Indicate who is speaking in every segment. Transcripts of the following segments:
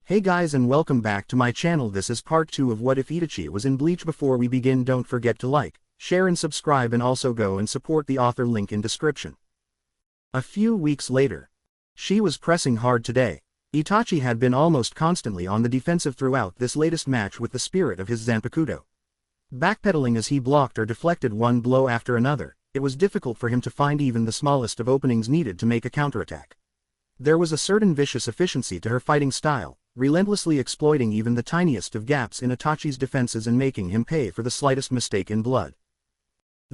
Speaker 1: Hey guys and welcome back to my channel. This is part 2 of What If Itachi was in Bleach. Before we begin, don't forget to like, share and subscribe, and also go and support the author, link in description. A few weeks later. She was pressing hard today. Itachi had been almost constantly on the defensive throughout this latest match with the spirit of his Zanpakuto. Backpedaling as he blocked or deflected one blow after another, it was difficult for him to find even the smallest of openings needed to make a counterattack. There was a certain vicious efficiency to her fighting style, relentlessly exploiting even the tiniest of gaps in Itachi's defenses and making him pay for the slightest mistake in blood.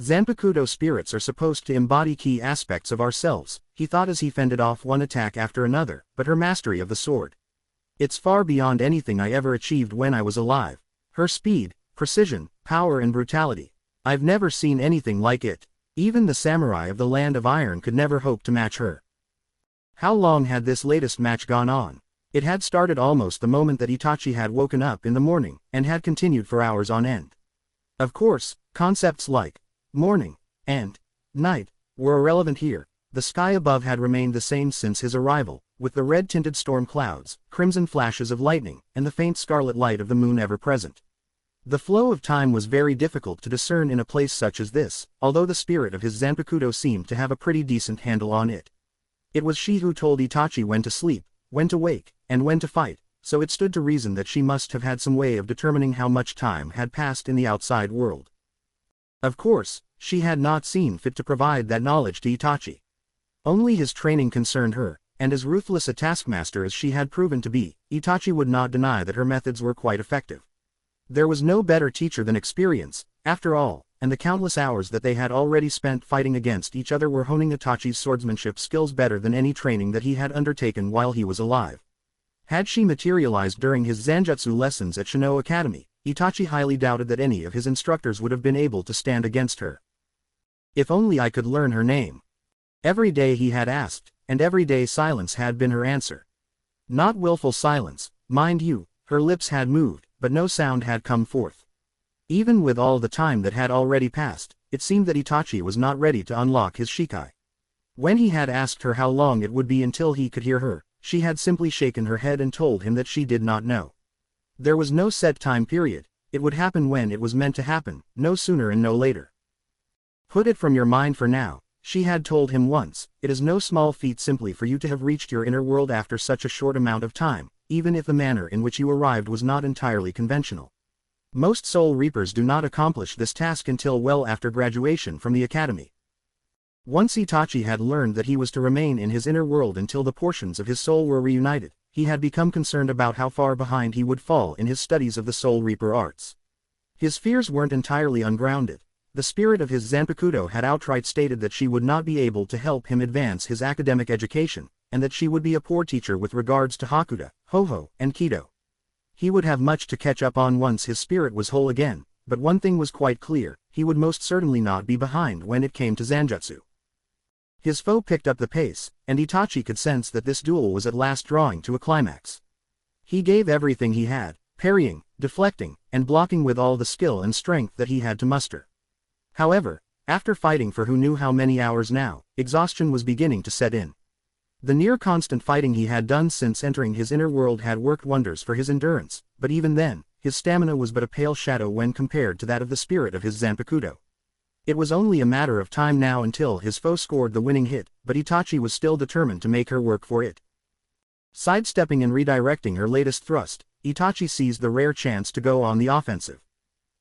Speaker 1: Zanpakuto spirits are supposed to embody key aspects of ourselves, he thought as he fended off one attack after another, but her mastery of the sword. It's far beyond anything I ever achieved when I was alive. Her speed, precision, power and brutality. I've never seen anything like it. Even the samurai of the Land of Iron could never hope to match her. How long had this latest match gone on? It had started almost the moment that Itachi had woken up in the morning, and had continued for hours on end. Of course, concepts like morning and night were irrelevant here. The sky above had remained the same since his arrival, with the red-tinted storm clouds, crimson flashes of lightning, and the faint scarlet light of the moon ever present. The flow of time was very difficult to discern in a place such as this, although the spirit of his Zanpakuto seemed to have a pretty decent handle on it. It was she who told Itachi when to sleep, when to wake, and when to fight, so it stood to reason that she must have had some way of determining how much time had passed in the outside world. Of course, she had not seen fit to provide that knowledge to Itachi. Only his training concerned her, and as ruthless a taskmaster as she had proven to be, Itachi would not deny that her methods were quite effective. There was no better teacher than experience, after all, and the countless hours that they had already spent fighting against each other were honing Itachi's swordsmanship skills better than any training that he had undertaken while he was alive. Had she materialized during his Zanjutsu lessons at Shino Academy, Itachi highly doubted that any of his instructors would have been able to stand against her. If only I could learn her name. Every day he had asked, and every day silence had been her answer. Not willful silence, mind you, her lips had moved, but no sound had come forth. Even with all the time that had already passed, it seemed that Itachi was not ready to unlock his Shikai. When he had asked her how long it would be until he could hear her, she had simply shaken her head and told him that she did not know. There was no set time period, it would happen when it was meant to happen, no sooner and no later. Put it from your mind for now, she had told him once, it is no small feat simply for you to have reached your inner world after such a short amount of time, even if the manner in which you arrived was not entirely conventional. Most soul reapers do not accomplish this task until well after graduation from the academy. Once Itachi had learned that he was to remain in his inner world until the portions of his soul were reunited, he had become concerned about how far behind he would fall in his studies of the soul reaper arts. His fears weren't entirely ungrounded. The spirit of his Zanpakuto had outright stated that she would not be able to help him advance his academic education, and that she would be a poor teacher with regards to Hakuda, Hoho, and Kido. He would have much to catch up on once his spirit was whole again, but one thing was quite clear, he would most certainly not be behind when it came to Zanjutsu. His foe picked up the pace, and Itachi could sense that this duel was at last drawing to a climax. He gave everything he had, parrying, deflecting, and blocking with all the skill and strength that he had to muster. However, after fighting for who knew how many hours now, exhaustion was beginning to set in. The near-constant fighting he had done since entering his inner world had worked wonders for his endurance, but even then, his stamina was but a pale shadow when compared to that of the spirit of his Zanpakuto. It was only a matter of time now until his foe scored the winning hit, but Itachi was still determined to make her work for it. Sidestepping and redirecting her latest thrust, Itachi seized the rare chance to go on the offensive.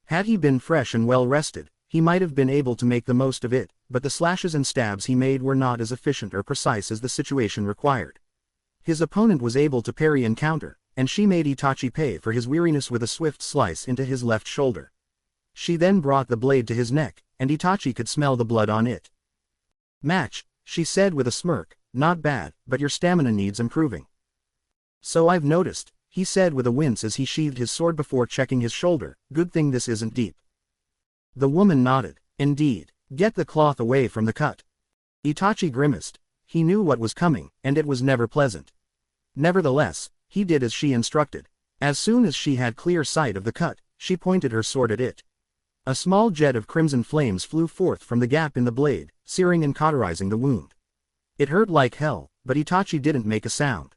Speaker 1: Had he been fresh and well rested, he might have been able to make the most of it, but the slashes and stabs he made were not as efficient or precise as the situation required. His opponent was able to parry and counter, and she made Itachi pay for his weariness with a swift slice into his left shoulder. She then brought the blade to his neck, and Itachi could smell the blood on it. "Match," she said with a smirk, "not bad, but your stamina needs improving." "So I've noticed," he said with a wince as he sheathed his sword before checking his shoulder, "good thing this isn't deep." The woman nodded. "Indeed. Get the cloth away from the cut." Itachi grimaced. He knew what was coming, and it was never pleasant. Nevertheless, he did as she instructed. As soon as she had clear sight of the cut, she pointed her sword at it. A small jet of crimson flames flew forth from the gap in the blade, searing and cauterizing the wound. It hurt like hell, but Itachi didn't make a sound.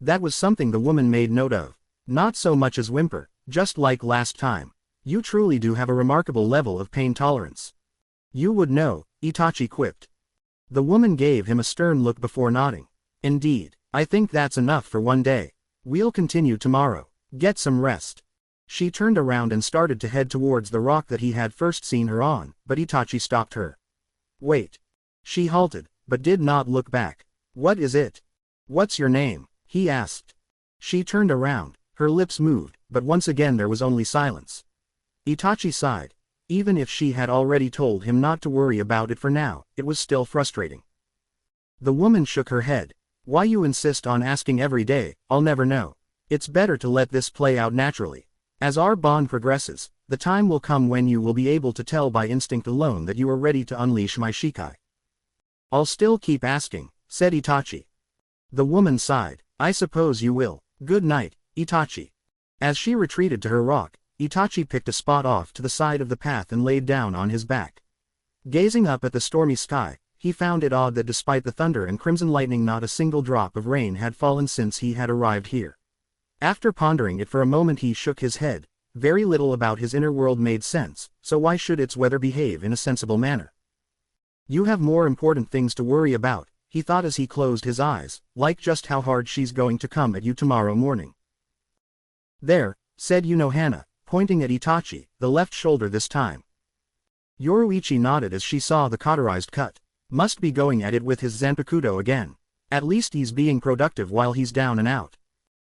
Speaker 1: That was something the woman made note of. Not so much as whimper, just like last time. You truly do have a remarkable level of pain tolerance. You would know, Itachi quipped. The woman gave him a stern look before nodding. Indeed, I think that's enough for one day. We'll continue tomorrow. Get some rest. She turned around and started to head towards the rock that he had first seen her on, but Itachi stopped her. Wait. She halted, but did not look back. What is it? What's your name? He asked. She turned around, her lips moved, but once again there was only silence. Itachi sighed. Even if she had already told him not to worry about it for now, it was still frustrating. The woman shook her head. Why you insist on asking every day? I'll never know. It's better to let this play out naturally. As our bond progresses, the time will come when you will be able to tell by instinct alone that you are ready to unleash my Shikai. I'll still keep asking, said Itachi. The woman sighed. I suppose you will. Good night, Itachi. As she retreated to her rock, Itachi picked a spot off to the side of the path and laid down on his back. Gazing up at the stormy sky, he found it odd that despite the thunder and crimson lightning not a single drop of rain had fallen since he had arrived here. After pondering it for a moment he shook his head. Very little about his inner world made sense, so why should its weather behave in a sensible manner? You have more important things to worry about, he thought as he closed his eyes, like just how hard she's going to come at you tomorrow morning. There, said Unohana, pointing at Itachi, the left shoulder this time. Yoruichi nodded as she saw the cauterized cut. Must be going at it with his Zanpakuto again. At least he's being productive while he's down and out.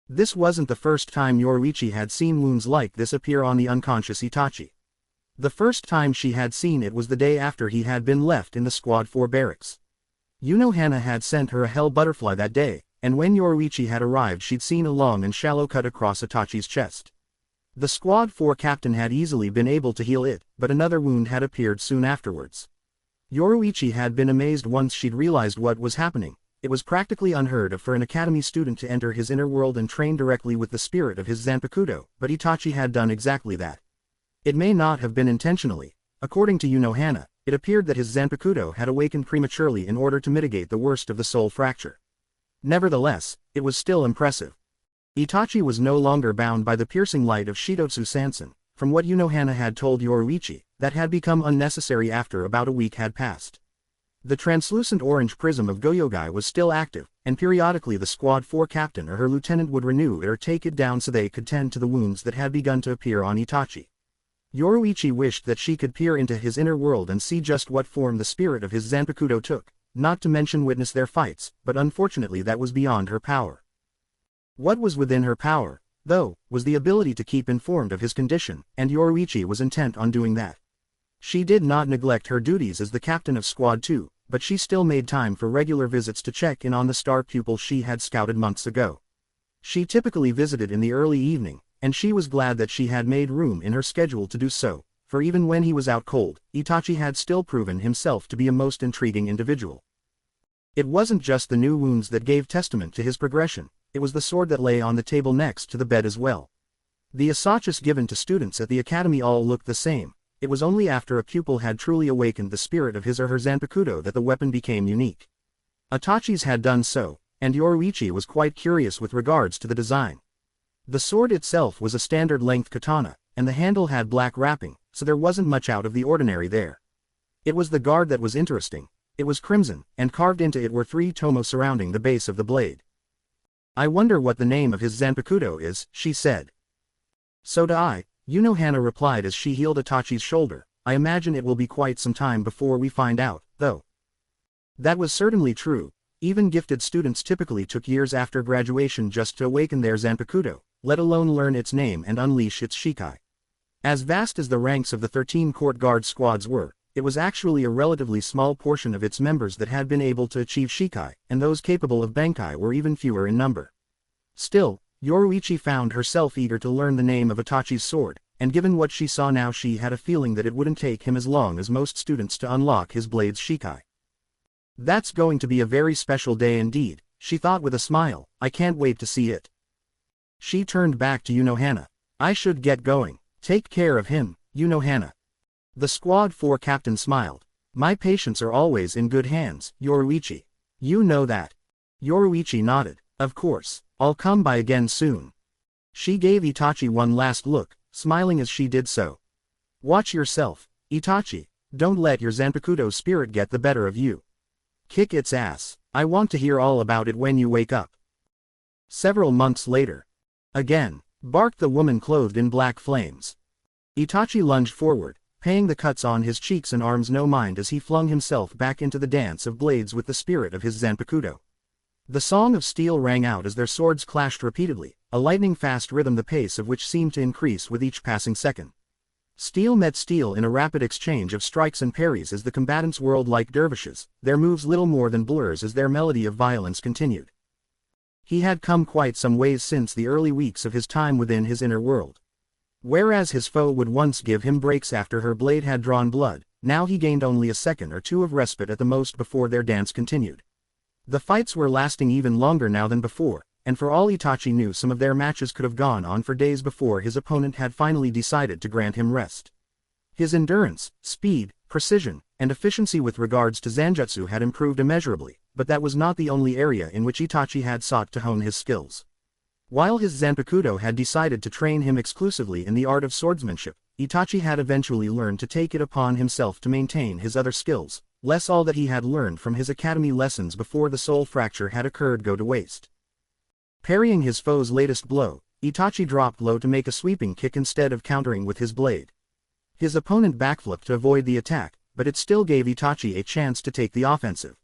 Speaker 1: This wasn't the first time Yoruichi had seen wounds like this appear on the unconscious Itachi. The first time she had seen it was the day after he had been left in the Squad 4 barracks. Unohana had sent her a hell butterfly that day, and when Yoruichi had arrived she'd seen a long and shallow cut across Itachi's chest. The Squad 4 captain had easily been able to heal it, but another wound had appeared soon afterwards. Yoruichi had been amazed once she'd realized what was happening. It was practically unheard of for an academy student to enter his inner world and train directly with the spirit of his Zanpakuto, but Itachi had done exactly that. It may not have been intentionally. According to Unohana, it appeared that his Zanpakuto had awakened prematurely in order to mitigate the worst of the soul fracture. Nevertheless, it was still impressive. Itachi was no longer bound by the piercing light of Shidotsu Sansen. From what Unohana had told Yoruichi, that had become unnecessary after about a week had passed. The translucent orange prism of Goyogai was still active, and periodically the Squad 4 captain or her lieutenant would renew it or take it down so they could tend to the wounds that had begun to appear on Itachi. Yoruichi wished that she could peer into his inner world and see just what form the spirit of his Zanpakuto took, not to mention witness their fights, but unfortunately that was beyond her power. What was within her power, though, was the ability to keep informed of his condition, and Yoruichi was intent on doing that. She did not neglect her duties as the captain of Squad 2, but she still made time for regular visits to check in on the star pupil she had scouted months ago. She typically visited in the early evening, and she was glad that she had made room in her schedule to do so, for even when he was out cold, Itachi had still proven himself to be a most intriguing individual. It wasn't just the new wounds that gave testament to his progression, it was the sword that lay on the table next to the bed as well. The itacis given to students at the academy all looked the same. It was only after a pupil had truly awakened the spirit of his or her Zanpakuto that the weapon became unique. Itachi's had done so, and Yoruichi was quite curious with regards to the design. The sword itself was a standard-length katana, and the handle had black wrapping, so there wasn't much out of the ordinary there. It was the guard that was interesting. It was crimson, and carved into it were 3 tomo surrounding the base of the blade. I wonder what the name of his Zanpakuto is, she said. So do I, Unohana replied as she healed Itachi's shoulder. I imagine it will be quite some time before we find out, though. That was certainly true. Even gifted students typically took years after graduation just to awaken their Zanpakuto, let alone learn its name and unleash its Shikai. As vast as the ranks of the 13 court guard squads were, it was actually a relatively small portion of its members that had been able to achieve Shikai, and those capable of Benkai were even fewer in number. Still, Yoruichi found herself eager to learn the name of Itachi's sword, and given what she saw now she had a feeling that it wouldn't take him as long as most students to unlock his blade's Shikai. That's going to be a very special day indeed, she thought with a smile. I can't wait to see it. She turned back to Unohana. I should get going. Take care of him, Unohana. The Squad 4 captain smiled. My patients are always in good hands, Yoruichi. You know that. Yoruichi nodded. Of course, I'll come by again soon. She gave Itachi one last look, smiling as she did so. Watch yourself, Itachi. Don't let your Zanpakuto spirit get the better of you. Kick its ass. I want to hear all about it when you wake up. Several months later. Again, barked the woman clothed in black flames. Itachi lunged forward, paying the cuts on his cheeks and arms no mind as he flung himself back into the dance of blades with the spirit of his Zanpakuto. The song of steel rang out as their swords clashed repeatedly, a lightning-fast rhythm the pace of which seemed to increase with each passing second. Steel met steel in a rapid exchange of strikes and parries as the combatants whirled like dervishes, their moves little more than blurs as their melody of violence continued. He had come quite some ways since the early weeks of his time within his inner world. Whereas his foe would once give him breaks after her blade had drawn blood, now he gained only a second or two of respite at the most before their dance continued. The fights were lasting even longer now than before, and for all Itachi knew some of their matches could have gone on for days before his opponent had finally decided to grant him rest. His endurance, speed, precision, and efficiency with regards to Zanjutsu had improved immeasurably, but that was not the only area in which Itachi had sought to hone his skills. While his Zanpakuto had decided to train him exclusively in the art of swordsmanship, Itachi had eventually learned to take it upon himself to maintain his other skills, lest all that he had learned from his academy lessons before the soul fracture had occurred go to waste. Parrying his foe's latest blow, Itachi dropped low to make a sweeping kick instead of countering with his blade. His opponent backflipped to avoid the attack, but it still gave Itachi a chance to take the offensive.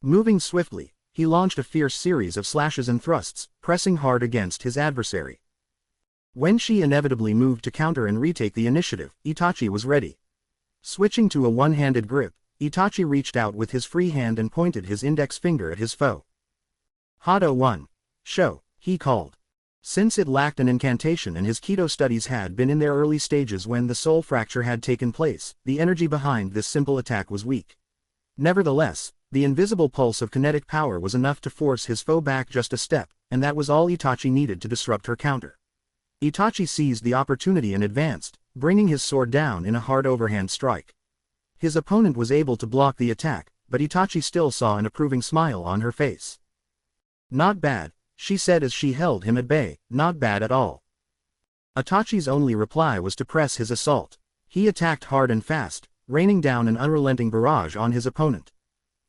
Speaker 1: Moving swiftly, he launched a fierce series of slashes and thrusts, pressing hard against his adversary. When she inevitably moved to counter and retake the initiative, Itachi was ready. Switching to a one-handed grip, Itachi reached out with his free hand and pointed his index finger at his foe. Hado 1. Show, he called. Since it lacked an incantation and his Kido studies had been in their early stages when the soul fracture had taken place, the energy behind this simple attack was weak. Nevertheless, the invisible pulse of kinetic power was enough to force his foe back just a step, and that was all Itachi needed to disrupt her counter. Itachi seized the opportunity and advanced, bringing his sword down in a hard overhand strike. His opponent was able to block the attack, but Itachi still saw an approving smile on her face. Not bad, she said as she held him at bay, not bad at all. Itachi's only reply was to press his assault. He attacked hard and fast, raining down an unrelenting barrage on his opponent.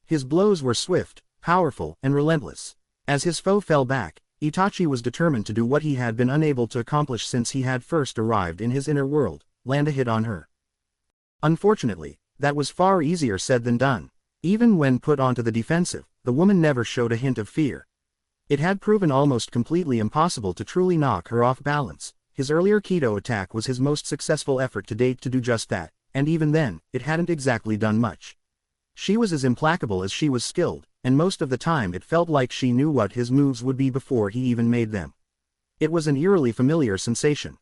Speaker 1: His blows were swift, powerful, and relentless. As his foe fell back, Itachi was determined to do what he had been unable to accomplish since he had first arrived in his inner world, land a hit on her. Unfortunately, that was far easier said than done. Even when put onto the defensive, the woman never showed a hint of fear. It had proven almost completely impossible to truly knock her off balance. His earlier Kido attack was his most successful effort to date to do just that, and even then, it hadn't exactly done much. She was as implacable as she was skilled, and most of the time it felt like she knew what his moves would be before he even made them. It was an eerily familiar sensation.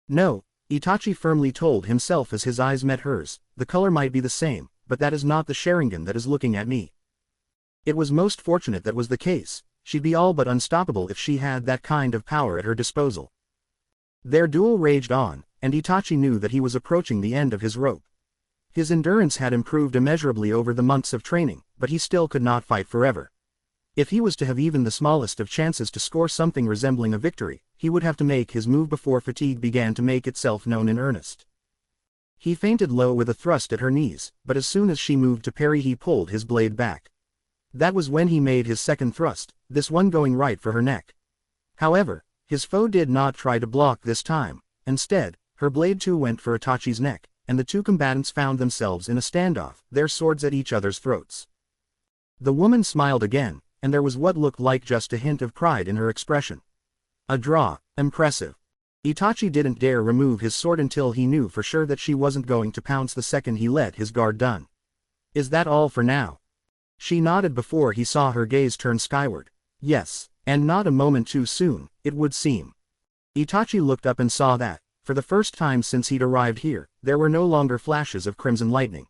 Speaker 1: No, Itachi firmly told himself as his eyes met hers, the color might be the same, but that is not the Sharingan that is looking at me. It was most fortunate that was the case. She'd be all but unstoppable if she had that kind of power at her disposal. Their duel raged on, and Itachi knew that he was approaching the end of his rope. His endurance had improved immeasurably over the months of training, but he still could not fight forever. If he was to have even the smallest of chances to score something resembling a victory, he would have to make his move before fatigue began to make itself known in earnest. He feinted low with a thrust at her knees, but as soon as she moved to parry he pulled his blade back. That was when he made his second thrust, this one going right for her neck. However, his foe did not try to block this time. Instead, her blade too went for Itachi's neck, and the two combatants found themselves in a standoff, their swords at each other's throats. The woman smiled again, and there was what looked like just a hint of pride in her expression. A draw, impressive. Itachi didn't dare remove his sword until he knew for sure that she wasn't going to pounce the second he let his guard down. Is that all for now? She nodded before he saw her gaze turn skyward. Yes, and not a moment too soon, it would seem. Itachi looked up and saw that, for the first time since he'd arrived here, there were no longer flashes of crimson lightning.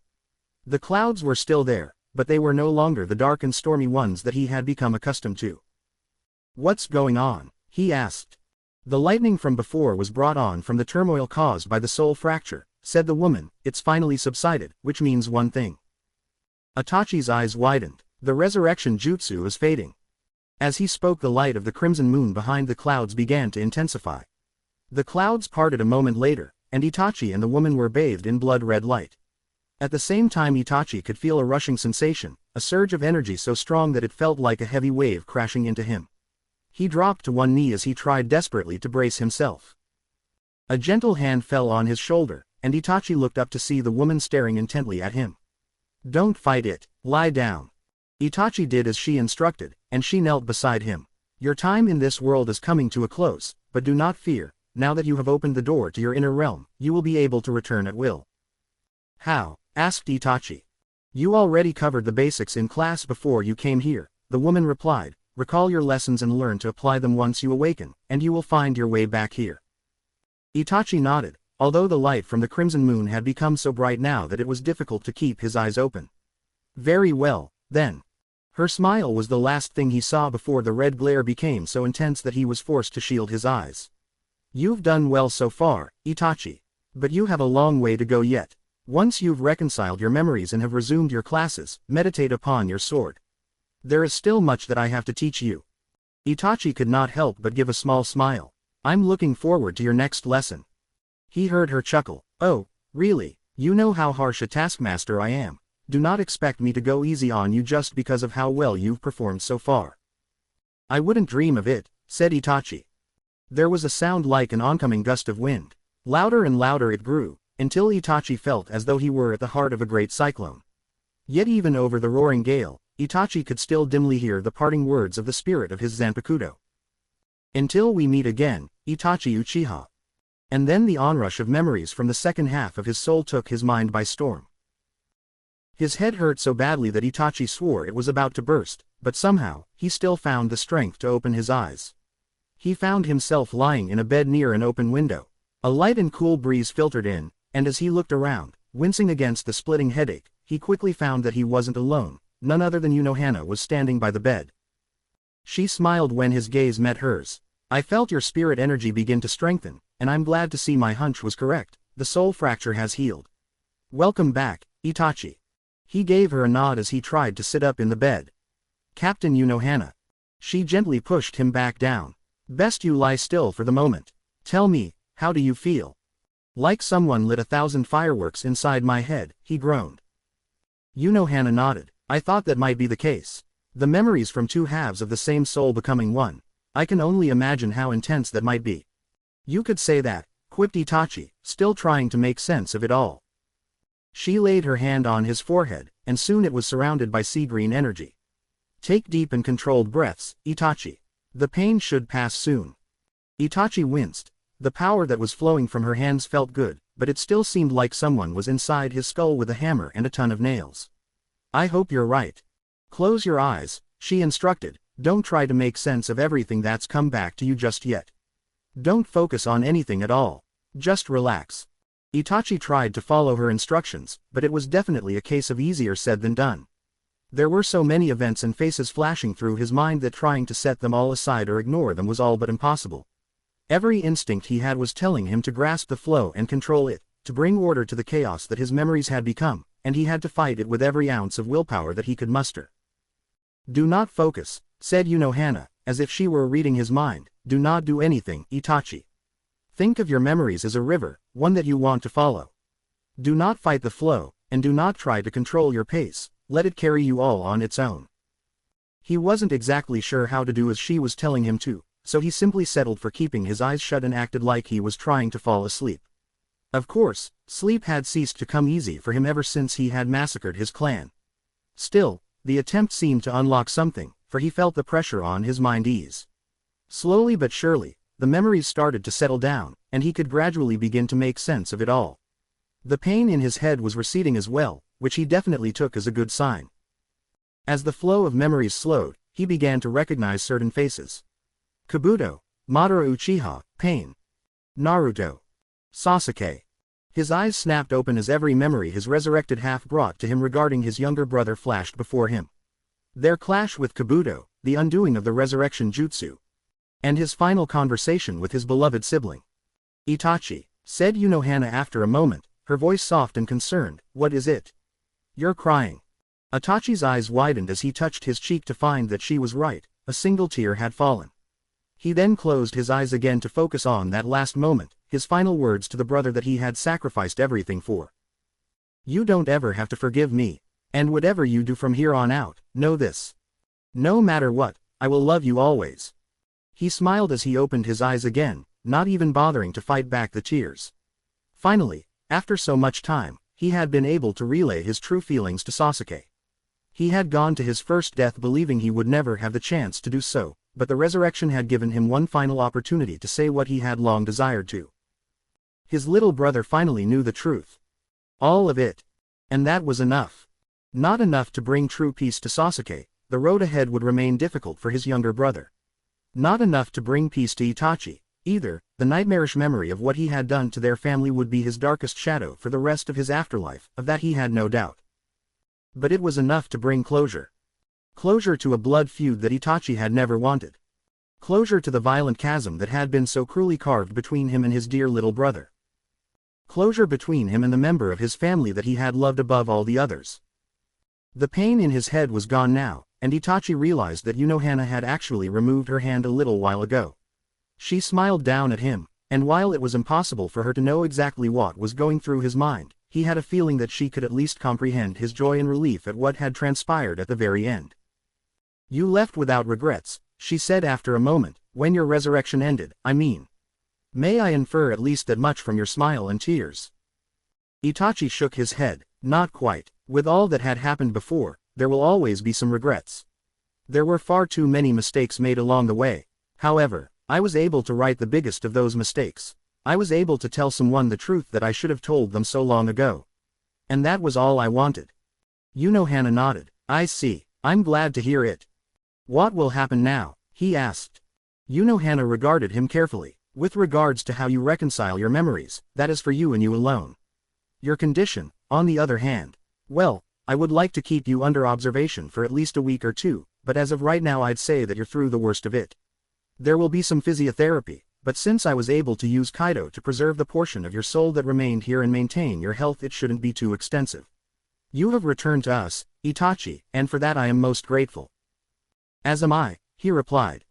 Speaker 1: The clouds were still there, but they were no longer the dark and stormy ones that he had become accustomed to. What's going on? He asked. The lightning from before was brought on from the turmoil caused by the soul fracture, said the woman. It's finally subsided, which means one thing. Itachi's eyes widened. The resurrection jutsu is fading. As he spoke, the light of the crimson moon behind the clouds began to intensify. The clouds parted a moment later, and Itachi and the woman were bathed in blood-red light. At the same time, Itachi could feel a rushing sensation, a surge of energy so strong that it felt like a heavy wave crashing into him. He dropped to one knee as he tried desperately to brace himself. A gentle hand fell on his shoulder, and Itachi looked up to see the woman staring intently at him. "Don't fight it, lie down." Itachi did as she instructed, and she knelt beside him. "Your time in this world is coming to a close, but do not fear, now that you have opened the door to your inner realm, you will be able to return at will." "How?" asked Itachi. "You already covered the basics in class before you came here," the woman replied. "Recall your lessons and learn to apply them once you awaken, and you will find your way back here." Itachi nodded, although the light from the crimson moon had become so bright now that it was difficult to keep his eyes open. "Very well, then." Her smile was the last thing he saw before the red glare became so intense that he was forced to shield his eyes. "You've done well so far, Itachi. But you have a long way to go yet. Once you've reconciled your memories and have resumed your classes, meditate upon your sword. There is still much that I have to teach you." Itachi could not help but give a small smile. "I'm looking forward to your next lesson." He heard her chuckle. "Oh, really? You know how harsh a taskmaster I am. Do not expect me to go easy on you just because of how well you've performed so far." "I wouldn't dream of it," said Itachi. There was a sound like an oncoming gust of wind. Louder and louder it grew, until Itachi felt as though he were at the heart of a great cyclone. Yet even over the roaring gale, Itachi could still dimly hear the parting words of the spirit of his Zanpakuto. "Until we meet again, Itachi Uchiha." And then the onrush of memories from the second half of his soul took his mind by storm. His head hurt so badly that Itachi swore it was about to burst, but somehow, he still found the strength to open his eyes. He found himself lying in a bed near an open window. A light and cool breeze filtered in, and as he looked around, wincing against the splitting headache, he quickly found that he wasn't alone. None other than Unohana was standing by the bed. She smiled when his gaze met hers. "I felt your spirit energy begin to strengthen, and I'm glad to see my hunch was correct. The soul fracture has healed. Welcome back, Itachi." He gave her a nod as he tried to sit up in the bed. "Captain Unohana." She gently pushed him back down. "Best you lie still for the moment. Tell me, how do you feel?" "Like someone lit 1,000 fireworks inside my head," he groaned. Unohana nodded. "I thought that might be the case. The memories from two halves of the same soul becoming one. I can only imagine how intense that might be." "You could say that," quipped Itachi, still trying to make sense of it all. She laid her hand on his forehead, and soon it was surrounded by sea-green energy. "Take deep and controlled breaths, Itachi. The pain should pass soon." Itachi winced. The power that was flowing from her hands felt good, but it still seemed like someone was inside his skull with a hammer and a ton of nails. "I hope you're right. Close your eyes," she instructed. "Don't try to make sense of everything that's come back to you just yet. Don't focus on anything at all. Just relax." Itachi tried to follow her instructions, but it was definitely a case of easier said than done. There were so many events and faces flashing through his mind that trying to set them all aside or ignore them was all but impossible. Every instinct he had was telling him to grasp the flow and control it, to bring order to the chaos that his memories had become, and he had to fight it with every ounce of willpower that he could muster. "Do not focus," said Unohana, as if she were reading his mind. "Do not do anything, Itachi. Think of your memories as a river, one that you want to follow. Do not fight the flow, and do not try to control your pace, let it carry you all on its own." He wasn't exactly sure how to do as she was telling him to, so he simply settled for keeping his eyes shut and acted like he was trying to fall asleep. Of course, sleep had ceased to come easy for him ever since he had massacred his clan. Still, the attempt seemed to unlock something, for he felt the pressure on his mind ease. Slowly but surely, the memories started to settle down, and he could gradually begin to make sense of it all. The pain in his head was receding as well, which he definitely took as a good sign. As the flow of memories slowed, he began to recognize certain faces. Kabuto, Madara Uchiha, Pain. Naruto. Sasuke. His eyes snapped open as every memory his resurrected half brought to him regarding his younger brother flashed before him. Their clash with Kabuto, the undoing of the resurrection jutsu, and his final conversation with his beloved sibling. "Itachi," said Unohana after a moment, her voice soft and concerned, "What is it? You're crying." Itachi's eyes widened as he touched his cheek to find that she was right. a single tear had fallen. He then closed his eyes again to focus on that last moment, his final words to the brother that he had sacrificed everything for. You don't ever have to forgive me. And whatever you do from here on out, know this. No matter what, I will love you always. He smiled as he opened his eyes again, not even bothering to fight back the tears. Finally, after so much time, he had been able to relay his true feelings to Sasuke. He had gone to his first death believing he would never have the chance to do so, but the resurrection had given him one final opportunity to say what he had long desired to. His little brother finally knew the truth. All of it. And that was enough. Not enough to bring true peace to Sasuke. The road ahead would remain difficult for his younger brother. Not enough to bring peace to Itachi, either. The nightmarish memory of what he had done to their family would be his darkest shadow for the rest of his afterlife, of that he had no doubt. But it was enough to bring closure. Closure to a blood feud that Itachi had never wanted. Closure to the violent chasm that had been so cruelly carved between him and his dear little brother. Closure between him and the member of his family that he had loved above all the others. The pain in his head was gone now, and Itachi realized that Unohana had actually removed her hand a little while ago. She smiled down at him, and while it was impossible for her to know exactly what was going through his mind, he had a feeling that she could at least comprehend his joy and relief at what had transpired at the very end. You left without regrets, she said after a moment, when your resurrection ended, I mean. May I infer at least that much from your smile and tears? Itachi shook his head, not quite. With all that had happened before, there will always be some regrets. There were far too many mistakes made along the way. However, I was able to right the biggest of those mistakes. I was able to tell someone the truth that I should have told them so long ago. And that was all I wanted. Unohana nodded. I see. I'm glad to hear it. What will happen now? He asked. Unohana regarded him carefully. With regards to how you reconcile your memories, that is for you and you alone. Your condition, on the other hand. Well, I would like to keep you under observation for at least a week or two, but as of right now I'd say that you're through the worst of it. There will be some physiotherapy, but since I was able to use Kaido to preserve the portion of your soul that remained here and maintain your health, it shouldn't be too extensive. You have returned to us, Itachi, and for that I am most grateful. As am I, he replied.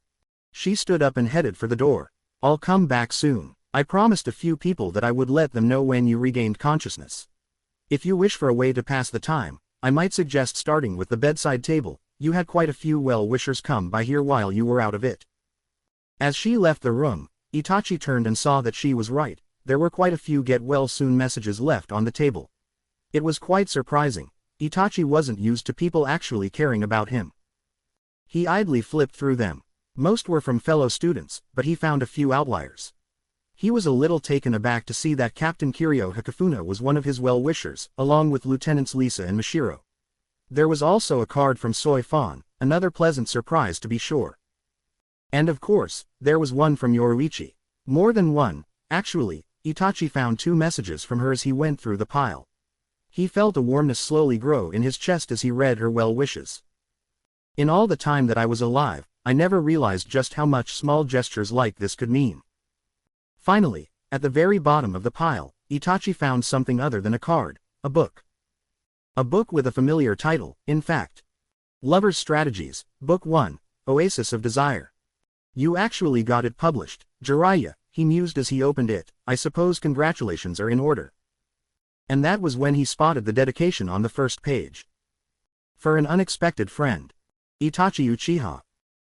Speaker 1: She stood up and headed for the door. I'll come back soon. I promised a few people that I would let them know when you regained consciousness. If you wish for a way to pass the time, I might suggest starting with the bedside table. You had quite a few well-wishers come by here while you were out of it. As she left the room, Itachi turned and saw that she was right. There were quite a few get-well-soon messages left on the table. It was quite surprising. Itachi wasn't used to people actually caring about him. He idly flipped through them. Most were from fellow students, but he found a few outliers. He was a little taken aback to see that Captain Kiryu Hakafuna was one of his well-wishers, along with Lieutenants Lisa and Mashiro. There was also a card from Soy Fan, another pleasant surprise to be sure. And of course, there was one from Yoruichi. More than one, actually. Itachi found 2 messages from her as he went through the pile. He felt a warmness slowly grow in his chest as he read her well wishes. In all the time that I was alive, I never realized just how much small gestures like this could mean. Finally, at the very bottom of the pile, Itachi found something other than a card, a book. A book with a familiar title, in fact. Lover's Strategies, Book 1, Oasis of Desire. You actually got it published, Jiraiya, he mused as he opened it. I suppose congratulations are in order. And that was when he spotted the dedication on the first page. For an unexpected friend. Itachi Uchiha.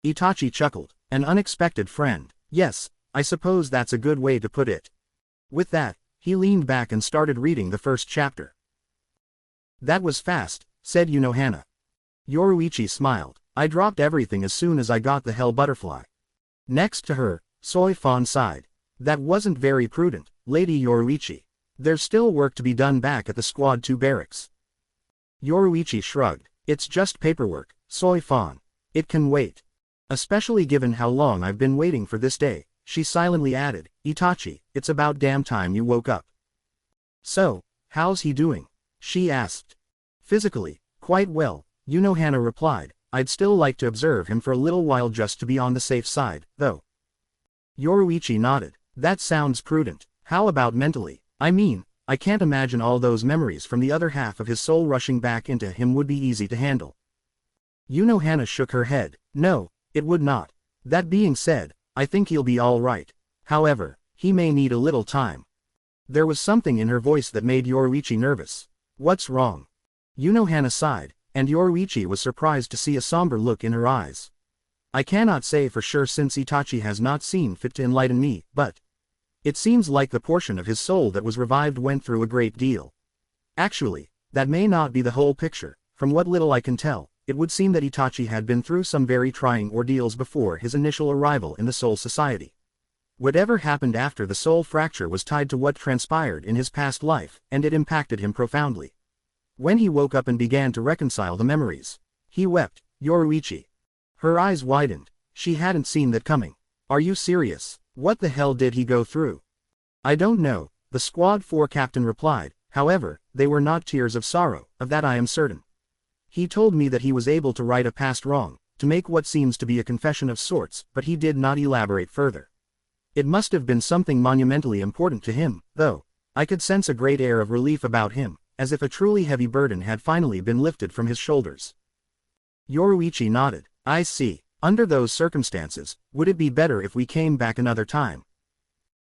Speaker 1: Itachi chuckled. An unexpected friend. Yes, I suppose that's a good way to put it. With that, he leaned back and started reading the first chapter. That was fast, said Unohana. Yoruichi smiled. I dropped everything as soon as I got the hell butterfly. Next to her, Soy Fan sighed. That wasn't very prudent, Lady Yoruichi. There's still work to be done back at the Squad 2 barracks. Yoruichi shrugged. It's just paperwork, Soy Fan. It can wait. Especially given how long I've been waiting for this day, she silently added. Itachi, it's about damn time you woke up. So, how's he doing? She asked. Physically, quite well, Unohana replied. I'd still like to observe him for a little while just to be on the safe side, though. Yoruichi nodded. That sounds prudent. How about mentally? I mean, I can't imagine all those memories from the other half of his soul rushing back into him would be easy to handle. Unohana shook her head. No, It would not. That being said, I think he'll be all right. However, he may need a little time. There was something in her voice that made Yoruichi nervous. What's wrong? Hana sighed, and Yoruichi was surprised to see a somber look in her eyes. I cannot say for sure since Itachi has not seen fit to enlighten me, but it seems like the portion of his soul that was revived went through a great deal. Actually, that may not be the whole picture. From what little I can tell, it would seem that Itachi had been through some very trying ordeals before his initial arrival in the Soul Society. Whatever happened after the soul fracture was tied to what transpired in his past life, and it impacted him profoundly. When he woke up and began to reconcile the memories, he wept. Yoruichi. Her eyes widened. She hadn't seen that coming. Are you serious? What the hell did he go through? I don't know, the Squad 4 captain replied. However, they were not tears of sorrow, of that I am certain. He told me that he was able to right a past wrong, to make what seems to be a confession of sorts, but he did not elaborate further. It must have been something monumentally important to him, though. I could sense a great air of relief about him, as if a truly heavy burden had finally been lifted from his shoulders. Yoruichi nodded. I see. Under those circumstances, would it be better if we came back another time?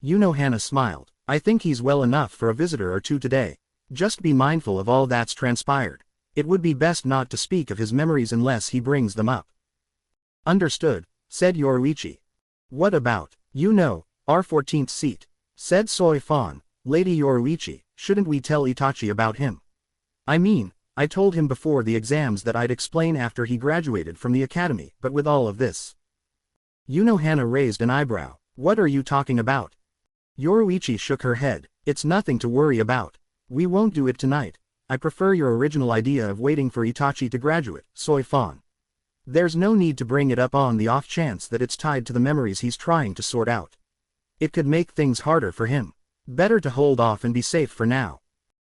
Speaker 1: Hana smiled. I think he's well enough for a visitor or two today. Just be mindful of all that's transpired. It would be best not to speak of his memories unless he brings them up. Understood, said Yoruichi. What about, our 14th seat? Said Soy Fan. Lady Yoruichi, shouldn't we tell Itachi about him? I mean, I told him before the exams that I'd explain after he graduated from the academy, but with all of this. Hana raised an eyebrow. What are you talking about? Yoruichi shook her head. It's nothing to worry about. We won't do it tonight. I prefer your original idea of waiting for Itachi to graduate, Soy Fan. There's no need to bring it up on the off chance that it's tied to the memories he's trying to sort out. It could make things harder for him. Better to hold off and be safe for now.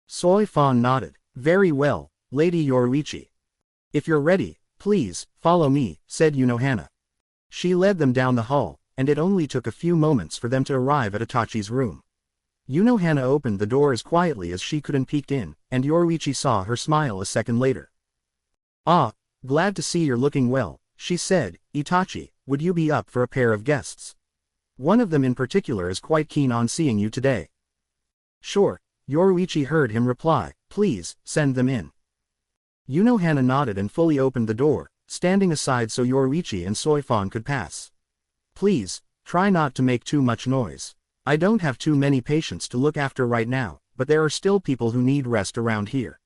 Speaker 1: Soy Fan nodded. Very well, Lady Yoruichi. If you're ready, please, follow me, said Hana. She led them down the hall, and it only took a few moments for them to arrive at Itachi's room. Hana opened the door as quietly as she could and peeked in, and Yoruichi saw her smile a second later. Ah, glad to see you're looking well, she said. Itachi, would you be up for a pair of guests? One of them in particular is quite keen on seeing you today. Sure, Yoruichi heard him reply. Please, send them in. Hana nodded and fully opened the door, standing aside so Yoruichi and Soy Fan could pass. Please, try not to make too much noise. I don't have too many patients to look after right now, but there are still people who need rest around here.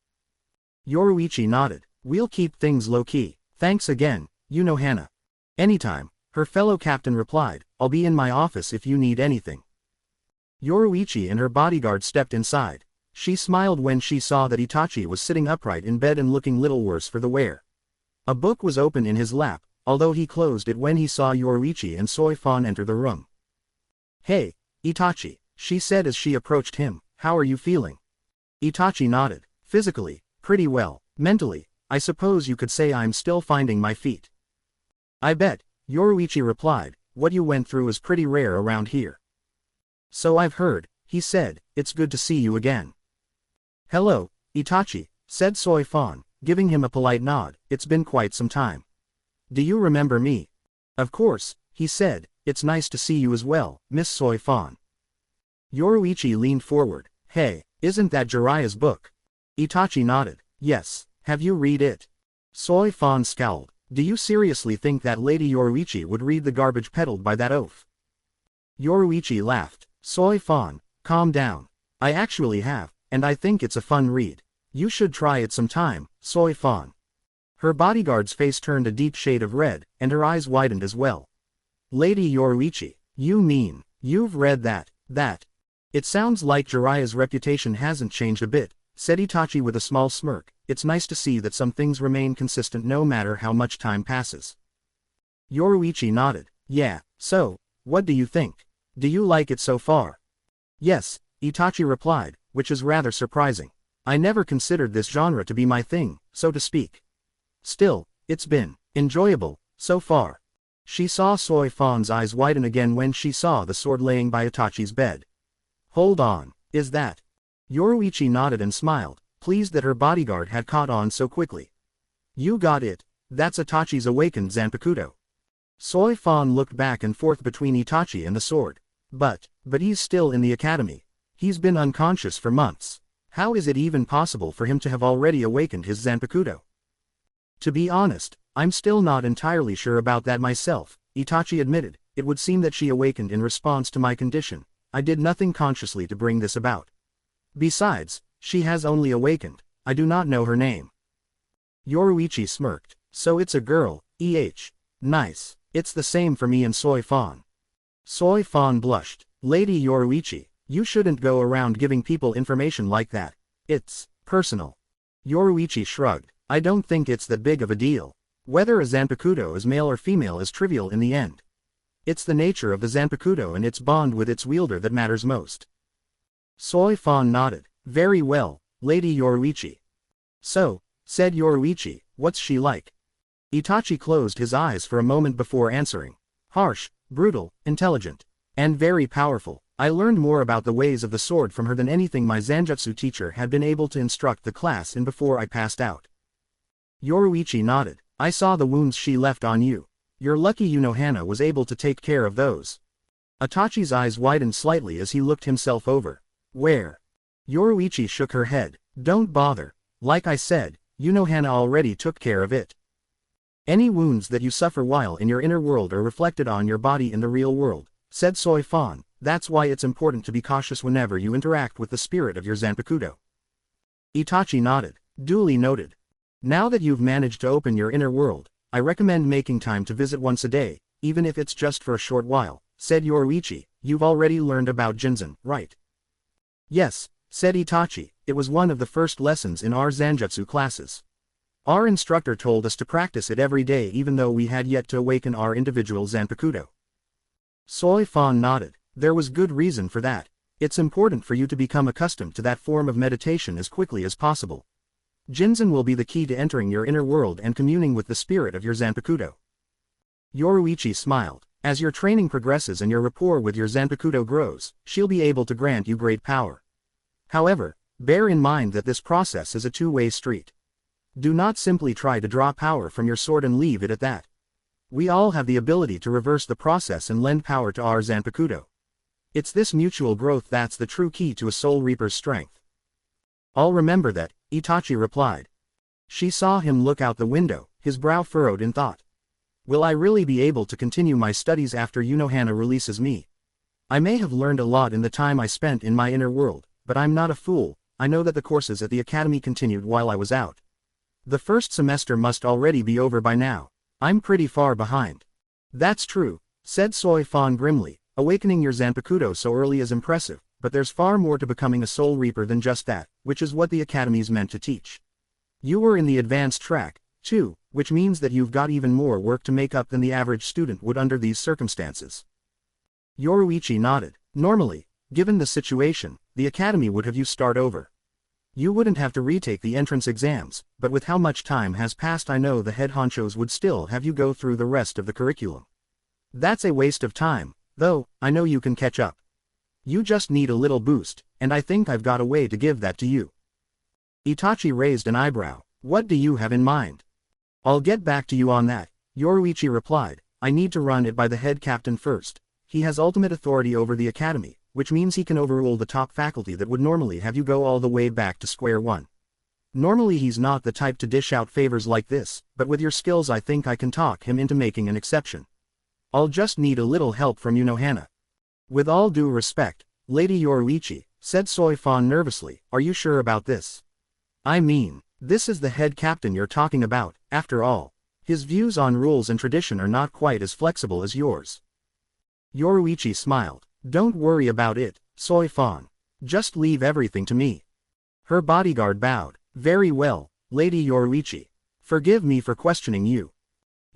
Speaker 1: Yoruichi nodded. We'll keep things low-key. Thanks again, Hana. Anytime, her fellow captain replied. I'll be in my office if you need anything. Yoruichi and her bodyguard stepped inside. She smiled when she saw that Itachi was sitting upright in bed and looking little worse for the wear. A book was open in his lap, although he closed it when he saw Yoruichi and Soy Fan enter the room. Hey, Itachi, she said as she approached him, how are you feeling? Itachi nodded. Physically, pretty well. Mentally, I suppose you could say I'm still finding my feet. I bet, Yoruichi replied, what you went through is pretty rare around here. So I've heard, he said. It's good to see you again. Hello, Itachi, said Soy Fan, giving him a polite nod. It's been quite some time. Do you remember me? Of course, he said. It's nice to see you as well, Miss Soy Fan. Yoruichi leaned forward. Hey, isn't that Jiraiya's book? Itachi nodded. Yes, have you read it? Soy Fan scowled. Do you seriously think that Lady Yoruichi would read the garbage peddled by that oaf? Yoruichi laughed. Soy Fan, calm down. I actually have, and I think it's a fun read. You should try it sometime, Soy Fan. Her bodyguard's face turned a deep shade of red, and her eyes widened as well. Lady Yoruichi, you mean, you've read that? It sounds like Jiraiya's reputation hasn't changed a bit, said Itachi with a small smirk. It's nice to see that some things remain consistent no matter how much time passes. Yoruichi nodded. Yeah, so, what do you think? Do you like it so far? Yes, Itachi replied, which is rather surprising. I never considered this genre to be my thing, so to speak. Still, it's been enjoyable, so far. She saw Soy Fan's eyes widen again when she saw the sword laying by Itachi's bed. Hold on, is that? Yoruichi nodded and smiled, pleased that her bodyguard had caught on so quickly. You got it, that's Itachi's awakened Zanpakuto. Soy Fan looked back and forth between Itachi and the sword. But he's still in the academy. He's been unconscious for months. How is it even possible for him to have already awakened his Zanpakuto? To be honest, I'm still not entirely sure about that myself, Itachi admitted. It would seem that she awakened in response to my condition. I did nothing consciously to bring this about. Besides, she has only awakened. I do not know her name. Yoruichi smirked. So it's a girl, Nice. It's the same for me and Soy Fan. Soy Fan blushed. Lady Yoruichi, you shouldn't go around giving people information like that. It's personal. Yoruichi shrugged. I don't think it's that big of a deal. Whether a Zanpakuto is male or female is trivial in the end. It's the nature of the Zanpakuto and its bond with its wielder that matters most. Soy Fan nodded. Very well, Lady Yoruichi. So, said Yoruichi, what's she like? Itachi closed his eyes for a moment before answering. Harsh, brutal, intelligent, and very powerful. I learned more about the ways of the sword from her than anything my Zanjutsu teacher had been able to instruct the class in before I passed out. Yoruichi nodded. I saw the wounds she left on you. You're lucky Unohana was able to take care of those. Itachi's eyes widened slightly as he looked himself over. Where? Yoruichi shook her head. Don't bother. Like I said, Unohana already took care of it. Any wounds that you suffer while in your inner world are reflected on your body in the real world, said Soy Fan. That's why it's important to be cautious whenever you interact with the spirit of your Zanpakuto. Itachi nodded. Duly noted. Now that you've managed to open your inner world, I recommend making time to visit once a day, even if it's just for a short while, said Yoruichi. You've already learned about Jinzen, right? Yes, said Itachi. It was one of the first lessons in our Zanjutsu classes. Our instructor told us to practice it every day even though we had yet to awaken our individual Zanpakuto. Soy Fan nodded. There was good reason for that. It's important for you to become accustomed to that form of meditation as quickly as possible. Jinzen will be the key to entering your inner world and communing with the spirit of your Zanpakuto. Yoruichi smiled. As your training progresses and your rapport with your Zanpakuto grows, she'll be able to grant you great power. However, bear in mind that this process is a two-way street. Do not simply try to draw power from your sword and leave it at that. We all have the ability to reverse the process and lend power to our Zanpakuto. It's this mutual growth that's the true key to a Soul Reaper's strength. I'll remember that, Itachi replied. She saw him look out the window, his brow furrowed in thought. Will I really be able to continue my studies after Unohana releases me? I may have learned a lot in the time I spent in my inner world, but I'm not a fool. I know that the courses at the academy continued while I was out. The first semester must already be over by now. I'm pretty far behind. That's true, said Soy Fan grimly. Awakening your Zanpakuto so early is impressive, but there's far more to becoming a Soul Reaper than just that, which is what the academy's meant to teach. You were in the advanced track, too, which means that you've got even more work to make up than the average student would under these circumstances. Yoruichi nodded. Normally, given the situation, the academy would have you start over. You wouldn't have to retake the entrance exams, but with how much time has passed I know the head honchos would still have you go through the rest of the curriculum. That's a waste of time, though. I know you can catch up. You just need a little boost, and I think I've got a way to give that to you. Itachi raised an eyebrow. What do you have in mind? I'll get back to you on that, Yoruichi replied. I need to run it by the head captain first. He has ultimate authority over the academy, which means he can overrule the top faculty that would normally have you go all the way back to square one. Normally he's not the type to dish out favors like this, but with your skills I think I can talk him into making an exception. I'll just need a little help from Unohana. With all due respect, Lady Yoruichi, said Soy Fan nervously, are you sure about this? I mean, this is the head captain you're talking about, after all. His views on rules and tradition are not quite as flexible as yours. Yoruichi smiled. Don't worry about it, Soy Fan. Just leave everything to me. Her bodyguard bowed. Very well, Lady Yoruichi. Forgive me for questioning you.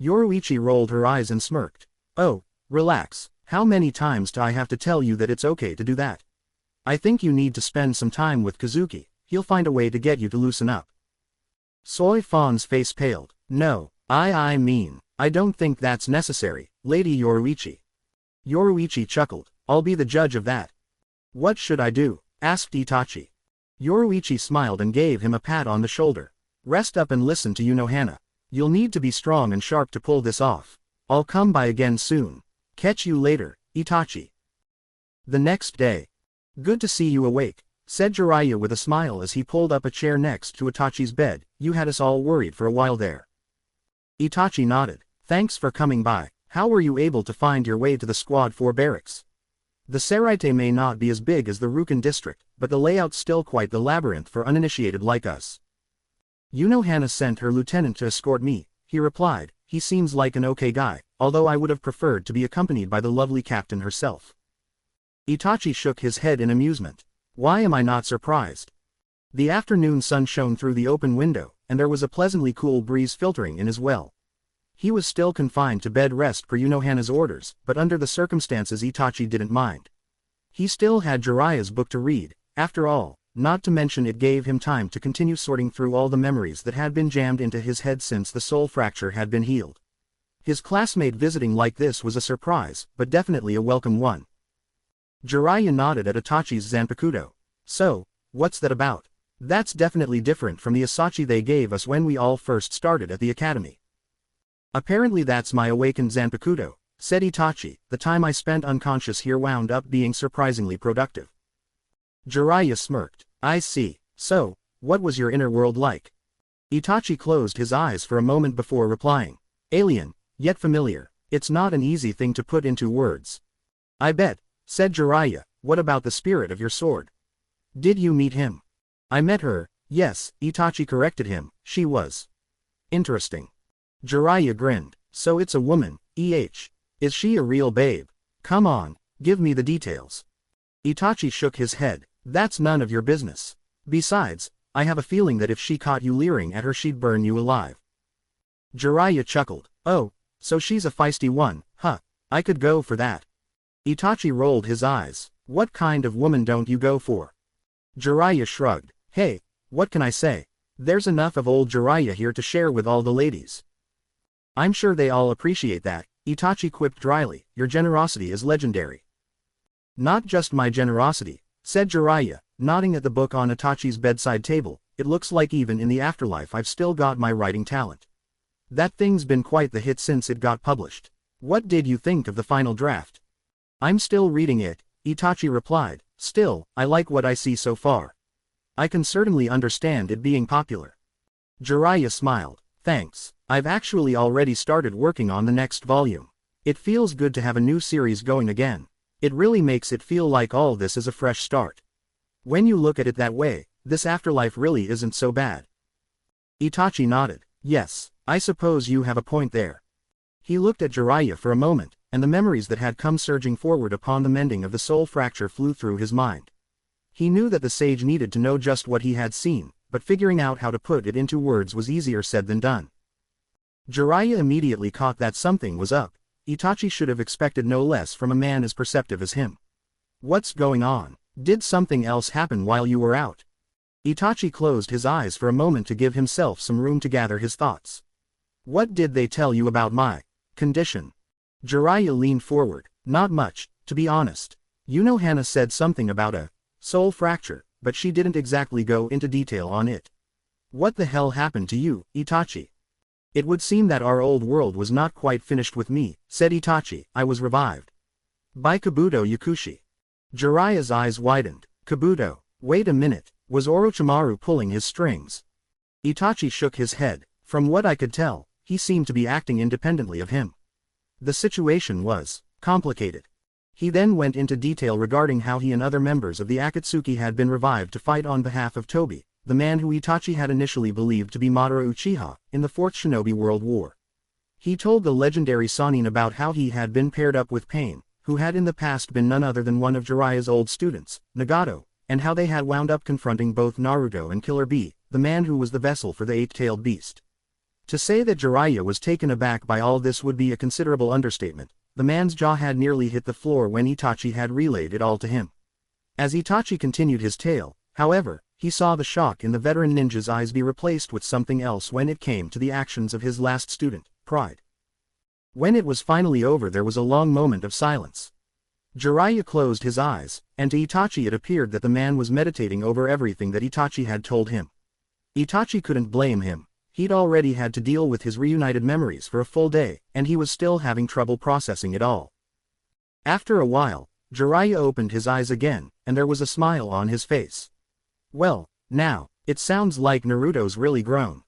Speaker 1: Yoruichi rolled her eyes and smirked. Oh, relax. How many times do I have to tell you that it's okay to do that? I think you need to spend some time with Kazuki. He'll find a way to get you to loosen up. Soy Fan's face paled. No, I mean, I don't think that's necessary, Lady Yoruichi. Yoruichi chuckled. I'll be the judge of that. What should I do? Asked Itachi. Yoruichi smiled and gave him a pat on the shoulder. Rest up and listen to Unohana. You'll need to be strong and sharp to pull this off. I'll come by again soon. Catch you later, Itachi. The next day. Good to see you awake, said Jiraiya with a smile as he pulled up a chair next to Itachi's bed. You had us all worried for a while there. Itachi nodded. Thanks for coming by. How were you able to find your way to the Squad 4 barracks? The Seraite may not be as big as the Rukan district, but the layout's still quite the labyrinth for uninitiated like us. Hana sent her lieutenant to escort me, he replied. He seems like an okay guy, although I would have preferred to be accompanied by the lovely captain herself. Itachi shook his head in amusement. Why am I not surprised? The afternoon sun shone through the open window, and there was a pleasantly cool breeze filtering in as well. He was still confined to bed rest per Hana's orders, but under the circumstances Itachi didn't mind. He still had Jiraiya's book to read, after all, not to mention it gave him time to continue sorting through all the memories that had been jammed into his head since the soul fracture had been healed. His classmate visiting like this was a surprise, but definitely a welcome one. Jiraiya nodded at Itachi's Zanpakuto. So, what's that about? That's definitely different from the itaci they gave us when we all first started at the academy. Apparently that's my awakened Zanpakuto, said Itachi. The time I spent unconscious here wound up being surprisingly productive. Jiraiya smirked. I see. So, what was your inner world like? Itachi closed his eyes for a moment before replying. Alien, yet familiar. It's not an easy thing to put into words. I bet, said Jiraiya. What about the spirit of your sword? Did you meet him? I met her, yes, Itachi corrected him. She was interesting. Jiraiya grinned. So it's a woman, Is she a real babe? Come on, give me the details. Itachi shook his head. That's none of your business. Besides, I have a feeling that if she caught you leering at her she'd burn you alive. Jiraiya chuckled. Oh, so she's a feisty one, huh? I could go for that. Itachi rolled his eyes. What kind of woman don't you go for? Jiraiya shrugged. Hey, what can I say? There's enough of old Jiraiya here to share with all the ladies. I'm sure they all appreciate that, Itachi quipped dryly. Your generosity is legendary. Not just my generosity, said Jiraiya, nodding at the book on Itachi's bedside table. It looks like even in the afterlife I've still got my writing talent. That thing's been quite the hit since it got published. What did you think of the final draft? I'm still reading it, Itachi replied. Still, I like what I see so far. I can certainly understand it being popular. Jiraiya smiled. Thanks. I've actually already started working on the next volume. It feels good to have a new series going again. It really makes it feel like all this is a fresh start. When you look at it that way, this afterlife really isn't so bad. Itachi nodded. Yes, I suppose you have a point there. He looked at Jiraiya for a moment, and the memories that had come surging forward upon the mending of the soul fracture flew through his mind. He knew that the sage needed to know just what he had seen, but figuring out how to put it into words was easier said than done. Jiraiya immediately caught that something was up. Itachi should have expected no less from a man as perceptive as him. What's going on? Did something else happen while you were out? Itachi closed his eyes for a moment to give himself some room to gather his thoughts. What did they tell you about my condition? Jiraiya leaned forward. Not much, to be honest. Hana said something about a soul fracture, but she didn't exactly go into detail on it. What the hell happened to you, Itachi? It would seem that our old world was not quite finished with me, said Itachi. I was revived by Kabuto Yakushi. Jiraiya's eyes widened. Kabuto, wait a minute, was Orochimaru pulling his strings? Itachi shook his head. From what I could tell, he seemed to be acting independently of him. The situation was complicated. He then went into detail regarding how he and other members of the Akatsuki had been revived to fight on behalf of Tobi, the man who Itachi had initially believed to be Madara Uchiha, in the Fourth Shinobi World War. He told the legendary Sannin about how he had been paired up with Pain, who had in the past been none other than one of Jiraiya's old students, Nagato, and how they had wound up confronting both Naruto and Killer Bee, the man who was the vessel for the eight-tailed beast. To say that Jiraiya was taken aback by all this would be a considerable understatement. The man's jaw had nearly hit the floor when Itachi had relayed it all to him. As Itachi continued his tale, however, he saw the shock in the veteran ninja's eyes be replaced with something else when it came to the actions of his last student, pride. When it was finally over there was a long moment of silence. Jiraiya closed his eyes, and to Itachi it appeared that the man was meditating over everything that Itachi had told him. Itachi couldn't blame him. He'd already had to deal with his reunited memories for a full day, and he was still having trouble processing it all. After a while, Jiraiya opened his eyes again, and there was a smile on his face. Well, now, it sounds like Naruto's really grown.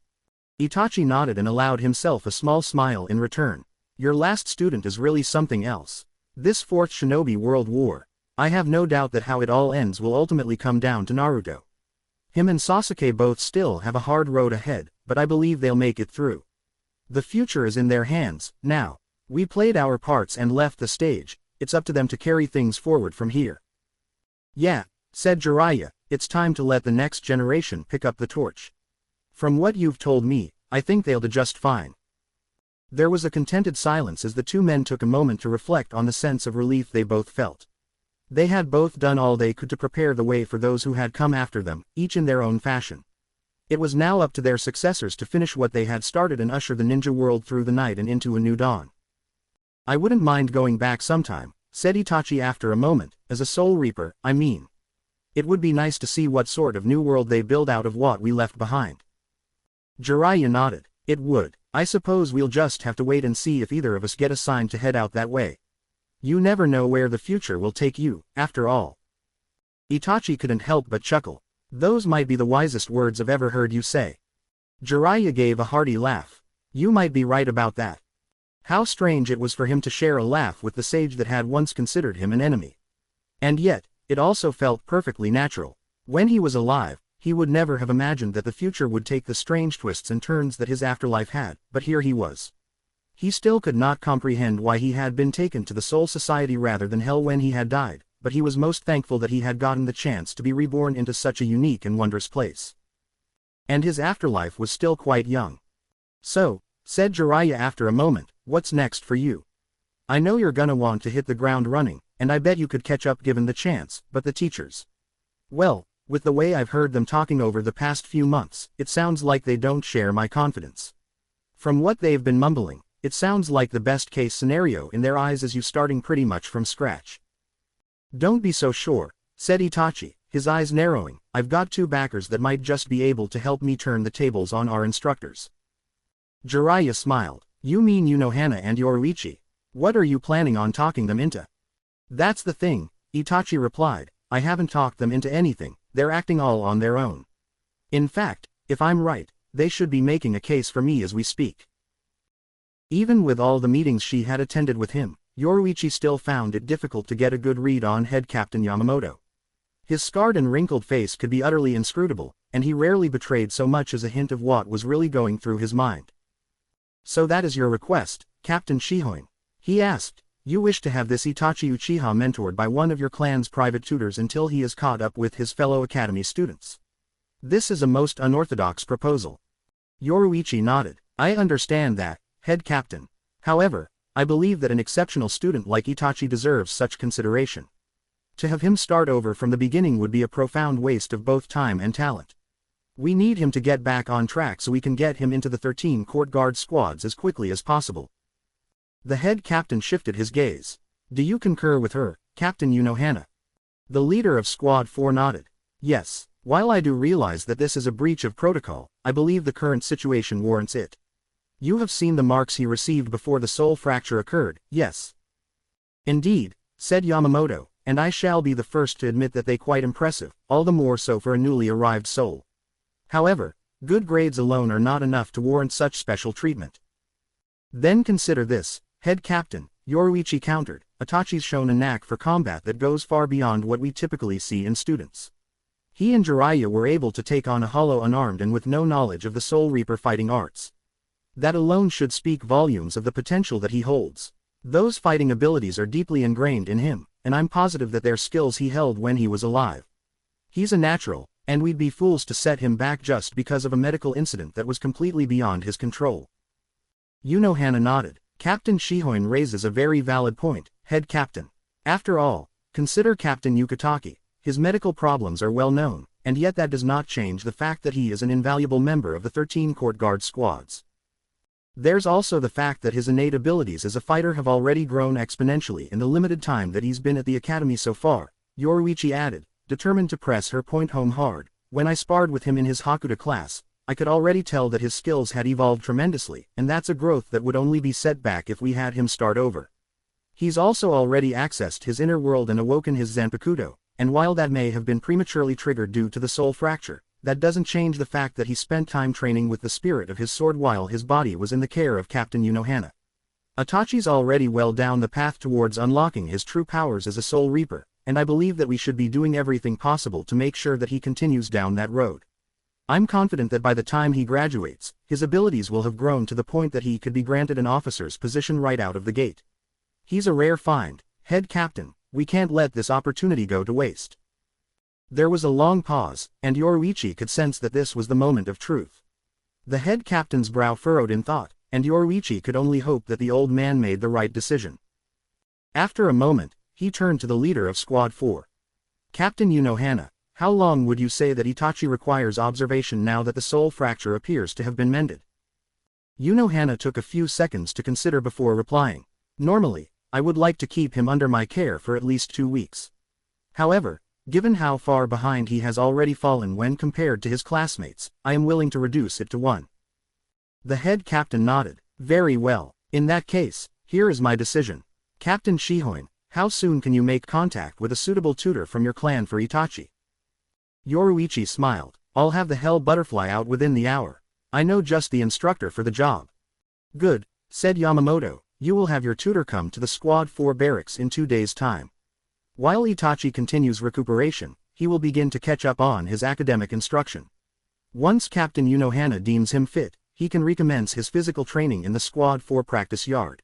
Speaker 1: Itachi nodded and allowed himself a small smile in return. Your last student is really something else. This fourth Shinobi World War, I have no doubt that how it all ends will ultimately come down to Naruto. Him and Sasuke both still have a hard road ahead, but I believe they'll make it through. The future is in their hands, now. We played our parts and left the stage, it's up to them to carry things forward from here. Yeah, said Jiraiya, it's time to let the next generation pick up the torch. From what you've told me, I think they'll do just fine. There was a contented silence as the two men took a moment to reflect on the sense of relief they both felt. They had both done all they could to prepare the way for those who had come after them, each in their own fashion. It was now up to their successors to finish what they had started and usher the ninja world through the night and into a new dawn. I wouldn't mind going back sometime, said Itachi after a moment, as a Soul Reaper, I mean. It would be nice to see what sort of new world they build out of what we left behind. Jiraiya nodded. It would. I suppose we'll just have to wait and see if either of us get assigned to head out that way. You never know where the future will take you, after all. Itachi couldn't help but chuckle. Those might be the wisest words I've ever heard you say. Jiraiya gave a hearty laugh. You might be right about that. How strange it was for him to share a laugh with the sage that had once considered him an enemy. And yet, it also felt perfectly natural. When he was alive, he would never have imagined that the future would take the strange twists and turns that his afterlife had, but here he was. He still could not comprehend why he had been taken to the Soul Society rather than Hell when he had died, but he was most thankful that he had gotten the chance to be reborn into such a unique and wondrous place. And his afterlife was still quite young. So, said Jiraiya after a moment, what's next for you? I know you're gonna want to hit the ground running, and I bet you could catch up given the chance, but the teachers. Well, with the way I've heard them talking over the past few months, it sounds like they don't share my confidence. From what they've been mumbling, it sounds like the best-case scenario in their eyes is you starting pretty much from scratch. Don't be so sure, said Itachi, his eyes narrowing. I've got two backers that might just be able to help me turn the tables on our instructors. Jiraiya smiled. You mean Unohana and Yoruichi? What are you planning on talking them into? That's the thing, Itachi replied. I haven't talked them into anything, they're acting all on their own. In fact, if I'm right, they should be making a case for me as we speak. Even with all the meetings she had attended with him, Yoruichi still found it difficult to get a good read on Head Captain Yamamoto. His scarred and wrinkled face could be utterly inscrutable, and he rarely betrayed so much as a hint of what was really going through his mind. So that is your request, Captain Shihoin? He asked. You wish to have this Itachi Uchiha mentored by one of your clan's private tutors until he is caught up with his fellow academy students. This is a most unorthodox proposal. Yoruichi nodded. I understand that, Head Captain. However, I believe that an exceptional student like Itachi deserves such consideration. To have him start over from the beginning would be a profound waste of both time and talent. We need him to get back on track so we can get him into the 13 court guard squads as quickly as possible. The head captain shifted his gaze. Do you concur with her, Captain Unohana? The leader of Squad 4 nodded. Yes, while I do realize that this is a breach of protocol, I believe the current situation warrants it. You have seen the marks he received before the soul fracture occurred, yes? Indeed, said Yamamoto, and I shall be the first to admit that they quite impressive, all the more so for a newly arrived soul. However, good grades alone are not enough to warrant such special treatment. Then consider this, Head Captain, Yoruichi countered. Itachi's shown a knack for combat that goes far beyond what we typically see in students. He and Jiraiya were able to take on a hollow unarmed and with no knowledge of the Soul Reaper fighting arts. That alone should speak volumes of the potential that he holds. Those fighting abilities are deeply ingrained in him, and I'm positive that they're skills he held when he was alive. He's a natural, and we'd be fools to set him back just because of a medical incident that was completely beyond his control. Unohana nodded. Captain Shihoin raises a very valid point, Head Captain. After all, consider Captain Yukitake. His medical problems are well known, and yet that does not change the fact that he is an invaluable member of the 13 court guard squads. There's also the fact that his innate abilities as a fighter have already grown exponentially in the limited time that he's been at the academy so far, Yoruichi added, determined to press her point home hard. When I sparred with him in his Hakuda class, I could already tell that his skills had evolved tremendously, and that's a growth that would only be set back if we had him start over. He's also already accessed his inner world and awoken his Zanpakuto, and while that may have been prematurely triggered due to the soul fracture, that doesn't change the fact that he spent time training with the spirit of his sword while his body was in the care of Captain Unohana. Itachi's already well down the path towards unlocking his true powers as a soul reaper, and I believe that we should be doing everything possible to make sure that he continues down that road. I'm confident that by the time he graduates, his abilities will have grown to the point that he could be granted an officer's position right out of the gate. He's a rare find, head captain, we can't let this opportunity go to waste. There was a long pause, and Yoruichi could sense that this was the moment of truth. The head captain's brow furrowed in thought, and Yoruichi could only hope that the old man made the right decision. After a moment, he turned to the leader of Squad 4. Captain Unohana, how long would you say that Itachi requires observation now that the soul fracture appears to have been mended? Unohana took a few seconds to consider before replying. Normally, I would like to keep him under my care for at least 2 weeks. However, given how far behind he has already fallen when compared to his classmates, I am willing to reduce it to 1. The head captain nodded. Very well. In that case, here is my decision. Captain Shihoin, how soon can you make contact with a suitable tutor from your clan for Itachi? Yoruichi smiled. I'll have the hell butterfly out within the hour. I know just the instructor for the job. Good, said Yamamoto, you will have your tutor come to the Squad 4 barracks in 2 days' time. While Itachi continues recuperation, he will begin to catch up on his academic instruction. Once Captain Unohana deems him fit, he can recommence his physical training in the Squad 4 practice yard.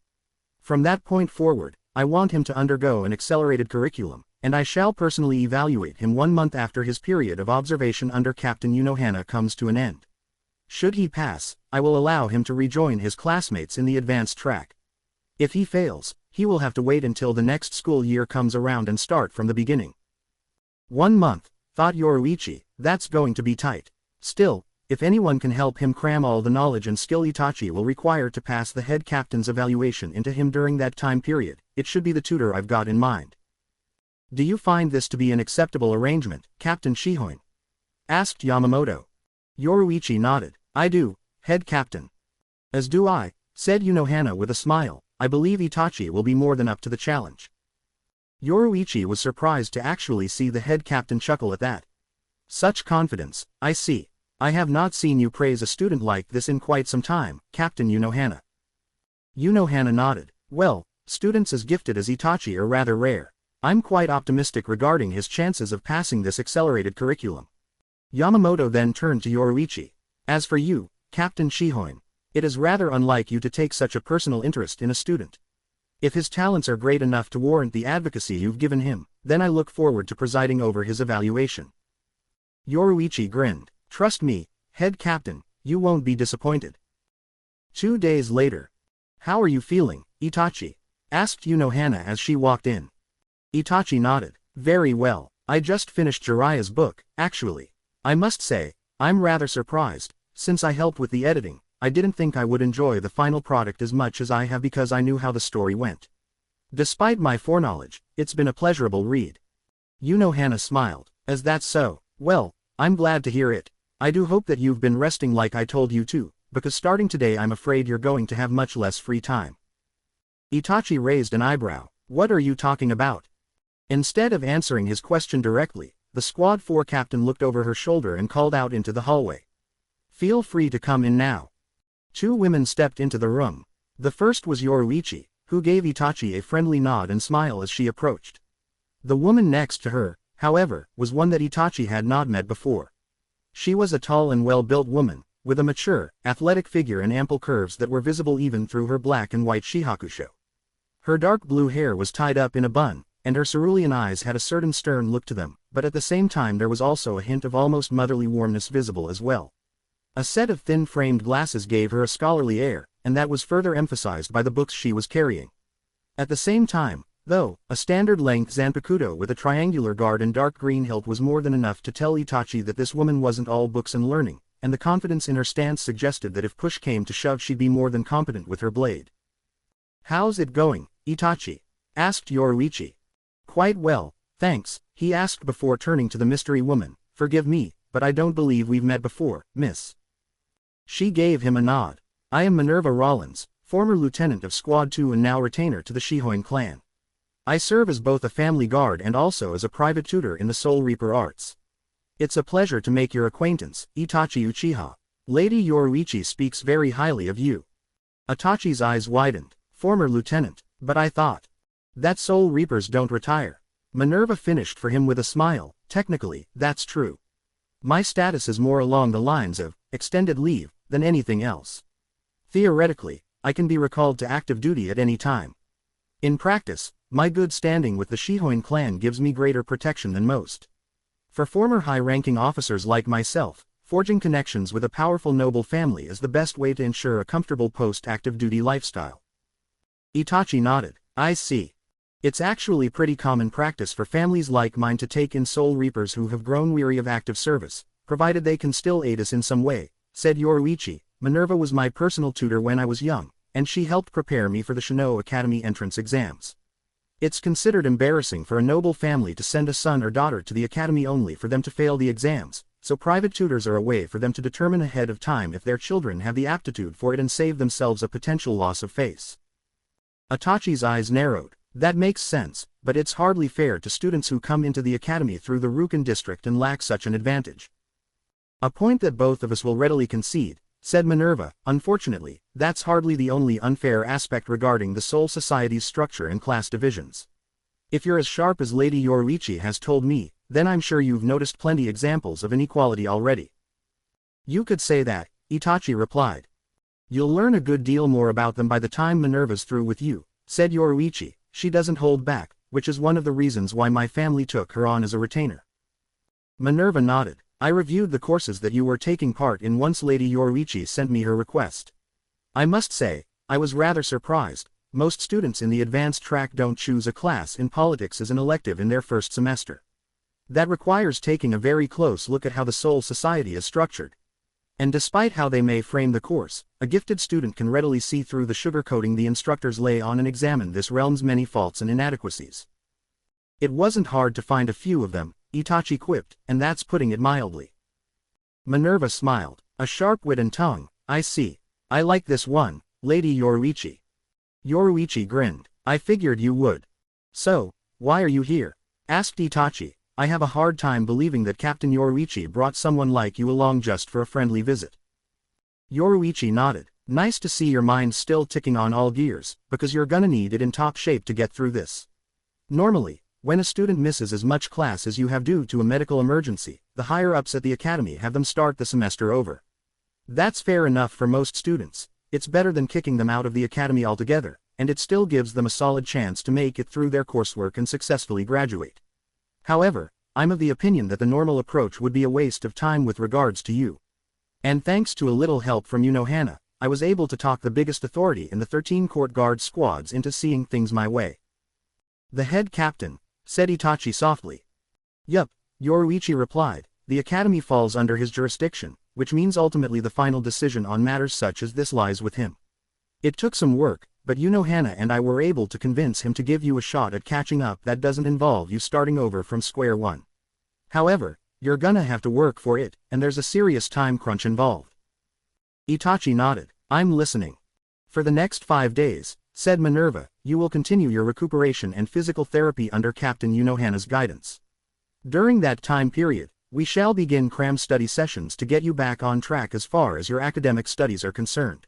Speaker 1: From that point forward, I want him to undergo an accelerated curriculum, and I shall personally evaluate him 1 month after his period of observation under Captain Unohana comes to an end. Should he pass, I will allow him to rejoin his classmates in the advanced track. If he fails, he will have to wait until the next school year comes around and start from the beginning. 1 month, thought Yoruichi, that's going to be tight. Still, if anyone can help him cram all the knowledge and skill Itachi will require to pass the head captain's evaluation into him during that time period, it should be the tutor I've got in mind. Do you find this to be an acceptable arrangement, Captain Shihoin? Asked Yamamoto. Yoruichi nodded. I do, head captain. As do I, said Unohana with a smile. I believe Itachi will be more than up to the challenge. Yoruichi was surprised to actually see the head captain chuckle at that. Such confidence, I see. I have not seen you praise a student like this in quite some time, Captain Unohana. Unohana nodded. Well, students as gifted as Itachi are rather rare. I'm quite optimistic regarding his chances of passing this accelerated curriculum. Yamamoto then turned to Yoruichi. As for you, Captain Shihoin, it is rather unlike you to take such a personal interest in a student. If his talents are great enough to warrant the advocacy you've given him, then I look forward to presiding over his evaluation. Yoruichi grinned. Trust me, head captain, you won't be disappointed. 2 days later. How are you feeling, Itachi? Asked Unohana as she walked in. Itachi nodded. Very well, I just finished Jiraiya's book, actually. I must say, I'm rather surprised. Since I helped with the editing, I didn't think I would enjoy the final product as much as I have because I knew how the story went. Despite my foreknowledge, it's been a pleasurable read. Unohana smiled. As that's so, well, I'm glad to hear it. I do hope that you've been resting like I told you to, because starting today I'm afraid you're going to have much less free time. Itachi raised an eyebrow. What are you talking about? Instead of answering his question directly, the Squad 4 captain looked over her shoulder and called out into the hallway. Feel free to come in now. 2 women stepped into the room. The first was Yoruichi, who gave Itachi a friendly nod and smile as she approached. The woman next to her, however, was one that Itachi had not met before. She was a tall and well-built woman, with a mature, athletic figure and ample curves that were visible even through her black and white shihakusho. Her dark blue hair was tied up in a bun, and her cerulean eyes had a certain stern look to them, but at the same time there was also a hint of almost motherly warmness visible as well. A set of thin-framed glasses gave her a scholarly air, and that was further emphasized by the books she was carrying. At the same time, though, a standard-length zanpakuto with a triangular guard and dark green hilt was more than enough to tell Itachi that this woman wasn't all books and learning, and the confidence in her stance suggested that if push came to shove she'd be more than competent with her blade. How's it going, Itachi? Asked Yoruichi. Quite well, thanks, he asked before turning to the mystery woman. Forgive me, but I don't believe we've met before, miss. She gave him a nod. I am Minerva Rollins, former lieutenant of Squad 2 and now retainer to the Shihoin clan. I serve as both a family guard and also as a private tutor in the Soul Reaper arts. It's a pleasure to make your acquaintance, Itachi Uchiha. Lady Yoruichi speaks very highly of you. Itachi's eyes widened. Former lieutenant, but I thought that Soul Reapers don't retire. Minerva finished for him with a smile. Technically, that's true. My status is more along the lines of extended leave than anything else. Theoretically, I can be recalled to active duty at any time. In practice, my good standing with the Shihoin clan gives me greater protection than most. For former high-ranking officers like myself, forging connections with a powerful noble family is the best way to ensure a comfortable post-active duty lifestyle. Itachi nodded. I see. It's actually pretty common practice for families like mine to take in Soul Reapers who have grown weary of active service, provided they can still aid us in some way, said Yoruichi. Minerva was my personal tutor when I was young, and she helped prepare me for the Shino Academy entrance exams. It's considered embarrassing for a noble family to send a son or daughter to the academy only for them to fail the exams, so private tutors are a way for them to determine ahead of time if their children have the aptitude for it and save themselves a potential loss of face. Itachi's eyes narrowed. That makes sense, but it's hardly fair to students who come into the academy through the Rukan district and lack such an advantage. A point that both of us will readily concede, said Minerva. Unfortunately, that's hardly the only unfair aspect regarding the Soul Society's structure and class divisions. If you're as sharp as Lady Yoruichi has told me, then I'm sure you've noticed plenty examples of inequality already. You could say that, Itachi replied. You'll learn a good deal more about them by the time Minerva's through with you, said Yoruichi. She doesn't hold back, which is one of the reasons why my family took her on as a retainer. Minerva nodded. I reviewed the courses that you were taking part in once Lady Yoruichi sent me her request. I must say, I was rather surprised. Most students in the advanced track don't choose a class in politics as an elective in their first semester. That requires taking a very close look at how the Soul Society is structured. And despite how they may frame the course, a gifted student can readily see through the sugarcoating the instructors lay on and examine this realm's many faults and inadequacies. It wasn't hard to find a few of them, Itachi quipped, and that's putting it mildly. Minerva smiled. A sharp wit and tongue. I see. I like this one, Lady Yoruichi. Yoruichi grinned. I figured you would. So, why are you here? Asked Itachi. I have a hard time believing that Captain Yoruichi brought someone like you along just for a friendly visit. Yoruichi nodded. Nice to see your mind still ticking on all gears, because you're gonna need it in top shape to get through this. Normally, when a student misses as much class as you have due to a medical emergency, the higher-ups at the academy have them start the semester over. That's fair enough for most students. It's better than kicking them out of the academy altogether, and it still gives them a solid chance to make it through their coursework and successfully graduate. However, I'm of the opinion that the normal approach would be a waste of time with regards to you. And thanks to a little help from Unohana, I was able to talk the biggest authority in the 13 court guard squads into seeing things my way. The head captain, said Itachi softly. Yup, Yoruichi replied. The academy falls under his jurisdiction, which means ultimately the final decision on matters such as this lies with him. It took some work, but Unohana and I were able to convince him to give you a shot at catching up that doesn't involve you starting over from square one. However, you're gonna have to work for it, and there's a serious time crunch involved. Itachi nodded. I'm listening. For the next 5 days, said Minerva, you will continue your recuperation and physical therapy under Captain Unohana's guidance. During that time period, we shall begin cram study sessions to get you back on track as far as your academic studies are concerned.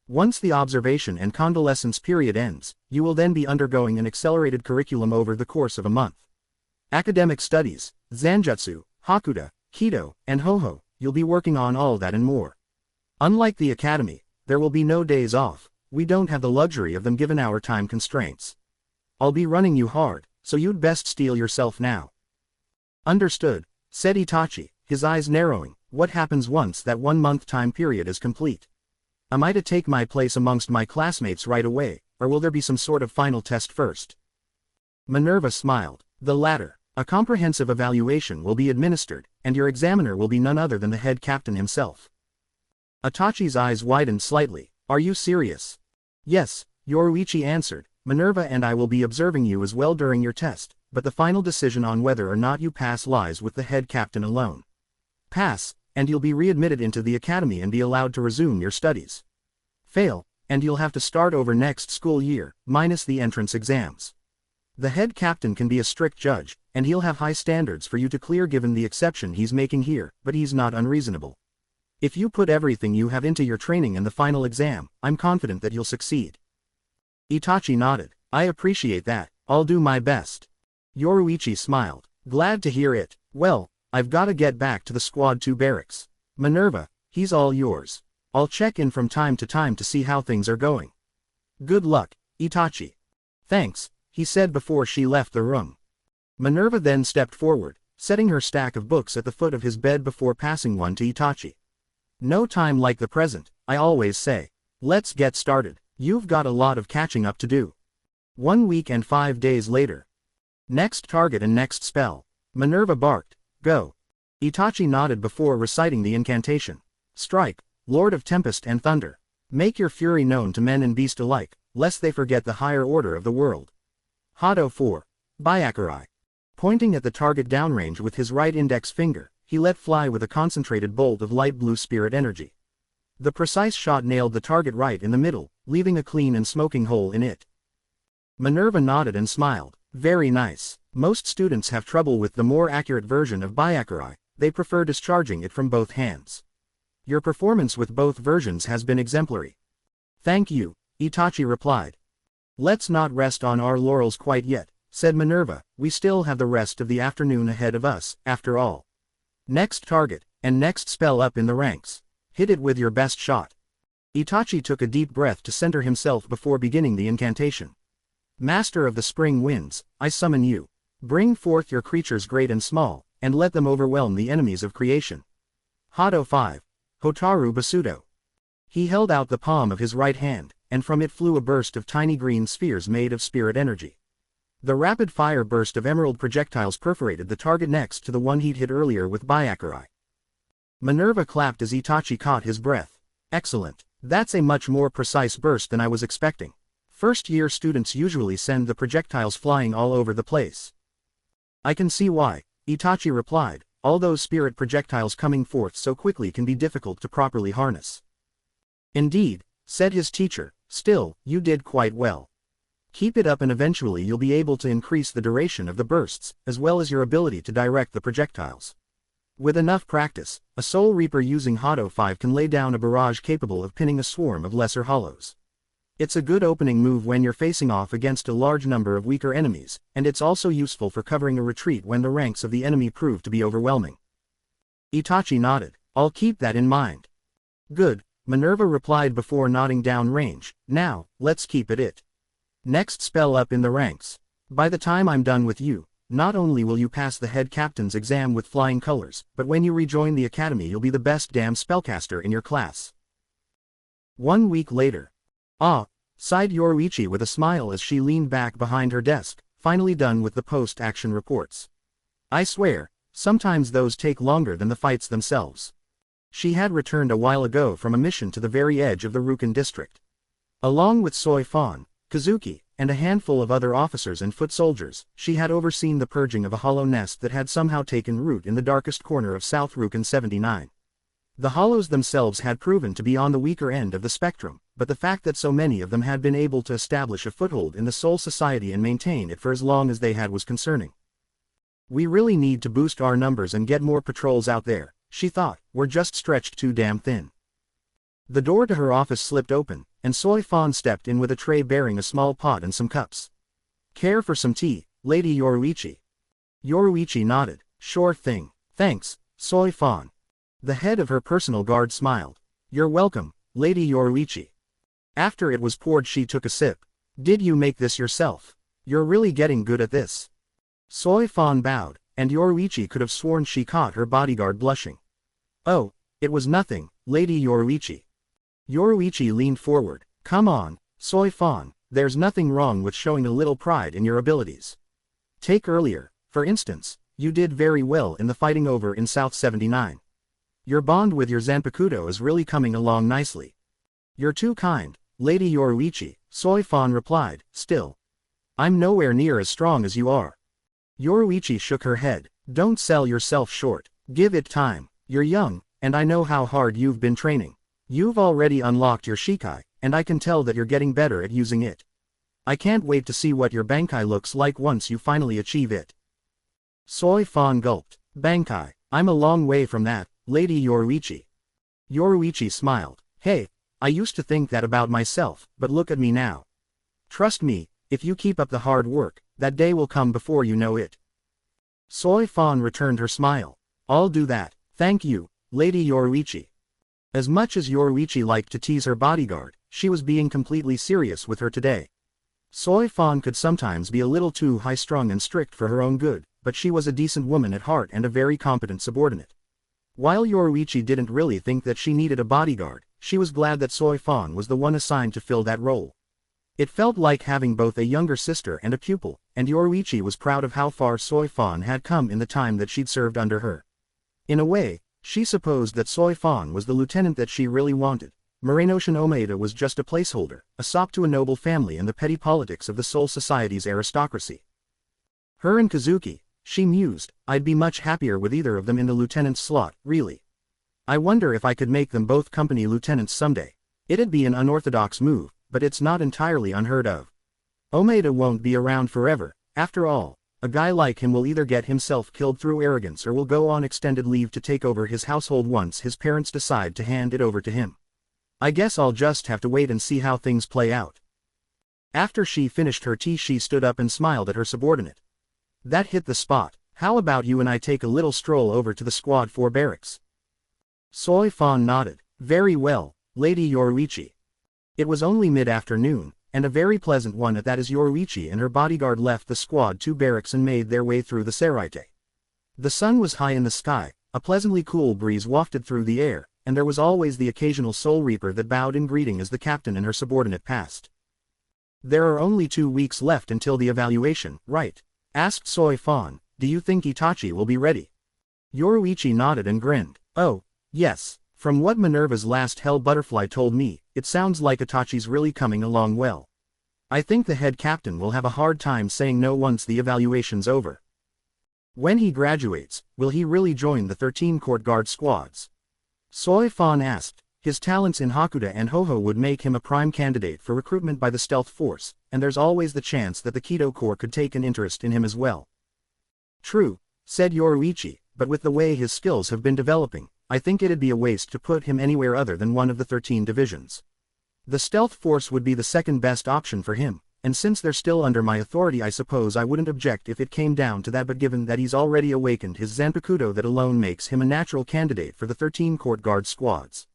Speaker 1: Once the observation and convalescence period ends, you will then be undergoing an accelerated curriculum over the course of a month. Academic studies, Zanjutsu, Hakuda, Kido, and Hoho, you'll be working on all that and more. Unlike the academy, there will be no days off. We don't have the luxury of them given our time constraints. I'll be running you hard, so you'd best steel yourself now. Understood, said Itachi, his eyes narrowing. What happens once that 1-month time period is complete? Am I to take my place amongst my classmates right away, or will there be some sort of final test first? Minerva smiled. The latter. A comprehensive evaluation will be administered, and your examiner will be none other than the head captain himself. Itachi's eyes widened slightly. Are you serious? Yes, Yoruichi answered. Minerva and I will be observing you as well during your test, but the final decision on whether or not you pass lies with the head captain alone. Pass, and you'll be readmitted into the academy and be allowed to resume your studies. Fail, and you'll have to start over next school year, minus the entrance exams. The head captain can be a strict judge, and he'll have high standards for you to clear given the exception he's making here, but he's not unreasonable. If you put everything you have into your training and the final exam, I'm confident that you'll succeed. Itachi nodded. I appreciate that, I'll do my best. Yoruichi smiled. Glad to hear it. Well, I've gotta get back to the Squad 2 barracks. Minerva, he's all yours. I'll check in from time to time to see how things are going. Good luck, Itachi. Thanks, he said before she left the room. Minerva then stepped forward, setting her stack of books at the foot of his bed before passing one to Itachi. No time like the present, I always say. Let's get started. You've got a lot of catching up to do. 1 week and 5 days later. Next target and next spell. Minerva barked. Go. Itachi nodded before reciting the incantation. Strike, Lord of Tempest and Thunder. Make your fury known to men and beast alike, lest they forget the higher order of the world. Hado 4. Byakurai. Pointing at the target downrange with his right index finger, he let fly with a concentrated bolt of light blue spirit energy. The precise shot nailed the target right in the middle, leaving a clean and smoking hole in it. Minerva nodded and smiled. Very nice. Most students have trouble with the more accurate version of Byakurai, they prefer discharging it from both hands. Your performance with both versions has been exemplary. Thank you, Itachi replied. Let's not rest on our laurels quite yet, said Minerva, we still have the rest of the afternoon ahead of us, after all. Next target, and next spell up in the ranks. Hit it with your best shot. Itachi took a deep breath to center himself before beginning the incantation. Master of the spring winds, I summon you. Bring forth your creatures great and small, and let them overwhelm the enemies of creation. Hado 5. Hotaru Basudo. He held out the palm of his right hand, and from it flew a burst of tiny green spheres made of spirit energy. The rapid-fire burst of emerald projectiles perforated the target next to the one he'd hit earlier with Byakurai. Minerva clapped as Itachi caught his breath. Excellent. That's a much more precise burst than I was expecting. First-year students usually send the projectiles flying all over the place. I can see why, Itachi replied. All those spirit projectiles coming forth so quickly can be difficult to properly harness. Indeed, said his teacher, still, you did quite well. Keep it up and eventually you'll be able to increase the duration of the bursts, as well as your ability to direct the projectiles. With enough practice, a Soul Reaper using Hado 5 can lay down a barrage capable of pinning a swarm of lesser hollows. It's a good opening move when you're facing off against a large number of weaker enemies, and it's also useful for covering a retreat when the ranks of the enemy prove to be overwhelming. Itachi nodded. I'll keep that in mind. Good, Minerva replied before nodding down range. Now, let's keep it. Next spell up in the ranks. By the time I'm done with you, not only will you pass the head captain's exam with flying colors, but when you rejoin the academy you'll be the best damn spellcaster in your class. 1 week later. Ah, sighed Yoruichi with a smile as she leaned back behind her desk, finally done with the post-action reports. I swear, sometimes those take longer than the fights themselves. She had returned a while ago from a mission to the very edge of the Rukan district. Along with Soi Fan, Kazuki, and a handful of other officers and foot soldiers, she had overseen the purging of a hollow nest that had somehow taken root in the darkest corner of South Rukan 79. The hollows themselves had proven to be on the weaker end of the spectrum, but the fact that so many of them had been able to establish a foothold in the Soul Society and maintain it for as long as they had was concerning. We really need to boost our numbers and get more patrols out there, she thought, we're just stretched too damn thin. The door to her office slipped open, and Soi Fan stepped in with a tray bearing a small pot and some cups. Care for some tea, Lady Yoruichi? Yoruichi nodded. Sure thing. Thanks, Soi Fan. The head of her personal guard smiled. You're welcome, Lady Yoruichi. After it was poured she took a sip. Did you make this yourself? You're really getting good at this. Soi Fan bowed, and Yoruichi could have sworn she caught her bodyguard blushing. Oh, it was nothing, Lady Yoruichi. Yoruichi leaned forward. Come on, Soi Fan, there's nothing wrong with showing a little pride in your abilities. Take earlier, for instance, you did very well in the fighting over in South 79. Your bond with your Zanpakuto is really coming along nicely. You're too kind, Lady Yoruichi, Soi Fan replied. Still, I'm nowhere near as strong as you are. Yoruichi shook her head. Don't sell yourself short. Give it time. You're young, and I know how hard you've been training. You've already unlocked your Shikai, and I can tell that you're getting better at using it. I can't wait to see what your Bankai looks like once you finally achieve it. Soi Fan gulped. Bankai, I'm a long way from that, Lady Yoruichi. Yoruichi smiled. Hey, I used to think that about myself, but look at me now. Trust me, if you keep up the hard work, that day will come before you know it. Soi Fan returned her smile. I'll do that, thank you, Lady Yoruichi. As much as Yoruichi liked to tease her bodyguard, she was being completely serious with her today. Soi Fan could sometimes be a little too high-strung and strict for her own good, but she was a decent woman at heart and a very competent subordinate. While Yoruichi didn't really think that she needed a bodyguard, she was glad that Soi Fan was the one assigned to fill that role. It felt like having both a younger sister and a pupil, and Yoruichi was proud of how far Soi Fan had come in the time that she'd served under her. In a way, she supposed that Soi Fan was the lieutenant that she really wanted. Muranoshin Omaeda was just a placeholder, a sop to a noble family in the petty politics of the Soul Society's aristocracy. Her and Kazuki, she mused, I'd be much happier with either of them in the lieutenant's slot, really. I wonder if I could make them both company lieutenants someday. It'd be an unorthodox move, but it's not entirely unheard of. Omaeda won't be around forever, after all. A guy like him will either get himself killed through arrogance or will go on extended leave to take over his household once his parents decide to hand it over to him. I guess I'll just have to wait and see how things play out. After she finished her tea, she stood up and smiled at her subordinate. That hit the spot. How about you and I take a little stroll over to the Squad 4 barracks? Soi Fan nodded. Very well, Lady Yoruichi. It was only mid-afternoon, and a very pleasant one at that, as Yoruichi and her bodyguard left the Squad 2 barracks and made their way through the Seraite. The sun was high in the sky, a pleasantly cool breeze wafted through the air, and there was always the occasional Soul Reaper that bowed in greeting as the captain and her subordinate passed. There are only 2 weeks left until the evaluation, right? Asked Soi Fan. Do you think Itachi will be ready? Yoruichi nodded and grinned. Oh, yes. From what Minerva's last Hell Butterfly told me, it sounds like Itachi's really coming along well. I think the head captain will have a hard time saying no once the evaluation's over. When he graduates, will he really join the 13 court guard squads? Soi Fan asked. His talents in Hakuda and Hoho would make him a prime candidate for recruitment by the Stealth Force, and there's always the chance that the Kido Corps could take an interest in him as well. True, said Yoruichi, but with the way his skills have been developing, I think it'd be a waste to put him anywhere other than one of the 13 divisions. The Stealth Force would be the second best option for him, and since they're still under my authority, I suppose I wouldn't object if it came down to that, but given that he's already awakened his Zanpakuto, that alone makes him a natural candidate for the 13 court guard squads.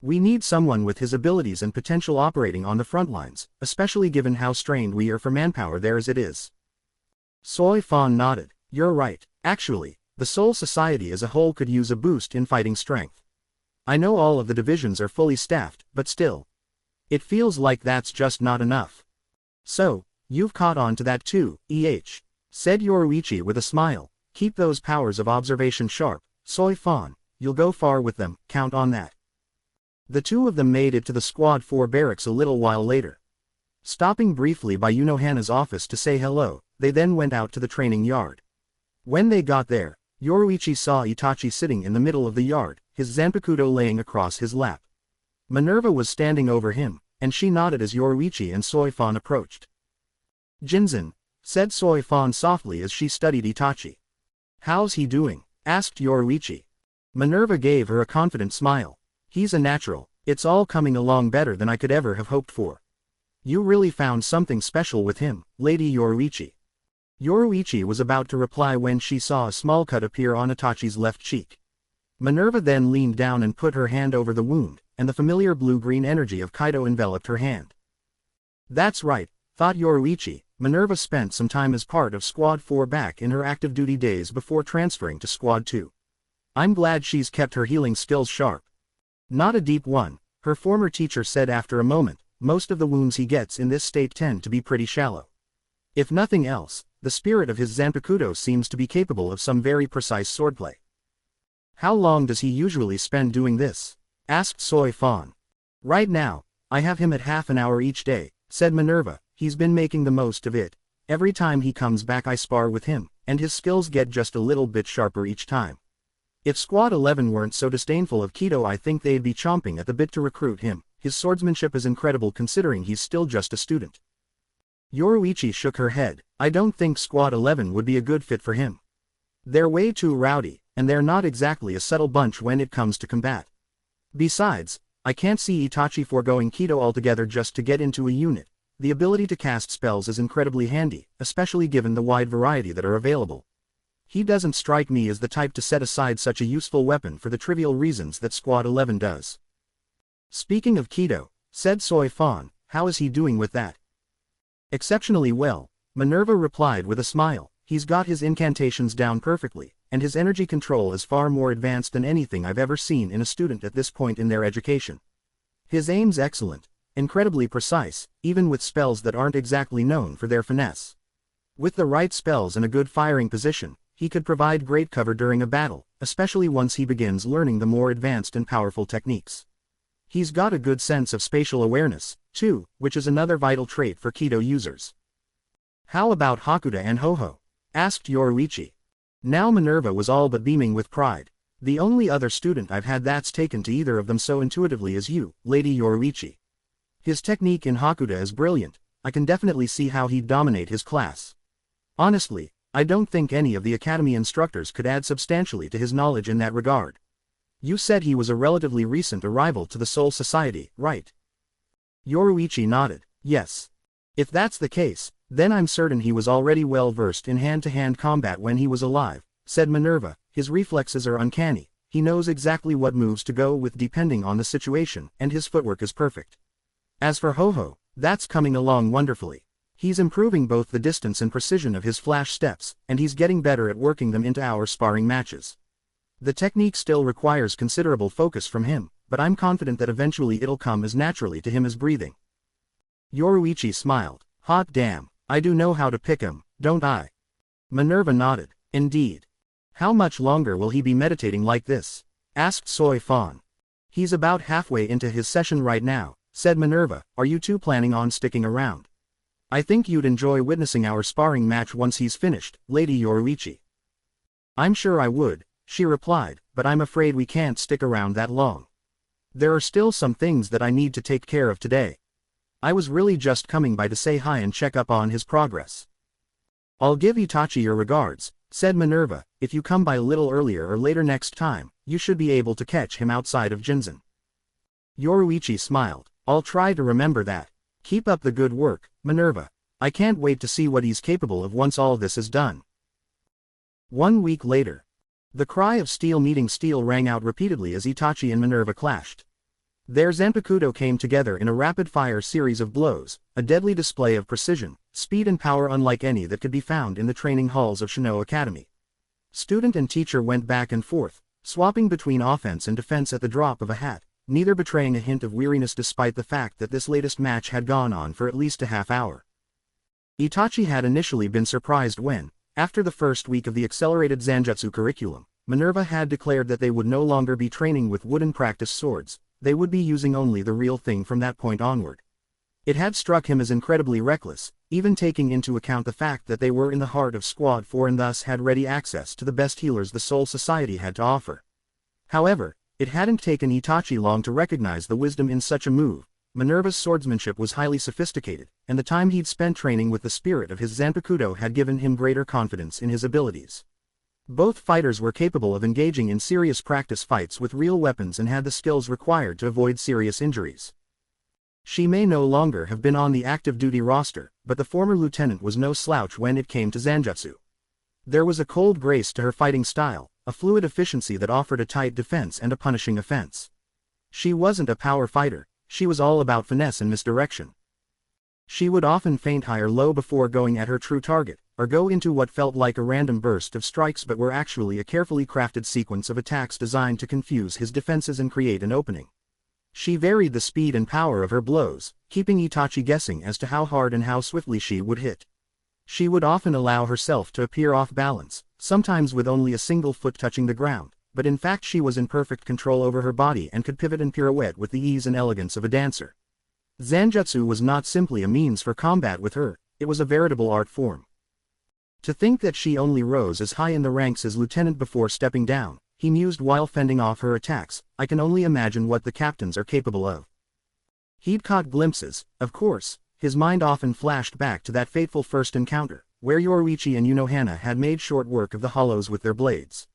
Speaker 1: We need someone with his abilities and potential operating on the front lines, especially given how strained we are for manpower there as it is. Soi Fan nodded. You're right, actually. The Soul Society as a whole could use a boost in fighting strength. I know all of the divisions are fully staffed, but still. It feels like that's just not enough. So, you've caught on to that too, said Yoruichi with a smile. Keep those powers of observation sharp, Soi Fan. You'll go far with them, count on that. The two of them made it to the Squad 4 barracks a little while later. Stopping briefly by Unohana's office to say hello, they then went out to the training yard. When they got there, Yoruichi saw Itachi sitting in the middle of the yard, his Zanpakuto laying across his lap. Minerva was standing over him, and she nodded as Yoruichi and Soi Fan approached. Jinzen, said Soi Fan softly as she studied Itachi. How's he doing? Asked Yoruichi. Minerva gave her a confident smile. He's a natural. It's all coming along better than I could ever have hoped for. You really found something special with him, Lady Yoruichi. Yoruichi was about to reply when she saw a small cut appear on Itachi's left cheek. Minerva then leaned down and put her hand over the wound, and the familiar blue-green energy of Kaido enveloped her hand. That's right, thought Yoruichi. Minerva spent some time as part of Squad 4 back in her active duty days before transferring to Squad 2. I'm glad she's kept her healing skills sharp. Not a deep one, her former teacher said after a moment. Most of the wounds he gets in this state tend to be pretty shallow. If nothing else, the spirit of his Zanpakuto seems to be capable of some very precise swordplay. How long does he usually spend doing this? Asked Soi Fan. Right now, I have him at half an hour each day, said Minerva. He's been making the most of it. Every time he comes back I spar with him, and his skills get just a little bit sharper each time. If Squad 11 weren't so disdainful of Kido, I think they'd be chomping at the bit to recruit him. His swordsmanship is incredible considering he's still just a student. Yoruichi shook her head. I don't think Squad 11 would be a good fit for him. They're way too rowdy, and they're not exactly a subtle bunch when it comes to combat. Besides, I can't see Itachi foregoing Kido altogether just to get into a unit. The ability to cast spells is incredibly handy, especially given the wide variety that are available. He doesn't strike me as the type to set aside such a useful weapon for the trivial reasons that Squad 11 does. Speaking of Kido, said Soy Fan, how is he doing with that? Exceptionally well, Minerva replied with a smile. He's got his incantations down perfectly, and his energy control is far more advanced than anything I've ever seen in a student at this point in their education. His aim's excellent, incredibly precise, even with spells that aren't exactly known for their finesse. With the right spells and a good firing position, he could provide great cover during a battle, especially once he begins learning the more advanced and powerful techniques. He's got a good sense of spatial awareness, too, which is another vital trait for Kido users. How about Hakuda and Ho-Ho? Asked Yoruichi. Now Minerva was all but beaming with pride. The only other student I've had that's taken to either of them so intuitively as you, Lady Yoruichi. His technique in Hakuda is brilliant. I can definitely see how he'd dominate his class. Honestly, I don't think any of the academy instructors could add substantially to his knowledge in that regard. You said he was a relatively recent arrival to the Soul Society, right? Yoruichi nodded. Yes. If that's the case, then I'm certain he was already well versed in hand-to-hand combat when he was alive, said Minerva. His reflexes are uncanny. He knows exactly what moves to go with depending on the situation, and his footwork is perfect. As for Ho-Ho, that's coming along wonderfully. He's improving both the distance and precision of his flash steps, and he's getting better at working them into our sparring matches. The technique still requires considerable focus from him, but I'm confident that eventually it'll come as naturally to him as breathing. Yoruichi smiled. Hot damn, I do know how to pick him, don't I? Minerva nodded. Indeed. How much longer will he be meditating like this? Asked Soy Fan. He's about halfway into his session right now, said Minerva. Are you two planning on sticking around? I think you'd enjoy witnessing our sparring match once he's finished, Lady Yoruichi. I'm sure I would, she replied, but I'm afraid we can't stick around that long. There are still some things that I need to take care of today. I was really just coming by to say hi and check up on his progress. I'll give Itachi your regards, said Minerva. If you come by a little earlier or later next time, you should be able to catch him outside of Jinzen. Yoruichi smiled. I'll try to remember that. Keep up the good work, Minerva. I can't wait to see what he's capable of once all this is done. 1 week later. The cry of steel meeting steel rang out repeatedly as Itachi and Minerva clashed. Their Zanpakuto came together in a rapid-fire series of blows, a deadly display of precision, speed and power unlike any that could be found in the training halls of Shino Academy. Student and teacher went back and forth, swapping between offense and defense at the drop of a hat, neither betraying a hint of weariness despite the fact that this latest match had gone on for at least a half hour. Itachi had initially been surprised when, after the first week of the accelerated Zanjutsu curriculum, Minerva had declared that they would no longer be training with wooden practice swords, they would be using only the real thing from that point onward. It had struck him as incredibly reckless, even taking into account the fact that they were in the heart of Squad 4 and thus had ready access to the best healers the Soul Society had to offer. However, it hadn't taken Itachi long to recognize the wisdom in such a move. Minerva's swordsmanship was highly sophisticated, and the time he'd spent training with the spirit of his Zanpakuto had given him greater confidence in his abilities. Both fighters were capable of engaging in serious practice fights with real weapons and had the skills required to avoid serious injuries. She may no longer have been on the active duty roster, but the former lieutenant was no slouch when it came to Zanjutsu. There was a cold grace to her fighting style, a fluid efficiency that offered a tight defense and a punishing offense. She wasn't a power fighter, she was all about finesse and misdirection. She would often feint high or low before going at her true target, or go into what felt like a random burst of strikes but were actually a carefully crafted sequence of attacks designed to confuse his defenses and create an opening. She varied the speed and power of her blows, keeping Itachi guessing as to how hard and how swiftly she would hit. She would often allow herself to appear off balance, sometimes with only a single foot touching the ground, but in fact she was in perfect control over her body and could pivot and pirouette with the ease and elegance of a dancer. Zanjutsu was not simply a means for combat with her, it was a veritable art form. To think that she only rose as high in the ranks as lieutenant before stepping down, he mused while fending off her attacks. I can only imagine what the captains are capable of. He'd caught glimpses, of course. His mind often flashed back to that fateful first encounter, where Yoruichi and Unohana had made short work of the hollows with their blades.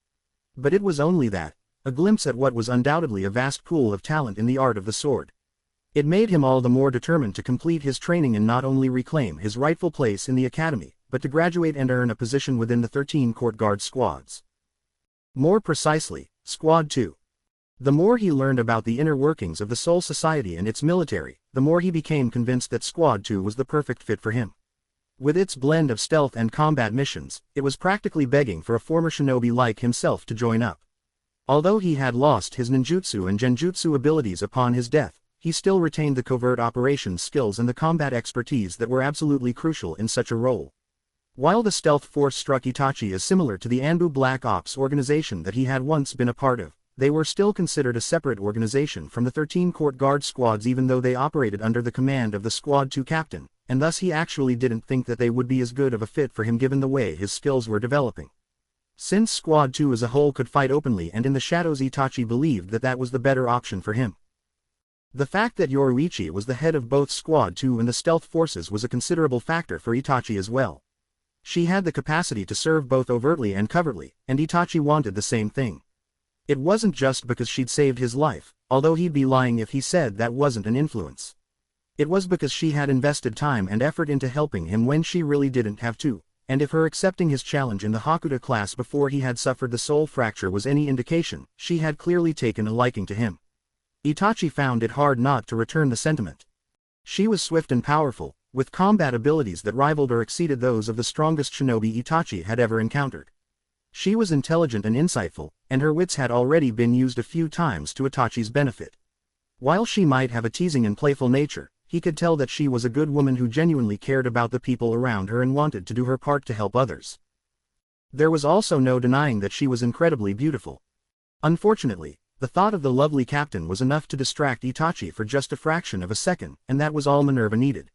Speaker 1: But it was only that, a glimpse at what was undoubtedly a vast pool of talent in the art of the sword. It made him all the more determined to complete his training and not only reclaim his rightful place in the academy, but to graduate and earn a position within the 13 court guard squads. More precisely, Squad 2. The more he learned about the inner workings of the Soul Society and its military, the more he became convinced that Squad 2 was the perfect fit for him. With its blend of stealth and combat missions, it was practically begging for a former shinobi like himself to join up. Although he had lost his ninjutsu and genjutsu abilities upon his death, he still retained the covert operations skills and the combat expertise that were absolutely crucial in such a role. While the stealth force struck Itachi as similar to the Anbu Black Ops organization that he had once been a part of, they were still considered a separate organization from the 13 court guard squads even though they operated under the command of the Squad 2 captain, and thus he actually didn't think that they would be as good of a fit for him given the way his skills were developing. Since Squad 2 as a whole could fight openly and in the shadows, Itachi believed that that was the better option for him. The fact that Yoruichi was the head of both Squad 2 and the stealth forces was a considerable factor for Itachi as well. She had the capacity to serve both overtly and covertly, and Itachi wanted the same thing. It wasn't just because she'd saved his life, although he'd be lying if he said that wasn't an influence. It was because she had invested time and effort into helping him when she really didn't have to, and if her accepting his challenge in the Hakuda class before he had suffered the soul fracture was any indication, she had clearly taken a liking to him. Itachi found it hard not to return the sentiment. She was swift and powerful, with combat abilities that rivaled or exceeded those of the strongest shinobi Itachi had ever encountered. She was intelligent and insightful, and her wits had already been used a few times to Itachi's benefit. While she might have a teasing and playful nature, he could tell that she was a good woman who genuinely cared about the people around her and wanted to do her part to help others. There was also no denying that she was incredibly beautiful. Unfortunately, the thought of the lovely captain was enough to distract Itachi for just a fraction of a second, and that was all Minerva needed.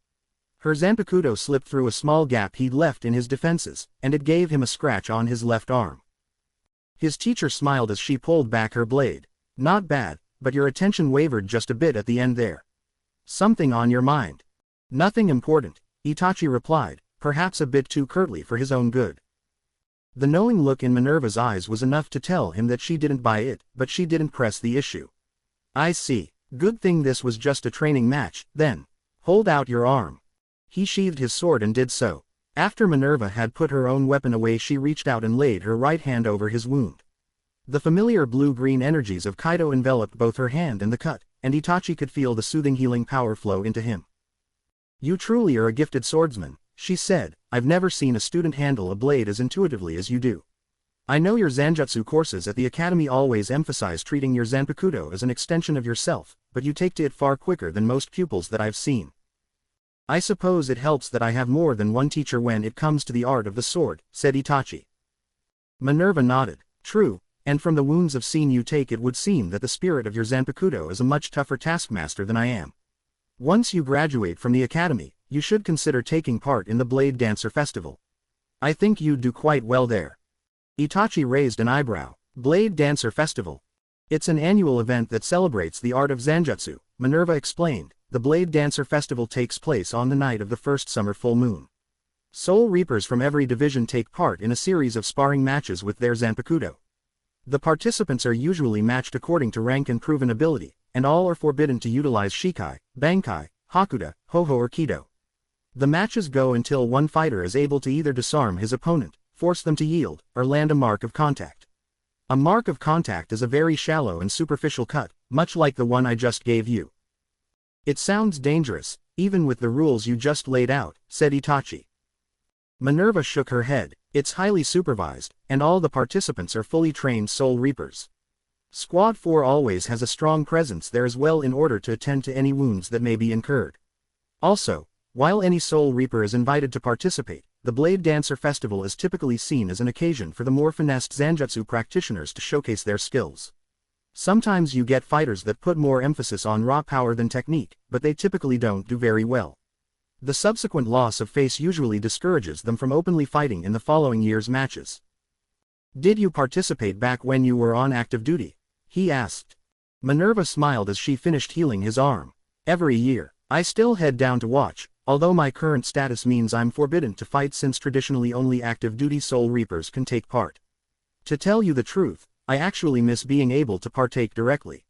Speaker 1: Her zanpakuto slipped through a small gap he'd left in his defenses, and it gave him a scratch on his left arm. His teacher smiled as she pulled back her blade. Not bad, but your attention wavered just a bit at the end there. Something on your mind? Nothing important, Itachi replied, perhaps a bit too curtly for his own good. The knowing look in Minerva's eyes was enough to tell him that she didn't buy it, but she didn't press the issue. I see. Good thing this was just a training match, then. Hold out your arm. He sheathed his sword and did so. After Minerva had put her own weapon away, she reached out and laid her right hand over his wound. The familiar blue-green energies of Kaido enveloped both her hand and the cut, and Itachi could feel the soothing healing power flow into him. You truly are a gifted swordsman, she said. I've never seen a student handle a blade as intuitively as you do. I know your zanjutsu courses at the academy always emphasize treating your zanpakuto as an extension of yourself, but you take to it far quicker than most pupils that I've seen. I suppose it helps that I have more than one teacher when it comes to the art of the sword, said Itachi. Minerva nodded. True, and from the wounds of scene you take it would seem that the spirit of your zanpakuto is a much tougher taskmaster than I am. Once you graduate from the academy, you should consider taking part in the Blade Dancer Festival. I think you'd do quite well there. Itachi raised an eyebrow. Blade Dancer Festival. It's an annual event that celebrates the art of zanjutsu, Minerva explained. The Blade Dancer Festival takes place on the night of the first summer full moon. Soul Reapers from every division take part in a series of sparring matches with their zanpakuto. The participants are usually matched according to rank and proven ability, and all are forbidden to utilize Shikai, Bankai, Hakuda, Hoho or Kido. The matches go until one fighter is able to either disarm his opponent, force them to yield, or land a mark of contact. A mark of contact is a very shallow and superficial cut, much like the one I just gave you. It sounds dangerous, even with the rules you just laid out, said Itachi. Minerva shook her head. It's highly supervised, and all the participants are fully trained Soul Reapers. Squad 4 always has a strong presence there as well in order to attend to any wounds that may be incurred. Also, while any Soul Reaper is invited to participate, the Blade Dancer Festival is typically seen as an occasion for the more finessed zanjutsu practitioners to showcase their skills. Sometimes you get fighters that put more emphasis on raw power than technique, but they typically don't do very well. The subsequent loss of face usually discourages them from openly fighting in the following year's matches. Did you participate back when you were on active duty? He asked. Minerva smiled as she finished healing his arm. Every year, I still head down to watch, although my current status means I'm forbidden to fight since traditionally only active duty Soul Reapers can take part. To tell you the truth, I actually miss being able to partake directly.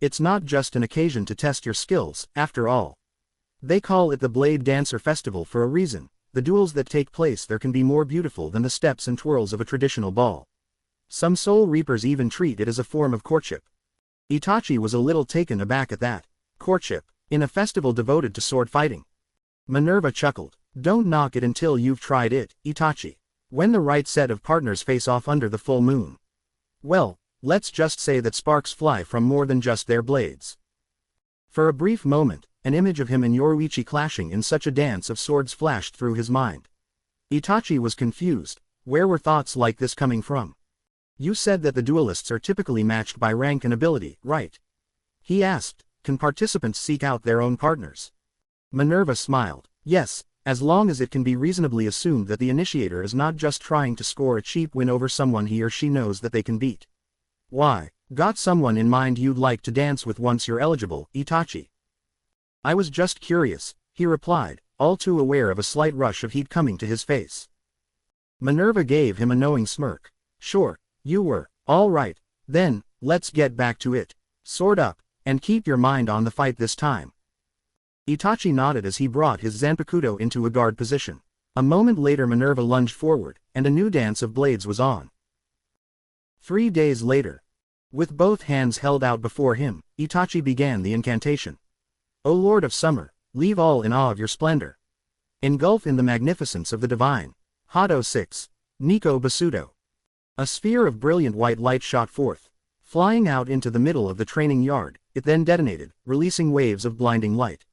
Speaker 1: It's not just an occasion to test your skills, after all. They call it the Blade Dancer Festival for a reason. The duels that take place there can be more beautiful than the steps and twirls of a traditional ball. Some Soul Reapers even treat it as a form of courtship. Itachi was a little taken aback at that. Courtship, in a festival devoted to sword fighting. Minerva chuckled. Don't knock it until you've tried it, Itachi. When the right set of partners face off under the full moon. Well, let's just say that sparks fly from more than just their blades. For a brief moment, an image of him and Yoruichi clashing in such a dance of swords flashed through his mind. Itachi was confused. Where were thoughts like this coming from? You said that the duelists are typically matched by rank and ability, right? He asked. Can participants seek out their own partners? Minerva smiled. Yes, as long as it can be reasonably assumed that the initiator is not just trying to score a cheap win over someone he or she knows that they can beat. Why, got someone in mind you'd like to dance with once you're eligible, Itachi? I was just curious, he replied, all too aware of a slight rush of heat coming to his face. Minerva gave him a knowing smirk. Sure, you were. All right, then, let's get back to it. Sword up, and keep your mind on the fight this time. Itachi nodded as he brought his Zanpakuto into a guard position. A moment later Minerva lunged forward, and a new dance of blades was on. 3 days later. With both hands held out before him, Itachi began the incantation. O Lord of Summer, leave all in awe of your splendor. Engulf in the magnificence of the divine. Hado 6. Nico Basudo. A sphere of brilliant white light shot forth. Flying out into the middle of the training yard, it then detonated, releasing waves of blinding light.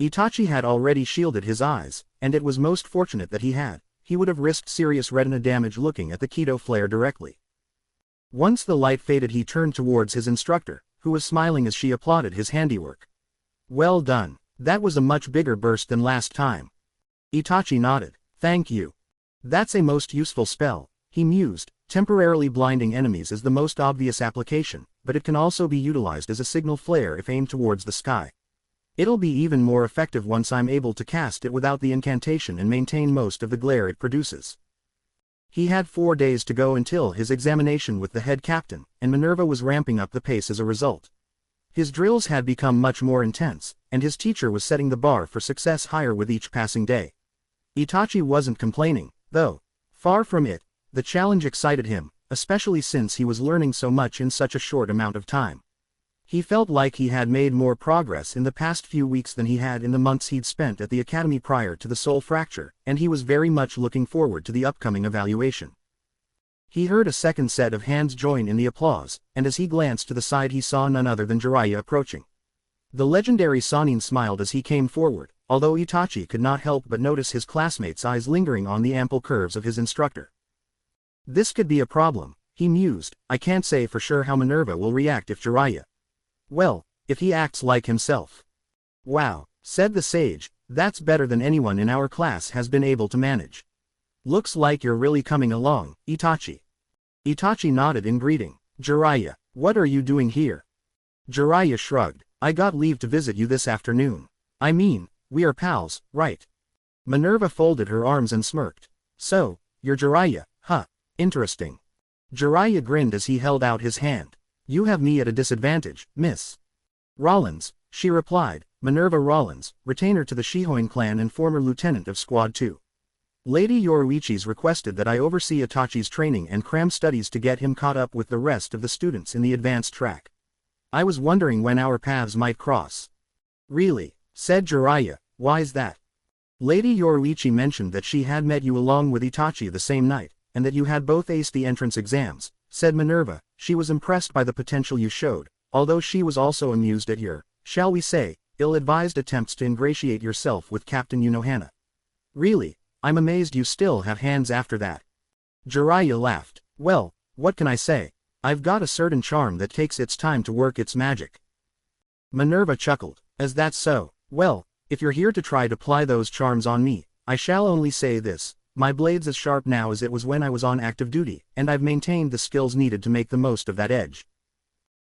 Speaker 1: Itachi had already shielded his eyes, and it was most fortunate that he had. He would have risked serious retina damage looking at the Kido flare directly. Once the light faded he turned towards his instructor, who was smiling as she applauded his handiwork. Well done, that was a much bigger burst than last time. Itachi nodded. Thank you. That's a most useful spell, he mused. Temporarily blinding enemies is the most obvious application, but it can also be utilized as a signal flare if aimed towards the sky. It'll be even more effective once I'm able to cast it without the incantation and maintain most of the glare it produces. He had 4 days to go until his examination with the head captain, and Minerva was ramping up the pace as a result. His drills had become much more intense, and his teacher was setting the bar for success higher with each passing day. Itachi wasn't complaining, though. Far from it. The challenge excited him, especially since he was learning so much in such a short amount of time. He felt like he had made more progress in the past few weeks than he had in the months he'd spent at the academy prior to the soul fracture, and he was very much looking forward to the upcoming evaluation. He heard a second set of hands join in the applause, and as he glanced to the side he saw none other than Jiraiya approaching. The legendary Sannin smiled as he came forward, although Itachi could not help but notice his classmate's eyes lingering on the ample curves of his instructor. This could be a problem, he mused. I can't say for sure how Minerva will react if Jiraiya. Well, if he acts like himself. Wow, said the sage, that's better than anyone in our class has been able to manage. Looks like you're really coming along, Itachi. Itachi nodded in greeting. Jiraiya, what are you doing here? Jiraiya shrugged. I got leave to visit you this afternoon. I mean, we are pals, right? Minerva folded her arms and smirked. So, you're Jiraiya, huh? Interesting. Jiraiya grinned as he held out his hand. You have me at a disadvantage, Miss Rollins, she replied. Minerva Rollins, retainer to the Shihoin clan and former lieutenant of Squad 2. Lady Yoruichi's requested that I oversee Itachi's training and cram studies to get him caught up with the rest of the students in the advanced track. I was wondering when our paths might cross. Really, said Jiraiya, why's that? Lady Yoruichi mentioned that she had met you along with Itachi the same night, and that you had both aced the entrance exams, said Minerva. She was impressed by the potential you showed, although she was also amused at your, shall we say, ill-advised attempts to ingratiate yourself with Captain Unohana. Really, I'm amazed you still have hands after that. Jiraiya laughed. Well, what can I say? I've got a certain charm that takes its time to work its magic. Minerva chuckled. Is that so? Well, if you're here to try to ply those charms on me, I shall only say this. my blade's as sharp now as it was when I was on active duty, and I've maintained the skills needed to make the most of that edge."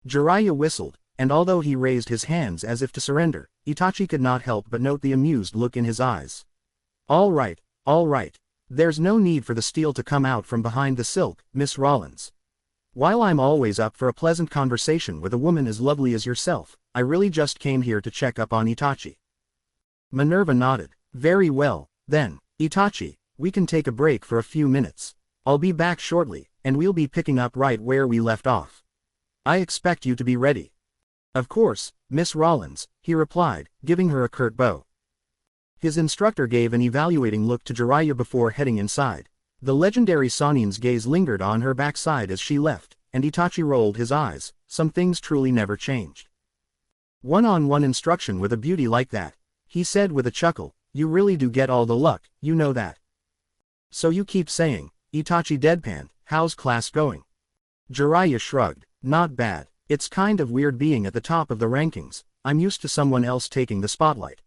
Speaker 1: Jiraiya whistled, and although he raised his hands as if to surrender, Itachi could not help but note the amused look in his eyes. All right. There's no need for the steel to come out from behind the silk, Miss Rollins. While I'm always up for a pleasant conversation with a woman as lovely as yourself, I really just came here to check up on Itachi." Minerva nodded. "Very well, then, Itachi, we can take a break for a few minutes. I'll be back shortly, and we'll be picking up right where we left off. I expect you to be ready." "Of course, Miss Rollins," he replied, giving her a curt bow. His instructor gave an evaluating look to Jiraiya before heading inside. The legendary Sannin's gaze lingered on her backside as she left, and Itachi rolled his eyes. Some things truly never changed. "One-on-one instruction with a beauty like that," he said with a chuckle. "You really do get all the luck, you know that." "So you keep saying," Itachi deadpanned. "How's class going?" Jiraiya shrugged. "Not bad. It's kind of weird being at the top of the rankings. I'm used to someone else taking the spotlight.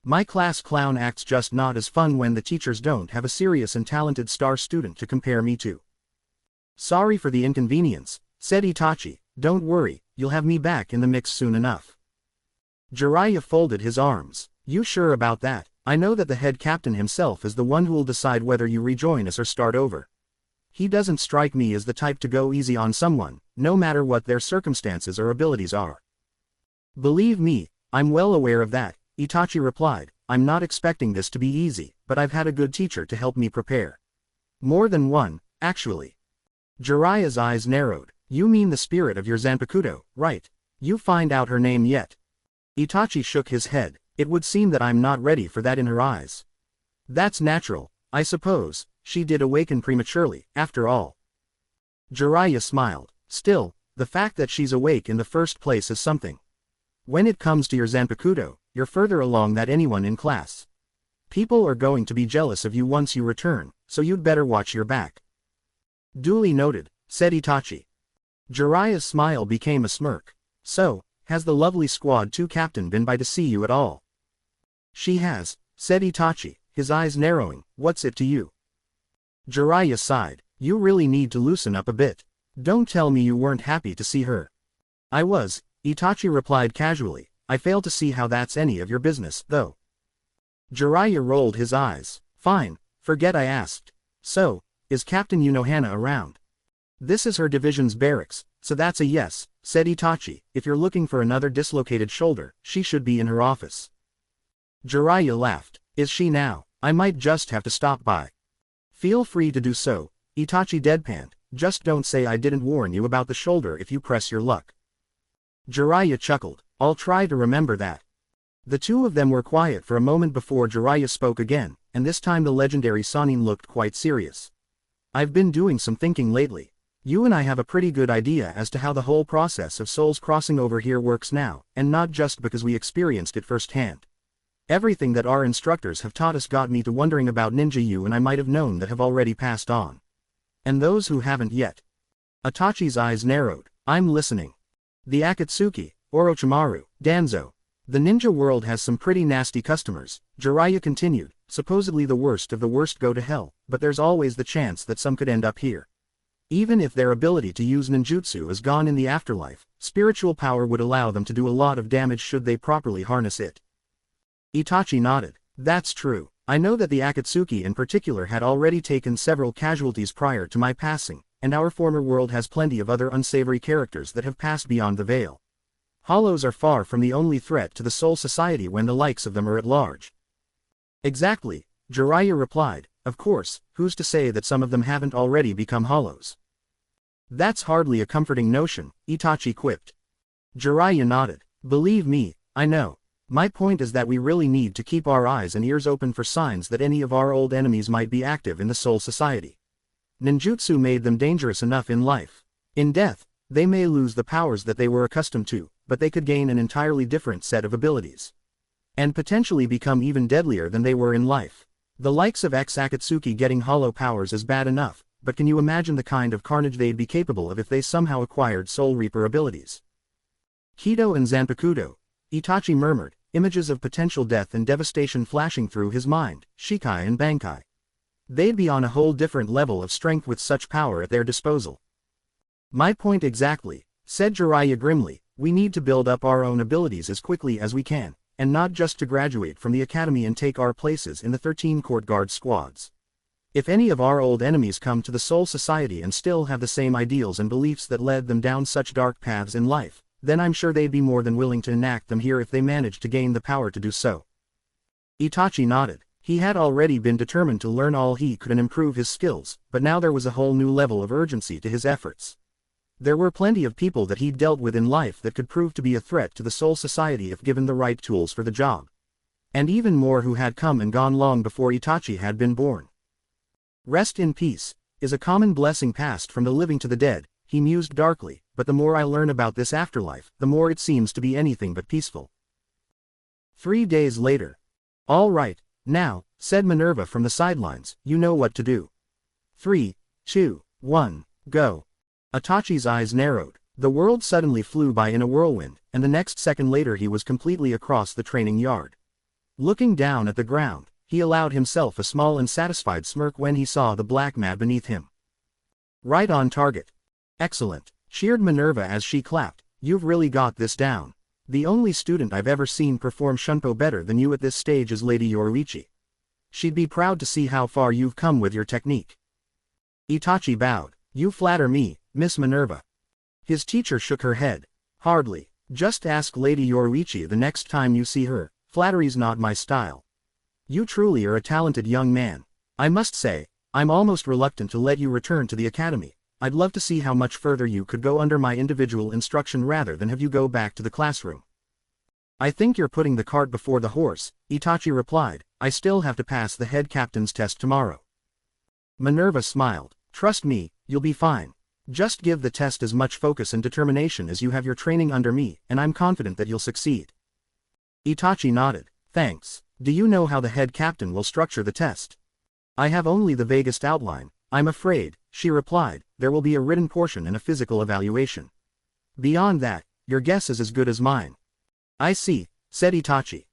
Speaker 1: My class clown act's just not as fun when the teachers don't have a serious and talented star student to compare me to." "Sorry for the inconvenience," said Itachi. "Don't worry, you'll have me back in the mix soon enough." Jiraiya folded his arms. "You sure about that? I know that the head captain himself is the one who'll decide whether you rejoin us or start over. He doesn't strike me as the type to go easy on someone, no matter what their circumstances or abilities are." "Believe me, I'm well aware of that," Itachi replied. "I'm not expecting this to be easy, but I've had a good teacher to help me prepare. More than one, actually." Jiraiya's eyes narrowed. "You mean the spirit of your Zanpakuto, right? You find out her name yet?" Itachi shook his head. "It would seem that I'm not ready for that in her eyes." "That's natural, I suppose. She did awaken prematurely, after all." Jiraiya smiled. "Still, the fact that she's awake in the first place is something. When it comes to your Zanpakuto, you're further along than anyone in class. People are going to be jealous of you once you return, so you'd better watch your back." "Duly noted," said Itachi. Jiraiya's smile became a smirk. "So, has the lovely Squad 2 captain been by to see you at all?" "She has," said Itachi, his eyes narrowing. "What's it to you?" Jiraiya sighed. "You really need to loosen up a bit. Don't tell me you weren't happy to see her." "I was," Itachi replied casually. "I fail to see how that's any of your business, though." Jiraiya rolled his eyes. "Fine, forget I asked. So, is Captain Unohana around?" "This is her division's barracks, so that's a yes," said Itachi. "If you're looking for another dislocated shoulder, she should be in her office." Jiraiya laughed. "Is she now? I might just have to stop by." "Feel free to do so," Itachi deadpanned. "Just don't say I didn't warn you about the shoulder if you press your luck." Jiraiya chuckled. "I'll try to remember that." The two of them were quiet for a moment before Jiraiya spoke again, and this time the legendary Sannin looked quite serious. "I've been doing some thinking lately. You and I have a pretty good idea as to how the whole process of souls crossing over here works now, and not just because we experienced it firsthand. Everything that our instructors have taught us got me to wondering about ninja you and I might have known that have already passed on. And those who haven't yet." Itachi's eyes narrowed. "I'm listening." "The Akatsuki, Orochimaru, Danzo. The ninja world has some pretty nasty customers," Jiraiya continued. "Supposedly the worst of the worst go to hell, but there's always the chance that some could end up here. Even if their ability to use ninjutsu is gone in the afterlife, spiritual power would allow them to do a lot of damage should they properly harness it." Itachi nodded. "That's true. I know that the Akatsuki in particular had already taken several casualties prior to my passing, and our former world has plenty of other unsavory characters that have passed beyond the veil. Hollows are far from the only threat to the Soul Society when the likes of them are at large." "Exactly," Jiraiya replied. "Of course, who's to say that some of them haven't already become hollows?" "That's hardly a comforting notion," Itachi quipped. Jiraiya nodded. "Believe me, I know. My point is that we really need to keep our eyes and ears open for signs that any of our old enemies might be active in the Soul Society. Ninjutsu made them dangerous enough in life. In death, they may lose the powers that they were accustomed to, but they could gain an entirely different set of abilities. And potentially become even deadlier than they were in life. The likes of ex-Akatsuki getting hollow powers is bad enough, but can you imagine the kind of carnage they'd be capable of if they somehow acquired Soul Reaper abilities?" "Kido and Zanpakuto," Itachi murmured, images of potential death and devastation flashing through his mind. "Shikai and Bankai. They'd be on a whole different level of strength with such power at their disposal. My point exactly, said Jiraiya grimly. We need to build up our own abilities as quickly as we can, and not just to graduate from the academy and take our places in the 13 court guard squads. If any of our old enemies come to the Soul Society and still have the same ideals and beliefs that led them down such dark paths in life, then I'm sure they'd be more than willing to enact them here if they managed to gain the power to do so. Itachi nodded. He had already been determined to learn all he could and improve his skills, but now there was a whole new level of urgency to his efforts. There were plenty of people that he'd dealt with in life that could prove to be a threat to the Soul Society if given the right tools for the job. And even more who had come and gone long before Itachi had been born. Rest in peace is a common blessing passed from the living to the dead, he mused darkly, but the more I learn about this afterlife, the more it seems to be anything but peaceful. 3 days later. All right, now, said Minerva from the sidelines, you know what to do. 3, 2, 1, go. Itachi's eyes narrowed. The world suddenly flew by in a whirlwind, and the next second later he was completely across the training yard. Looking down at the ground, he allowed himself a small and satisfied smirk when he saw the black mat beneath him. Right on target. Excellent, cheered Minerva as she clapped. You've really got this down. The only student I've ever seen perform shunpo better than you at this stage is Lady Yoruichi. She'd be proud to see how far you've come with your technique. Itachi bowed. You flatter me, Miss Minerva. His teacher shook her head. Hardly. Just ask Lady Yoruichi the next time you see her. Flattery's not my style. You truly are a talented young man. I must say, I'm almost reluctant to let you return to the academy. I'd love to see how much further you could go under my individual instruction rather than have you go back to the classroom. I think you're putting the cart before the horse, Itachi replied. I still have to pass the head captain's test tomorrow. Minerva smiled. Trust me, you'll be fine. Just give the test as much focus and determination as you have your training under me, and I'm confident that you'll succeed. Itachi nodded. Thanks. Do you know how the head captain will structure the test? I have only the vaguest outline, I'm afraid, she replied. There will be a written portion and a physical evaluation. Beyond that, your guess is as good as mine. I see, said Itachi.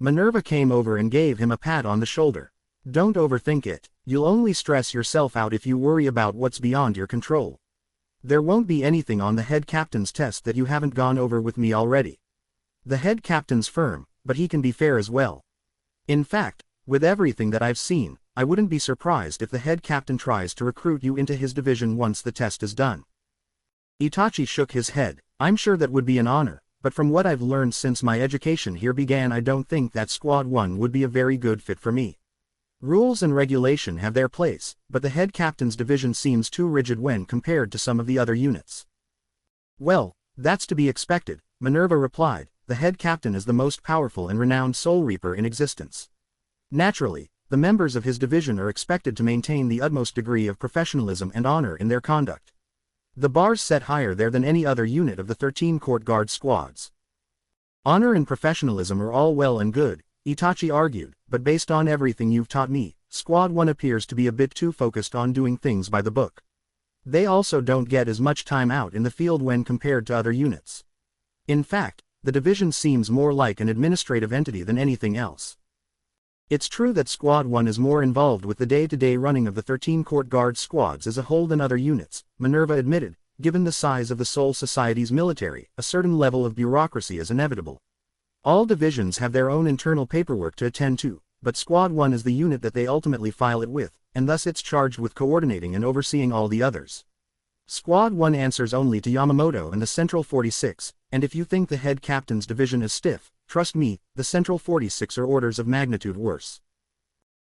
Speaker 1: Minerva came over and gave him a pat on the shoulder. Don't overthink it, you'll only stress yourself out if you worry about what's beyond your control. There won't be anything on the head captain's test that you haven't gone over with me already. The head captain's firm, but he can be fair as well. In fact, with everything that I've seen, I wouldn't be surprised if the head captain tries to recruit you into his division once the test is done. Itachi shook his head. I'm sure that would be an honor, but from what I've learned since my education here began, I don't think that Squad 1 would be a very good fit for me. Rules and regulation have their place, but the head captain's division seems too rigid when compared to some of the other units. Well, that's to be expected, Minerva replied. The head captain is the most powerful and renowned Soul Reaper in existence. Naturally, the members of his division are expected to maintain the utmost degree of professionalism and honor in their conduct. The bar's set higher there than any other unit of the 13 court guard squads. Honor and professionalism are all well and good, Itachi argued, but based on everything you've taught me, Squad 1 appears to be a bit too focused on doing things by the book. They also don't get as much time out in the field when compared to other units. In fact, the division seems more like an administrative entity than anything else. It's true that Squad 1 is more involved with the day-to-day running of the 13 court guard squads as a whole than other units, Minerva admitted. Given the size of the Soul Society's military, a certain level of bureaucracy is inevitable. All divisions have their own internal paperwork to attend to, but Squad 1 is the unit that they ultimately file it with, and thus it's charged with coordinating and overseeing all the others. Squad 1 answers only to Yamamoto and the Central 46, and if you think the head captain's division is stiff, trust me, the Central 46 are orders of magnitude worse.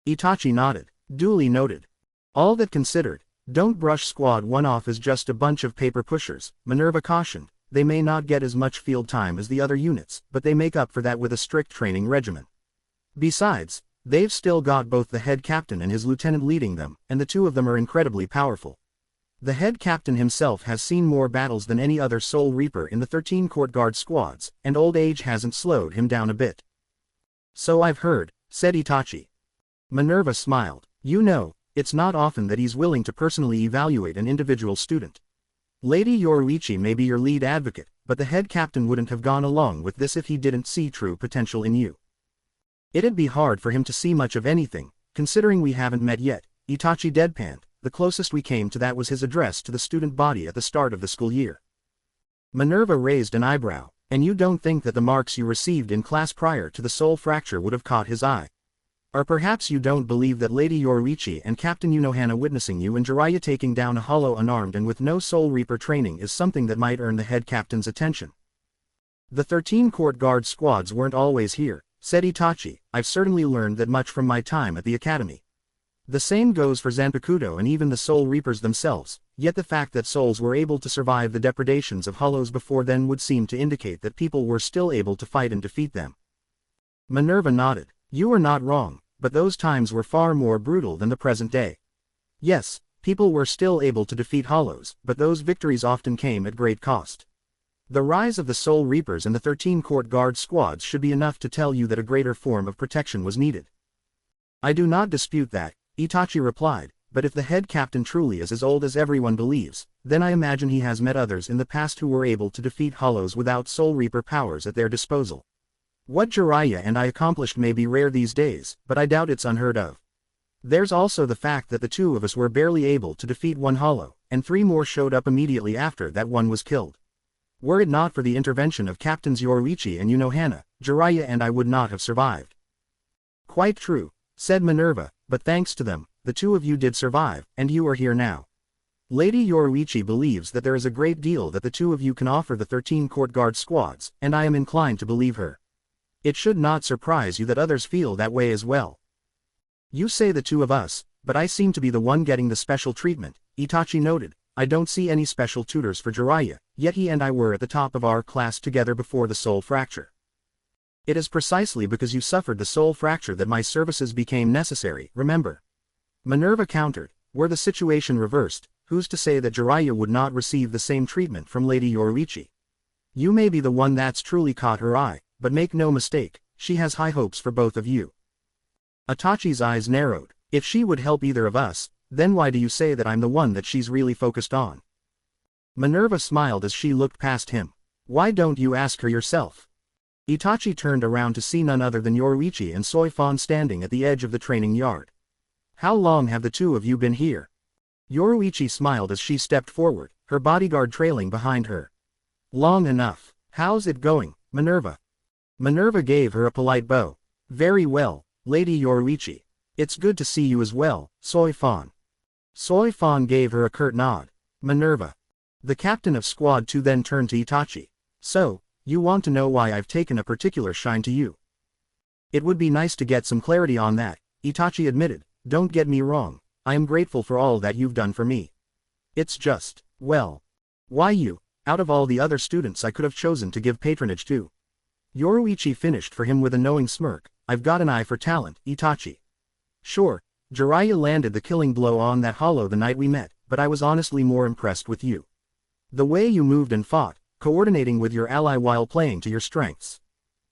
Speaker 1: Itachi nodded. Duly noted. All that considered, don't brush Squad 1 off as just a bunch of paper pushers, Minerva cautioned. They may not get as much field time as the other units, but they make up for that with a strict training regimen. Besides, they've still got both the head captain and his lieutenant leading them, and the two of them are incredibly powerful. The head captain himself has seen more battles than any other Soul Reaper in the 13 court guard squads, and old age hasn't slowed him down a bit. So I've heard, said Itachi. Minerva smiled. You know, it's not often that he's willing to personally evaluate an individual student. Lady Yoruichi may be your lead advocate, but the head captain wouldn't have gone along with this if he didn't see true potential in you. It'd be hard for him to see much of anything, considering we haven't met yet, Itachi deadpanned. The closest we came to that was his address to the student body at the start of the school year. Minerva raised an eyebrow. And you don't think that the marks you received in class prior to the soul fracture would have caught his eye? Or perhaps you don't believe that Lady Yoruichi and Captain Unohana witnessing you and Jiraiya taking down a hollow unarmed and with no Soul Reaper training is something that might earn the head captain's attention. The 13 court guard squads weren't always here, said Itachi. I've certainly learned that much from my time at the academy. The same goes for Zanpakuto and even the Soul Reapers themselves, yet the fact that souls were able to survive the depredations of hollows before then would seem to indicate that people were still able to fight and defeat them. Minerva nodded. You are not wrong, but those times were far more brutal than the present day. Yes, people were still able to defeat hollows, but those victories often came at great cost. The rise of the Soul Reapers and the 13 court guard squads should be enough to tell you that a greater form of protection was needed. I do not dispute that, Itachi replied, but if the head captain truly is as old as everyone believes, then I imagine he has met others in the past who were able to defeat hollows without Soul Reaper powers at their disposal. What Jiraiya and I accomplished may be rare these days, but I doubt it's unheard of. There's also the fact that the two of us were barely able to defeat one hollow, and 3 more showed up immediately after that one was killed. Were it not for the intervention of Captains Yoruichi and Unohana, Jiraiya and I would not have survived. Quite true, said Minerva, but thanks to them, the two of you did survive, and you are here now. Lady Yoruichi believes that there is a great deal that the two of you can offer the 13 court guard squads, and I am inclined to believe her. It should not surprise you that others feel that way as well. You say the two of us, but I seem to be the one getting the special treatment, Itachi noted. I don't see any special tutors for Jiraiya, yet he and I were at the top of our class together before the soul fracture. It is precisely because you suffered the soul fracture that my services became necessary, remember. Minerva countered. Were the situation reversed, who's to say that Jiraiya would not receive the same treatment from Lady Yoruichi? You may be the one that's truly caught her eye, but make no mistake, she has high hopes for both of you. Itachi's eyes narrowed. If she would help either of us, then why do you say that I'm the one that she's really focused on? Minerva smiled as she looked past him. Why don't you ask her yourself? Itachi turned around to see none other than Yoruichi and Soifan standing at the edge of the training yard. How long have the two of you been here? Yoruichi smiled as she stepped forward, her bodyguard trailing behind her. Long enough. How's it going, Minerva? Minerva gave her a polite bow. Very well, Lady Yoruichi. It's good to see you as well, Soifan. Soifan gave her a curt nod. Minerva. The captain of Squad 2 then turned to Itachi. So, you want to know why I've taken a particular shine to you? It would be nice to get some clarity on that, Itachi admitted. Don't get me wrong, I am grateful for all that you've done for me. It's just, well, why you, out of all the other students I could have chosen to give patronage to. Yoruichi finished for him with a knowing smirk. I've got an eye for talent, Itachi. Sure, Jiraiya landed the killing blow on that hollow the night we met, but I was honestly more impressed with you. The way you moved and fought, coordinating with your ally while playing to your strengths.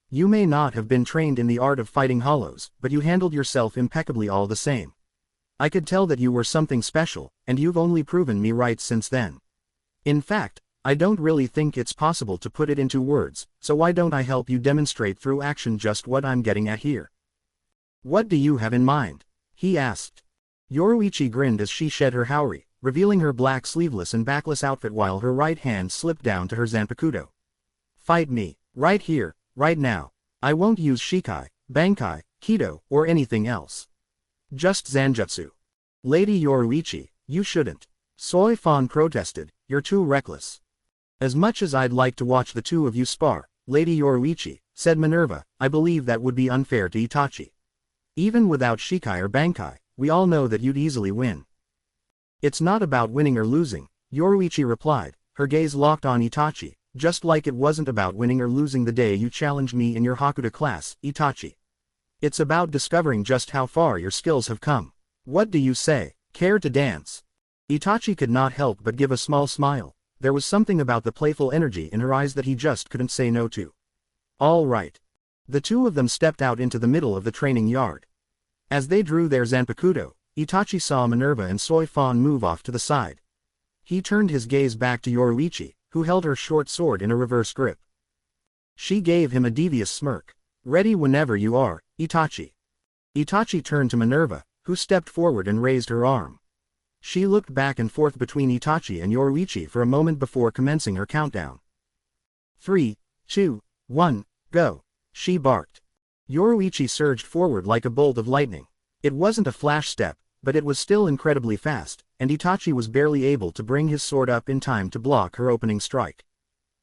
Speaker 1: You may not have been trained in the art of fighting hollows, but you handled yourself impeccably all the same. I could tell that you were something special, and you've only proven me right since then. In fact, I don't really think it's possible to put it into words, so why don't I help you demonstrate through action just what I'm getting at here? What do you have in mind? He asked. Yoruichi grinned as she shed her haori, revealing her black sleeveless and backless outfit while her right hand slipped down to her zanpakuto. Fight me, right here, right now. I won't use shikai, bankai, kido, or anything else. Just zanjutsu. Lady Yoruichi, you shouldn't. Soifan protested, you're too reckless. As much as I'd like to watch the two of you spar, Lady Yoruichi, said Minerva, I believe that would be unfair to Itachi. Even without shikai or bankai, we all know that you'd easily win. It's not about winning or losing, Yoruichi replied, her gaze locked on Itachi, just like it wasn't about winning or losing the day you challenged me in your Hakuda class, Itachi. It's about discovering just how far your skills have come. What do you say, care to dance? Itachi could not help but give a small smile. There was something about the playful energy in her eyes that he just couldn't say no to. All right. The two of them stepped out into the middle of the training yard. As they drew their zanpakuto, Itachi saw Minerva and Soifan move off to the side. He turned his gaze back to Yoruichi, who held her short sword in a reverse grip. She gave him a devious smirk. Ready whenever you are, Itachi. Itachi turned to Minerva, who stepped forward and raised her arm. She looked back and forth between Itachi and Yoruichi for a moment before commencing her countdown. 3, 2, 1, go, she barked. Yoruichi surged forward like a bolt of lightning. It wasn't a flash step, but it was still incredibly fast, and Itachi was barely able to bring his sword up in time to block her opening strike.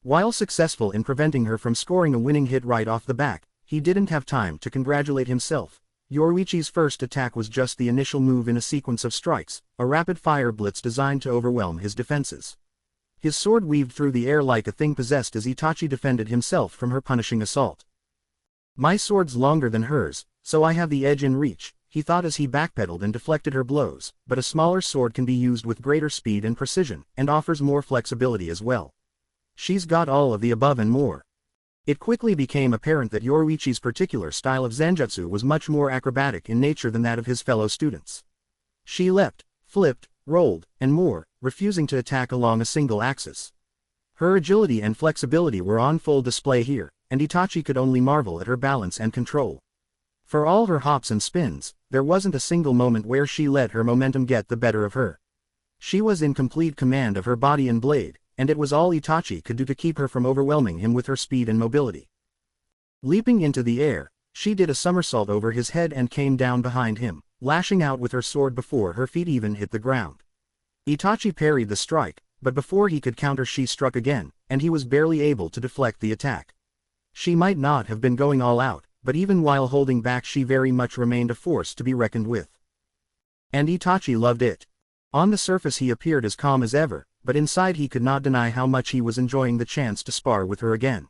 Speaker 1: While successful in preventing her from scoring a winning hit right off the bat, he didn't have time to congratulate himself. Yoruichi's first attack was just the initial move in a sequence of strikes, a rapid-fire blitz designed to overwhelm his defenses. His sword weaved through the air like a thing possessed as Itachi defended himself from her punishing assault. My sword's longer than hers, so I have the edge in reach, he thought as he backpedaled and deflected her blows, but a smaller sword can be used with greater speed and precision, and offers more flexibility as well. She's got all of the above and more. It quickly became apparent that Yoruichi's particular style of zanjutsu was much more acrobatic in nature than that of his fellow students. She leapt, flipped, rolled, and more, refusing to attack along a single axis. Her agility and flexibility were on full display here, and Itachi could only marvel at her balance and control. For all her hops and spins, there wasn't a single moment where she let her momentum get the better of her. She was in complete command of her body and blade, and it was all Itachi could do to keep her from overwhelming him with her speed and mobility. Leaping into the air, she did a somersault over his head and came down behind him, lashing out with her sword before her feet even hit the ground. Itachi parried the strike, but before he could counter she struck again, and he was barely able to deflect the attack. She might not have been going all out, but even while holding back she very much remained a force to be reckoned with. And Itachi loved it. On the surface he appeared as calm as ever, but inside he could not deny how much he was enjoying the chance to spar with her again.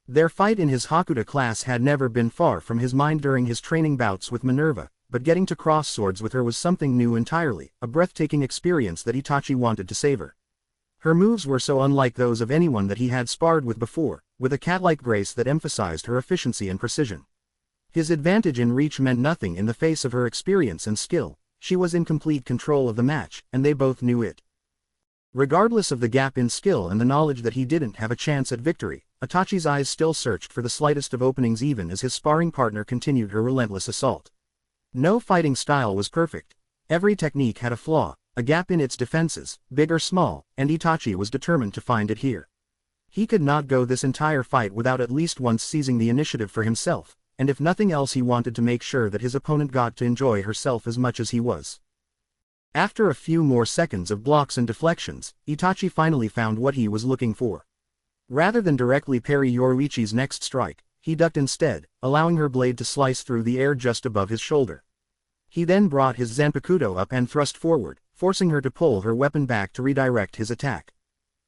Speaker 1: Their fight in his Hakuta class had never been far from his mind during his training bouts with Minerva, but getting to cross swords with her was something new entirely, a breathtaking experience that Itachi wanted to savor. Her moves were so unlike those of anyone that he had sparred with before, with a cat-like grace that emphasized her efficiency and precision. His advantage in reach meant nothing in the face of her experience and skill. She was in complete control of the match, and they both knew it. Regardless of the gap in skill and the knowledge that he didn't have a chance at victory, Itachi's eyes still searched for the slightest of openings even as his sparring partner continued her relentless assault. No fighting style was perfect. Every technique had a flaw, a gap in its defenses, big or small, and Itachi was determined to find it here. He could not go this entire fight without at least once seizing the initiative for himself, and if nothing else he wanted to make sure that his opponent got to enjoy herself as much as he was. After a few more seconds of blocks and deflections, Itachi finally found what he was looking for. Rather than directly parry Yoruichi's next strike, he ducked instead, allowing her blade to slice through the air just above his shoulder. He then brought his zanpakuto up and thrust forward, forcing her to pull her weapon back to redirect his attack.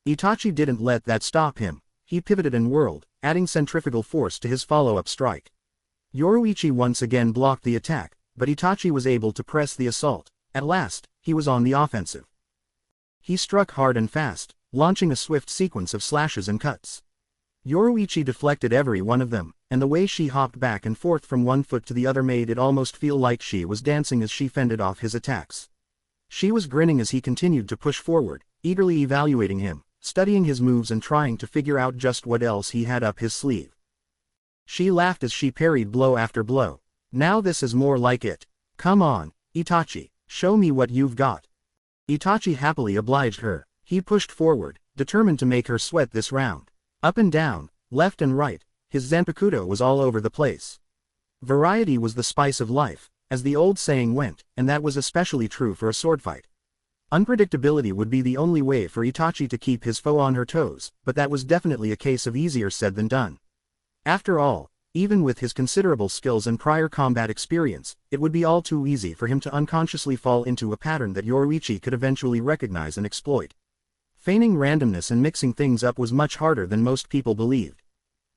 Speaker 1: Itachi didn't let that stop him. He pivoted and whirled, adding centrifugal force to his follow-up strike. Yoruichi once again blocked the attack, but Itachi was able to press the assault. At last, he was on the offensive. He struck hard and fast, launching a swift sequence of slashes and cuts. Yoruichi deflected every one of them, and the way she hopped back and forth from one foot to the other made it almost feel like she was dancing as she fended off his attacks. She was grinning as he continued to push forward, eagerly evaluating him, studying his moves and trying to figure out just what else he had up his sleeve. She laughed as she parried blow after blow. Now this is more like it. Come on, Itachi, show me what you've got. Itachi happily obliged her. He pushed forward, determined to make her sweat this round. Up and down, left and right, his zanpakuto was all over the place. Variety was the spice of life, as the old saying went, and that was especially true for a sword fight. Unpredictability would be the only way for Itachi to keep his foe on her toes, but that was definitely a case of easier said than done. After all, even with his considerable skills and prior combat experience, it would be all too easy for him to unconsciously fall into a pattern that Yoruichi could eventually recognize and exploit. Feigning randomness and mixing things up was much harder than most people believed.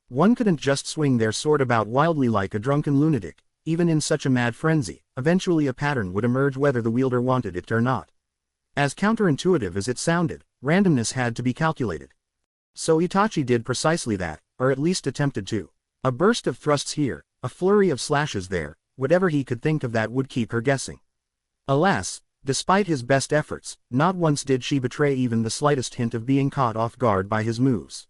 Speaker 1: One couldn't just swing their sword about wildly like a drunken lunatic, even in such a mad frenzy. Eventually a pattern would emerge whether the wielder wanted it or not. As counterintuitive as it sounded, randomness had to be calculated. So Itachi did precisely that, or at least attempted to. A burst of thrusts here, a flurry of slashes there, whatever he could think of that would keep her guessing. Alas, despite his best efforts, not once did she betray even the slightest hint of being caught off guard by his moves.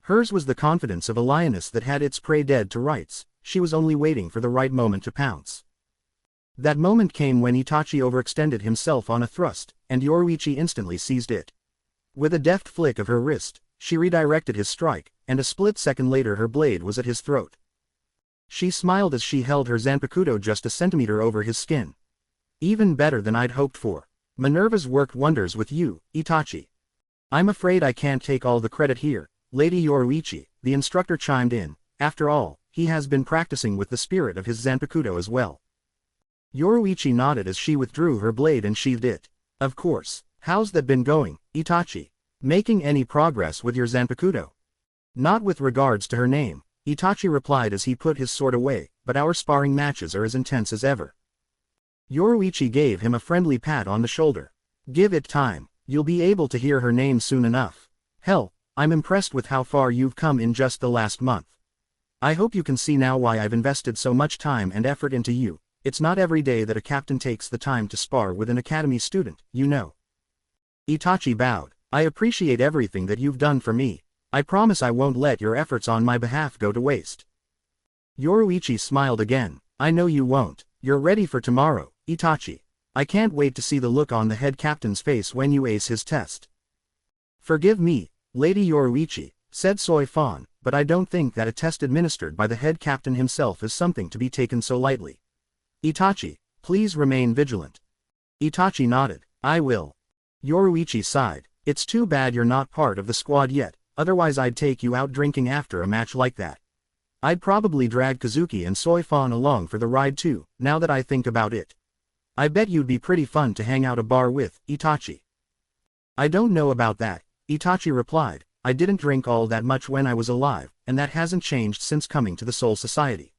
Speaker 1: Hers was the confidence of a lioness that had its prey dead to rights. She was only waiting for the right moment to pounce. That moment came when Itachi overextended himself on a thrust, and Yoruichi instantly seized it. With a deft flick of her wrist, she redirected his strike, and a split second later her blade was at his throat. She smiled as she held her Zanpakuto just a centimeter over his skin. Even better than I'd hoped for. Minerva's worked wonders with you, Itachi. I'm afraid I can't take all the credit here, Lady Yoruichi, the instructor chimed in. After all, he has been practicing with the spirit of his Zanpakuto as well. Yoruichi nodded as she withdrew her blade and sheathed it. Of course. How's that been going, Itachi? Making any progress with your Zanpakuto? Not with regards to her name, Itachi replied as he put his sword away, but our sparring matches are as intense as ever. Yoruichi gave him a friendly pat on the shoulder. Give it time, you'll be able to hear her name soon enough. Hell, I'm impressed with how far you've come in just the last month. I hope you can see now why I've invested so much time and effort into you. It's not every day that a captain takes the time to spar with an academy student, you know. Itachi bowed. I appreciate everything that you've done for me. I promise I won't let your efforts on my behalf go to waste. Yoruichi smiled again. I know you won't. You're ready for tomorrow, Itachi. I can't wait to see the look on the head captain's face when you ace his test. Forgive me, Lady Yoruichi, said Soi Fan, but I don't think that a test administered by the head captain himself is something to be taken so lightly. Itachi, please remain vigilant. Itachi nodded. I will. Yoruichi sighed. It's too bad you're not part of the squad yet, otherwise I'd take you out drinking after a match like that. I'd probably drag Kazuki and Soi Fan along for the ride too, now that I think about it. I bet you'd be pretty fun to hang out a bar with, Itachi. I don't know about that, Itachi replied. I didn't drink all that much when I was alive, and that hasn't changed since coming to the Soul Society.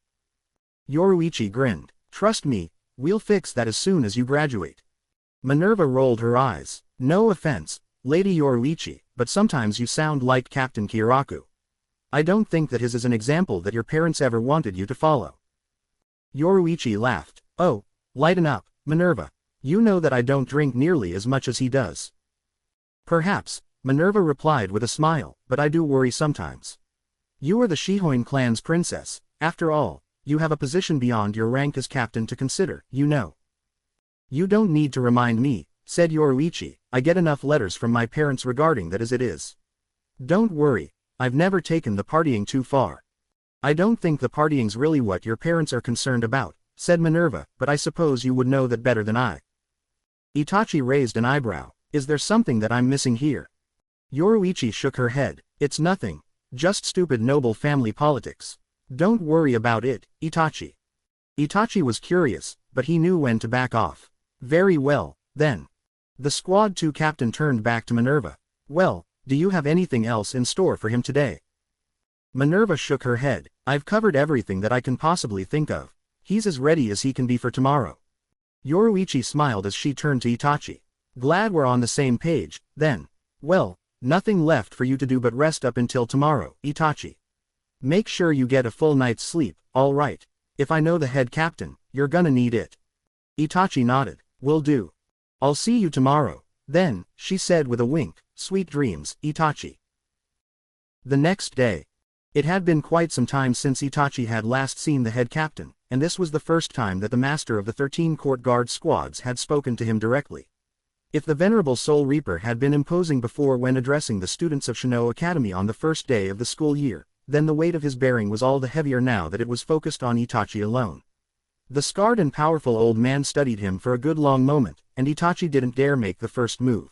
Speaker 1: Yoruichi grinned. Trust me, we'll fix that as soon as you graduate. Minerva rolled her eyes. No offense, Lady Yoruichi, but sometimes you sound like Captain Kiraku. I don't think that his is an example that your parents ever wanted you to follow. Yoruichi laughed. Oh, lighten up, Minerva. You know that I don't drink nearly as much as he does. Perhaps, Minerva replied with a smile, but I do worry sometimes. You are the Shihoin clan's princess, after all. You have a position beyond your rank as captain to consider, you know. You don't need to remind me, said Yoruichi. I get enough letters from my parents regarding that as it is. Don't worry, I've never taken the partying too far. I don't think the partying's really what your parents are concerned about, said Minerva, but I suppose you would know that better than I. Itachi raised an eyebrow. Is there something that I'm missing here? Yoruichi shook her head. It's nothing. Just stupid noble family politics. Don't worry about it, Itachi. Itachi was curious, but he knew when to back off. Very well, then. The Squad 2 captain turned back to Minerva. Well, do you have anything else in store for him today? Minerva shook her head. I've covered everything that I can possibly think of. He's as ready as he can be for tomorrow. Yoruichi smiled as she turned to Itachi. Glad we're on the same page, then. Well, nothing left for you to do but rest up until tomorrow, Itachi. Make sure you get a full night's sleep, all right. If I know the head captain, you're gonna need it. Itachi nodded. Will do. I'll see you tomorrow, then, she said with a wink. Sweet dreams, Itachi. The next day. It had been quite some time since Itachi had last seen the head captain, and this was the first time that the master of the 13 court guard squads had spoken to him directly. If the venerable Soul Reaper had been imposing before when addressing the students of Shino Academy on the first day of the school year, then the weight of his bearing was all the heavier now that it was focused on Itachi alone. The scarred and powerful old man studied him for a good long moment, and Itachi didn't dare make the first move.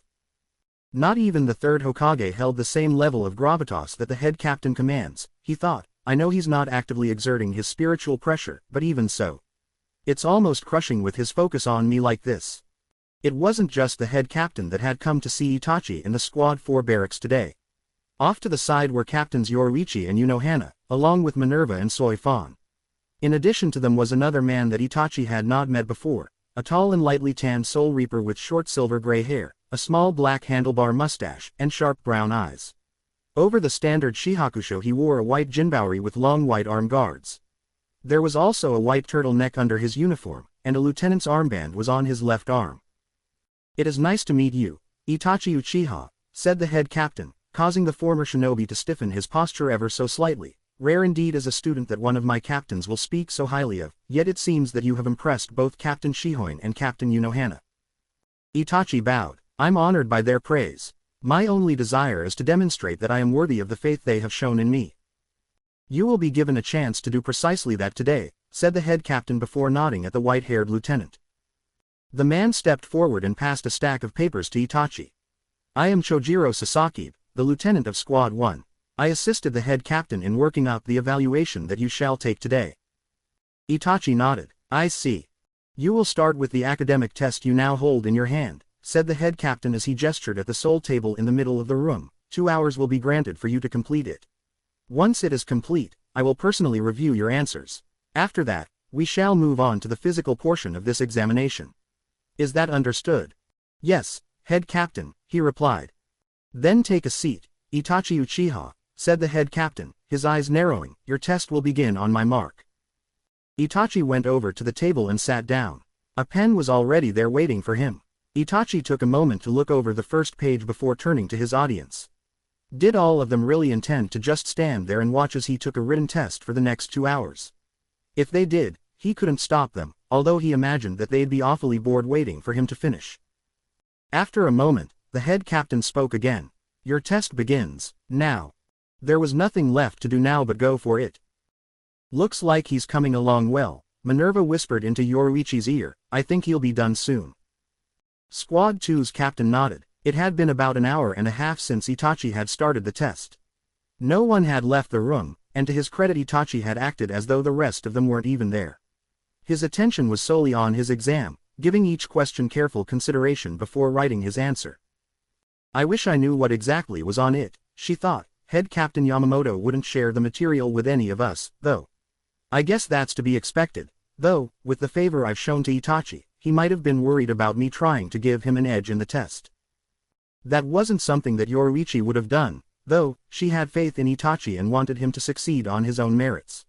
Speaker 1: Not even the third Hokage held the same level of gravitas that the head captain commands, he thought. I know he's not actively exerting his spiritual pressure, but even so. It's almost crushing with his focus on me like this. It wasn't just the head captain that had come to see Itachi in the Squad 4 barracks today. Off to the side were Captains Yoruichi and Unohana, along with Minerva and Soi Fan. In addition to them was another man that Itachi had not met before, a tall and lightly tanned Soul Reaper with short silver-gray hair, a small black handlebar mustache, and sharp brown eyes. Over the standard shihakusho he wore a white jinbaori with long white arm guards. There was also a white turtleneck under his uniform, and a lieutenant's armband was on his left arm. It is nice to meet you, Itachi Uchiha, said the head captain, causing the former shinobi to stiffen his posture ever so slightly. rare indeed as a student that one of my captains will speak so highly of, yet it seems that you have impressed both Captain Shihoin and Captain Unohana. Itachi bowed. I'm honored by their praise. My only desire is to demonstrate that I am worthy of the faith they have shown in me. You will be given a chance to do precisely that today, said the head captain before nodding at the white-haired lieutenant. The man stepped forward and passed a stack of papers to Itachi. I am Chojiro Sasaki, the lieutenant of Squad 1. I assisted the head captain in working up the evaluation that you shall take today. Itachi nodded. I see. You will start with the academic test you now hold in your hand, said the head captain as he gestured at the sole table in the middle of the room. 2 hours will be granted for you to complete it. Once it is complete, I will personally review your answers. After that, we shall move on to the physical portion of this examination. Is that understood? Yes, head captain, he replied. Then take a seat, Itachi Uchiha, said the head captain, his eyes narrowing. Your test will begin on my mark. Itachi went over to the table and sat down. A pen was already there waiting for him. Itachi took a moment to look over the first page before turning to his audience. Did all of them really intend to just stand there and watch as he took a written test for the next 2 hours? If they did, he couldn't stop them, although he imagined that they'd be awfully bored waiting for him to finish. After a moment, the head captain spoke again. Your test begins, now. There was nothing left to do now but go for it. Looks like he's coming along well, Minerva whispered into Yoruichi's ear. I think he'll be done soon. Squad 2's captain nodded. It had been about an hour and a half since Itachi had started the test. No one had left the room, and to his credit Itachi had acted as though the rest of them weren't even there. His attention was solely on his exam, giving each question careful consideration before writing his answer. I wish I knew what exactly was on it, she thought. Head Captain Yamamoto wouldn't share the material with any of us, though. I guess that's to be expected, though, with the favor I've shown to Itachi, he might have been worried about me trying to give him an edge in the test. That wasn't something that Yoruichi would have done, though. She had faith in Itachi and wanted him to succeed on his own merits.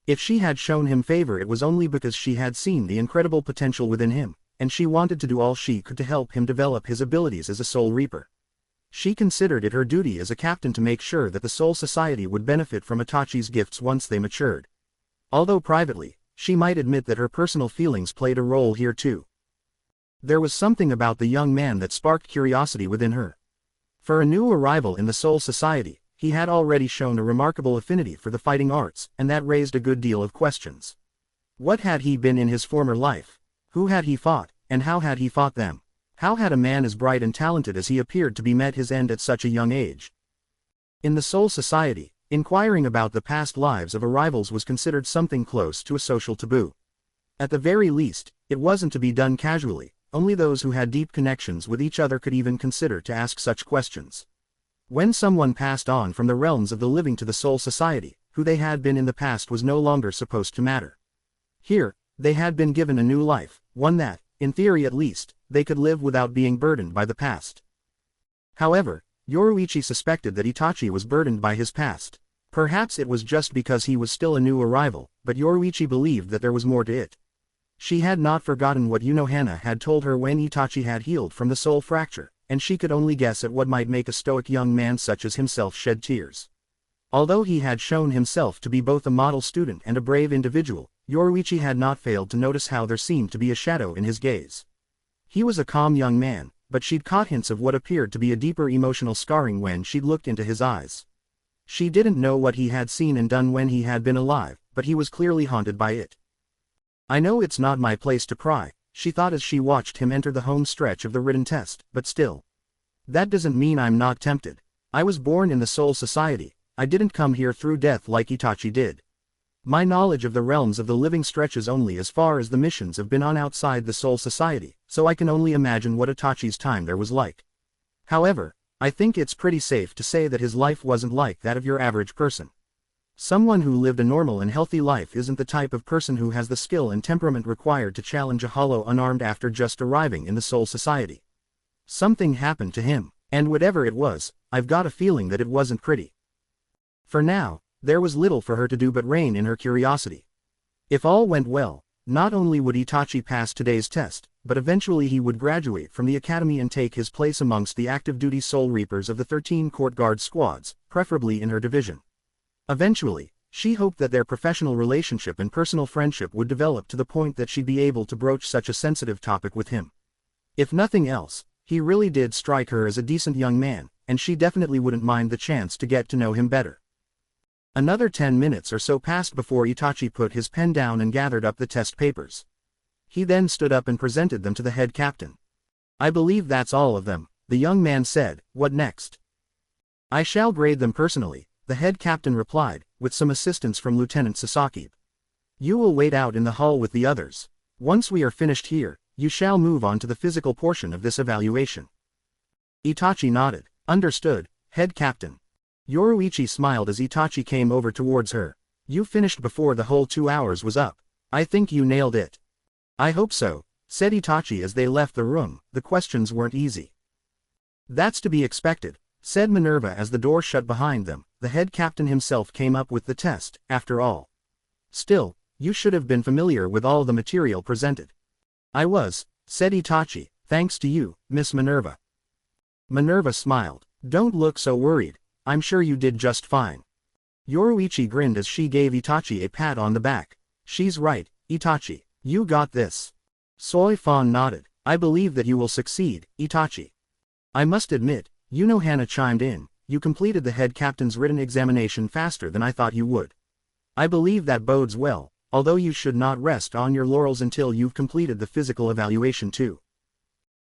Speaker 1: If she had shown him favor it was only because she had seen the incredible potential within him, and she wanted to do all she could to help him develop his abilities as a Soul Reaper. She considered it her duty as a captain to make sure that the Soul Society would benefit from Itachi's gifts once they matured. Although privately, she might admit that her personal feelings played a role here too. There was something about the young man that sparked curiosity within her. For a new arrival in the Soul Society, he had already shown a remarkable affinity for the fighting arts, and that raised a good deal of questions. What had he been in his former life? Who had he fought, and how had he fought them? How had a man as bright and talented as he appeared to be met his end at such a young age? In the Soul Society, inquiring about the past lives of arrivals was considered something close to a social taboo. At the very least, it wasn't to be done casually. Only those who had deep connections with each other could even consider to ask such questions. When someone passed on from the realms of the living to the Soul Society, who they had been in the past was no longer supposed to matter. Here, they had been given a new life, one that, in theory at least, they could live without being burdened by the past. However, Yoruichi suspected that Itachi was burdened by his past. Perhaps it was just because he was still a new arrival, but Yoruichi believed that there was more to it. She had not forgotten what Unohana had told her when Itachi had healed from the soul fracture, and she could only guess at what might make a stoic young man such as himself shed tears. Although he had shown himself to be both a model student and a brave individual, Yoruichi had not failed to notice how there seemed to be a shadow in his gaze. He was a calm young man, but she'd caught hints of what appeared to be a deeper emotional scarring when she'd looked into his eyes. She didn't know what he had seen and done when he had been alive, but he was clearly haunted by it. I know it's not my place to pry, she thought as she watched him enter the home stretch of the written test, but still. That doesn't mean I'm not tempted. I was born in the Soul Society. I didn't come here through death like Itachi did. My knowledge of the realms of the living stretches only as far as the missions have been on outside the Soul Society, so I can only imagine what Itachi's time there was like. However, I think it's pretty safe to say that his life wasn't like that of your average person. Someone who lived a normal and healthy life isn't the type of person who has the skill and temperament required to challenge a hollow unarmed after just arriving in the Soul Society. Something happened to him, and whatever it was, I've got a feeling that it wasn't pretty. For now, there was little for her to do but rein in her curiosity. If all went well, not only would Itachi pass today's test, but eventually he would graduate from the academy and take his place amongst the active duty Soul Reapers of the 13 Court Guard squads, preferably in her division. Eventually, She hoped that their professional relationship and personal friendship would develop to the point that she'd be able to broach such a sensitive topic with him. If nothing else, he really did strike her as a decent young man, and she definitely wouldn't mind the chance to get to know him better. Another 10 minutes or so passed before Itachi put his pen down and gathered up the test papers. He then stood up and presented them to the head captain. "I believe that's all of them," the young man said. "What next?" "I shall grade them personally," the head captain replied, with some assistance from Lieutenant Sasaki. "You will wait out in the hall with the others. Once we are finished here, you shall move on to the physical portion of this evaluation." Itachi nodded. "Understood, head captain." Yoruichi smiled as Itachi came over towards her. "You finished before the whole 2 hours was up. I think you nailed it." "I hope so," said Itachi as they left the room. "The questions weren't easy." "That's to be expected," said Minerva as the door shut behind them. "The head captain himself came up with the test, after all. Still, you should have been familiar with all the material presented." "I was," said Itachi, "thanks to you, Miss Minerva." Minerva smiled. "Don't look so worried. I'm sure you did just fine." Yoruichi grinned as she gave Itachi a pat on the back. "She's right, Itachi. You got this." Soi Fan nodded. "I believe that you will succeed, Itachi." "I must admit," Hana chimed in, "you completed the head captain's written examination faster than I thought you would. I believe that bodes well, although you should not rest on your laurels until you've completed the physical evaluation too."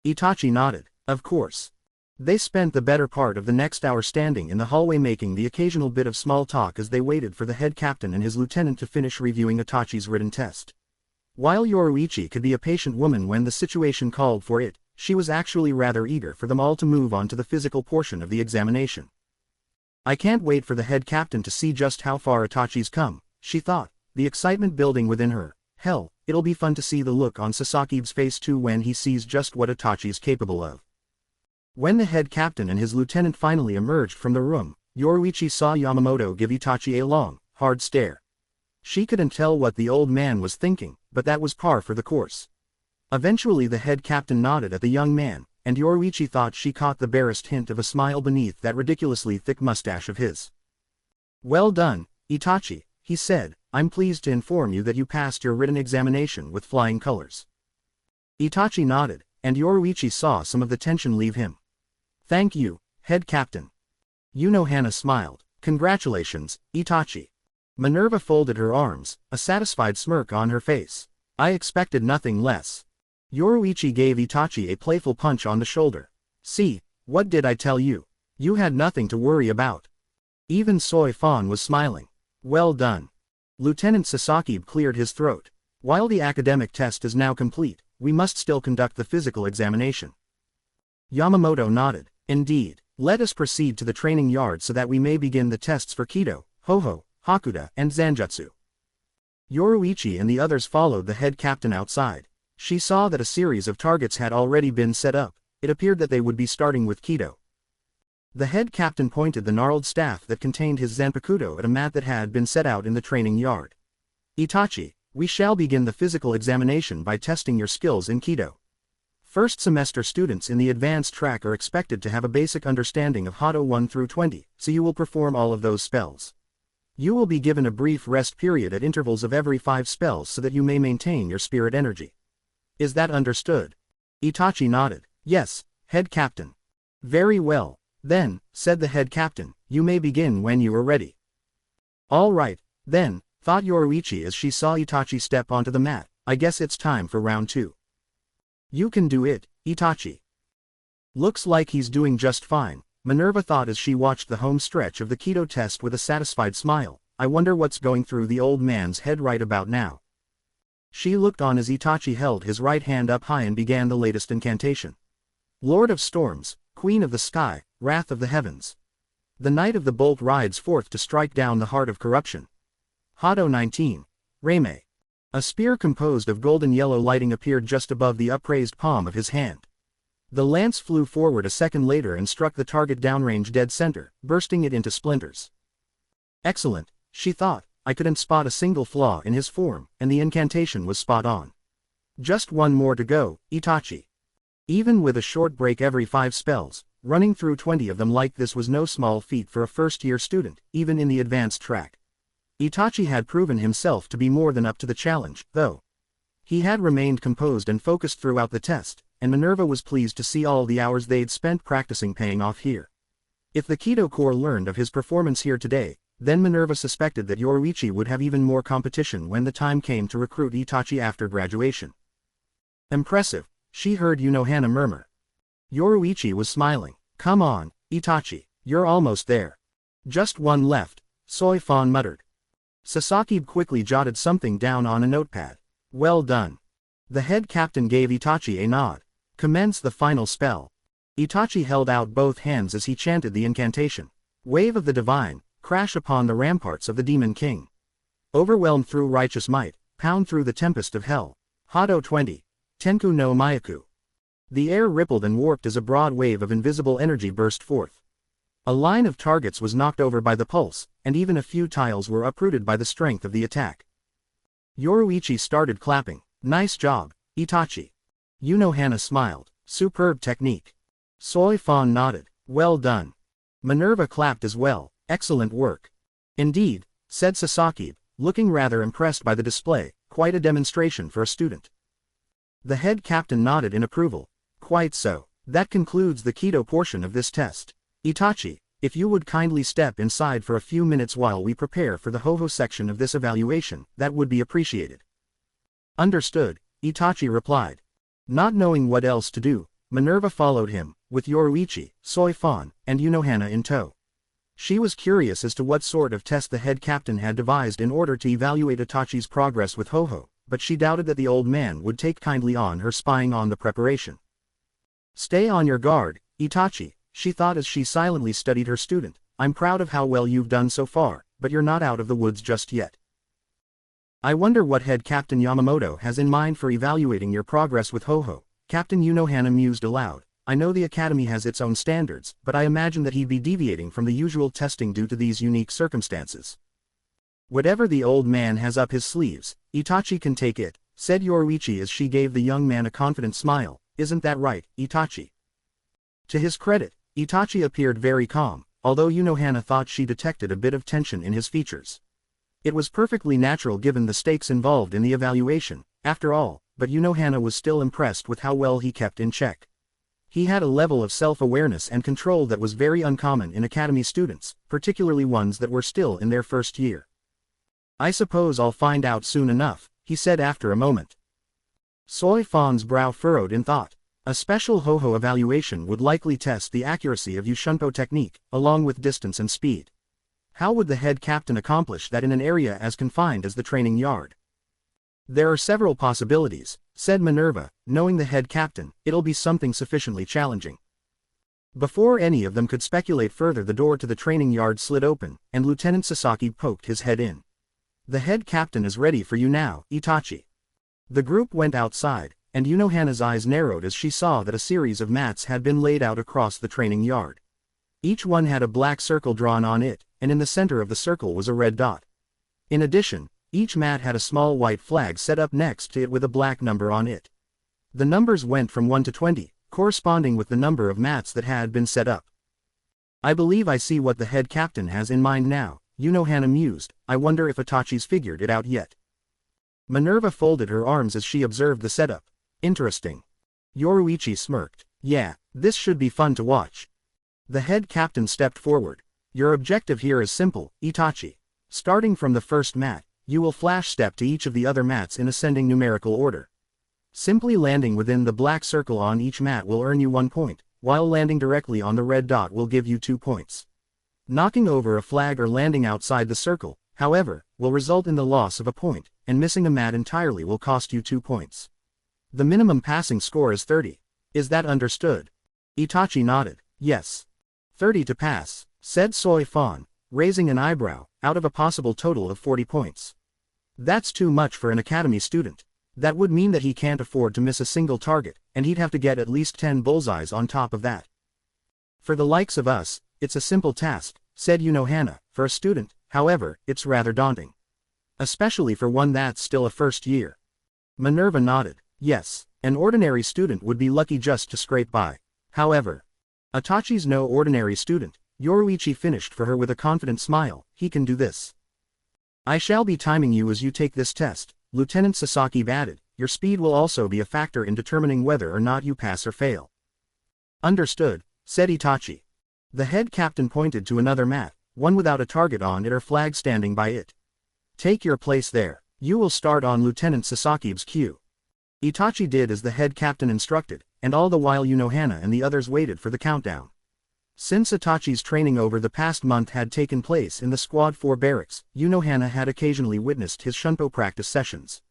Speaker 1: Itachi nodded. "Of course." They spent the better part of the next hour standing in the hallway making the occasional bit of small talk as they waited for the head captain and his lieutenant to finish reviewing Itachi's written test. While Yoruichi could be a patient woman when the situation called for it, she was actually rather eager for them all to move on to the physical portion of the examination. "I can't wait for the head captain to see just how far Itachi's come," she thought, the excitement building within her. Hell, it'll be fun to see the look on Sasaki's face too when he sees just what Itachi's capable of. When the head captain and his lieutenant finally emerged from the room, Yoruichi saw Yamamoto give Itachi a long, hard stare. She couldn't tell what the old man was thinking, but that was par for the course. Eventually the head captain nodded at the young man, and Yoruichi thought she caught the barest hint of a smile beneath that ridiculously thick mustache of his. "Well done, Itachi," he said. "I'm pleased to inform you that you passed your written examination with flying colors." Itachi nodded, and Yoruichi saw some of the tension leave him. "Thank you, head captain." Hana smiled. "Congratulations, Itachi." Minerva folded her arms, a satisfied smirk on her face. "I expected nothing less." Yoruichi gave Itachi a playful punch on the shoulder. "See, what did I tell you? You had nothing to worry about." Even Soi Fan was smiling. "Well done." Lieutenant Sasaki cleared his throat. "While the academic test is now complete, we must still conduct the physical examination." Yamamoto nodded. "Indeed. Let us proceed to the training yard so that we may begin the tests for Kido, Hoho, Hakuda, and Zanjutsu." Yoruichi and the others followed the head captain outside. She saw that a series of targets had already been set up. It appeared that they would be starting with Kido. The head captain pointed the gnarled staff that contained his Zanpakuto at a mat that had been set out in the training yard. "Itachi, we shall begin the physical examination by testing your skills in Kido. First semester students in the advanced track are expected to have a basic understanding of Hado 1 through 20, so you will perform all of those spells. You will be given a brief rest period at intervals of every 5 spells so that you may maintain your spirit energy. Is that understood?" Itachi nodded. "Yes, head captain." "Very well, then," said the head captain, "you may begin when you are ready." "All right, then," thought Yoruichi as she saw Itachi step onto the mat. "I guess it's time for round 2. You can do it, Itachi." "Looks like he's doing just fine," Minerva thought as she watched the home stretch of the Kido test with a satisfied smile. "I wonder what's going through the old man's head right about now." She looked on as Itachi held his right hand up high and began the latest incantation. "Lord of Storms, Queen of the Sky, Wrath of the Heavens. The Knight of the Bolt rides forth to strike down the heart of corruption. Hado 19. Reime." A spear composed of golden yellow lighting appeared just above the upraised palm of his hand. The lance flew forward a second later and struck the target downrange dead center, bursting it into splinters. "Excellent," she thought. I couldn't spot a single flaw in his form, and the incantation was spot on. "Just one more to go, Itachi." Even with a short break every 5 spells, running through 20 of them like this was no small feat for a first-year student, even in the advanced track. Itachi had proven himself to be more than up to the challenge, though. He had remained composed and focused throughout the test, and Minerva was pleased to see all the hours they'd spent practicing paying off here. If the Kido Corps learned of his performance here today, then Minerva suspected that Yoruichi would have even more competition when the time came to recruit Itachi after graduation. Impressive, she heard Unohana murmur. Yoruichi was smiling. Come on, Itachi, you're almost there. Just one left, Soifon muttered. Sasaki quickly jotted something down on a notepad. Well done. The head captain gave Itachi a nod. Commence the final spell. Itachi held out both hands as he chanted the incantation. Wave of the divine, crash upon the ramparts of the Demon King. Overwhelmed through righteous might, pound through the tempest of hell. Hado 20. Tenku no Mayaku. The air rippled and warped as a broad wave of invisible energy burst forth. A line of targets was knocked over by the pulse, and even a few tiles were uprooted by the strength of the attack. Yoruichi started clapping. Nice job, Itachi. Unohana smiled. Superb technique. Soifon nodded. Well done. Minerva clapped as well. Excellent work. Indeed, said Sasaki, looking rather impressed by the display, quite a demonstration for a student. The head captain nodded in approval. Quite so. That concludes the Kido portion of this test. Itachi, if you would kindly step inside for a few minutes while we prepare for the Ho-Ho section of this evaluation, that would be appreciated. Understood, Itachi replied. Not knowing what else to do, Minerva followed him, with Yoruichi, Soifon, and Unohana in tow. She was curious as to what sort of test the head captain had devised in order to evaluate Itachi's progress with Ho-Ho, but she doubted that the old man would take kindly on her spying on the preparation. Stay on your guard, Itachi, she thought as she silently studied her student. I'm proud of how well you've done so far, but you're not out of the woods just yet. I wonder what head Captain Yamamoto has in mind for evaluating your progress with Ho-Ho. Captain Unohana mused aloud. I know the academy has its own standards, but I imagine that he'd be deviating from the usual testing due to these unique circumstances. Whatever the old man has up his sleeves, Itachi can take it, said Yoruichi as she gave the young man a confident smile. Isn't that right, Itachi? To his credit, Itachi appeared very calm, although Unohana thought she detected a bit of tension in his features. It was perfectly natural given the stakes involved in the evaluation, after all, but Unohana was still impressed with how well he kept in check. He had a level of self-awareness and control that was very uncommon in academy students, particularly ones that were still in their first year. I suppose I'll find out soon enough, he said after a moment. Soifon's brow furrowed in thought. A special Ho-Ho evaluation would likely test the accuracy of Yushunpo technique, along with distance and speed. How would the head captain accomplish that in an area as confined as the training yard? There are several possibilities, said Minerva, knowing the head captain, it'll be something sufficiently challenging. Before any of them could speculate further, the door to the training yard slid open, and Lieutenant Sasaki poked his head in. The head captain is ready for you now, Itachi. The group went outside, and Unohana's eyes narrowed as she saw that a series of mats had been laid out across the training yard. Each one had a black circle drawn on it, and in the center of the circle was a red dot. In addition, each mat had a small white flag set up next to it with a black number on it. The numbers went from 1 to 20, corresponding with the number of mats that had been set up. I believe I see what the head captain has in mind now, Unohana mused. I wonder if Itachi's figured it out yet. Minerva folded her arms as she observed the setup. Interesting. Yoruichi smirked. Yeah, this should be fun to watch. The head captain stepped forward. Your objective here is simple, Itachi. Starting from the first mat, you will flash step to each of the other mats in ascending numerical order. Simply landing within the black circle on each mat will earn you 1 point, while landing directly on the red dot will give you 2 points. Knocking over a flag or landing outside the circle, however, will result in the loss of a point, and missing a mat entirely will cost you 2 points. The minimum passing score is 30. Is that understood? Itachi nodded. Yes. 30 to pass, said Soifon, raising an eyebrow, out of a possible total of 40 points. That's too much for an academy student. That would mean that he can't afford to miss a single target, and he'd have to get at least 10 bullseyes on top of that. For the likes of us, it's a simple task, said Unohana. For a student, however, it's rather daunting. Especially for one that's still a first year. Minerva nodded. Yes, an ordinary student would be lucky just to scrape by. However, Itachi's no ordinary student. Yoruichi finished for her with a confident smile. He can do this. I shall be timing you as you take this test, Lieutenant Sasaki added. Your speed will also be a factor in determining whether or not you pass or fail. Understood, said Itachi. The head captain pointed to another mat, one without a target on it or flag standing by it. Take your place there. You will start on Lieutenant Sasaki's cue. Itachi did as the head captain instructed, and all the while Unohana and the others waited for the countdown. Since Itachi's training over the past month had taken place in the Squad 4 barracks, Unohana had occasionally witnessed his shunpo practice sessions.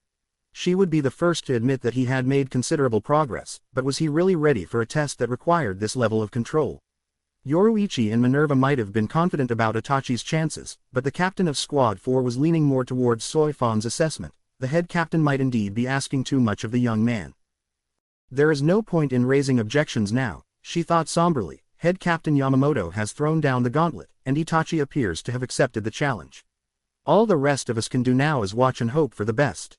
Speaker 1: She would be the first to admit that he had made considerable progress, but was he really ready for a test that required this level of control? Yoruichi and Minerva might have been confident about Itachi's chances, but the captain of Squad 4 was leaning more towards Soifan's assessment. The head captain might indeed be asking too much of the young man. There is no point in raising objections now, she thought somberly. Head Captain Yamamoto has thrown down the gauntlet, and Itachi appears to have accepted the challenge. All the rest of us can do now is watch and hope for the best.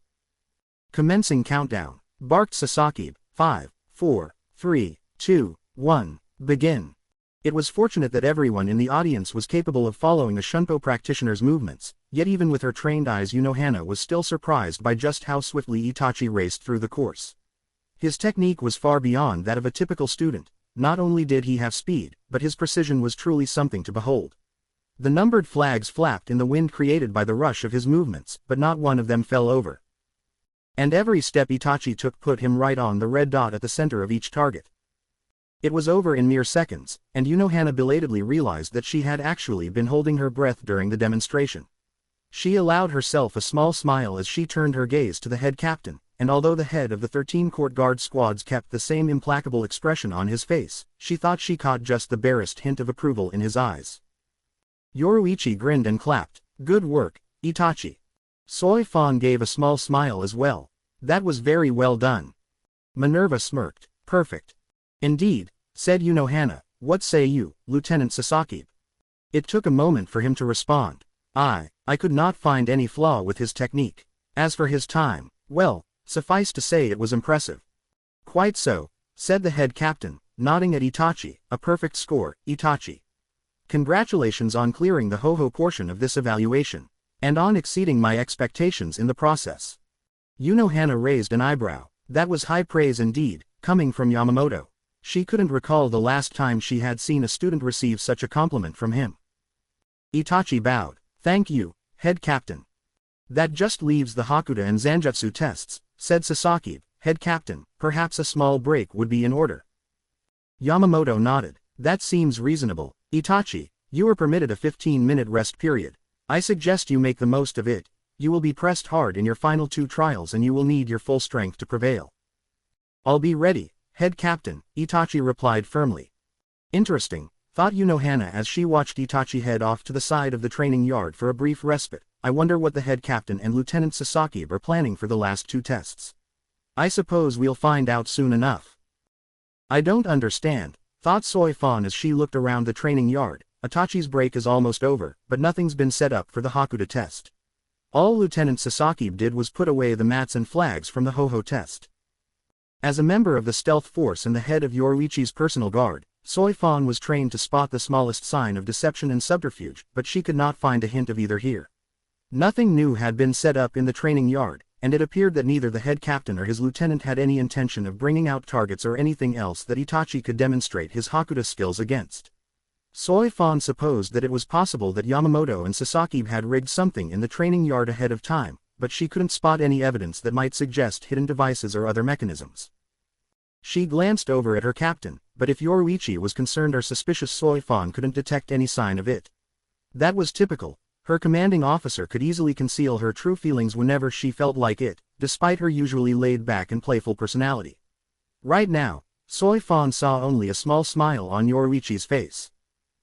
Speaker 1: Commencing countdown, barked Sasaki. 5, 4, 3, 2, 1, begin. It was fortunate that everyone in the audience was capable of following a shunpo practitioner's movements, yet even with her trained eyes Unohana was still surprised by just how swiftly Itachi raced through the course. His technique was far beyond that of a typical student. Not only did he have speed, but his precision was truly something to behold. The numbered flags flapped in the wind created by the rush of his movements, but not one of them fell over. And every step Itachi took put him right on the red dot at the center of each target. It was over in mere seconds, and Unohana belatedly realized that she had actually been holding her breath during the demonstration. She allowed herself a small smile as she turned her gaze to the head captain, and although the head of the 13 court guard squads kept the same implacable expression on his face, she thought she caught just the barest hint of approval in his eyes. Yoruichi grinned and clapped. Good work, Itachi. Soifan gave a small smile as well. That was very well done. Minerva smirked. Perfect. Indeed, said Unohana. What say you, Lieutenant Sasaki? It took a moment for him to respond. I could not find any flaw with his technique. As for his time, well, suffice to say it was impressive. Quite so, said the head captain, nodding at Itachi. A perfect score, Itachi. Congratulations on clearing the ho-ho portion of this evaluation, and on exceeding my expectations in the process. Unohana raised an eyebrow. That was high praise indeed, coming from Yamamoto. She couldn't recall the last time she had seen a student receive such a compliment from him. Itachi bowed. Thank you, head captain. That just leaves the Hakuda and Zanjutsu tests, said Sasaki. Head captain, perhaps a small break would be in order. Yamamoto nodded. That seems reasonable. Itachi, you are permitted a 15-minute rest period. I suggest you make the most of it. You will be pressed hard in your final 2 trials and you will need your full strength to prevail. I'll be ready, head captain, Itachi replied firmly. Interesting, thought Unohana as she watched Itachi head off to the side of the training yard for a brief respite. I wonder what the head captain and Lieutenant Sasaki are planning for the last 2 tests. I suppose we'll find out soon enough. I don't understand, thought Soifan as she looked around the training yard. Itachi's break is almost over, but nothing's been set up for the Hakuda test. All Lieutenant Sasaki did was put away the mats and flags from the ho-ho test. As a member of the stealth force and the head of Yoruichi's personal guard, Soifan was trained to spot the smallest sign of deception and subterfuge, but she could not find a hint of either here. Nothing new had been set up in the training yard, and it appeared that neither the head captain or his lieutenant had any intention of bringing out targets or anything else that Itachi could demonstrate his Hakuda skills against. Soifan supposed that it was possible that Yamamoto and Sasaki had rigged something in the training yard ahead of time, but she couldn't spot any evidence that might suggest hidden devices or other mechanisms. She glanced over at her captain, but if Yoruichi was concerned or suspicious, Soifan couldn't detect any sign of it. That was typical. Her commanding officer could easily conceal her true feelings whenever she felt like it, despite her usually laid-back and playful personality. Right now, Soifan saw only a small smile on Yoruichi's face.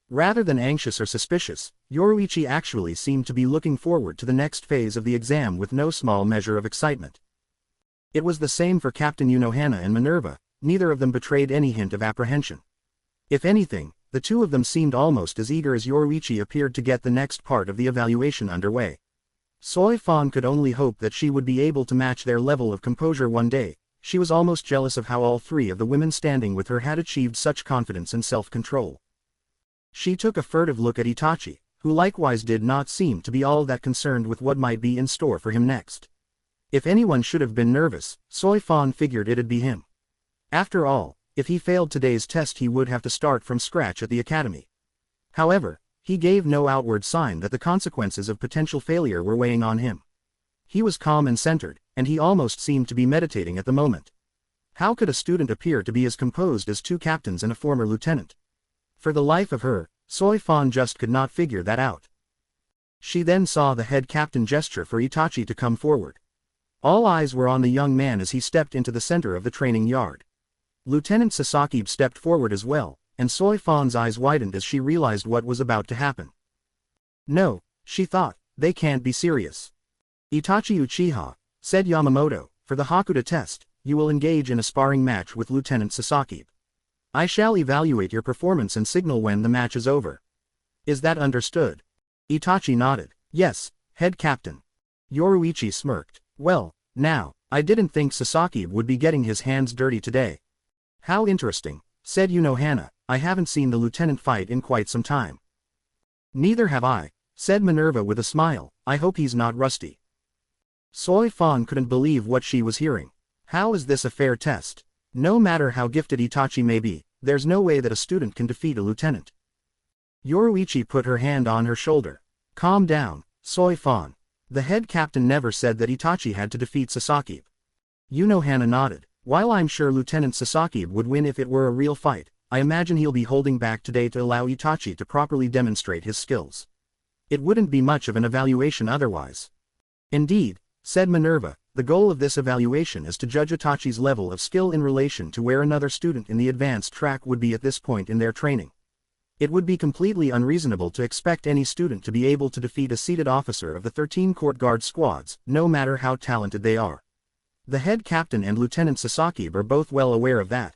Speaker 1: Rather than anxious or suspicious, Yoruichi actually seemed to be looking forward to the next phase of the exam with no small measure of excitement. It was the same for Captain Unohana and Minerva. Neither of them betrayed any hint of apprehension. If anything, the two of them seemed almost as eager as Yoruichi appeared to get the next part of the evaluation underway. Soifan could only hope that she would be able to match their level of composure one day. She was almost jealous of how all 3 of the women standing with her had achieved such confidence and self-control. She took a furtive look at Itachi, who likewise did not seem to be all that concerned with what might be in store for him next. If anyone should have been nervous, Soy Fan figured it'd be him. After all, if he failed today's test he would have to start from scratch at the academy. However, he gave no outward sign that the consequences of potential failure were weighing on him. He was calm and centered, and he almost seemed to be meditating at the moment. How could a student appear to be as composed as two captains and a former lieutenant? For the life of her, Soy Fan just could not figure that out. She then saw the head captain gesture for Itachi to come forward. All eyes were on the young man as he stepped into the center of the training yard. Lieutenant Sasaki stepped forward as well, and Soy Fan's eyes widened as she realized what was about to happen. No, she thought, they can't be serious. Itachi Uchiha, said Yamamoto, for the Hakuda test, you will engage in a sparring match with Lieutenant Sasaki. I shall evaluate your performance and signal when the match is over. Is that understood? Itachi nodded. Yes, head captain. Yoruichi smirked. Well, now, I didn't think Sasaki would be getting his hands dirty today. How interesting, said Unohana. I haven't seen the lieutenant fight in quite some time. Neither have I, said Minerva with a smile. I hope he's not rusty. Soy Fan couldn't believe what she was hearing. How is this a fair test? No matter how gifted Itachi may be, there's no way that a student can defeat a lieutenant. Yoruichi put her hand on her shoulder. Calm down, Soy Fan. The head captain never said that Itachi had to defeat Sasaki. Unohana nodded. While I'm sure Lieutenant Sasaki would win if it were a real fight, I imagine he'll be holding back today to allow Itachi to properly demonstrate his skills. It wouldn't be much of an evaluation otherwise. Indeed, said Minerva, the goal of this evaluation is to judge Itachi's level of skill in relation to where another student in the advanced track would be at this point in their training. It would be completely unreasonable to expect any student to be able to defeat a seated officer of the 13 court guard squads, no matter how talented they are. The head captain and Lieutenant Sasaki are both well aware of that.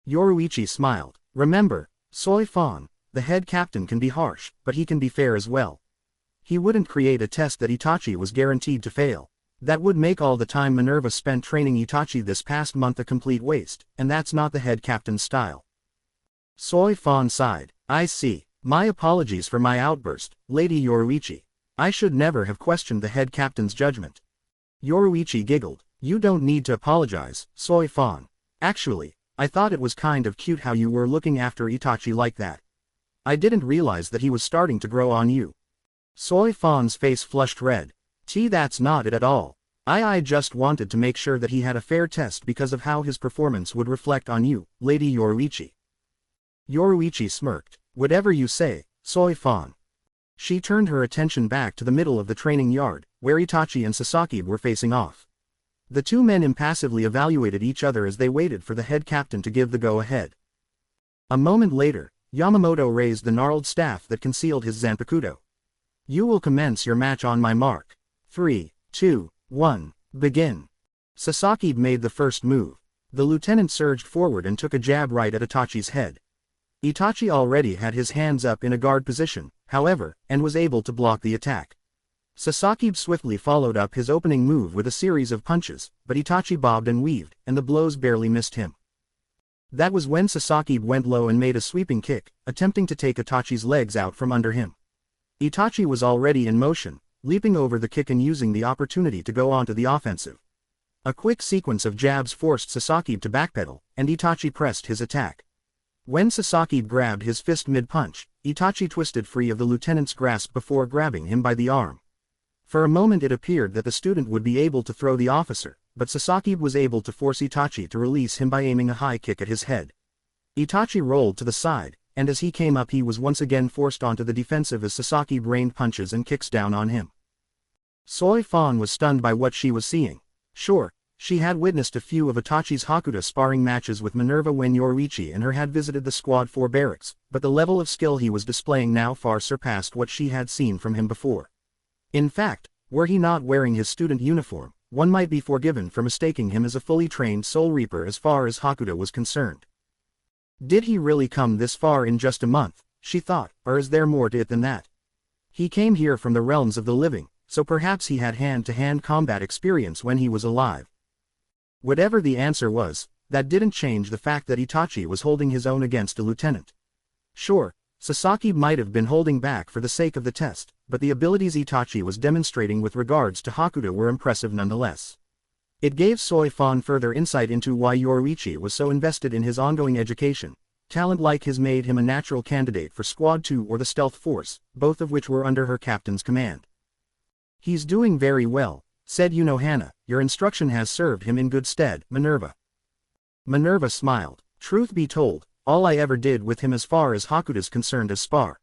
Speaker 1: Yoruichi smiled. Remember, Soy Fan, the head captain can be harsh, but he can be fair as well. He wouldn't create a test that Itachi was guaranteed to fail. That would make all the time Minerva spent training Itachi this past month a complete waste, and that's not the head captain's style. Soy Fan sighed. I see. My apologies for my outburst, Lady Yoruichi. I should never have questioned the head captain's judgment. Yoruichi giggled. You don't need to apologize, Soy Fan. Actually, I thought it was kind of cute how you were looking after Itachi like that. I didn't realize that he was starting to grow on you. Soy Fan's face flushed red. That's not it at all. I just wanted to make sure that he had a fair test because of how his performance would reflect on you, Lady Yoruichi. Yoruichi smirked. Whatever you say, Soy Fan. She turned her attention back to the middle of the training yard, where Itachi and Sasaki were facing off. The two men impassively evaluated each other as they waited for the head captain to give the go-ahead. A moment later, Yamamoto raised the gnarled staff that concealed his zanpakuto. You will commence your match on my mark. 3, 2, 1, begin. Sasaki made the first move. The lieutenant surged forward and took a jab right at Itachi's head. Itachi already had his hands up in a guard position, however, and was able to block the attack. Sasaki swiftly followed up his opening move with a series of punches, but Itachi bobbed and weaved, and the blows barely missed him. That was when Sasaki went low and made a sweeping kick, attempting to take Itachi's legs out from under him. Itachi was already in motion, leaping over the kick and using the opportunity to go onto the offensive. A quick sequence of jabs forced Sasaki to backpedal, and Itachi pressed his attack. When Sasaki grabbed his fist mid-punch, Itachi twisted free of the lieutenant's grasp before grabbing him by the arm. For a moment it appeared that the student would be able to throw the officer, but Sasaki was able to force Itachi to release him by aiming a high kick at his head. Itachi rolled to the side, and as he came up he was once again forced onto the defensive as Sasaki rained punches and kicks down on him. Soy Fan was stunned by what she was seeing. Sure, she had witnessed a few of Itachi's Hakuda sparring matches with Minerva when Yoruichi and her had visited the Squad 4 barracks, but the level of skill he was displaying now far surpassed what she had seen from him before. In fact, were he not wearing his student uniform, one might be forgiven for mistaking him as a fully trained Soul Reaper as far as Hakuda was concerned. Did he really come this far in just a month, she thought, or is there more to it than that? He came here from the realms of the living, so perhaps he had hand-to-hand combat experience when he was alive. Whatever the answer was, that didn't change the fact that Itachi was holding his own against a lieutenant. Sure, Sasaki might have been holding back for the sake of the test, but the abilities Itachi was demonstrating with regards to Hakuda were impressive nonetheless. It gave Soi Fan further insight into why Yoruichi was so invested in his ongoing education. Talent like his made him a natural candidate for Squad 2 or the Stealth Force, both of which were under her captain's command. "He's doing very well," said Unohana. "Your instruction has served him in good stead, Minerva." Minerva smiled. "Truth be told, all I ever did with him as far as Hakuda's concerned is spar.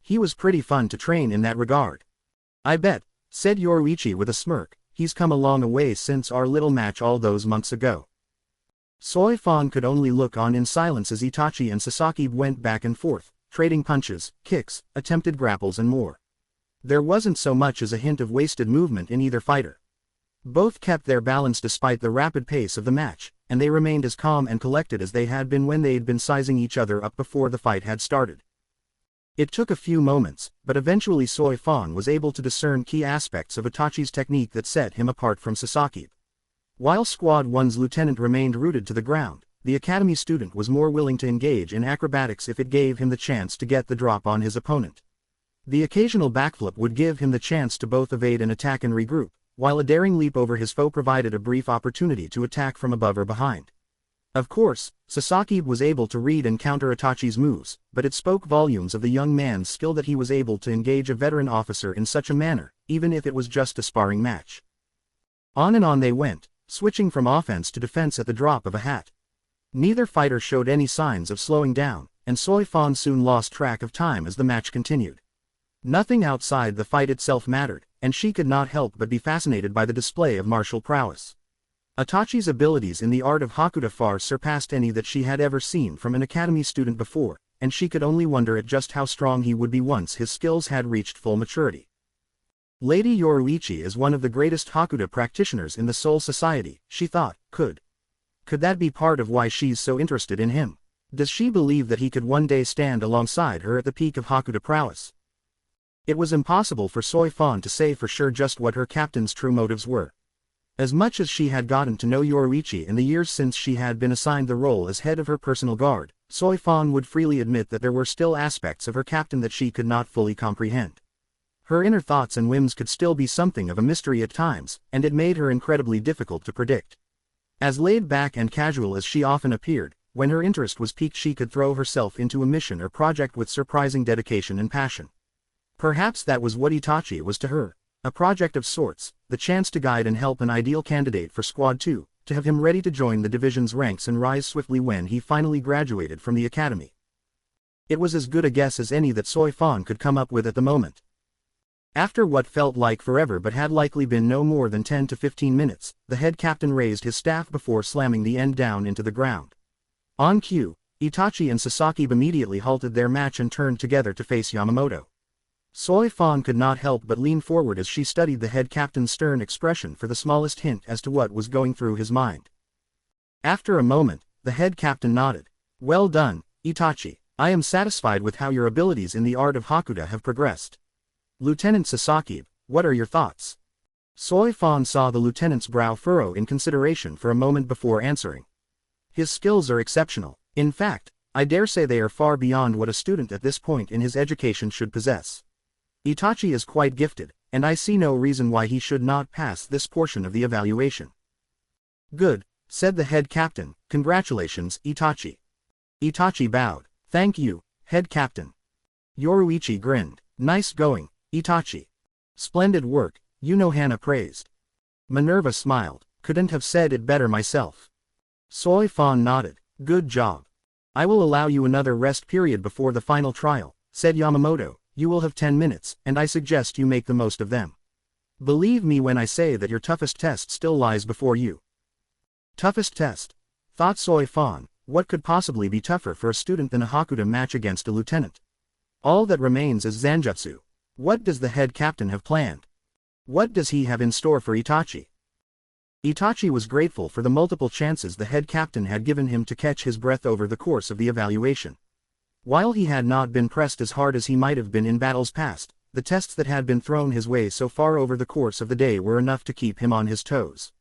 Speaker 1: He was pretty fun to train in that regard." "I bet," said Yoruichi with a smirk. "He's come a long way since our little match all those months ago." Soi Fan could only look on in silence as Itachi and Sasaki went back and forth, trading punches, kicks, attempted grapples and more. There wasn't so much as a hint of wasted movement in either fighter. Both kept their balance despite the rapid pace of the match, and they remained as calm and collected as they had been when they'd been sizing each other up before the fight had started. It took a few moments, but eventually Soi Fan was able to discern key aspects of Itachi's technique that set him apart from Sasaki. While Squad 1's lieutenant remained rooted to the ground, the academy student was more willing to engage in acrobatics if it gave him the chance to get the drop on his opponent. The occasional backflip would give him the chance to both evade an attack and regroup, while a daring leap over his foe provided a brief opportunity to attack from above or behind. Of course, Sasaki was able to read and counter Itachi's moves, but it spoke volumes of the young man's skill that he was able to engage a veteran officer in such a manner, even if it was just a sparring match. On and on they went, switching from offense to defense at the drop of a hat. Neither fighter showed any signs of slowing down, and Soi Fan soon lost track of time as the match continued. Nothing outside the fight itself mattered, and she could not help but be fascinated by the display of martial prowess. Itachi's abilities in the art of Hakuda far surpassed any that she had ever seen from an academy student before, and she could only wonder at just how strong he would be once his skills had reached full maturity. Lady Yoruichi is one of the greatest Hakuda practitioners in the Soul Society, she thought. Could that be part of why she's so interested in him? Does she believe that he could one day stand alongside her at the peak of Hakuda prowess? It was impossible for Soi Fan to say for sure just what her captain's true motives were. As much as she had gotten to know Yoruichi in the years since she had been assigned the role as head of her personal guard, Soi Fan would freely admit that there were still aspects of her captain that she could not fully comprehend. Her inner thoughts and whims could still be something of a mystery at times, and it made her incredibly difficult to predict. As laid back and casual as she often appeared, when her interest was piqued she could throw herself into a mission or project with surprising dedication and passion. Perhaps that was what Itachi was to her. A project of sorts, the chance to guide and help an ideal candidate for Squad 2, to have him ready to join the division's ranks and rise swiftly when he finally graduated from the academy. It was as good a guess as any that Soi Fan could come up with at the moment. After what felt like forever but had likely been no more than 10 to 15 minutes, the head captain raised his staff before slamming the end down into the ground. On cue, Itachi and Sasaki immediately halted their match and turned together to face Yamamoto. Soi Fan could not help but lean forward as she studied the head captain's stern expression for the smallest hint as to what was going through his mind. After a moment, the head captain nodded. "Well done, Itachi. I am satisfied with how your abilities in the art of Hakuda have progressed. Lieutenant Sasaki, what are your thoughts?" Soi Fan saw the lieutenant's brow furrow in consideration for a moment before answering. "His skills are exceptional. In fact, I dare say they are far beyond what a student at this point in his education should possess. Itachi is quite gifted, and I see no reason why he should not pass this portion of the evaluation." "Good," said the head captain. "Congratulations, Itachi." Itachi bowed. "Thank you, head captain." Yoruichi grinned. "Nice going, Itachi." "Splendid work," Unohana praised. Minerva smiled. "Couldn't have said it better myself." Soi Fan nodded. "Good job. I will allow you another rest period before the final trial," said Yamamoto. "You will have 10 minutes, and I suggest you make the most of them. Believe me when I say that your toughest test still lies before you." Toughest test? Thought Soi Fan. What could possibly be tougher for a student than a Hakuda match against a lieutenant? All that remains is Zanjutsu. What does the head captain have planned? What does he have in store for Itachi? Itachi was grateful for the multiple chances the head captain had given him to catch his breath over the course of the evaluation. While he had not been pressed as hard as he might have been in battles past, the tests that had been thrown his way so far over the course of the day were enough to keep him on his toes.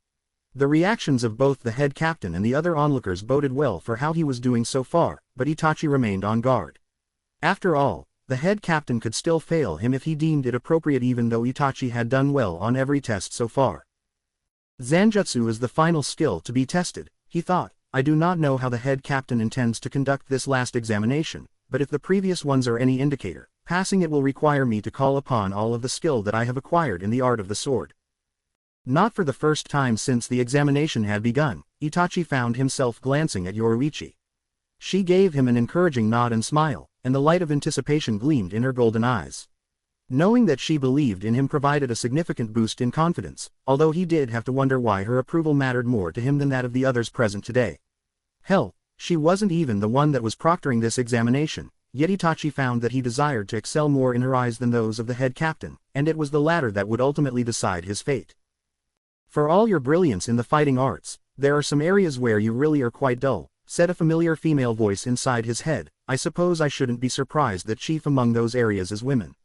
Speaker 1: The reactions of both the head captain and the other onlookers boded well for how he was doing so far, but Itachi remained on guard. After all, the head captain could still fail him if he deemed it appropriate even though Itachi had done well on every test so far. Zanjutsu is the final skill to be tested, he thought. I do not know how the head captain intends to conduct this last examination, but if the previous ones are any indicator, passing it will require me to call upon all of the skill that I have acquired in the art of the sword. Not for the first time since the examination had begun, Itachi found himself glancing at Yoruichi. She gave him an encouraging nod and smile, and the light of anticipation gleamed in her golden eyes. Knowing that she believed in him provided a significant boost in confidence, although he did have to wonder why her approval mattered more to him than that of the others present today. Hell, she wasn't even the one that was proctoring this examination, yet Itachi found that he desired to excel more in her eyes than those of the head captain, and it was the latter that would ultimately decide his fate. For all your brilliance in the fighting arts, there are some areas where you really are quite dull, said a familiar female voice inside his head. I suppose I shouldn't be surprised that chief among those areas is women.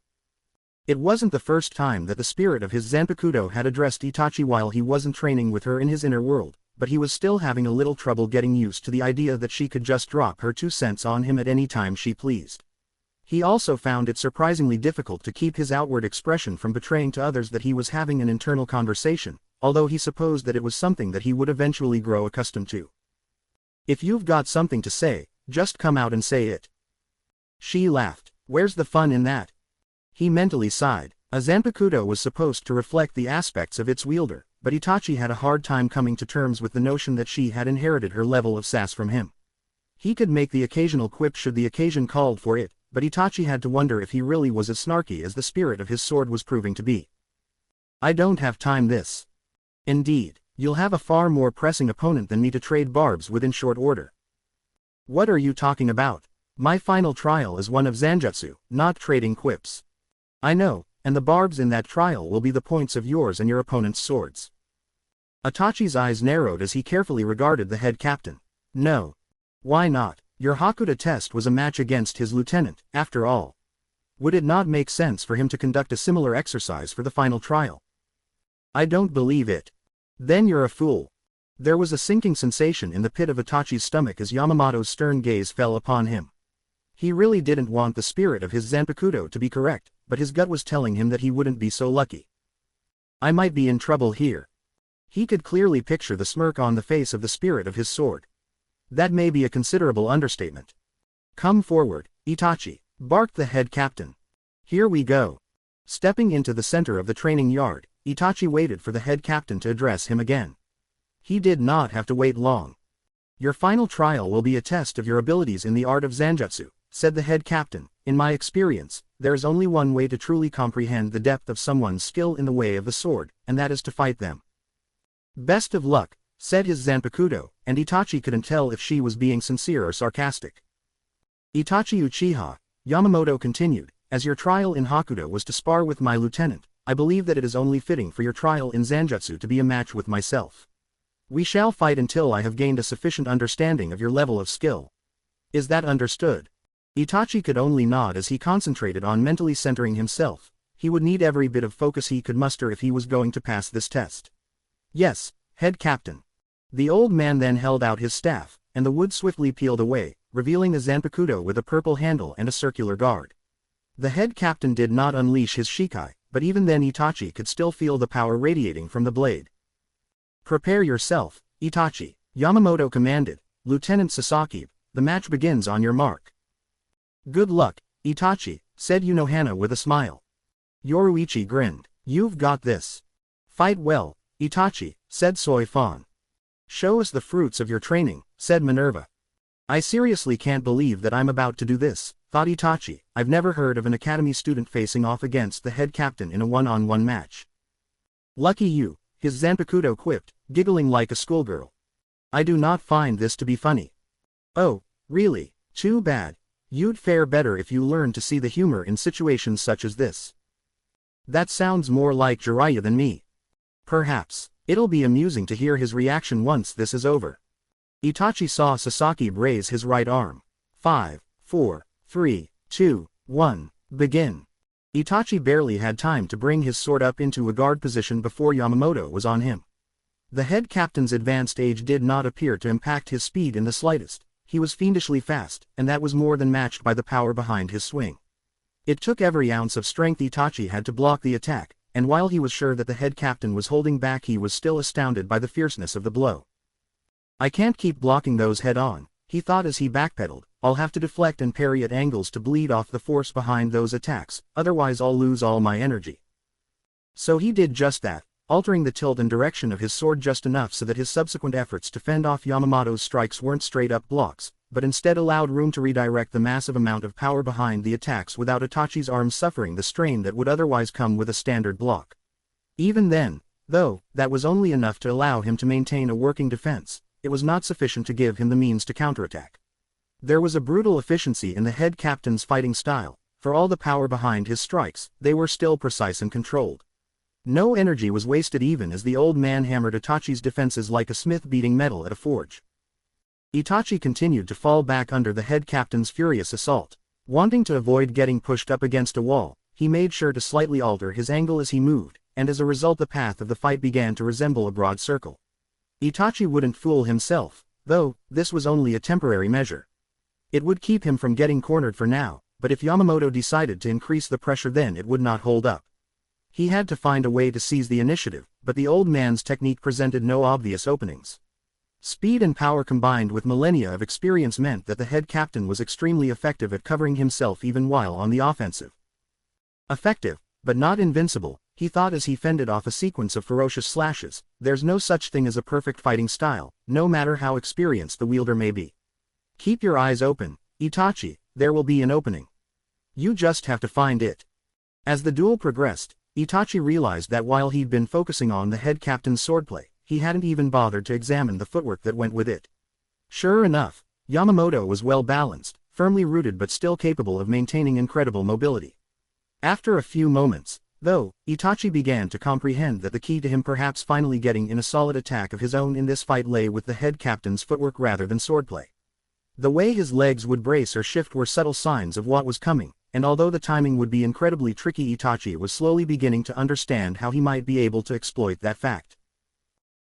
Speaker 1: It wasn't the first time that the spirit of his Zanpakuto had addressed Itachi while he wasn't training with her in his inner world, but he was still having a little trouble getting used to the idea that she could just drop her 2 cents on him at any time she pleased. He also found it surprisingly difficult to keep his outward expression from betraying to others that he was having an internal conversation, although he supposed that it was something that he would eventually grow accustomed to. If you've got something to say, just come out and say it. She laughed. Where's the fun in that? He mentally sighed. A Zanpakuto was supposed to reflect the aspects of its wielder, but Itachi had a hard time coming to terms with the notion that she had inherited her level of sass from him. He could make the occasional quip should the occasion called for it, but Itachi had to wonder if he really was as snarky as the spirit of his sword was proving to be. I don't have time this. Indeed, you'll have a far more pressing opponent than me to trade barbs with in short order. What are you talking about? My final trial is one of Zanjutsu, not trading quips. I know, and the barbs in that trial will be the points of yours and your opponent's swords. Itachi's eyes narrowed as he carefully regarded the head captain. No. Why not? Your Hakuda test was a match against his lieutenant, after all. Would it not make sense for him to conduct a similar exercise for the final trial? I don't believe it. Then you're a fool. There was a sinking sensation in the pit of Itachi's stomach as Yamamoto's stern gaze fell upon him. He really didn't want the spirit of his Zanpakuto to be correct, but his gut was telling him that he wouldn't be so lucky. I might be in trouble here. He could clearly picture the smirk on the face of the spirit of his sword. That may be a considerable understatement. Come forward, Itachi, barked the head captain. Here we go. Stepping into the center of the training yard, Itachi waited for the head captain to address him again. He did not have to wait long. Your final trial will be a test of your abilities in the art of Zanjutsu, said the head captain. In my experience, there is only one way to truly comprehend the depth of someone's skill in the way of the sword, and that is to fight them. Best of luck, said his Zanpakuto, and Itachi couldn't tell if she was being sincere or sarcastic. Itachi Uchiha, Yamamoto continued, as your trial in Hakuda was to spar with my lieutenant, I believe that it is only fitting for your trial in Zanjutsu to be a match with myself. We shall fight until I have gained a sufficient understanding of your level of skill. Is that understood? Itachi could only nod as he concentrated on mentally centering himself. He would need every bit of focus he could muster if he was going to pass this test. Yes, head captain. The old man then held out his staff, and the wood swiftly peeled away, revealing a Zanpakuto with a purple handle and a circular guard. The head captain did not unleash his shikai, but even then Itachi could still feel the power radiating from the blade. Prepare yourself, Itachi, Yamamoto commanded. Lieutenant Sasaki, the match begins on your mark. Good luck, Itachi, said Unohana with a smile. Yoruichi grinned. You've got this. Fight well, Itachi, said Soifan. Show us the fruits of your training, said Minerva. I seriously can't believe that I'm about to do this, thought Itachi. I've never heard of an academy student facing off against the head captain in a one-on-one match. Lucky you, his Zanpakuto quipped, giggling like a schoolgirl. I do not find this to be funny. Oh, really? Too bad. You'd fare better if you learned to see the humor in situations such as this. That sounds more like Jiraiya than me. Perhaps. It'll be amusing to hear his reaction once this is over. Itachi saw Sasaki raise his right arm. 5, 4, 3, 2, 1, begin. Itachi barely had time to bring his sword up into a guard position before Yamamoto was on him. The head captain's advanced age did not appear to impact his speed in the slightest, he was fiendishly fast, and that was more than matched by the power behind his swing. It took every ounce of strength Itachi had to block the attack, and while he was sure that the head captain was holding back, he was still astounded by the fierceness of the blow. I can't keep blocking those head on, he thought as he backpedaled. I'll have to deflect and parry at angles to bleed off the force behind those attacks, otherwise I'll lose all my energy. So he did just that, altering the tilt and direction of his sword just enough so that his subsequent efforts to fend off Yamamoto's strikes weren't straight-up blocks, but instead allowed room to redirect the massive amount of power behind the attacks without Itachi's arms suffering the strain that would otherwise come with a standard block. Even then, though, that was only enough to allow him to maintain a working defense. It was not sufficient to give him the means to counterattack. There was a brutal efficiency in the head captain's fighting style. For all the power behind his strikes, they were still precise and controlled. No energy was wasted even as the old man hammered Itachi's defenses like a smith beating metal at a forge. Itachi continued to fall back under the head captain's furious assault. Wanting to avoid getting pushed up against a wall, he made sure to slightly alter his angle as he moved, and as a result the path of the fight began to resemble a broad circle. Itachi wouldn't fool himself, though. This was only a temporary measure. It would keep him from getting cornered for now, but if Yamamoto decided to increase the pressure, then it would not hold up. He had to find a way to seize the initiative, but the old man's technique presented no obvious openings. Speed and power combined with millennia of experience meant that the head captain was extremely effective at covering himself even while on the offensive. Effective, but not invincible, he thought as he fended off a sequence of ferocious slashes. There's no such thing as a perfect fighting style, no matter how experienced the wielder may be. Keep your eyes open, Itachi, there will be an opening. You just have to find it. As the duel progressed, Itachi realized that while he'd been focusing on the head captain's swordplay, he hadn't even bothered to examine the footwork that went with it. Sure enough, Yamamoto was well balanced, firmly rooted but still capable of maintaining incredible mobility. After a few moments, though, Itachi began to comprehend that the key to him perhaps finally getting in a solid attack of his own in this fight lay with the head captain's footwork rather than swordplay. The way his legs would brace or shift were subtle signs of what was coming, and although the timing would be incredibly tricky, Itachi was slowly beginning to understand how he might be able to exploit that fact.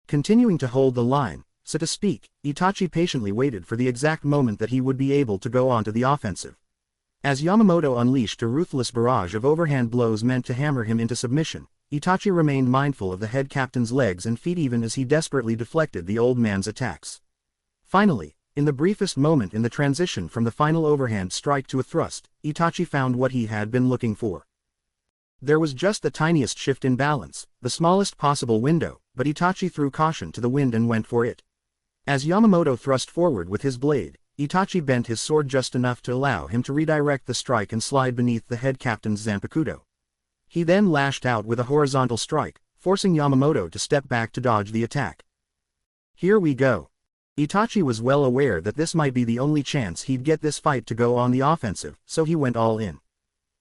Speaker 1: Continuing to hold the line, so to speak, Itachi patiently waited for the exact moment that he would be able to go onto the offensive. As Yamamoto unleashed a ruthless barrage of overhand blows meant to hammer him into submission, Itachi remained mindful of the head captain's legs and feet even as he desperately deflected the old man's attacks. Finally, in the briefest moment in the transition from the final overhand strike to a thrust, Itachi found what he had been looking for. There was just the tiniest shift in balance, the smallest possible window, but Itachi threw caution to the wind and went for it. As Yamamoto thrust forward with his blade, Itachi bent his sword just enough to allow him to redirect the strike and slide beneath the head captain's zanpakuto. He then lashed out with a horizontal strike, forcing Yamamoto to step back to dodge the attack. Here we go. Itachi was well aware that this might be the only chance he'd get this fight to go on the offensive, so he went all in.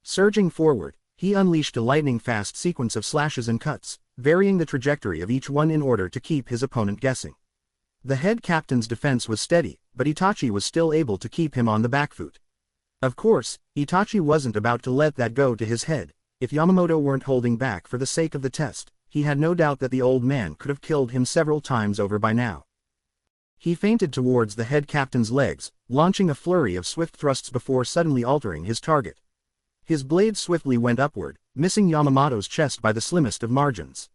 Speaker 1: Surging forward, he unleashed a lightning-fast sequence of slashes and cuts, varying the trajectory of each one in order to keep his opponent guessing. The head captain's defense was steady, but Itachi was still able to keep him on the back foot. Of course, Itachi wasn't about to let that go to his head. If Yamamoto weren't holding back for the sake of the test, he had no doubt that the old man could have killed him several times over by now. He feinted towards the head captain's legs, launching a flurry of swift thrusts before suddenly altering his target. His blade swiftly went upward, missing Yamamoto's chest by the slimmest of margins.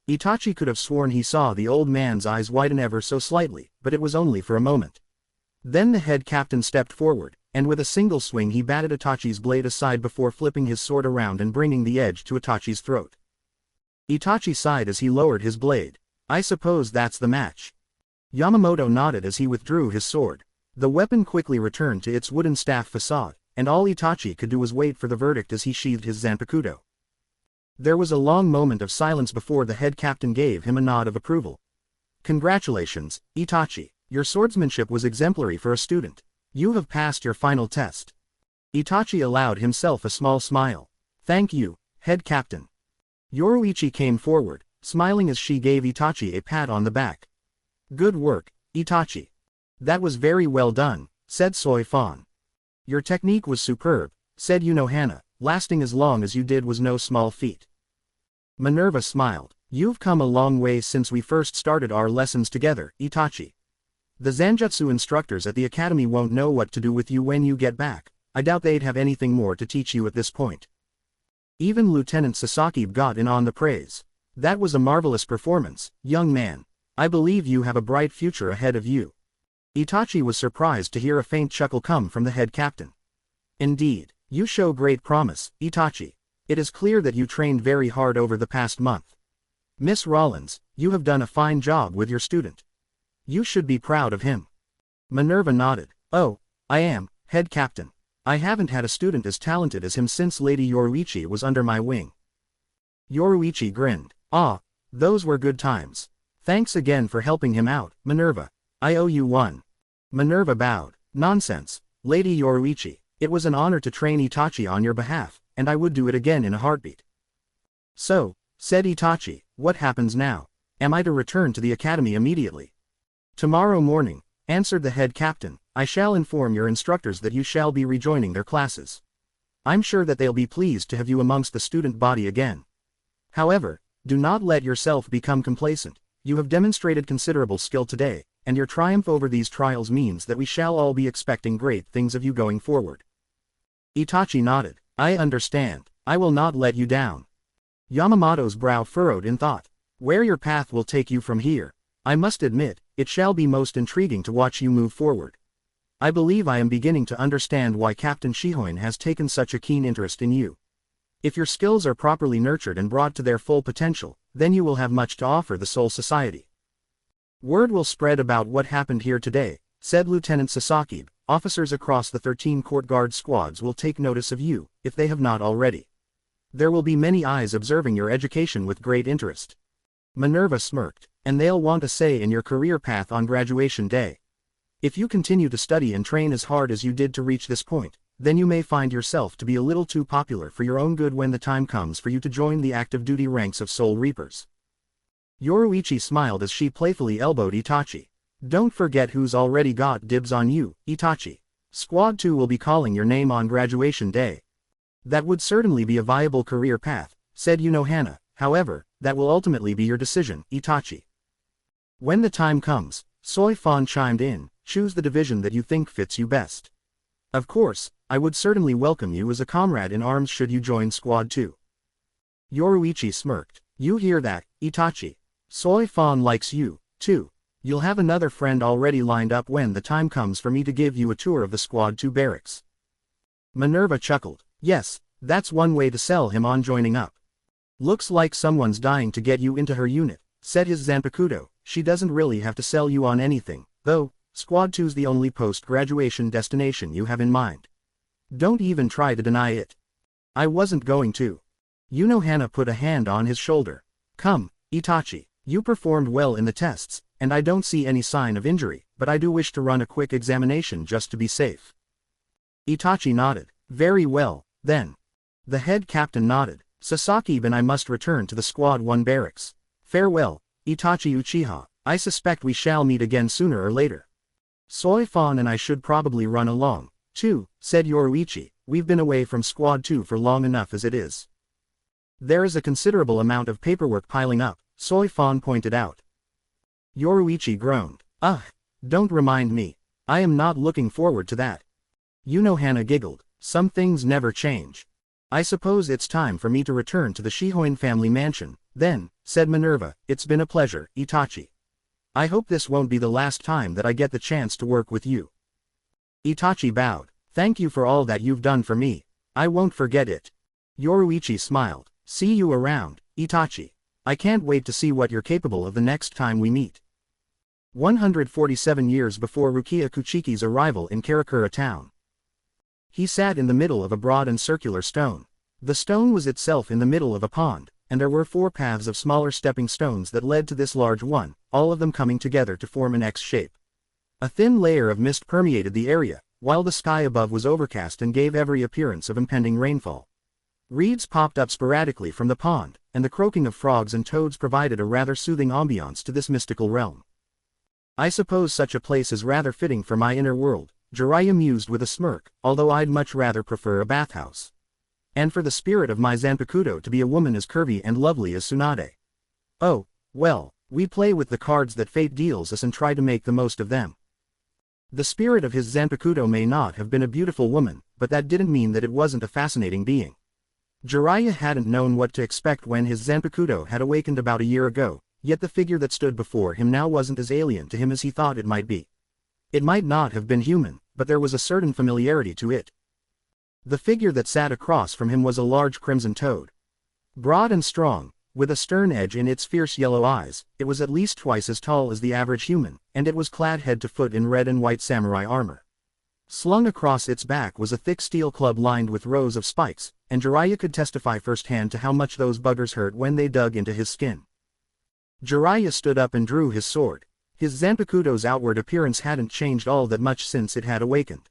Speaker 1: Itachi could have sworn he saw the old man's eyes widen ever so slightly, but it was only for a moment. Then the head captain stepped forward, and with a single swing he batted Itachi's blade aside before flipping his sword around and bringing the edge to Itachi's throat. Itachi sighed as he lowered his blade. I suppose that's the match. Yamamoto nodded as he withdrew his sword. The weapon quickly returned to its wooden staff facade, and all Itachi could do was wait for the verdict as he sheathed his zanpakuto. There was a long moment of silence before the head captain gave him a nod of approval. Congratulations, Itachi. Your swordsmanship was exemplary for a student. You have passed your final test. Itachi allowed himself a small smile. Thank you, head captain. Yoruichi came forward, smiling as she gave Itachi a pat on the back. Good work, Itachi. That was very well done, said Soifan. Your technique was superb, said Unohana. Lasting as long as you did was no small feat. Minerva smiled. You've come a long way since we first started our lessons together, Itachi. The Zanjutsu instructors at the academy won't know what to do with you when you get back. I doubt they'd have anything more to teach you at this point. Even Lieutenant Sasaki got in on the praise. That was a marvelous performance, young man. I believe you have a bright future ahead of you. Itachi was surprised to hear a faint chuckle come from the head captain. Indeed, you show great promise, Itachi. It is clear that you trained very hard over the past month. Miss Rollins, you have done a fine job with your student. You should be proud of him. Minerva nodded. Oh, I am, head captain. I haven't had a student as talented as him since Lady Yoruichi was under my wing. Yoruichi grinned. Ah, those were good times. Thanks again for helping him out, Minerva. I owe you one. Minerva bowed. Nonsense, Lady Yoruichi. It was an honor to train Itachi on your behalf, and I would do it again in a heartbeat. So, said Itachi, what happens now? Am I to return to the academy immediately? Tomorrow morning, answered the head captain, I shall inform your instructors that you shall be rejoining their classes. I'm sure that they'll be pleased to have you amongst the student body again. However, do not let yourself become complacent. You have demonstrated considerable skill today, and your triumph over these trials means that we shall all be expecting great things of you going forward. Itachi nodded. I understand. I will not let you down. Yamamoto's brow furrowed in thought. Where your path will take you from here, I must admit, it shall be most intriguing to watch you move forward. I believe I am beginning to understand why Captain Shihoin has taken such a keen interest in you. If your skills are properly nurtured and brought to their full potential, then you will have much to offer the Soul Society. Word will spread about what happened here today, said Lieutenant Sasaki. Officers across the 13 court guard squads will take notice of you, if they have not already. There will be many eyes observing your education with great interest. Minerva smirked. And they'll want a say in your career path on graduation day. If you continue to study and train as hard as you did to reach this point, then you may find yourself to be a little too popular for your own good when the time comes for you to join the active duty ranks of Soul Reapers. Yoruichi smiled as she playfully elbowed Itachi. Don't forget who's already got dibs on you, Itachi. Squad 2 will be calling your name on graduation day. That would certainly be a viable career path, said Unohana. However, that will ultimately be your decision, Itachi. When the time comes, Soi Fan chimed in, choose the division that you think fits you best. Of course, I would certainly welcome you as a comrade in arms should you join Squad 2. Yoruichi smirked. You hear that, Itachi? Soi Fan likes you, too. You'll have another friend already lined up when the time comes for me to give you a tour of the Squad 2 barracks. Minerva chuckled. Yes, that's one way to sell him on joining up. Looks like someone's dying to get you into her unit, said his Zanpakuto. She doesn't really have to sell you on anything, though. Squad 2's the only post-graduation destination you have in mind. Don't even try to deny it. I wasn't going to. Unohana put a hand on his shoulder. Come, Itachi, you performed well in the tests, and I don't see any sign of injury, but I do wish to run a quick examination just to be safe. Itachi nodded. Very well, then. The head captain nodded. Sasaki and I must return to the Squad 1 barracks. Farewell, Itachi Uchiha. I suspect we shall meet again sooner or later. Soi Fan and I should probably run along, too, said Yoruichi. We've been away from Squad 2 for long enough as it is. There is a considerable amount of paperwork piling up, Soi Fan pointed out. Yoruichi groaned. Ugh, don't remind me. I am not looking forward to that. Unohana giggled. Some things never change. I suppose it's time for me to return to the Shihoin family mansion, then, said Minerva. It's been a pleasure, Itachi. I hope this won't be the last time that I get the chance to work with you. Itachi bowed. Thank you for all that you've done for me. I won't forget it. Yoruichi smiled. See you around, Itachi. I can't wait to see what you're capable of the next time we meet. 147 years before Rukia Kuchiki's arrival in Karakura town. He sat in the middle of a broad and circular stone. The stone was itself in the middle of a pond, and there were 4 paths of smaller stepping stones that led to this large one, all of them coming together to form an X shape. A thin layer of mist permeated the area, while the sky above was overcast and gave every appearance of impending rainfall. Reeds popped up sporadically from the pond, and the croaking of frogs and toads provided a rather soothing ambiance to this mystical realm. I suppose such a place is rather fitting for my inner world, Jiraiya mused with a smirk, although I'd much rather prefer a bathhouse. And for the spirit of my Zanpakuto to be a woman as curvy and lovely as Tsunade. Oh, well, we play with the cards that fate deals us and try to make the most of them. The spirit of his Zanpakuto may not have been a beautiful woman, but that didn't mean that it wasn't a fascinating being. Jiraiya hadn't known what to expect when his Zanpakuto had awakened about a year ago, yet the figure that stood before him now wasn't as alien to him as he thought it might be. It might not have been human, but there was a certain familiarity to it. The figure that sat across from him was a large crimson toad. Broad and strong, with a stern edge in its fierce yellow eyes, it was at least twice as tall as the average human, and it was clad head to foot in red and white samurai armor. Slung across its back was a thick steel club lined with rows of spikes, and Jiraiya could testify firsthand to how much those buggers hurt when they dug into his skin. Jiraiya stood up and drew his sword. His Zanpakuto's outward appearance hadn't changed all that much since it had awakened.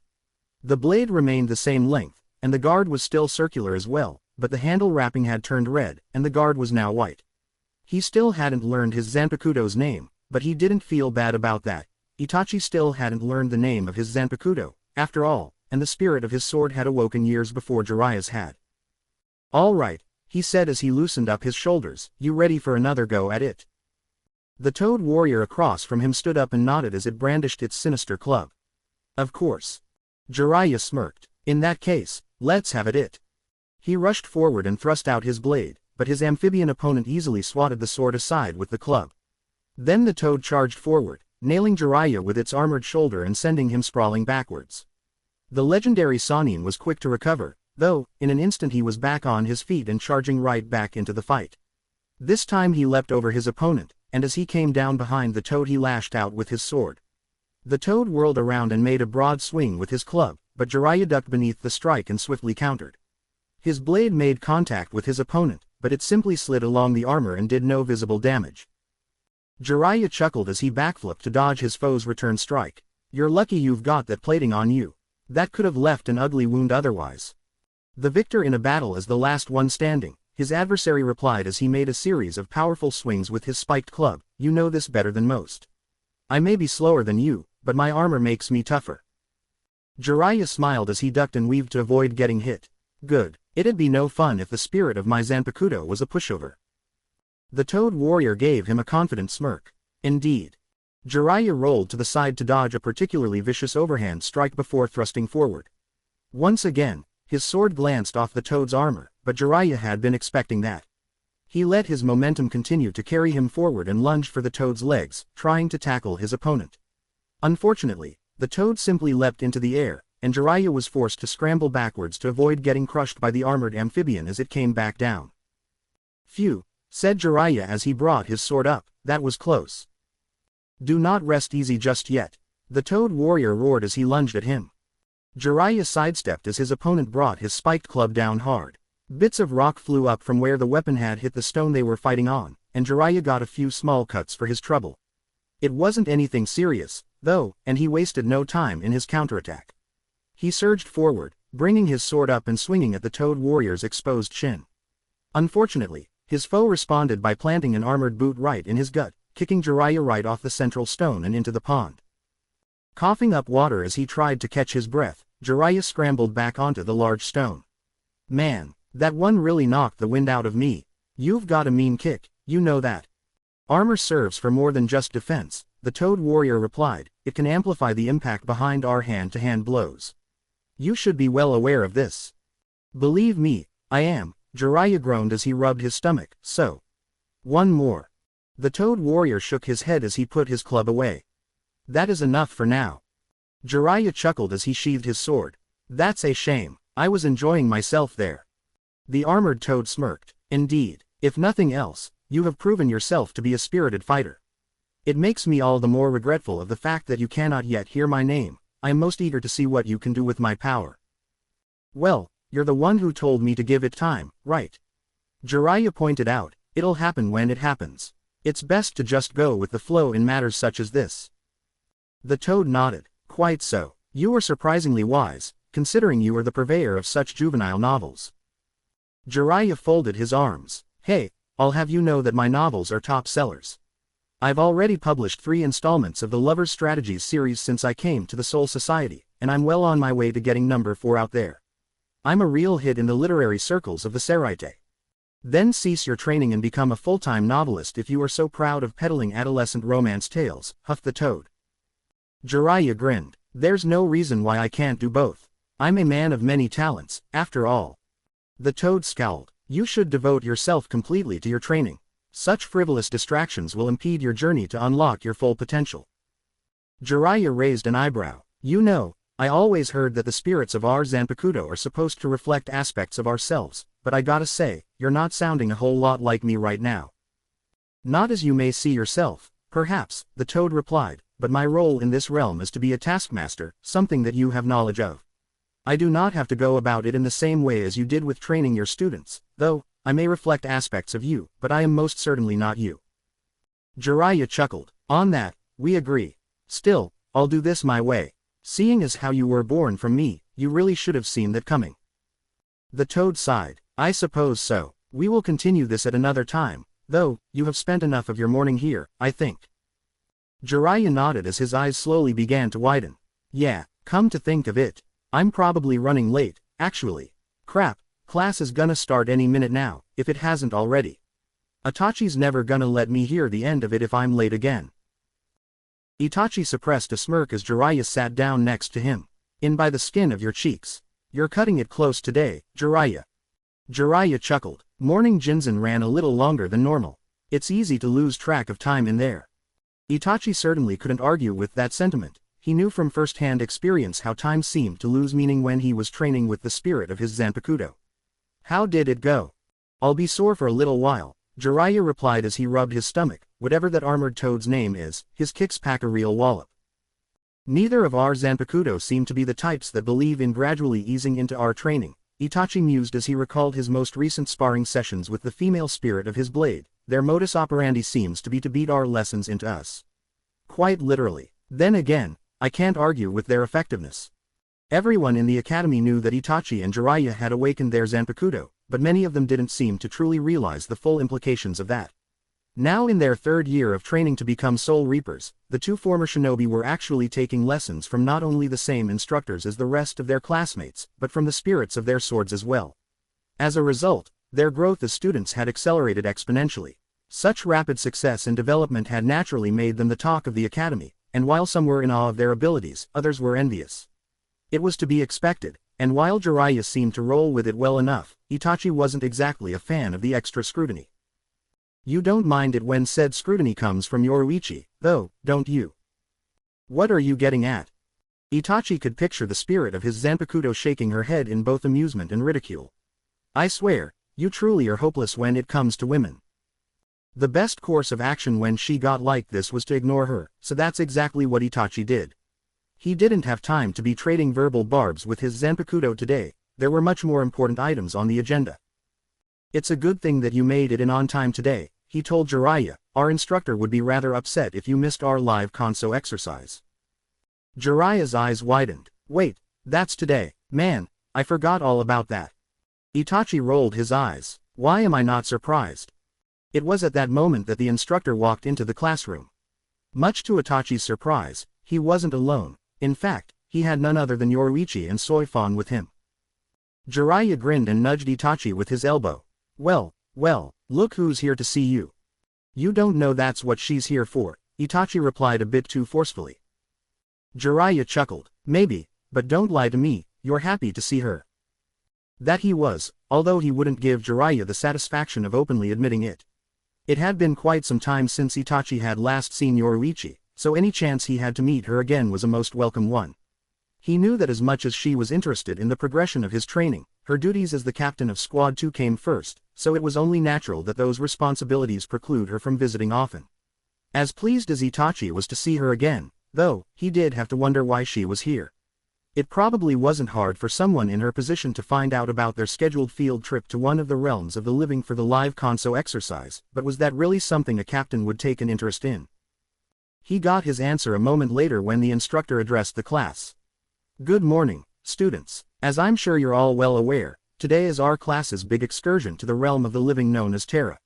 Speaker 1: The blade remained the same length, and the guard was still circular as well, but the handle wrapping had turned red, and the guard was now white. He still hadn't learned his Zanpakuto's name, but he didn't feel bad about that. Itachi still hadn't learned the name of his Zanpakuto, after all, and the spirit of his sword had awoken years before Jiraiya's had. "All right," he said as he loosened up his shoulders, "you ready for another go at it?" The toad warrior across from him stood up and nodded as it brandished its sinister club. "Of course." Jiraiya smirked. "In that case, let's have it." He rushed forward and thrust out his blade, but his amphibian opponent easily swatted the sword aside with the club. Then the toad charged forward, nailing Jiraiya with its armored shoulder and sending him sprawling backwards. The legendary Sannin was quick to recover, though, in an instant he was back on his feet and charging right back into the fight. This time he leapt over his opponent, and as he came down behind the toad he lashed out with his sword. The toad whirled around and made a broad swing with his club, but Jiraiya ducked beneath the strike and swiftly countered. His blade made contact with his opponent, but it simply slid along the armor and did no visible damage. Jiraiya chuckled as he backflipped to dodge his foe's return strike. "You're lucky you've got that plating on you. That could have left an ugly wound otherwise." "The victor in a battle is the last one standing," his adversary replied as he made a series of powerful swings with his spiked club. "You know this better than most. I may be slower than you, but my armor makes me tougher." Jiraiya smiled as he ducked and weaved to avoid getting hit. "Good. It'd be no fun if the spirit of my Zanpakuto was a pushover." The toad warrior gave him a confident smirk. "Indeed." Jiraiya rolled to the side to dodge a particularly vicious overhand strike before thrusting forward. Once again, his sword glanced off the toad's armor, but Jiraiya had been expecting that. He let his momentum continue to carry him forward and lunged for the toad's legs, trying to tackle his opponent. Unfortunately, the toad simply leapt into the air, and Jiraiya was forced to scramble backwards to avoid getting crushed by the armored amphibian as it came back down. "Phew," said Jiraiya as he brought his sword up, "that was close." "Do not rest easy just yet," the toad warrior roared as he lunged at him. Jiraiya sidestepped as his opponent brought his spiked club down hard. Bits of rock flew up from where the weapon had hit the stone they were fighting on, and Jiraiya got a few small cuts for his trouble. It wasn't anything serious, though, and he wasted no time in his counterattack. He surged forward, bringing his sword up and swinging at the toad warrior's exposed shin. Unfortunately, his foe responded by planting an armored boot right in his gut, kicking Jiraiya right off the central stone and into the pond. Coughing up water as he tried to catch his breath, Jiraiya scrambled back onto the large stone. "Man, that one really knocked the wind out of me. You've got a mean kick, you know that." "Armor serves for more than just defense," the toad warrior replied. "It can amplify the impact behind our hand-to-hand blows. You should be well aware of this." "Believe me, I am," Jiraiya groaned as he rubbed his stomach. "So. One more." The toad warrior shook his head as he put his club away. "That is enough for now." Jiraiya chuckled as he sheathed his sword. "That's a shame, I was enjoying myself there." The armored toad smirked. "Indeed, if nothing else, you have proven yourself to be a spirited fighter. It makes me all the more regretful of the fact that you cannot yet hear my name. I am most eager to see what you can do with my power." "Well, you're the one who told me to give it time, right?" Jiraiya pointed out. "It'll happen when it happens. It's best to just go with the flow in matters such as this." The toad nodded. "Quite so. You are surprisingly wise, considering you are the purveyor of such juvenile novels." Jiraiya folded his arms. "Hey, I'll have you know that my novels are top sellers. I've already published 3 installments of the Lover's Strategies series since I came to the Soul Society, and I'm well on my way to getting number 4 out there. I'm a real hit in the literary circles of the Seraite. Then cease your training and become a full-time novelist if you are so proud of peddling adolescent romance tales," huffed the toad. Jiraiya grinned. There's no reason why I can't do both. I'm a man of many talents, after all. The toad scowled. You should devote yourself completely to your training. Such frivolous distractions will impede your journey to unlock your full potential. Jiraiya raised an eyebrow. You know, I always heard that the spirits of our Zanpakuto are supposed to reflect aspects of ourselves, but I gotta say, you're not sounding a whole lot like me right now. Not as you may see yourself, perhaps, the toad replied, but my role in this realm is to be a taskmaster, something that you have knowledge of. I do not have to go about it in the same way as you did with training your students, though, I may reflect aspects of you, but I am most certainly not you. Jiraiya chuckled. On that, we agree. Still, I'll do this my way. Seeing as how you were born from me, you really should have seen that coming. The toad sighed. I suppose so. We will continue this at another time, though, you have spent enough of your morning here, I think. Jiraiya nodded as his eyes slowly began to widen. Yeah, come to think of it, I'm probably running late, actually. Crap, class is gonna start any minute now, if it hasn't already. Itachi's never gonna let me hear the end of it if I'm late again. Itachi suppressed a smirk as Jiraiya sat down next to him. In by the skin of your cheeks. You're cutting it close today, Jiraiya. Jiraiya chuckled. Morning Jinzen ran a little longer than normal. It's easy to lose track of time in there. Itachi certainly couldn't argue with that sentiment. He knew from first-hand experience how time seemed to lose meaning when he was training with the spirit of his Zanpakuto. How did it go? I'll be sore for a little while, Jiraiya replied as he rubbed his stomach. Whatever that armored toad's name is, his kicks pack a real wallop. Neither of our Zanpakuto seem to be the types that believe in gradually easing into our training, Itachi mused as he recalled his most recent sparring sessions with the female spirit of his blade. Their modus operandi seems to be to beat our lessons into us. Quite literally. Then again, I can't argue with their effectiveness. Everyone in the academy knew that Itachi and Jiraiya had awakened their Zanpakuto, but many of them didn't seem to truly realize the full implications of that. Now in their third year of training to become Soul Reapers, the two former shinobi were actually taking lessons from not only the same instructors as the rest of their classmates, but from the spirits of their swords as well. As a result, their growth as students had accelerated exponentially. Such rapid success and development had naturally made them the talk of the academy, and while some were in awe of their abilities, others were envious. It was to be expected, and while Jiraiya seemed to roll with it well enough, Itachi wasn't exactly a fan of the extra scrutiny. You don't mind it when said scrutiny comes from Yoruichi, though, don't you? What are you getting at? Itachi could picture the spirit of his Zanpakuto shaking her head in both amusement and ridicule. I swear, you truly are hopeless when it comes to women. The best course of action when she got like this was to ignore her, so that's exactly what Itachi did. He didn't have time to be trading verbal barbs with his Zanpakuto today. There were much more important items on the agenda. It's a good thing that you made it in on time today, he told Jiraiya. Our instructor would be rather upset if you missed our live Kanso exercise. Jiraiya's eyes widened. Wait, that's today. Man, I forgot all about that. Itachi rolled his eyes. Why am I not surprised? It was at that moment that the instructor walked into the classroom. Much to Itachi's surprise, he wasn't alone. In fact, he had none other than Yoruichi and Soifan with him. Jiraiya grinned and nudged Itachi with his elbow. Well, look who's here to see you. You don't know that's what she's here for, Itachi replied a bit too forcefully. Jiraiya chuckled. Maybe, but don't lie to me, you're happy to see her. That he was, although he wouldn't give Jiraiya the satisfaction of openly admitting it. It had been quite some time since Itachi had last seen Yoruichi, so any chance he had to meet her again was a most welcome one. He knew that as much as she was interested in the progression of his training, her duties as the captain of Squad 2 came first, so it was only natural that those responsibilities preclude her from visiting often. As pleased as Itachi was to see her again, though, he did have to wonder why she was here. It probably wasn't hard for someone in her position to find out about their scheduled field trip to one of the realms of the living for the live Kanso exercise, but was that really something a captain would take an interest in? He got his answer a moment later when the instructor addressed the class. Good morning, students. As I'm sure you're all well aware, today is our class's big excursion to the realm of the living known as Terra.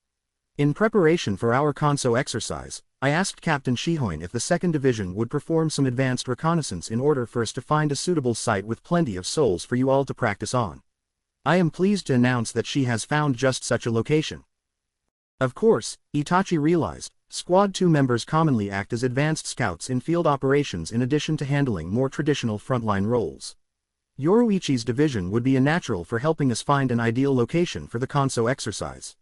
Speaker 1: In preparation for our Kanso exercise, I asked Captain Shihoin if the 2nd Division would perform some advanced reconnaissance in order for us to find a suitable site with plenty of souls for you all to practice on. I am pleased to announce that she has found just such a location. Of course, Itachi realized, Squad 2 members commonly act as advanced scouts in field operations in addition to handling more traditional frontline roles. Yoruichi's division would be a natural for helping us find an ideal location for the Kanso exercise.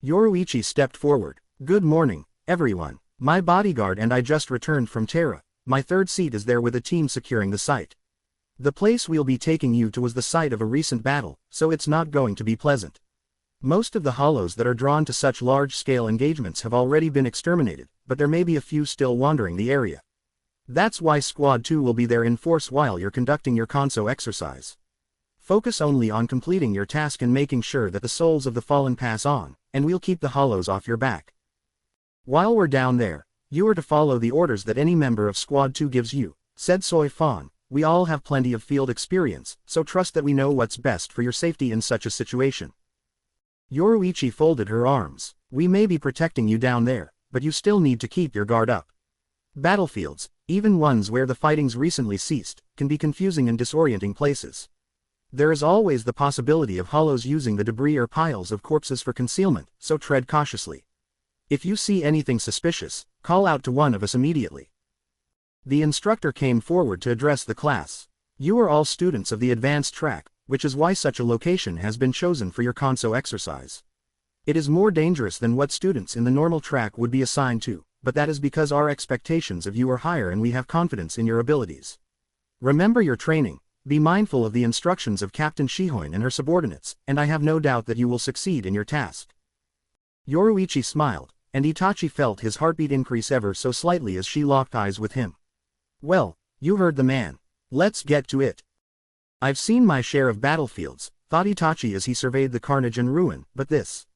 Speaker 1: Yoruichi stepped forward. Good morning, everyone. My bodyguard and I just returned from Terra. My third seat is there with a team securing the site. The place we'll be taking you to was the site of a recent battle, so it's not going to be pleasant. Most of the hollows that are drawn to such large-scale engagements have already been exterminated, but there may be a few still wandering the area. That's why Squad 2 will be there in force while you're conducting your Kanso exercise. Focus only on completing your task and making sure that the souls of the fallen pass on, and we'll keep the hollows off your back. While we're down there, you are to follow the orders that any member of Squad 2 gives you, said Soi Fan. We all have plenty of field experience, so trust that we know what's best for your safety in such a situation. Yoruichi folded her arms. We may be protecting you down there, but you still need to keep your guard up. Battlefields, even ones where the fighting's recently ceased, can be confusing and disorienting places. There is always the possibility of hollows using the debris or piles of corpses for concealment, so tread cautiously. If you see anything suspicious, call out to one of us immediately. The instructor came forward to address the class. You are all students of the advanced track, which is why such a location has been chosen for your Kanso exercise. It is more dangerous than what students in the normal track would be assigned to, but that is because our expectations of you are higher and we have confidence in your abilities. Remember your training, be mindful of the instructions of Captain Shihoin and her subordinates, and I have no doubt that you will succeed in your task. Yoruichi smiled, and Itachi felt his heartbeat increase ever so slightly as she locked eyes with him. Well, you heard the man. Let's get to it. I've seen my share of battlefields, thought Itachi as he surveyed the carnage and ruin, but this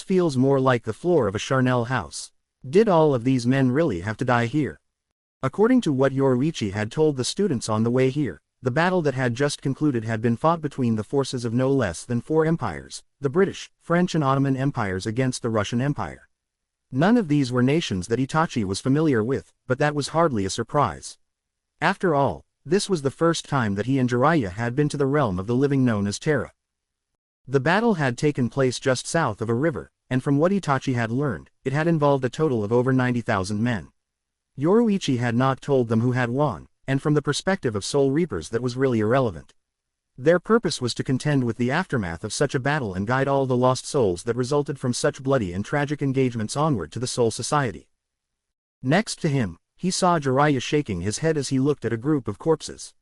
Speaker 1: feels more like the floor of a charnel house. Did all of these men really have to die here? According to what Yoruichi had told the students on the way here, the battle that had just concluded had been fought between the forces of no less than 4 empires, the British, French and Ottoman empires against the Russian Empire. None of these were nations that Itachi was familiar with, but that was hardly a surprise. After all, this was the first time that he and Jiraiya had been to the realm of the living known as Terra. The battle had taken place just south of a river, and from what Itachi had learned, it had involved a total of over 90,000 men. Yoruichi had not told them who had won, and from the perspective of Soul Reapers that was really irrelevant. Their purpose was to contend with the aftermath of such a battle and guide all the lost souls that resulted from such bloody and tragic engagements onward to the Soul Society. Next to him, he saw Jiraiya shaking his head as he looked at a group of corpses.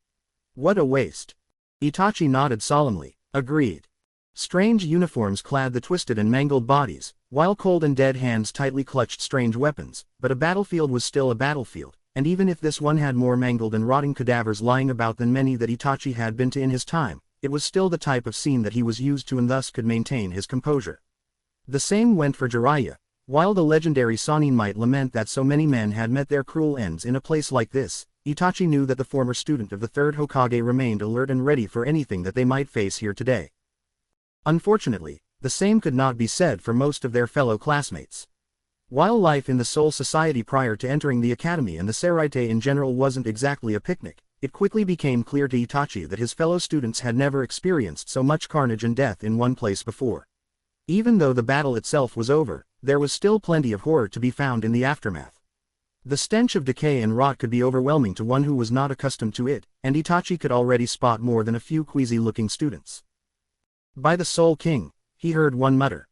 Speaker 1: What a waste. Itachi nodded solemnly. Agreed. Strange uniforms clad the twisted and mangled bodies, while cold and dead hands tightly clutched strange weapons, but a battlefield was still a battlefield, and even if this one had more mangled and rotting cadavers lying about than many that Itachi had been to in his time, it was still the type of scene that he was used to and thus could maintain his composure. The same went for Jiraiya. While the legendary Sannin might lament that so many men had met their cruel ends in a place like this, Itachi knew that the former student of the third Hokage remained alert and ready for anything that they might face here today. Unfortunately, the same could not be said for most of their fellow classmates. While life in the Soul Society prior to entering the academy and the Seraite in general wasn't exactly a picnic, it quickly became clear to Itachi that his fellow students had never experienced so much carnage and death in one place before. Even though the battle itself was over, there was still plenty of horror to be found in the aftermath. The stench of decay and rot could be overwhelming to one who was not accustomed to it, and Itachi could already spot more than a few queasy-looking students. By the Soul King, he heard one mutter.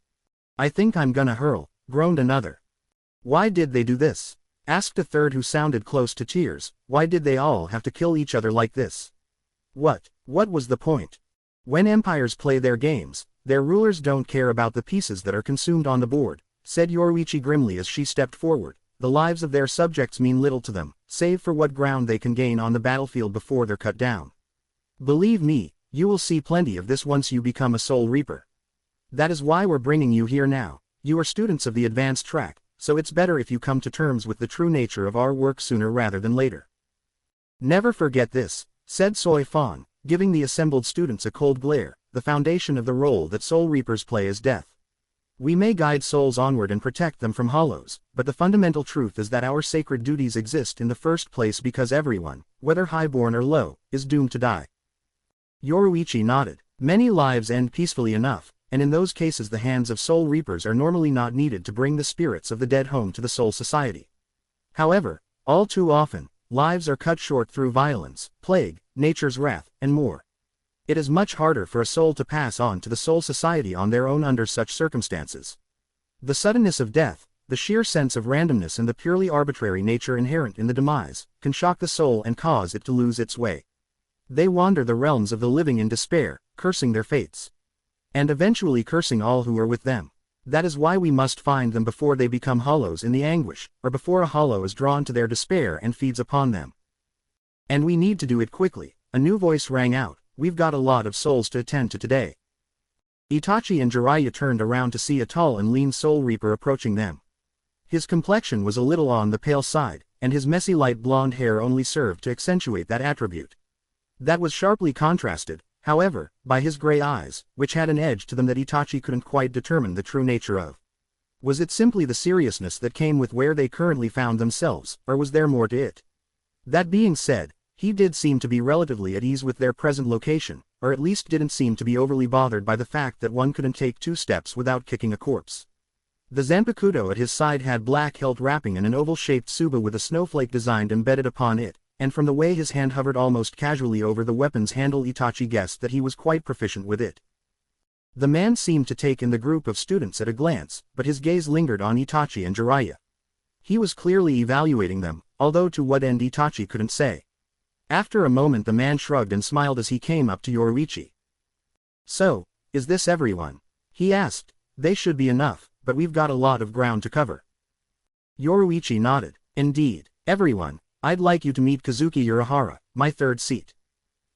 Speaker 1: I think I'm gonna hurl, groaned another. Why did they do this? Asked a third who sounded close to tears. Why did they all have to kill each other like this? What was the point? When empires play their games, their rulers don't care about the pieces that are consumed on the board, said Yoruichi grimly as she stepped forward. The lives of their subjects mean little to them, save for what ground they can gain on the battlefield before they're cut down. Believe me, you will see plenty of this once you become a Soul Reaper. That is why we're bringing you here now. You are students of the advanced track, so it's better if you come to terms with the true nature of our work sooner rather than later. Never forget this, said Soi Fan, giving the assembled students a cold glare. The foundation of the role that Soul Reapers play is death. We may guide souls onward and protect them from hollows, but the fundamental truth is that our sacred duties exist in the first place because everyone, whether highborn or low, is doomed to die. Yoruichi nodded. Many lives end peacefully enough, and in those cases the hands of soul reapers are normally not needed to bring the spirits of the dead home to the soul society. However, all too often, lives are cut short through violence, plague, nature's wrath, and more. It is much harder for a soul to pass on to the soul society on their own under such circumstances. The suddenness of death, the sheer sense of randomness and the purely arbitrary nature inherent in the demise, can shock the soul and cause it to lose its way. They wander the realms of the living in despair, cursing their fates. And eventually cursing all who are with them. That is why we must find them before they become hollows in the anguish, or before a hollow is drawn to their despair and feeds upon them. And we need to do it quickly. A new voice rang out. We've got a lot of souls to attend to today. Itachi and Jiraiya turned around to see a tall and lean soul reaper approaching them. His complexion was a little on the pale side, and his messy light blonde hair only served to accentuate that attribute. That was sharply contrasted, however, by his gray eyes, which had an edge to them that Itachi couldn't quite determine the true nature of. Was it simply the seriousness that came with where they currently found themselves, or was there more to it? That being said, he did seem to be relatively at ease with their present location, or at least didn't seem to be overly bothered by the fact that one couldn't take 2 steps without kicking a corpse. The Zanpakuto at his side had black hilt wrapping and an oval-shaped tsuba with a snowflake design embedded upon it, and from the way his hand hovered almost casually over the weapon's handle Itachi guessed that he was quite proficient with it. The man seemed to take in the group of students at a glance, but his gaze lingered on Itachi and Jiraiya. He was clearly evaluating them, although to what end Itachi couldn't say. After a moment the man shrugged and smiled as he came up to Yoruichi. "So, is this everyone?" he asked. "They should be enough, but we've got a lot of ground to cover." Yoruichi nodded. "Indeed, everyone. I'd like you to meet Kazuki Urahara, my third seat.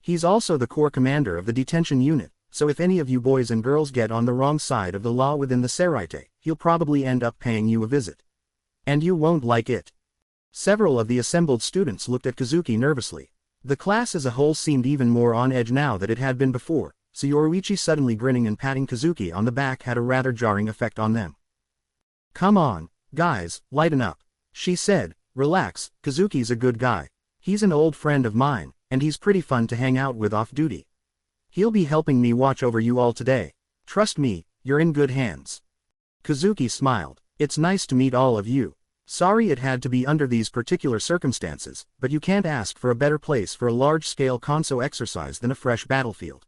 Speaker 1: He's also the corps commander of the detention unit, so if any of you boys and girls get on the wrong side of the law within the Seraite, he'll probably end up paying you a visit. And you won't like it." Several of the assembled students looked at Kazuki nervously. The class as a whole seemed even more on edge now than it had been before, so Yoruichi suddenly grinning and patting Kazuki on the back had a rather jarring effect on them. "Come on, guys, lighten up," she said. "Relax, Kazuki's a good guy. He's an old friend of mine, and he's pretty fun to hang out with off duty. He'll be helping me watch over you all today. Trust me, you're in good hands." Kazuki smiled. "It's nice to meet all of you. Sorry it had to be under these particular circumstances, but you can't ask for a better place for a large-scale Konso exercise than a fresh battlefield.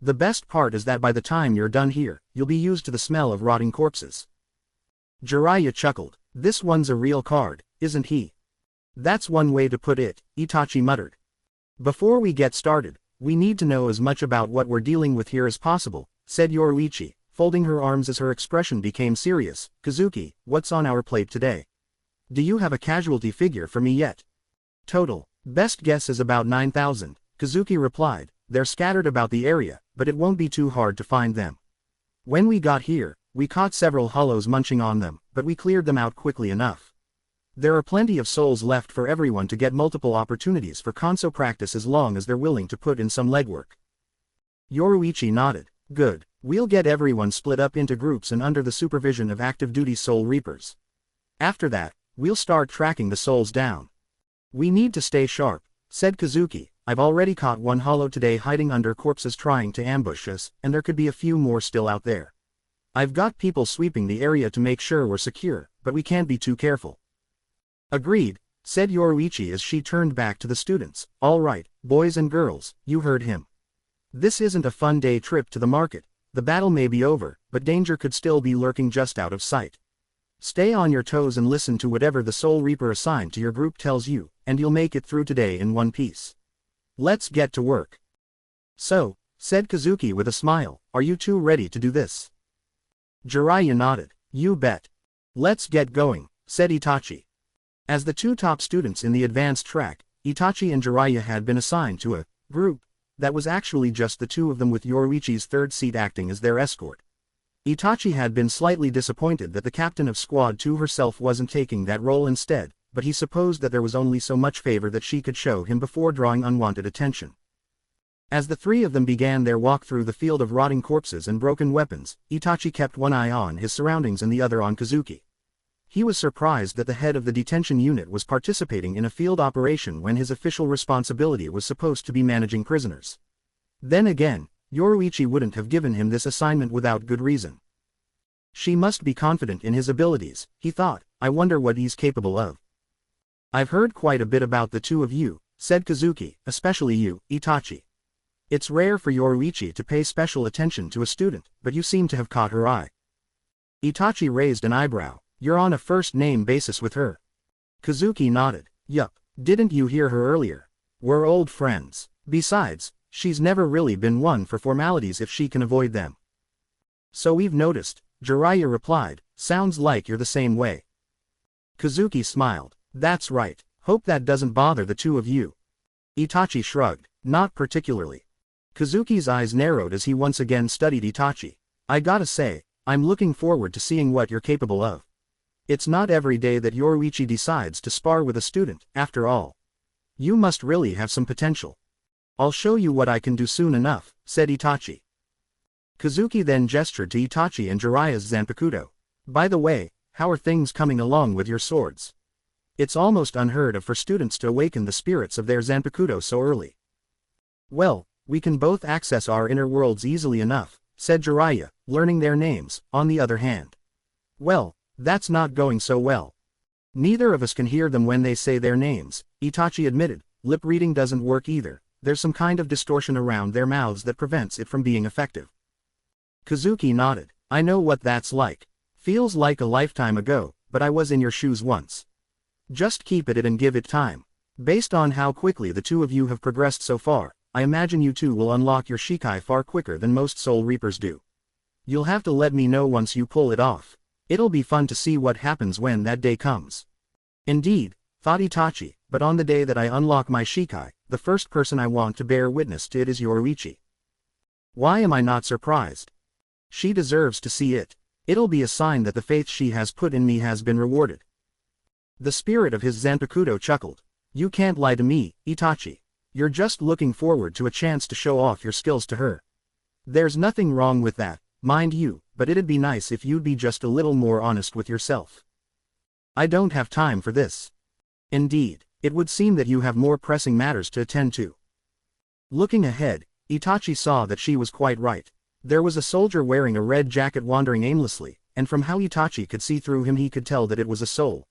Speaker 1: The best part is that by the time you're done here, you'll be used to the smell of rotting corpses." Jiraiya chuckled. "This one's a real card, isn't he?" "That's one way to put it," Itachi muttered. "Before we get started, we need to know as much about what we're dealing with here as possible," said Yoruichi, folding her arms as her expression became serious. "Kazuki, what's on our plate today? Do you have a casualty figure for me yet?" "Total. Best guess is about 9,000, Kazuki replied. "They're scattered about the area, but it won't be too hard to find them. When we got here, we caught several hollows munching on them, but we cleared them out quickly enough. There are plenty of souls left for everyone to get multiple opportunities for Konso practice as long as they're willing to put in some legwork." Yoruichi nodded. "Good. We'll get everyone split up into groups and under the supervision of active duty soul reapers. After that, we'll start tracking the souls down. We need to stay sharp," said Kazuki. "I've already caught one hollow today hiding under corpses trying to ambush us, and there could be a few more still out there. I've got people sweeping the area to make sure we're secure, but we can't be too careful." "Agreed," said Yoruichi as she turned back to the students. "All right, boys and girls, you heard him. This isn't a fun day trip to the market. The battle may be over, but danger could still be lurking just out of sight. Stay on your toes and listen to whatever the Soul Reaper assigned to your group tells you, and you'll make it through today in one piece. Let's get to work." "So," said Kazuki with a smile, "are you two ready to do this?" Jiraiya nodded. "You bet. Let's get going," said Itachi. As the two top students in the advanced track, Itachi and Jiraiya had been assigned to a group that was actually just the two of them with Yoruichi's third seat acting as their escort. Itachi had been slightly disappointed that the captain of Squad 2 herself wasn't taking that role instead, but he supposed that there was only so much favor that she could show him before drawing unwanted attention. As the three of them began their walk through the field of rotting corpses and broken weapons, Itachi kept one eye on his surroundings and the other on Kazuki. He was surprised that the head of the detention unit was participating in a field operation when his official responsibility was supposed to be managing prisoners. Then again, Yoruichi wouldn't have given him this assignment without good reason. She must be confident in his abilities, he thought. I wonder what he's capable of. I've heard quite a bit about the two of you, said Kazuki, especially you, Itachi. It's rare for Yoruichi to pay special attention to a student, but you seem to have caught her eye. Itachi raised an eyebrow. You're on a first-name basis with her. Kazuki nodded. Yup. Didn't you hear her earlier? We're old friends. Besides, she's never really been one for formalities if she can avoid them. So we've noticed, Jiraiya replied. Sounds like you're the same way. Kazuki smiled. That's right. Hope that doesn't bother the two of you. Itachi shrugged. Not particularly. Kazuki's eyes narrowed as he once again studied Itachi. I gotta say, I'm looking forward to seeing what you're capable of. It's not every day that Yoruichi decides to spar with a student, after all. You must really have some potential. I'll show you what I can do soon enough, said Itachi. Kazuki then gestured to Itachi and Jiraiya's Zanpakuto. By the way, how are things coming along with your swords? It's almost unheard of for students to awaken the spirits of their Zanpakuto so early. Well, we can both access our inner worlds easily enough, said Jiraiya, learning their names. On the other hand. Well, that's not going so well. Neither of us can hear them when they say their names, Itachi admitted. Lip reading doesn't work either. There's some kind of distortion around their mouths that prevents it from being effective. Kazuki nodded. I know what that's like. Feels like a lifetime ago, but I was in your shoes once. Just keep at it and give it time. Based on how quickly the two of you have progressed so far, I imagine you two will unlock your Shikai far quicker than most Soul Reapers do. You'll have to let me know once you pull it off. It'll be fun to see what happens when that day comes. Indeed, thought Itachi, but on the day that I unlock my Shikai, the first person I want to bear witness to it is Yoruichi. Why am I not surprised? She deserves to see it. It'll be a sign that the faith she has put in me has been rewarded. The spirit of his Zanpakuto chuckled. You can't lie to me, Itachi. You're just looking forward to a chance to show off your skills to her. There's nothing wrong with that, mind you, but it'd be nice if you'd be just a little more honest with yourself. I don't have time for this. Indeed, it would seem that you have more pressing matters to attend to. Looking ahead, Itachi saw that she was quite right. There was a soldier wearing a red jacket wandering aimlessly, and from how Itachi could see through him he could tell that it was a soul.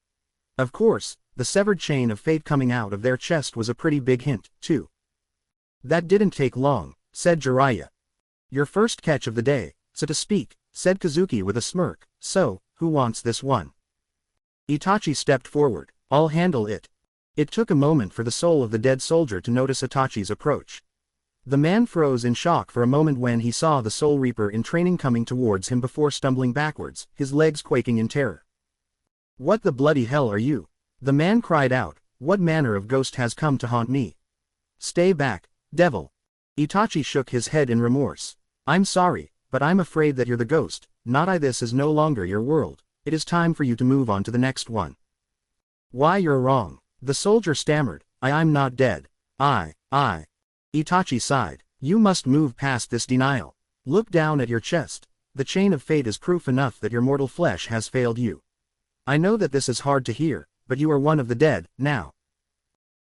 Speaker 1: Of course, the severed chain of fate coming out of their chest was a pretty big hint, too. That didn't take long, said Jiraiya. Your first catch of the day, so to speak, said Kazuki with a smirk. So, who wants this one? Itachi stepped forward. I'll handle it. It took a moment for the soul of the dead soldier to notice Itachi's approach. The man froze in shock for a moment when he saw the Soul Reaper in training coming towards him before stumbling backwards, his legs quaking in terror. What the bloody hell are you? The man cried out. What manner of ghost has come to haunt me? Stay back, devil. Itachi shook his head in remorse. I'm sorry, but I'm afraid that you're the ghost, not I. This is no longer your world. It is time for you to move on to the next one. Why, you're wrong. The soldier stammered. I'm not dead. I. Itachi sighed. You must move past this denial. Look down at your chest. The chain of fate is proof enough that your mortal flesh has failed you. I know that this is hard to hear, but you are one of the dead, now.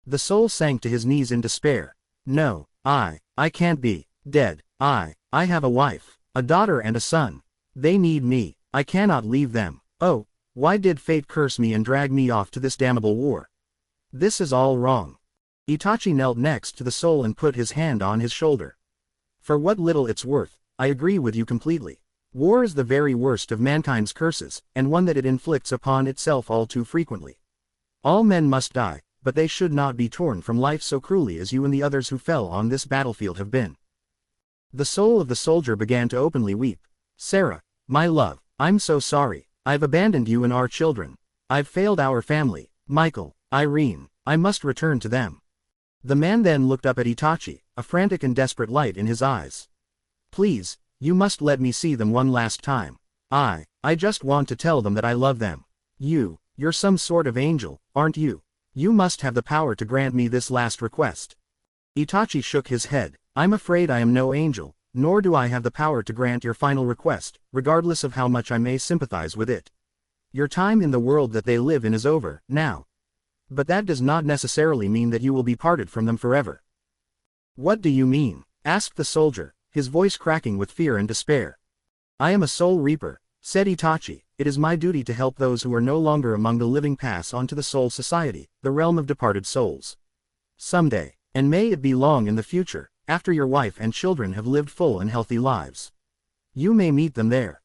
Speaker 1: The soul sank to his knees in despair. No, I can't be dead. I have a wife, a daughter and a son. They need me. I cannot leave them. Oh, why did fate curse me and drag me off to this damnable war? This is all wrong. Itachi knelt next to the soul and put his hand on his shoulder. For what little it's worth, I agree with you completely. War is the very worst of mankind's curses, and one that it inflicts upon itself all too frequently. All men must die, but they should not be torn from life so cruelly as you and the others who fell on this battlefield have been. The soul of the soldier began to openly weep. Sarah, my love, I'm so sorry. I've abandoned you and our children. I've failed our family. Michael, Irene, I must return to them. The man then looked up at Itachi, a frantic and desperate light in his eyes. Please, you must let me see them one last time. I just want to tell them that I love them. You're some sort of angel, aren't you? You must have the power to grant me this last request. Itachi shook his head. I'm afraid I am no angel, nor do I have the power to grant your final request, regardless of how much I may sympathize with it. Your time in the world that they live in is over, now. But that does not necessarily mean that you will be parted from them forever. What do you mean? Asked the soldier, his voice cracking with fear and despair. "I am a soul reaper," said Itachi. "It is my duty to help those who are no longer among the living pass on to the soul society, the realm of departed souls. Someday, and may it be long in the future, after your wife and children have lived full and healthy lives, you may meet them there."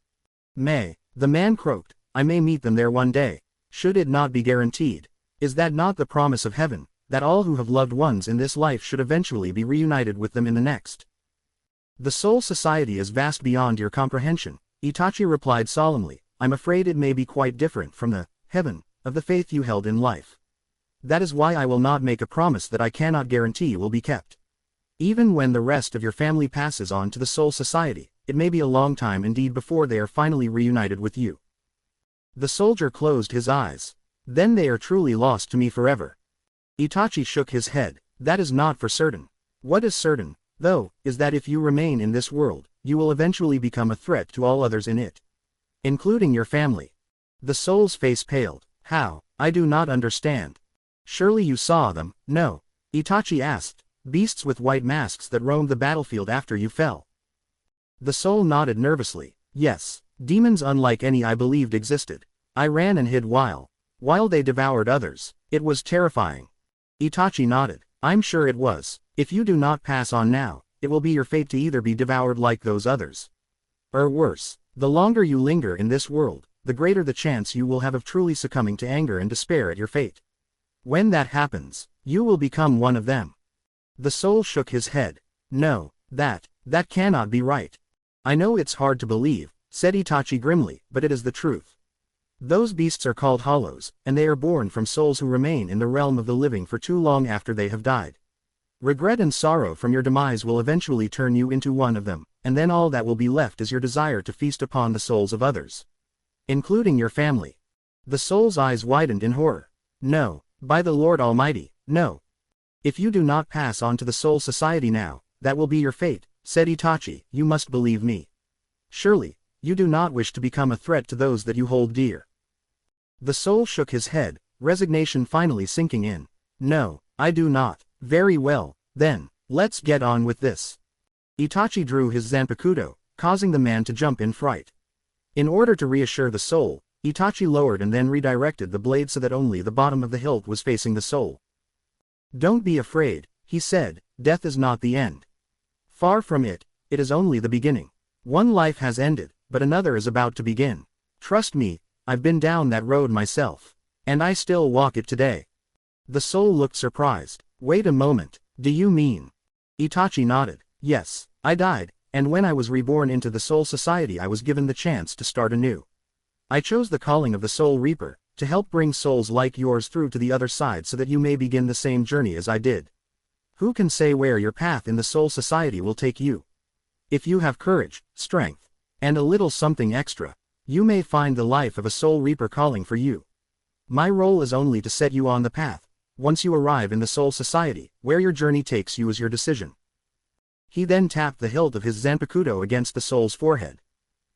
Speaker 1: "May," the man croaked, "I may meet them there one day. Should it not be guaranteed? Is that not the promise of heaven, that all who have loved ones in this life should eventually be reunited with them in the next?" "The soul society is vast beyond your comprehension," Itachi replied solemnly. "I'm afraid it may be quite different from the heaven of the faith you held in life. That is why I will not make a promise that I cannot guarantee will be kept. Even when the rest of your family passes on to the soul society, it may be a long time indeed before they are finally reunited with you." The soldier closed his eyes. "Then they are truly lost to me forever." Itachi shook his head. "That is not for certain. What is certain, though, is that if you remain in this world, you will eventually become a threat to all others in it, including your family." The soul's face paled. "How? I do not understand." "Surely you saw them?" "No," Itachi asked. "Beasts with white masks that roamed the battlefield after you fell?" The soul nodded nervously. "Yes, demons unlike any I believed existed. I ran and hid while they devoured others. It was terrifying." Itachi nodded. "I'm sure it was. If you do not pass on now, it will be your fate to either be devoured like those others, or worse. The longer you linger in this world, the greater the chance you will have of truly succumbing to anger and despair at your fate. When that happens, you will become one of them." The soul shook his head. "No, that cannot be right." "I know it's hard to believe," said Itachi grimly, "but it is the truth. Those beasts are called hollows, and they are born from souls who remain in the realm of the living for too long after they have died. Regret and sorrow from your demise will eventually turn you into one of them, and then all that will be left is your desire to feast upon the souls of others, including your family." The soul's eyes widened in horror. "No, by the Lord Almighty, no. If you do not pass on to the soul society now, that will be your fate," said Itachi. "You must believe me. Surely, you do not wish to become a threat to those that you hold dear." The soul shook his head, resignation finally sinking in. "No, I do not." "Very well, then, let's get on with this." Itachi drew his zanpakuto, causing the man to jump in fright. In order to reassure the soul, Itachi lowered and then redirected the blade so that only the bottom of the hilt was facing the soul. "Don't be afraid," he said, "death is not the end. Far from it, it is only the beginning. One life has ended, but another is about to begin. Trust me, I've been down that road myself, and I still walk it today." The soul looked surprised. "Wait a moment, do you mean?" Itachi nodded. "Yes, I died, and when I was reborn into the soul society I was given the chance to start anew. I chose the calling of the soul reaper, to help bring souls like yours through to the other side so that you may begin the same journey as I did. Who can say where your path in the soul society will take you? If you have courage, strength, and a little something extra, you may find the life of a soul reaper calling for you. My role is only to set you on the path. Once you arrive in the soul society, where your journey takes you is your decision." He then tapped the hilt of his zanpakuto against the soul's forehead.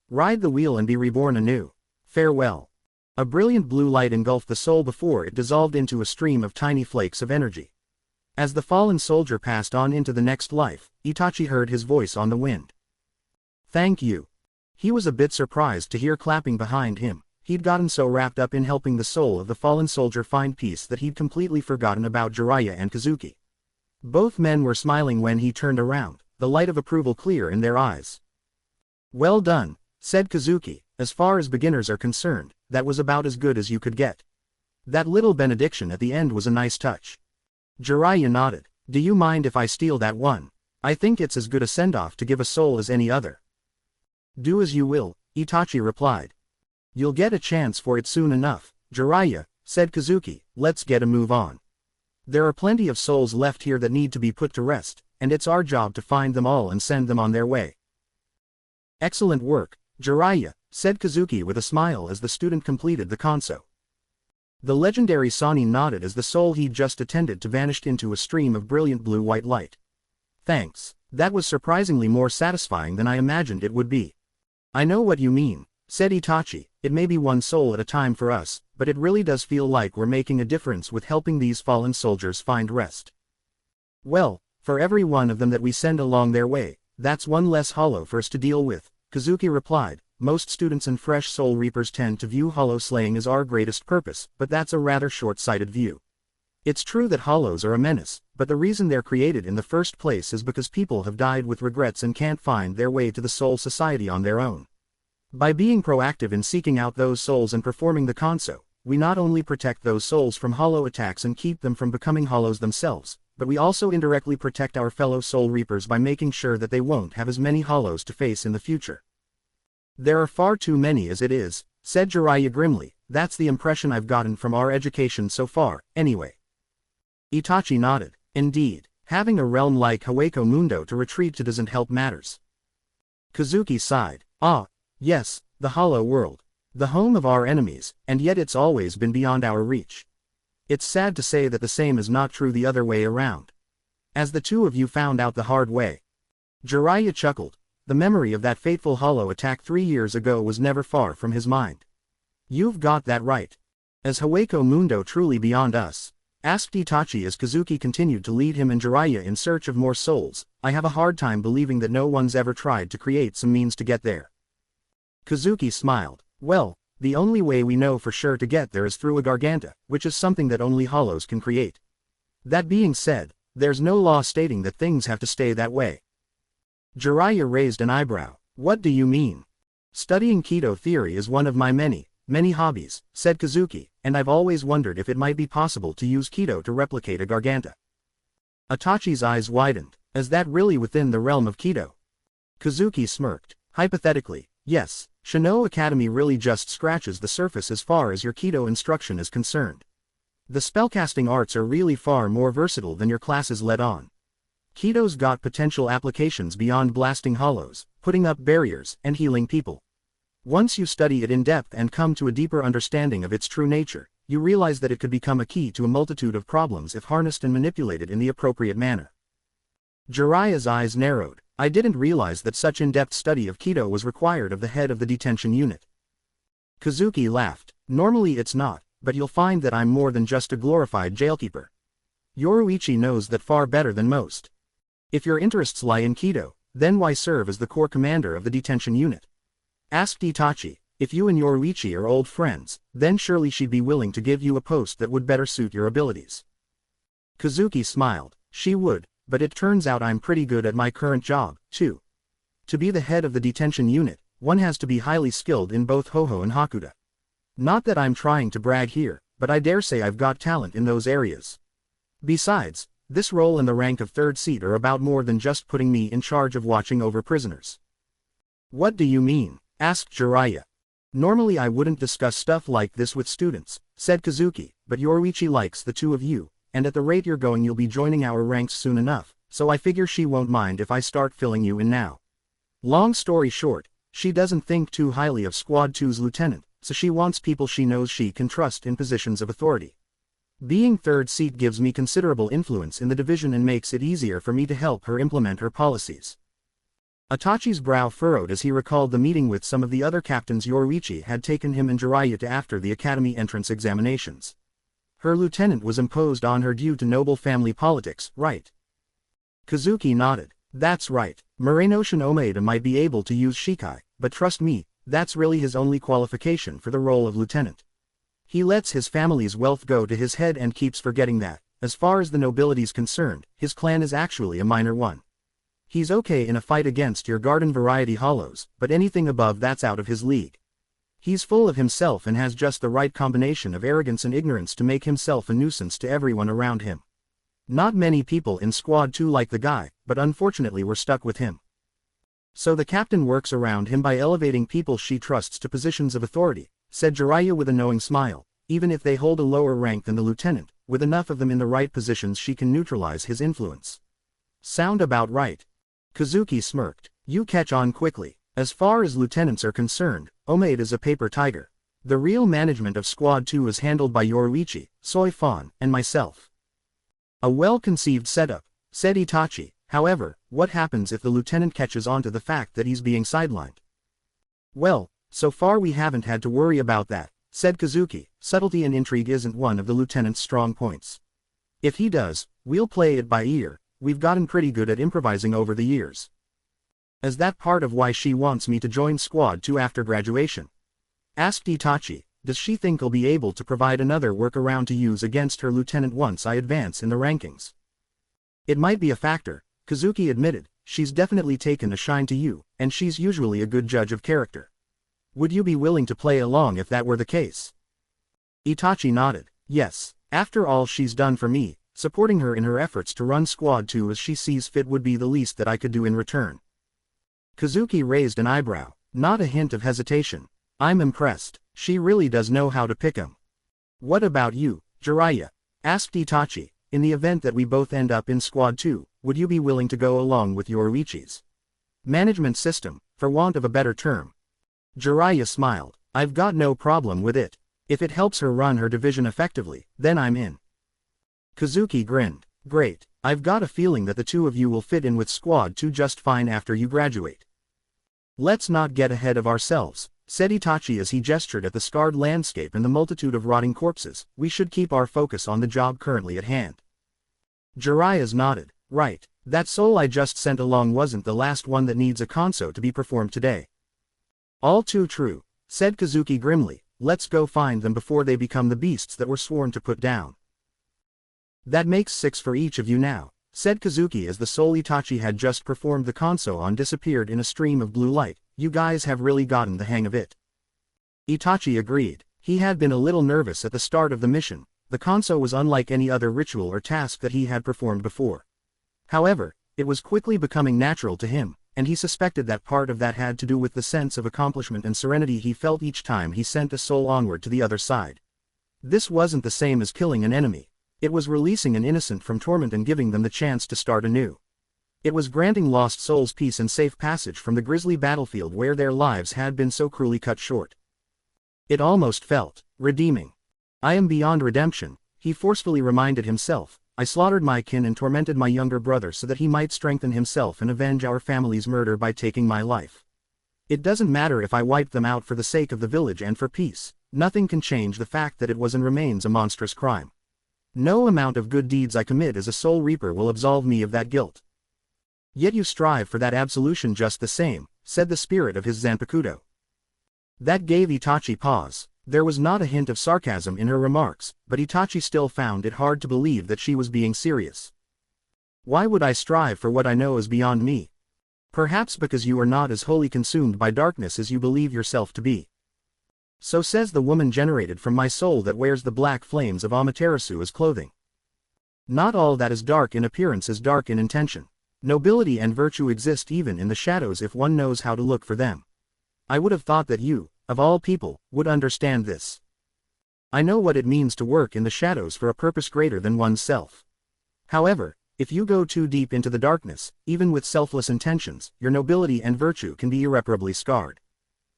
Speaker 1: "Ride the wheel and be reborn anew. Farewell." A brilliant blue light engulfed the soul before it dissolved into a stream of tiny flakes of energy. As the fallen soldier passed on into the next life, Itachi heard his voice on the wind. "Thank you." He was a bit surprised to hear clapping behind him. He'd gotten so wrapped up in helping the soul of the fallen soldier find peace that he'd completely forgotten about Jiraiya and Kazuki. Both men were smiling when he turned around, the light of approval clear in their eyes. "Well done," said Kazuki. "As far as beginners are concerned, that was about as good as you could get. That little benediction at the end was a nice touch." Jiraiya nodded. "Do you mind if I steal that one? I think it's as good a send-off to give a soul as any other." "Do as you will," Itachi replied. "You'll get a chance for it soon enough." "Jiraiya," said Kazuki, "let's get a move on. There are plenty of souls left here that need to be put to rest, and it's our job to find them all and send them on their way." "Excellent work, Jiraiya," said Kazuki with a smile as the student completed the kanso. The legendary Sanin nodded as the soul he'd just attended to vanished into a stream of brilliant blue-white light. "Thanks, that was surprisingly more satisfying than I imagined it would be." "I know what you mean," said Itachi. "It may be one soul at a time for us, but it really does feel like we're making a difference with helping these fallen soldiers find rest. Well, for every one of them that we send along their way, That's one less hollow for us to deal with, Kazuki replied. Most students and fresh soul reapers tend to view hollow slaying as our greatest purpose, but that's a rather short-sighted view. It's true that hollows are a menace, but the reason they're created in the first place is because people have died with regrets and can't find their way to the soul society on their own. By being proactive in seeking out those souls and performing the Kanso, we not only protect those souls from hollow attacks and keep them from becoming hollows themselves, but we also indirectly protect our fellow soul reapers by making sure that they won't have as many hollows to face in the future. There are far too many as it is, said Jiraiya grimly. That's the impression I've gotten from our education so far, anyway. Itachi nodded. Indeed, having a realm like Hueco Mundo to retreat to doesn't help matters. Kazuki sighed. Ah, yes, the hollow world. The home of our enemies, and yet it's always been beyond our reach. It's sad to say that the same is not true the other way around. As the two of you found out the hard way. Jiraiya chuckled. The memory of that fateful hollow attack 3 years ago was never far from his mind. You've got that right. Is Hueco Mundo truly beyond us? Asked Itachi as Kazuki continued to lead him and Jiraiya in search of more souls. I have a hard time believing that no one's ever tried to create some means to get there. Kazuki smiled. Well, the only way we know for sure to get there is through a Garganta, which is something that only hollows can create. That being said, there's no law stating that things have to stay that way. Jiraiya raised an eyebrow. What do you mean? Studying Kido theory is one of my many hobbies, said Kazuki, and I've always wondered if it might be possible to use Kido to replicate a Garganta. Itachi's eyes widened. Is that really within the realm of Kido? Kazuki smirked. Hypothetically, yes, Shino Academy really just scratches the surface as far as your Kido instruction is concerned. The spellcasting arts are really far more versatile than your classes let on. Kido's got potential applications beyond blasting hollows, putting up barriers, and healing people. Once you study it in depth and come to a deeper understanding of its true nature, you realize that it could become a key to a multitude of problems if harnessed and manipulated in the appropriate manner. Jiraiya's eyes narrowed. I didn't realize that such in-depth study of Kido was required of the head of the detention unit. Kazuki laughed. Normally it's not, but you'll find that I'm more than just a glorified jailkeeper. Yoruichi knows that far better than most. If your interests lie in Kido, then why serve as the corps commander of the detention unit? Asked Itachi. If you and Yoruichi are old friends, then surely she'd be willing to give you a post that would better suit your abilities. Kazuki smiled. She would, but it turns out I'm pretty good at my current job, too. To be the head of the detention unit, one has to be highly skilled in both Hoho and Hakuda. Not that I'm trying to brag here, but I dare say I've got talent in those areas. Besides, this role and the rank of third seat are about more than just putting me in charge of watching over prisoners. What do you mean? Asked Jiraiya. Normally I wouldn't discuss stuff like this with students, said Kazuki, but Yoruichi likes the two of you, and at the rate you're going you'll be joining our ranks soon enough, so I figure she won't mind if I start filling you in now. Long story short, she doesn't think too highly of Squad 2's lieutenant, so she wants people she knows she can trust in positions of authority. Being third seat gives me considerable influence in the division and makes it easier for me to help her implement her policies. Itachi's brow furrowed as he recalled the meeting with some of the other captains Yoruichi had taken him and Jiraiya to after the academy entrance examinations. Her lieutenant was imposed on her due to noble family politics, right? Kazuki nodded. That's right. Muranoshin Omeda might be able to use Shikai, but trust me, that's really his only qualification for the role of lieutenant. He lets his family's wealth go to his head and keeps forgetting that, as far as the nobility's concerned, his clan is actually a minor one. He's okay in a fight against your garden variety hollows, but anything above that's out of his league. He's full of himself and has just the right combination of arrogance and ignorance to make himself a nuisance to everyone around him. Not many people in Squad 2 like the guy, but unfortunately we're stuck with him. So the captain works around him by elevating people she trusts to positions of authority, said Jiraiya with a knowing smile. Even if they hold a lower rank than the lieutenant, with enough of them in the right positions she can neutralize his influence. Sound about right? Kazuki smirked. You catch on quickly. As far as lieutenants are concerned, Omeda is a paper tiger. The real management of Squad 2 is handled by Yoruichi, Soifan, and myself. A well-conceived setup, said Itachi. However, what happens if the lieutenant catches on to the fact that he's being sidelined? Well, so far we haven't had to worry about that, said Kazuki. Subtlety and intrigue isn't one of the lieutenant's strong points. If he does, we'll play it by ear. We've gotten pretty good at improvising over the years. Is that part of why she wants me to join Squad 2 after graduation? Asked Itachi. Does she think I'll be able to provide another workaround to use against her lieutenant once I advance in the rankings? It might be a factor, Kazuki admitted. She's definitely taken a shine to you, and she's usually a good judge of character. Would you be willing to play along if that were the case? Itachi nodded. Yes, after all she's done for me, supporting her in her efforts to run Squad 2 as she sees fit would be the least that I could do in return. Kazuki raised an eyebrow, not a hint of hesitation. I'm impressed, she really does know how to pick 'em. What about you, Jiraiya? Asked Itachi. In the event that we both end up in Squad 2, would you be willing to go along with Yoruichi's management system, for want of a better term? Jiraiya smiled. I've got no problem with it. If it helps her run her division effectively, then I'm in. Kazuki grinned. Great, I've got a feeling that the two of you will fit in with Squad 2 just fine after you graduate. Let's not get ahead of ourselves, said Itachi as he gestured at the scarred landscape and the multitude of rotting corpses. We should keep our focus on the job currently at hand. Jiraiya's nodded. Right, that soul I just sent along wasn't the last one that needs a conso to be performed today. All too true, said Kazuki grimly. Let's go find them before they become the beasts that we're sworn to put down. That makes 6 for each of you now, said Kazuki as the soul Itachi had just performed the conso on disappeared in a stream of blue light. You guys have really gotten the hang of it. Itachi agreed. He had been a little nervous at the start of the mission. The conso was unlike any other ritual or task that he had performed before. However, it was quickly becoming natural to him, and he suspected that part of that had to do with the sense of accomplishment and serenity he felt each time he sent a soul onward to the other side. This wasn't the same as killing an enemy. It was releasing an innocent from torment and giving them the chance to start anew. It was granting lost souls peace and safe passage from the grisly battlefield where their lives had been so cruelly cut short. It almost felt redeeming. I am beyond redemption, he forcefully reminded himself. I slaughtered my kin and tormented my younger brother so that he might strengthen himself and avenge our family's murder by taking my life. It doesn't matter if I wipe them out for the sake of the village and for peace, nothing can change the fact that it was and remains a monstrous crime. No amount of good deeds I commit as a soul reaper will absolve me of that guilt. Yet you strive for that absolution just the same, said the spirit of his Zanpakuto. That gave Itachi pause. There was not a hint of sarcasm in her remarks, but Itachi still found it hard to believe that she was being serious. Why would I strive for what I know is beyond me? Perhaps because you are not as wholly consumed by darkness as you believe yourself to be. So says the woman generated from my soul that wears the black flames of Amaterasu as clothing. Not all that is dark in appearance is dark in intention. Nobility and virtue exist even in the shadows if one knows how to look for them. I would have thought that you, of all people, would understand this. I know what it means to work in the shadows for a purpose greater than oneself. However, if you go too deep into the darkness, even with selfless intentions, your nobility and virtue can be irreparably scarred.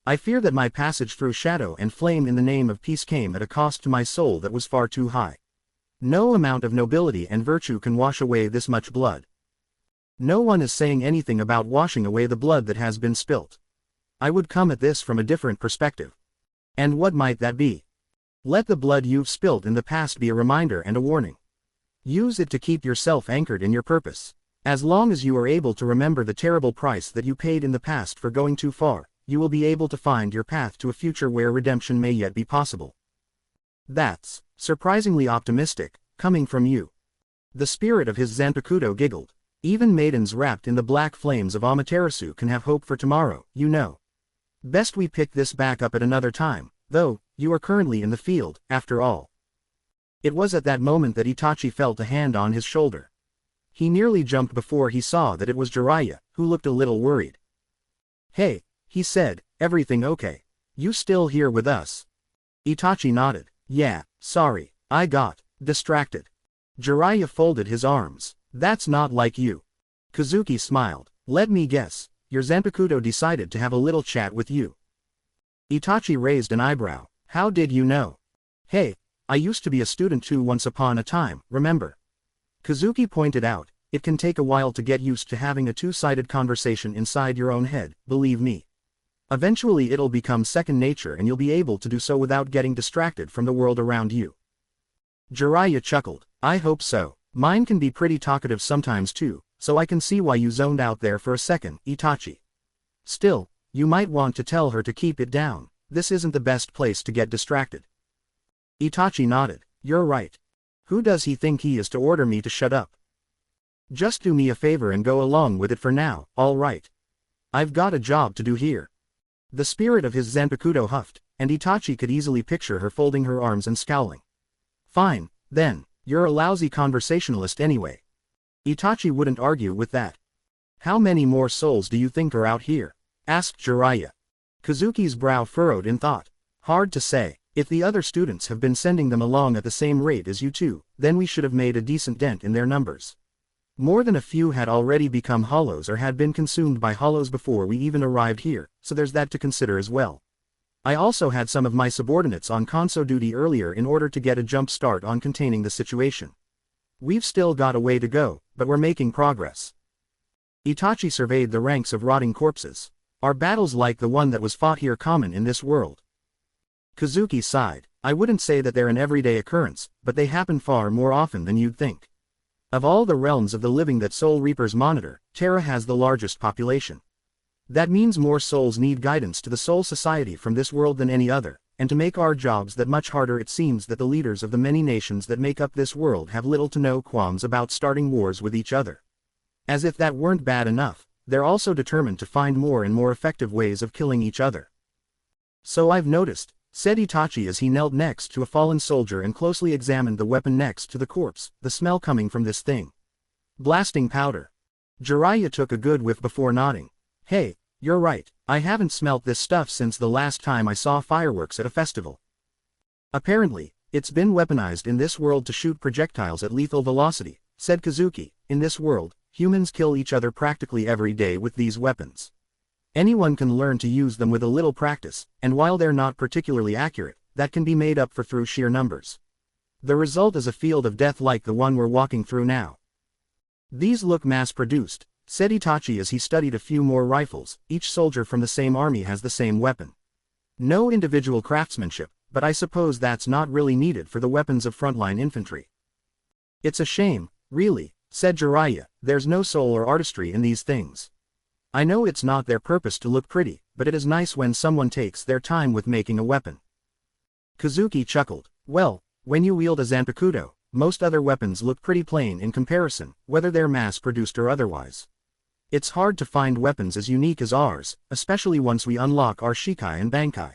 Speaker 1: I fear that my passage through shadow and flame in the name of peace came at a cost to my soul that was far too high. No amount of nobility and virtue can wash away this much blood. No one is saying anything about washing away the blood that has been spilt. I would come at this from a different perspective. And what might that be? Let the blood you've spilt in the past be a reminder and a warning. Use it to keep yourself anchored in your purpose. As long as you are able to remember the terrible price that you paid in the past for going too far, you will be able to find your path to a future where redemption may yet be possible. That's surprisingly optimistic, coming from you. The spirit of his Zanpakuto giggled. Even maidens wrapped in the black flames of Amaterasu can have hope for tomorrow, you know. Best we pick this back up at another time, though, you are currently in the field, after all. It was at that moment that Itachi felt a hand on his shoulder. He nearly jumped before he saw that it was Jiraiya, who looked a little worried. Hey, he said, everything okay? You still here with us? Itachi nodded. Yeah, sorry, I got distracted. Jiraiya folded his arms. That's not like you. Kazuki smiled. Let me guess, your Zanpakuto decided to have a little chat with you. Itachi raised an eyebrow. How did you know? Hey, I used to be a student too once upon a time, remember? Kazuki pointed out, it can take a while to get used to having a two-sided conversation inside your own head, believe me. Eventually it'll become second nature and you'll be able to do so without getting distracted from the world around you. Jiraiya chuckled. I hope so. Mine can be pretty talkative sometimes too, so I can see why you zoned out there for a second, Itachi. Still, you might want to tell her to keep it down. This isn't the best place to get distracted. Itachi nodded. You're right. Who does he think he is to order me to shut up? Just do me a favor and go along with it for now, all right? I've got a job to do here. The spirit of his Zanpakuto huffed, and Itachi could easily picture her folding her arms and scowling. Fine, then, you're a lousy conversationalist anyway. Itachi wouldn't argue with that. How many more souls do you think are out here? Asked Jiraiya. Kazuki's brow furrowed in thought. Hard to say. If the other students have been sending them along at the same rate as you two, then we should have made a decent dent in their numbers. More than a few had already become hollows or had been consumed by hollows before we even arrived here, so there's that to consider as well. I also had some of my subordinates on console duty earlier in order to get a jump start on containing the situation. We've still got a way to go, but we're making progress. Itachi surveyed the ranks of rotting corpses. Are battles like the one that was fought here common in this world? Kazuki sighed. I wouldn't say that they're an everyday occurrence, but they happen far more often than you'd think. Of all the realms of the living that Soul Reapers monitor, Terra has the largest population. That means more souls need guidance to the Soul Society from this world than any other, and to make our jobs that much harder it seems that the leaders of the many nations that make up this world have little to no qualms about starting wars with each other. As if that weren't bad enough, they're also determined to find more and more effective ways of killing each other. So I've noticed, said Itachi as he knelt next to a fallen soldier and closely examined the weapon next to the corpse, the smell coming from this thing. Blasting powder. Jiraiya took a good whiff before nodding. Hey, you're right, I haven't smelt this stuff since the last time I saw fireworks at a festival. Apparently, it's been weaponized in this world to shoot projectiles at lethal velocity, said Kazuki. In this world, humans kill each other practically every day with these weapons. Anyone can learn to use them with a little practice, and while they're not particularly accurate, that can be made up for through sheer numbers. The result is a field of death like the one we're walking through now. These look mass-produced, said Itachi as he studied a few more rifles. Each soldier from the same army has the same weapon. No individual craftsmanship, but I suppose that's not really needed for the weapons of frontline infantry. It's a shame, really, said Jiraiya. There's no soul or artistry in these things. I know it's not their purpose to look pretty, but it is nice when someone takes their time with making a weapon. Kazuki chuckled. Well, when you wield a Zanpakuto, most other weapons look pretty plain in comparison, whether they're mass-produced or otherwise. It's hard to find weapons as unique as ours, especially once we unlock our Shikai and Bankai.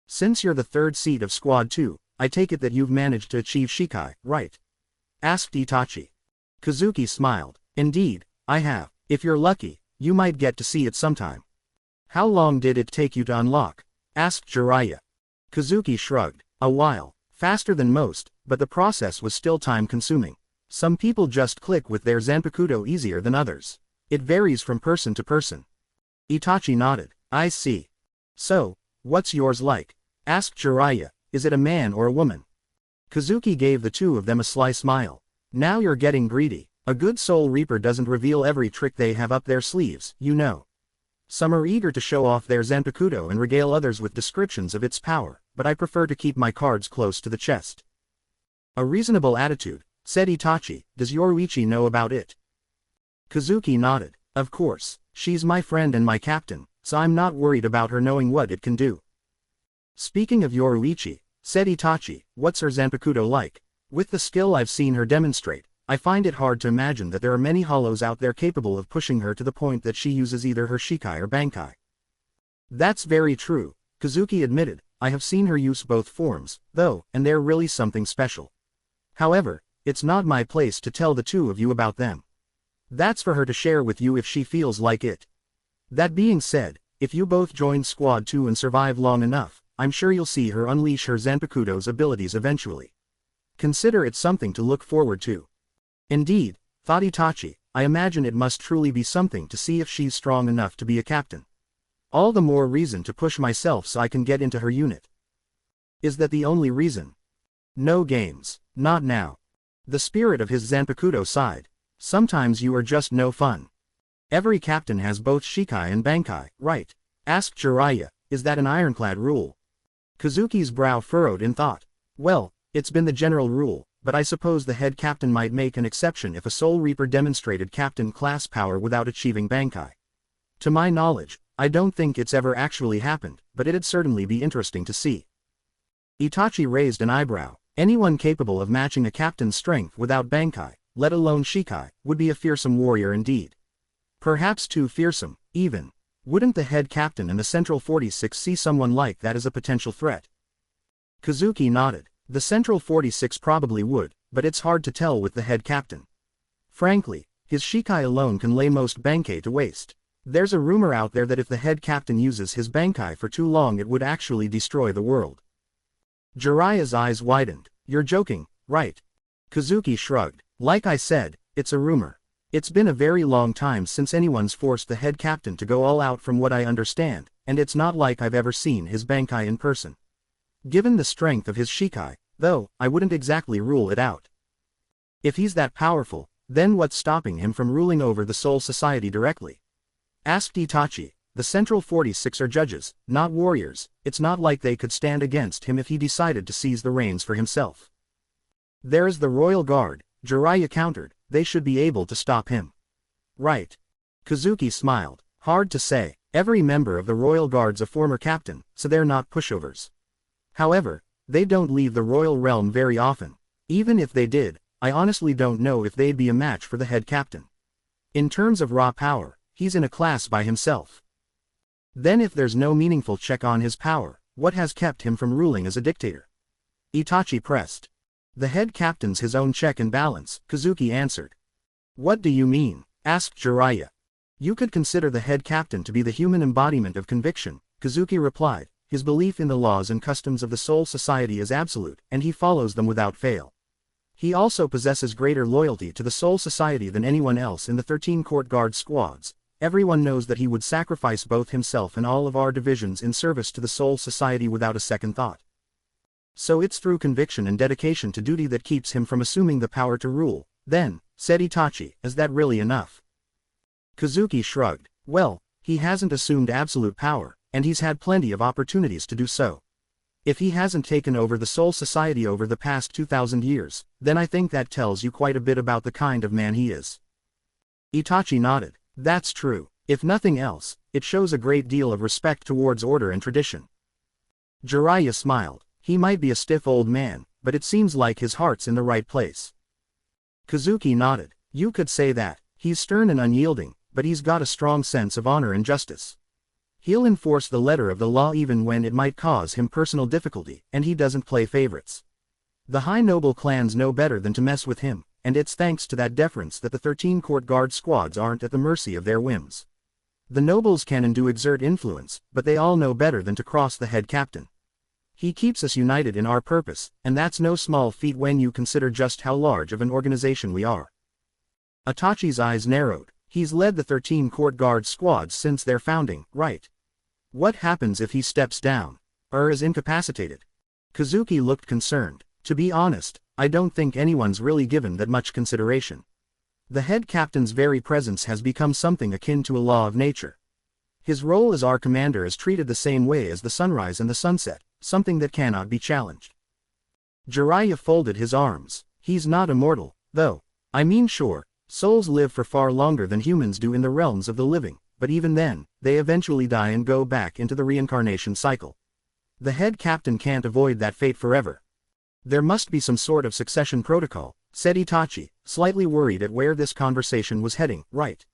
Speaker 1: Since you're the third seat of Squad 2, I take it that you've managed to achieve Shikai, right? Asked Itachi. Kazuki smiled. Indeed, I have. If you're lucky, you might get to see it sometime. How long did it take you to unlock? Asked Jiraiya. Kazuki shrugged. A while. Faster than most, but the process was still time-consuming. Some people just click with their Zanpakuto easier than others. It varies from person to person. Itachi nodded. I see. So, what's yours like? Asked Jiraiya. Is it a man or a woman? Kazuki gave the two of them a sly smile. Now you're getting greedy. A good Soul Reaper doesn't reveal every trick they have up their sleeves, you know. Some are eager to show off their Zanpakuto and regale others with descriptions of its power, but I prefer to keep my cards close to the chest. A reasonable attitude, said Itachi. Does Yoruichi know about it? Kazuki nodded. Of course, she's my friend and my captain, so I'm not worried about her knowing what it can do. Speaking of Yoruichi, said Itachi, what's her Zanpakuto like? With the skill I've seen her demonstrate, I find it hard to imagine that there are many hollows out there capable of pushing her to the point that she uses either her Shikai or Bankai. That's very true, Kazuki admitted. I have seen her use both forms, though, and they're really something special. However, it's not my place to tell the two of you about them. That's for her to share with you if she feels like it. That being said, if you both join Squad 2 and survive long enough, I'm sure you'll see her unleash her Zanpakuto's abilities eventually. Consider it something to look forward to. Indeed, thought Itachi, I imagine it must truly be something to see if she's strong enough to be a captain. All the more reason to push myself so I can get into her unit. Is that the only reason? No games, not now. The spirit of his Zanpakuto sighed. Sometimes you are just no fun. Every captain has both Shikai and Bankai, right? Asked Jiraiya. Is that an ironclad rule? Kazuki's brow furrowed in thought. Well, it's been the general rule, but I suppose the head captain might make an exception if a Soul Reaper demonstrated captain class power without achieving Bankai. To my knowledge, I don't think it's ever actually happened, but it'd certainly be interesting to see. Itachi raised an eyebrow. Anyone capable of matching a captain's strength without Bankai, let alone Shikai, would be a fearsome warrior indeed. Perhaps too fearsome, even. Wouldn't the head captain and the Central 46 see someone like that as a potential threat? Kazuki nodded. The Central 46 probably would, but it's hard to tell with the head captain. Frankly, his Shikai alone can lay most Bankai to waste. There's a rumor out there that if the head captain uses his Bankai for too long it would actually destroy the world. Jiraiya's eyes widened. You're joking, right? Kazuki shrugged. Like I said, it's a rumor. It's been a very long time since anyone's forced the head captain to go all out from what I understand, and it's not like I've ever seen his Bankai in person. Given the strength of his Shikai, though, I wouldn't exactly rule it out. If he's that powerful, then what's stopping him from ruling over the Soul Society directly? Asked Itachi. The Central 46 are judges, not warriors. It's not like they could stand against him if he decided to seize the reins for himself. There is the Royal Guard, Jiraiya countered. They should be able to stop him. Right. Kazuki smiled. Hard to say. Every member of the Royal Guard's a former captain, so they're not pushovers. However, they don't leave the royal realm very often. Even if they did, I honestly don't know if they'd be a match for the head captain. In terms of raw power, he's in a class by himself. Then if there's no meaningful check on his power, what has kept him from ruling as a dictator? Itachi pressed. The head captain's his own check and balance, Kazuki answered. What do you mean? Asked Jiraiya. You could consider the head captain to be the human embodiment of conviction, Kazuki replied. His belief in the laws and customs of the Soul Society is absolute, and he follows them without fail. He also possesses greater loyalty to the Soul Society than anyone else in the 13 court guard squads. Everyone knows that he would sacrifice both himself and all of our divisions in service to the Soul Society without a second thought. So it's through conviction and dedication to duty that keeps him from assuming the power to rule. Then, said Itachi, is that really enough? Kazuki shrugged. Well, he hasn't assumed absolute power, and he's had plenty of opportunities to do so. If he hasn't taken over the Soul Society over the past 2,000 years, then I think that tells you quite a bit about the kind of man he is. Itachi nodded. That's true. If nothing else, it shows a great deal of respect towards order and tradition. Jiraiya smiled. He might be a stiff old man, but it seems like his heart's in the right place. Kazuki nodded. You could say that. He's stern and unyielding, but he's got a strong sense of honor and justice. He'll enforce the letter of the law even when it might cause him personal difficulty, and he doesn't play favorites. The high noble clans know better than to mess with him, and it's thanks to that deference that the 13 court guard squads aren't at the mercy of their whims. The nobles can and do exert influence, but they all know better than to cross the head captain. He keeps us united in our purpose, and that's no small feat when you consider just how large of an organization we are. Itachi's eyes narrowed. He's led the 13 court guard squads since their founding, right? What happens if he steps down, or is incapacitated? Kazuki looked concerned. To be honest, I don't think anyone's really given that much consideration. The head captain's very presence has become something akin to a law of nature. His role as our commander is treated the same way as the sunrise and the sunset, something that cannot be challenged. Jiraiya folded his arms. He's not immortal, though. I mean sure, souls live for far longer than humans do in the realms of the living, but even then, they eventually die and go back into the reincarnation cycle. The head captain can't avoid that fate forever. There must be some sort of succession protocol, said Itachi, slightly worried at where this conversation was heading, right?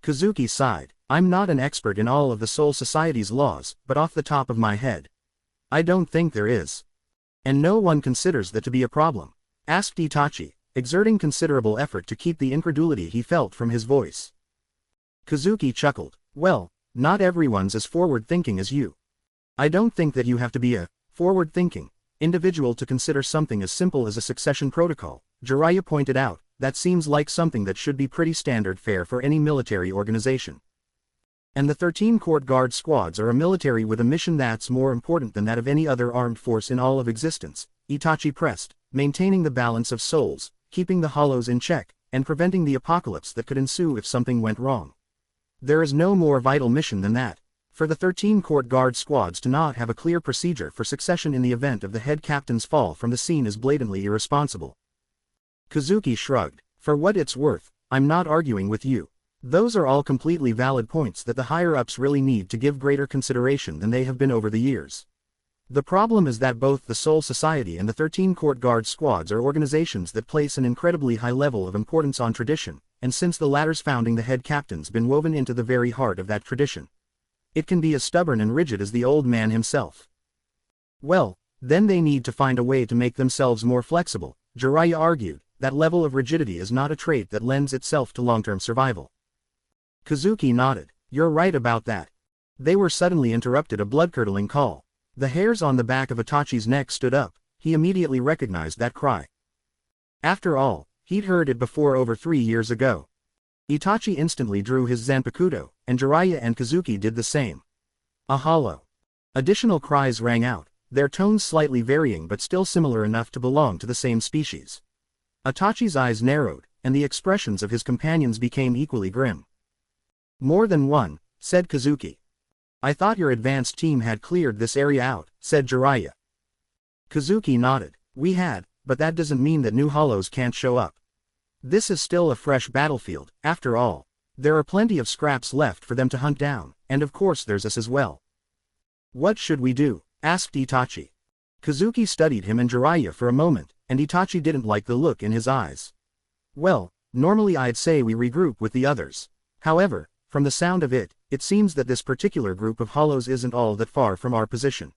Speaker 1: Kazuki sighed. I'm not an expert in all of the Soul Society's laws, but off the top of my head, I don't think there is. And no one considers that to be a problem? Asked Itachi, exerting considerable effort to keep the incredulity he felt from his voice. Kazuki chuckled. Well, not everyone's as forward-thinking as you. I don't think that you have to be a forward-thinking individual to consider something as simple as a succession protocol, Jiraiya pointed out. That seems like something that should be pretty standard fare for any military organization. And the 13 court guard squads are a military with a mission that's more important than that of any other armed force in all of existence, Itachi pressed, maintaining the balance of souls, keeping the hollows in check, and preventing the apocalypse that could ensue if something went wrong. There is no more vital mission than that. For the 13 court guard squads to not have a clear procedure for succession in the event of the head captain's fall from the scene is blatantly irresponsible. Kazuki shrugged. For what it's worth, I'm not arguing with you. Those are all completely valid points that the higher-ups really need to give greater consideration than they have been over the years. The problem is that both the Soul Society and the 13 Court Guard squads are organizations that place an incredibly high level of importance on tradition, and since the latter's founding the head captain's been woven into the very heart of that tradition. It can be as stubborn and rigid as the old man himself. Well, then they need to find a way to make themselves more flexible, Jiraiya argued. That level of rigidity is not a trait that lends itself to long-term survival. Kazuki nodded. You're right about that. They were suddenly interrupted a blood-curdling call. The hairs on the back of Itachi's neck stood up. He immediately recognized that cry. After all, he'd heard it before over 3 years ago. Itachi instantly drew his Zanpakuto, and Jiraiya and Kazuki did the same. A hollow. Additional cries rang out, their tones slightly varying but still similar enough to belong to the same species. Itachi's eyes narrowed, and the expressions of his companions became equally grim. More than one, said Kazuki. I thought your advanced team had cleared this area out, said Jiraiya. Kazuki nodded. We had, but that doesn't mean that new hollows can't show up. This is still a fresh battlefield, after all. There are plenty of scraps left for them to hunt down, and of course there's us as well. What should we do? Asked Itachi. Kazuki studied him and Jiraiya for a moment, and Itachi didn't like the look in his eyes. Well, normally I'd say we regroup with the others. However, from the sound of it, it seems that this particular group of hollows isn't all that far from our position.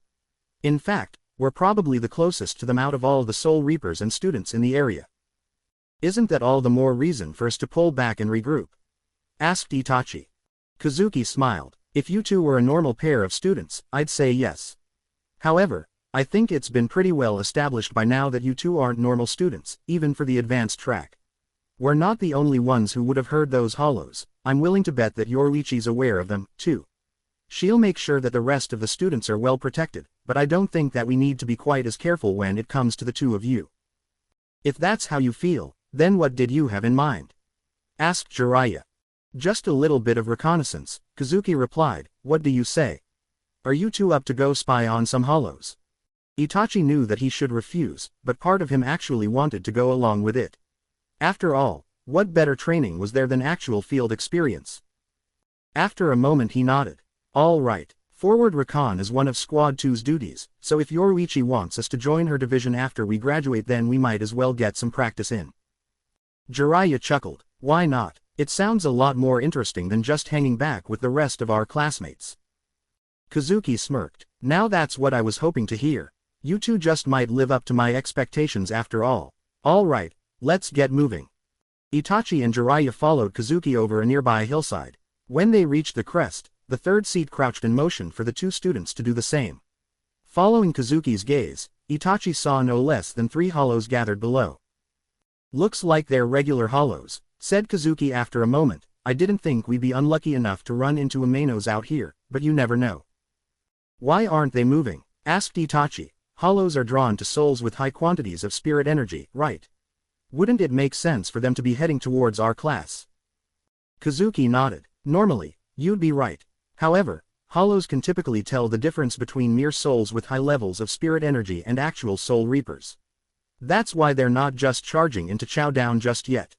Speaker 1: In fact, we're probably the closest to them out of all the Soul Reapers and students in the area. Isn't that all the more reason for us to pull back and regroup? Asked Itachi. Kazuki smiled. If you two were a normal pair of students, I'd say yes. However, I think it's been pretty well established by now that you two aren't normal students, even for the advanced track. We're not the only ones who would have heard those hollows. I'm willing to bet that Yoruichi's aware of them, too. She'll make sure that the rest of the students are well protected, but I don't think that we need to be quite as careful when it comes to the two of you. If that's how you feel, then what did you have in mind? Asked Jiraiya. Just a little bit of reconnaissance, Kazuki replied. What do you say? Are you two up to go spy on some hollows? Itachi knew that he should refuse, but part of him actually wanted to go along with it. After all, what better training was there than actual field experience? After a moment he nodded. All right, forward recon is one of Squad 2's duties, so if Yoruichi wants us to join her division after we graduate then we might as well get some practice in. Jiraiya chuckled. Why not? It sounds a lot more interesting than just hanging back with the rest of our classmates. Kazuki smirked. Now that's what I was hoping to hear. You two just might live up to my expectations after all. All right, let's get moving. Itachi and Jiraiya followed Kazuki over a nearby hillside. When they reached the crest, the third seat crouched in motion for the two students to do the same. Following Kazuki's gaze, Itachi saw no less than 3 hollows gathered below. Looks like they're regular hollows, said Kazuki after a moment. I didn't think we'd be unlucky enough to run into Amanos out here, but you never know. Why aren't they moving? Asked Itachi. Hollows are drawn to souls with high quantities of spirit energy, right? Wouldn't it make sense for them to be heading towards our class? Kazuki nodded. Normally, you'd be right. However, hollows can typically tell the difference between mere souls with high levels of spirit energy and actual soul reapers. That's why they're not just charging into Chowdown just yet.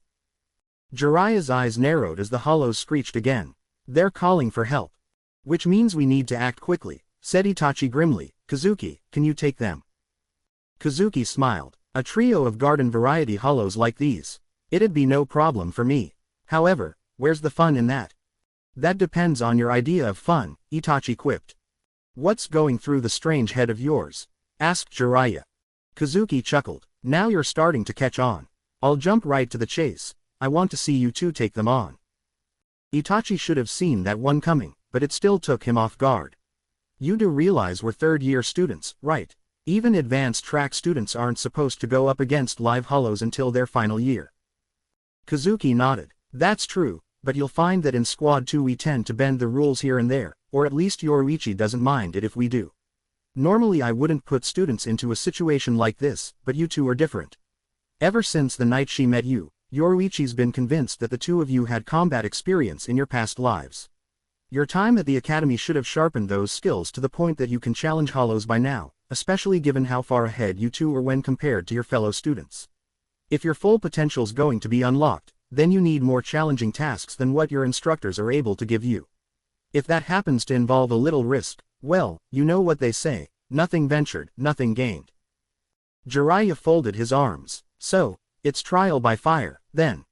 Speaker 1: Jiraiya's eyes narrowed as the hollows screeched again. They're calling for help. Which means we need to act quickly, said Itachi grimly. Kazuki, can you take them? Kazuki smiled. A trio of garden variety hollows like these. It'd be no problem for me. However, where's the fun in that? That depends on your idea of fun, Itachi quipped. What's going through the strange head of yours? Asked Jiraiya. Kazuki chuckled. Now you're starting to catch on. I'll jump right to the chase. I want to see you two take them on. Itachi should have seen that one coming, but it still took him off guard. You do realize we're third-year students, right? Even advanced track students aren't supposed to go up against live hollows until their final year. Kazuki nodded. That's true, but you'll find that in Squad 2 we tend to bend the rules here and there, or at least Yoruichi doesn't mind it if we do. Normally I wouldn't put students into a situation like this, but you two are different. Ever since the night she met you, Yoruichi's been convinced that the two of you had combat experience in your past lives. Your time at the academy should have sharpened those skills to the point that you can challenge hollows by now, especially given how far ahead you two are when compared to your fellow students. If your full potential's going to be unlocked, then you need more challenging tasks than what your instructors are able to give you. If that happens to involve a little risk, well, you know what they say, nothing ventured, nothing gained. Jiraiya folded his arms. So, it's trial by fire, then.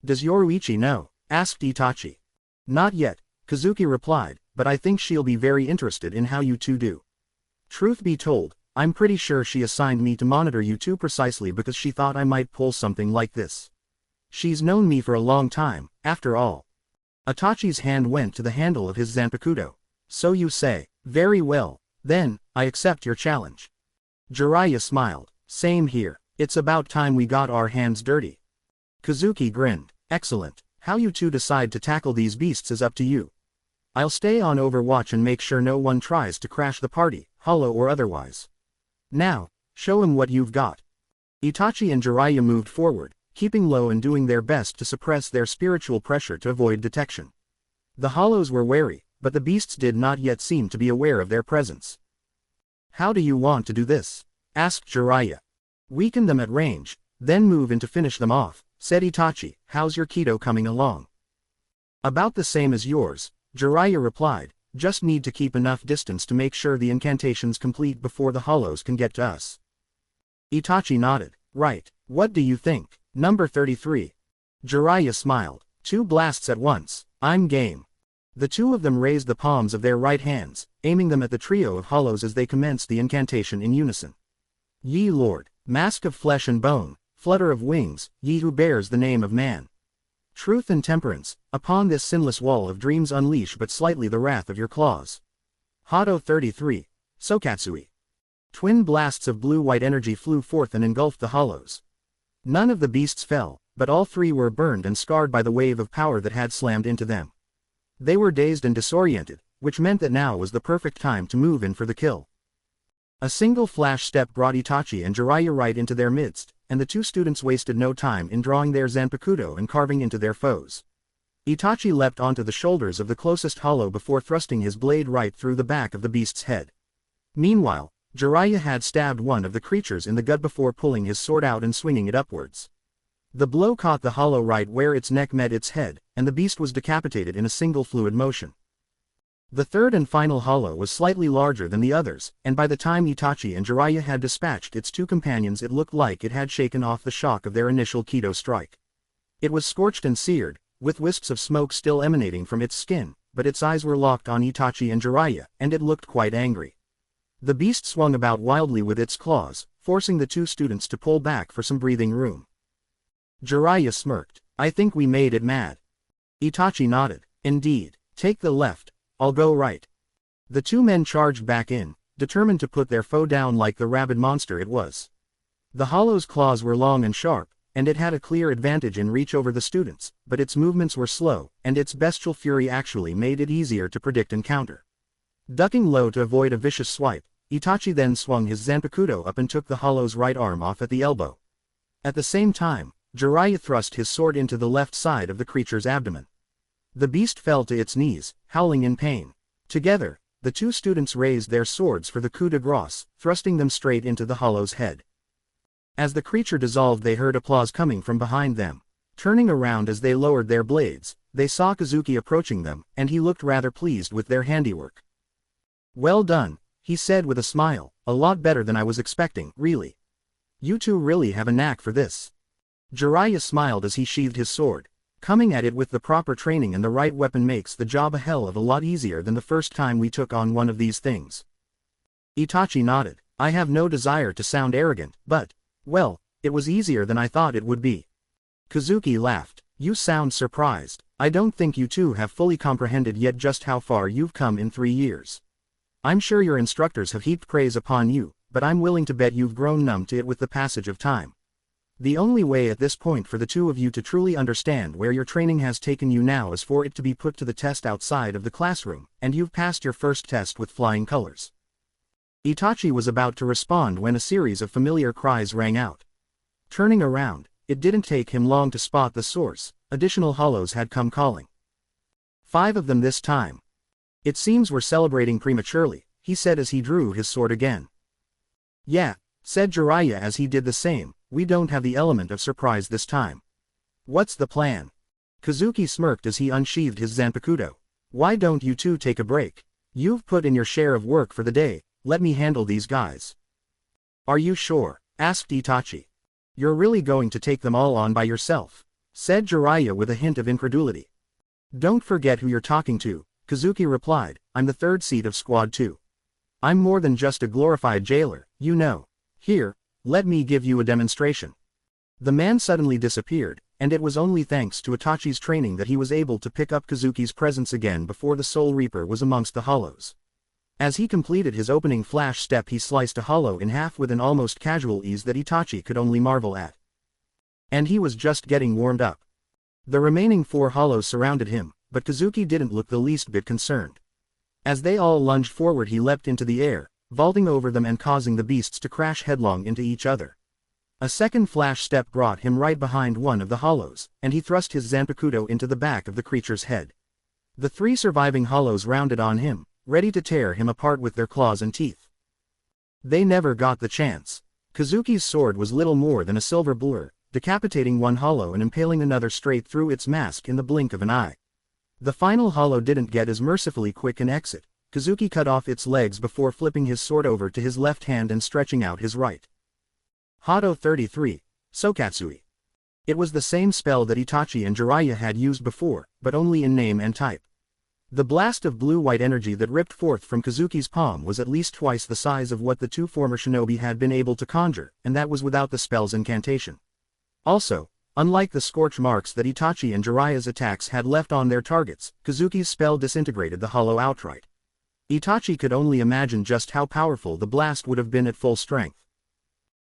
Speaker 1: Does Yoruichi know? Asked Itachi. Not yet, Kazuki replied, but I think she'll be very interested in how you two do. Truth be told, I'm pretty sure she assigned me to monitor you two precisely because she thought I might pull something like this. She's known me for a long time, after all. Itachi's hand went to the handle of his Zanpakuto. So you say. Very well, then, I accept your challenge. Jiraiya smiled. Same here. It's about time we got our hands dirty. Kazuki grinned. Excellent. How you two decide to tackle these beasts is up to you. I'll stay on overwatch and make sure no one tries to crash the party, hollow or otherwise. Now, show him what you've got. Itachi and Jiraiya moved forward, keeping low and doing their best to suppress their spiritual pressure to avoid detection. The hollows were wary, but the beasts did not yet seem to be aware of their presence. How do you want to do this? Asked Jiraiya. Weaken them at range, then move in to finish them off, said Itachi. How's your keto coming along? About the same as yours, Jiraiya replied, just need to keep enough distance to make sure the incantation's complete before the hollows can get to us. Itachi nodded. Right, what do you think? Number 33. Jiraiya smiled. 2 blasts at once, I'm game. The two of them raised the palms of their right hands, aiming them at the trio of hollows as they commenced the incantation in unison. Ye Lord, mask of flesh and bone, flutter of wings, ye who bears the name of man. Truth and temperance, upon this sinless wall of dreams unleash but slightly the wrath of your claws. Hado 33. Sokatsui. Twin blasts of blue-white energy flew forth and engulfed the hollows. None of the beasts fell, but all 3 were burned and scarred by the wave of power that had slammed into them. They were dazed and disoriented, which meant that now was the perfect time to move in for the kill. A single flash step brought Itachi and Jiraiya right into their midst, and the 2 students wasted no time in drawing their Zanpakuto and carving into their foes. Itachi leapt onto the shoulders of the closest hollow before thrusting his blade right through the back of the beast's head. Meanwhile, Jiraiya had stabbed one of the creatures in the gut before pulling his sword out and swinging it upwards. The blow caught the hollow right where its neck met its head, and the beast was decapitated in a single fluid motion. The third and final hollow was slightly larger than the others, and by the time Itachi and Jiraiya had dispatched its 2 companions it looked like it had shaken off the shock of their initial Keto strike. It was scorched and seared, with wisps of smoke still emanating from its skin, but its eyes were locked on Itachi and Jiraiya, and it looked quite angry. The beast swung about wildly with its claws, forcing the 2 students to pull back for some breathing room. Jiraiya smirked. I think we made it mad. Itachi nodded. Indeed. Take the left. I'll go right. The 2 men charged back in, determined to put their foe down like the rabid monster it was. The hollow's claws were long and sharp, and it had a clear advantage in reach over the students, but its movements were slow, and its bestial fury actually made it easier to predict and counter. Ducking low to avoid a vicious swipe, Itachi then swung his Zanpakuto up and took the hollow's right arm off at the elbow. At the same time, Jiraiya thrust his sword into the left side of the creature's abdomen. The beast fell to its knees, howling in pain. Together, the 2 students raised their swords for the coup de grace, thrusting them straight into the hollow's head. As the creature dissolved they heard applause coming from behind them. Turning around as they lowered their blades, they saw Kazuki approaching them, and he looked rather pleased with their handiwork. Well done, he said with a smile, a lot better than I was expecting, really. You two really have a knack for this. Jiraiya smiled as he sheathed his sword. Coming at it with the proper training and the right weapon makes the job a hell of a lot easier than the first time we took on one of these things. Itachi nodded. I have no desire to sound arrogant, but, well, it was easier than I thought it would be. Kazuki laughed. You sound surprised. I don't think you two have fully comprehended yet just how far you've come in 3 years. I'm sure your instructors have heaped praise upon you, but I'm willing to bet you've grown numb to it with the passage of time. The only way at this point for the 2 of you to truly understand where your training has taken you now is for it to be put to the test outside of the classroom, and you've passed your first test with flying colors. Itachi was about to respond when a series of familiar cries rang out. Turning around, it didn't take him long to spot the source. Additional hollows had come calling. 5 of them this time. It seems we're celebrating prematurely, he said as he drew his sword again. Yeah, said Jiraiya as he did the same, we don't have the element of surprise this time. What's the plan? Kazuki smirked as he unsheathed his zanpakuto. Why don't you two take a break? You've put in your share of work for the day, let me handle these guys. Are you sure? Asked Itachi. You're really going to take them all on by yourself? Said Jiraiya with a hint of incredulity. Don't forget who you're talking to, Kazuki replied, I'm the third seat of Squad 2. I'm more than just a glorified jailer, you know. Here, let me give you a demonstration. The man suddenly disappeared, and it was only thanks to Itachi's training that he was able to pick up Kazuki's presence again before the Soul Reaper was amongst the hollows. As he completed his opening flash step, he sliced a hollow in half with an almost casual ease that Itachi could only marvel at. And he was just getting warmed up. The remaining 4 hollows surrounded him, but Kazuki didn't look the least bit concerned. As they all lunged forward, he leapt into the air, vaulting over them and causing the beasts to crash headlong into each other. A second flash step brought him right behind one of the hollows, and he thrust his zanpakuto into the back of the creature's head. The 3 surviving hollows rounded on him, ready to tear him apart with their claws and teeth. They never got the chance. Kazuki's sword was little more than a silver blur, decapitating one hollow and impaling another straight through its mask in the blink of an eye. The final hollow didn't get as mercifully quick an exit. Kazuki cut off its legs before flipping his sword over to his left hand and stretching out his right. Hado 33, Sokatsui. It was the same spell that Itachi and Jiraiya had used before, but only in name and type. The blast of blue-white energy that ripped forth from Kazuki's palm was at least twice the size of what the 2 former shinobi had been able to conjure, and that was without the spell's incantation. Also, unlike the scorch marks that Itachi and Jiraiya's attacks had left on their targets, Kazuki's spell disintegrated the hollow outright. Itachi could only imagine just how powerful the blast would have been at full strength.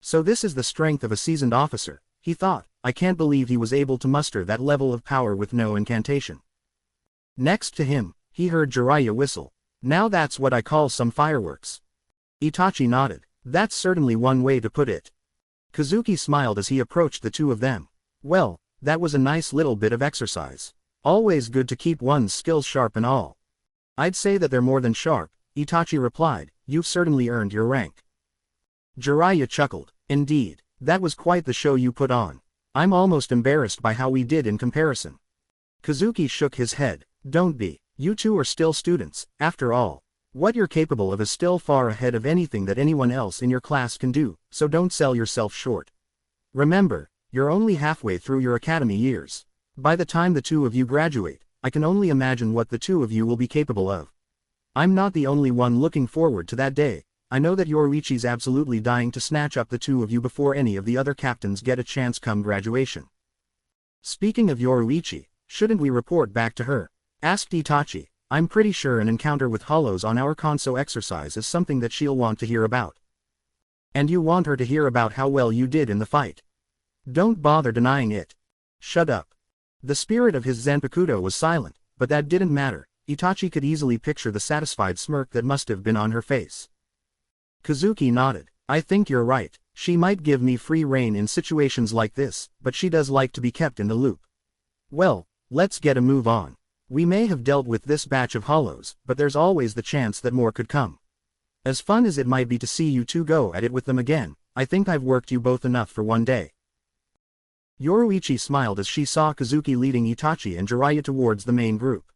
Speaker 1: So this is the strength of a seasoned officer, he thought. I can't believe he was able to muster that level of power with no incantation. Next to him, he heard Jiraiya whistle. Now that's what I call some fireworks. Itachi nodded. That's certainly one way to put it. Kazuki smiled as he approached the 2 of them. Well, that was a nice little bit of exercise. Always good to keep one's skills sharp and all. I'd say that they're more than sharp, Itachi replied. You've certainly earned your rank. Jiraiya chuckled. Indeed, that was quite the show you put on. I'm almost embarrassed by how we did in comparison. Kazuki shook his head. Don't be. You 2 are still students, after all. What you're capable of is still far ahead of anything that anyone else in your class can do, so don't sell yourself short. Remember, you're only halfway through your academy years. By the time the 2 of you graduate, I can only imagine what the 2 of you will be capable of. I'm not the only one looking forward to that day. I know that Yoruichi's absolutely dying to snatch up the 2 of you before any of the other captains get a chance come graduation. Speaking of Yoruichi, shouldn't we report back to her? Asked Itachi. I'm pretty sure an encounter with hollows on our Kanso exercise is something that she'll want to hear about. And you want her to hear about how well you did in the fight. Don't bother denying it. Shut up. The spirit of his zanpakuto was silent, but that didn't matter. Itachi could easily picture the satisfied smirk that must have been on her face. Kazuki nodded. I think you're right. She might give me free rein in situations like this, but she does like to be kept in the loop. Well, let's get a move on. We may have dealt with this batch of hollows, but there's always the chance that more could come. As fun as it might be to see you 2 go at it with them again, I think I've worked you both enough for one day. Yoruichi smiled as she saw Kazuki leading Itachi and Jiraiya towards the main group.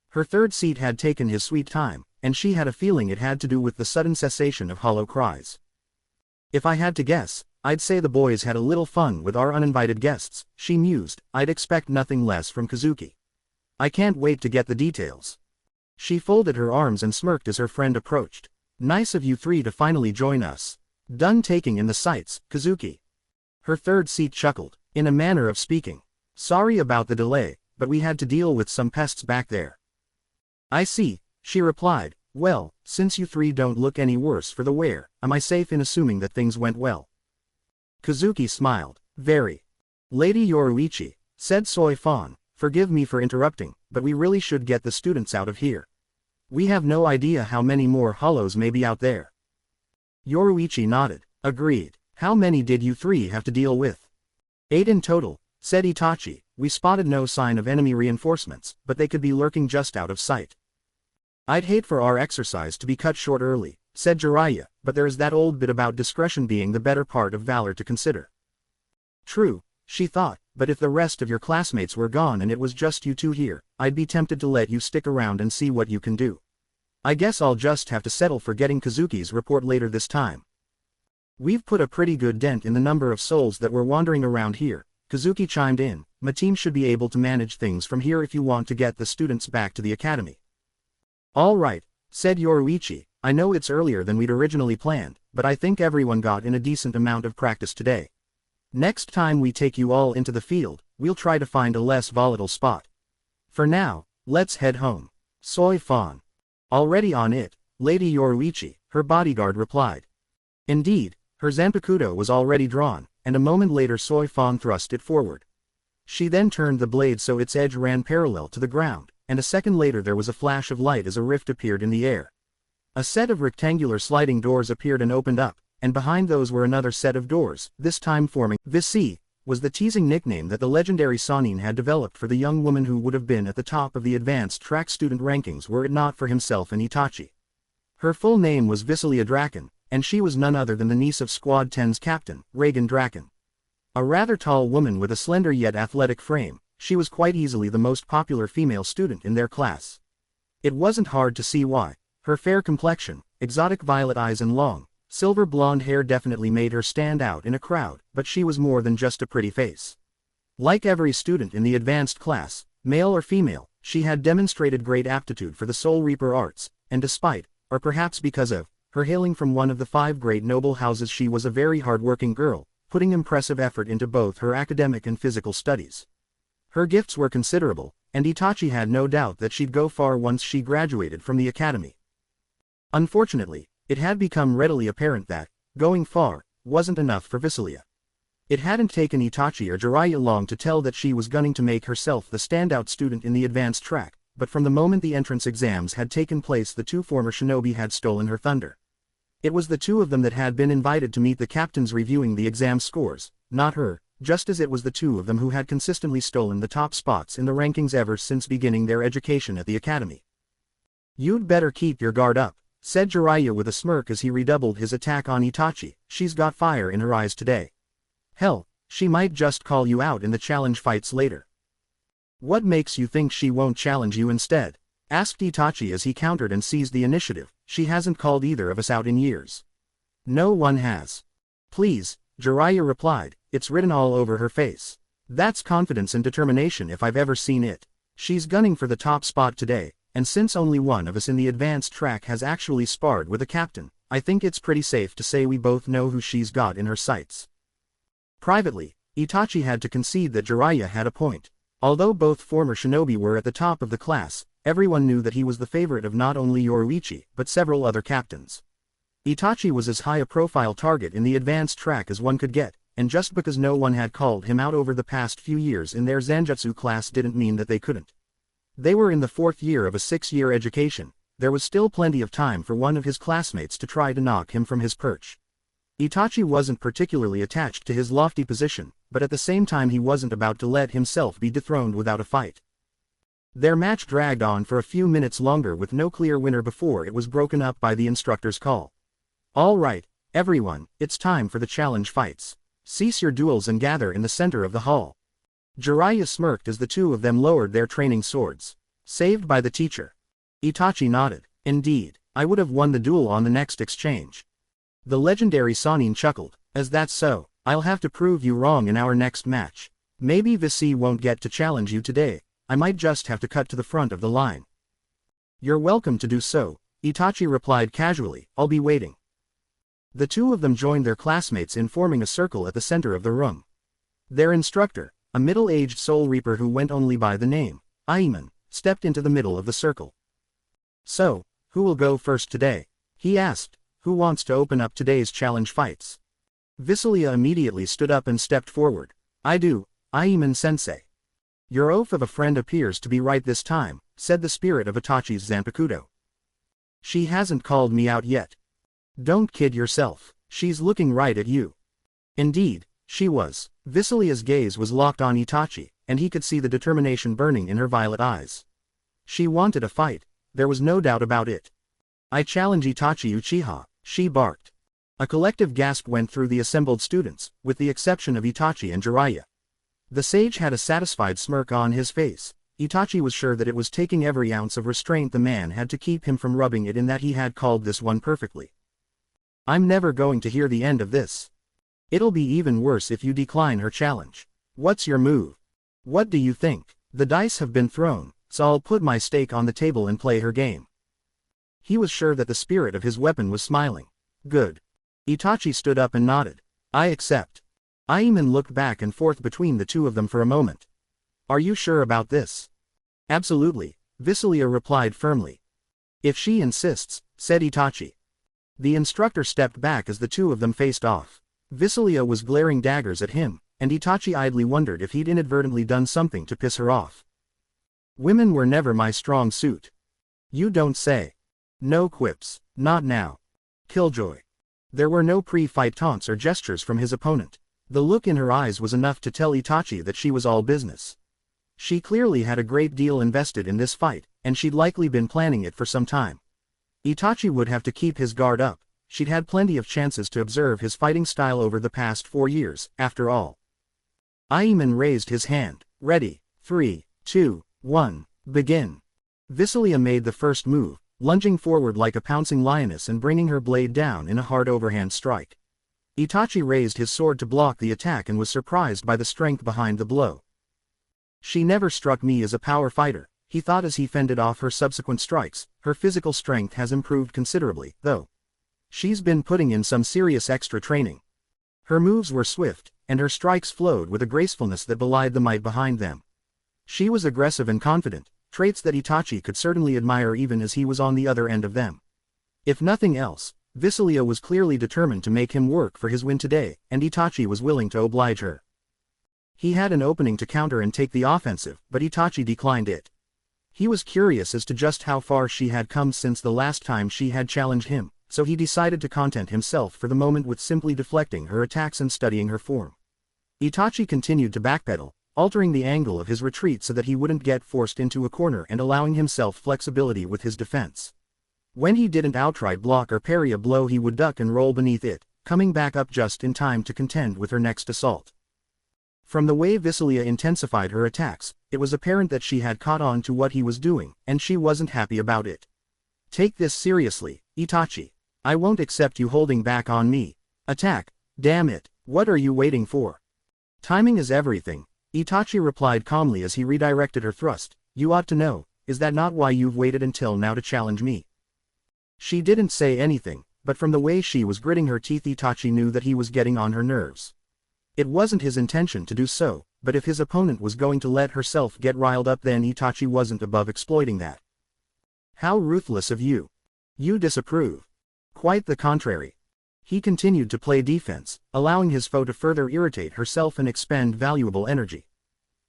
Speaker 1: Her third seat had taken his sweet time, and she had a feeling it had to do with the sudden cessation of hollow cries. If I had to guess, I'd say the boys had a little fun with our uninvited guests, she mused. I'd expect nothing less from Kazuki. I can't wait to get the details. She folded her arms and smirked as her friend approached. Nice of you 3 to finally join us. Done taking in the sights, Kazuki. Her third seat chuckled, in a manner of speaking. Sorry about the delay, but we had to deal with some pests back there. I see, she replied. Well, since you 3 don't look any worse for the wear, am I safe in assuming that things went well? Kazuki smiled. Very. Lady Yoruichi, said Soi Fan, forgive me for interrupting, but we really should get the students out of here. We have no idea how many more hollows may be out there. Yoruichi nodded. Agreed. How many did you 3 have to deal with? 8 in total, said Itachi. We spotted no sign of enemy reinforcements, but they could be lurking just out of sight. I'd hate for our exercise to be cut short early, said Jiraiya, but there is that old bit about discretion being the better part of valor to consider. True, she thought, but if the rest of your classmates were gone and it was just you two here, I'd be tempted to let you stick around and see what you can do. I guess I'll just have to settle for getting Kazuki's report later this time. We've put a pretty good dent in the number of souls that were wandering around here, Kazuki chimed in. My team should be able to manage things from here if you want to get the students back to the academy. All right, said Yoruichi, I know it's earlier than we'd originally planned, but I think everyone got in a decent amount of practice today. Next time we take you all into the field, we'll try to find a less volatile spot. For now, let's head home. Soy Fawn. Already on it, Lady Yoruichi, her bodyguard replied. Indeed, her zanpakuto was already drawn, and a moment later Soy Fawn thrust it forward. She then turned the blade so its edge ran parallel to the ground, and a second later there was a flash of light as a rift appeared in the air. A set of rectangular sliding doors appeared and opened up, and behind those were another set of doors, this time forming. Visi was the teasing nickname that the legendary Sanin had developed for the young woman who would have been at the top of the advanced track student rankings were it not for himself and Itachi. Her full name was Visilia Draken, and she was none other than the niece of Squad 10's captain, Reagan Draken. A rather tall woman with a slender yet athletic frame, she was quite easily the most popular female student in their class. It wasn't hard to see why. Her fair complexion, exotic violet eyes and long, silver blonde hair definitely made her stand out in a crowd, but she was more than just a pretty face. Like every student in the advanced class, male or female, she had demonstrated great aptitude for the Soul Reaper arts, and despite, or perhaps because of, her hailing from one of the 5 great noble houses, she was a very hard-working girl, putting impressive effort into both her academic and physical studies. Her gifts were considerable, and Itachi had no doubt that she'd go far once she graduated from the academy. Unfortunately, it had become readily apparent that, going far, wasn't enough for Visilia. It hadn't taken Itachi or Jiraiya long to tell that she was gunning to make herself the standout student in the advanced track, but from the moment the entrance exams had taken place the two former shinobi had stolen her thunder. It was the two of them that had been invited to meet the captains reviewing the exam scores, not her, just as it was the two of them who had consistently stolen the top spots in the rankings ever since beginning their education at the academy. You'd better keep your guard up, said Jiraiya with a smirk as he redoubled his attack on Itachi. She's got fire in her eyes today. Hell, she might just call you out in the challenge fights later. What makes you think she won't challenge you instead? Asked Itachi as he countered and seized the initiative. She hasn't called either of us out in years. No one has. Please, Jiraiya replied, it's written all over her face. That's confidence and determination if I've ever seen it. She's gunning for the top spot today, and since only one of us in the advanced track has actually sparred with a captain, I think it's pretty safe to say we both know who she's got in her sights. Privately, Itachi had to concede that Jiraiya had a point. Although both former shinobi were at the top of the class, everyone knew that he was the favorite of not only Yoruichi but several other captains. Itachi was as high a profile target in the advanced track as one could get, and just because no one had called him out over the past few years in their Zanjutsu class didn't mean that they couldn't. They were in the 4th year of a 6-year education. There was still plenty of time for one of his classmates to try to knock him from his perch. Itachi wasn't particularly attached to his lofty position, but at the same time he wasn't about to let himself be dethroned without a fight. Their match dragged on for a few minutes longer with no clear winner before it was broken up by the instructor's call. All right, everyone, it's time for the challenge fights. Cease your duels and gather in the center of the hall. Jiraiya smirked as the two of them lowered their training swords. Saved by the teacher. Itachi nodded. Indeed, I would have won the duel on the next exchange. The legendary Sanin chuckled. As that's so, I'll have to prove you wrong in our next match. Maybe Visi won't get to challenge you today. I might just have to cut to the front of the line. You're welcome to do so, Itachi replied casually. I'll be waiting. The two of them joined their classmates in forming a circle at the center of the room. Their instructor, a middle-aged Soul Reaper who went only by the name Aiman, stepped into the middle of the circle. So, who will go first today? He asked. Who wants to open up today's challenge fights? Visilia immediately stood up and stepped forward. I do, Aiman-sensei. Your oath of a friend appears to be right this time, said the spirit of Itachi's Zanpakuto. She hasn't called me out yet. Don't kid yourself, she's looking right at you. Indeed, she was. Visilia's gaze was locked on Itachi, and he could see the determination burning in her violet eyes. She wanted a fight, there was no doubt about it. I challenge Itachi Uchiha, she barked. A collective gasp went through the assembled students, with the exception of Itachi and Jiraiya. The sage had a satisfied smirk on his face. Itachi was sure that it was taking every ounce of restraint the man had to keep him from rubbing it in that he had called this one perfectly. I'm never going to hear the end of this. It'll be even worse if you decline her challenge. What's your move? What do you think? The dice have been thrown, so I'll put my stake on the table and play her game. He was sure that the spirit of his weapon was smiling. Good. Itachi stood up and nodded. I accept. Aiman looked back and forth between the two of them for a moment. Are you sure about this? Absolutely, Visilia replied firmly. If she insists, said Itachi. The instructor stepped back as the two of them faced off. Visilia was glaring daggers at him, and Itachi idly wondered if he'd inadvertently done something to piss her off. Women were never my strong suit. You don't say. No quips, not now. Killjoy. There were no pre-fight taunts or gestures from his opponent. The look in her eyes was enough to tell Itachi that she was all business. She clearly had a great deal invested in this fight, and she'd likely been planning it for some time. Itachi would have to keep his guard up. She'd had plenty of chances to observe his fighting style over the past 4 years, after all. Aiman raised his hand. Ready, 3, 2, 1, begin. Visilia made the first move, lunging forward like a pouncing lioness and bringing her blade down in a hard overhand strike. Itachi raised his sword to block the attack and was surprised by the strength behind the blow. She never struck me as a power fighter, he thought as he fended off her subsequent strikes. Her physical strength has improved considerably, though. She's been putting in some serious extra training. Her moves were swift, and her strikes flowed with a gracefulness that belied the might behind them. She was aggressive and confident, traits that Itachi could certainly admire even as he was on the other end of them. If nothing else, Visilia was clearly determined to make him work for his win today, and Itachi was willing to oblige her. He had an opening to counter and take the offensive, but Itachi declined it. He was curious as to just how far she had come since the last time she had challenged him, so he decided to content himself for the moment with simply deflecting her attacks and studying her form. Itachi continued to backpedal, altering the angle of his retreat so that he wouldn't get forced into a corner and allowing himself flexibility with his defense. When he didn't outright block or parry a blow, he would duck and roll beneath it, coming back up just in time to contend with her next assault. From the way Visilia intensified her attacks, it was apparent that she had caught on to what he was doing, and she wasn't happy about it. Take this seriously, Itachi. I won't accept you holding back on me. Attack, damn it, what are you waiting for? Timing is everything, Itachi replied calmly as he redirected her thrust. You ought to know, is that not why you've waited until now to challenge me? She didn't say anything, but from the way she was gritting her teeth Itachi knew that he was getting on her nerves. It wasn't his intention to do so, but if his opponent was going to let herself get riled up, then Itachi wasn't above exploiting that. How ruthless of you. You disapprove. Quite the contrary. He continued to play defense, allowing his foe to further irritate herself and expend valuable energy.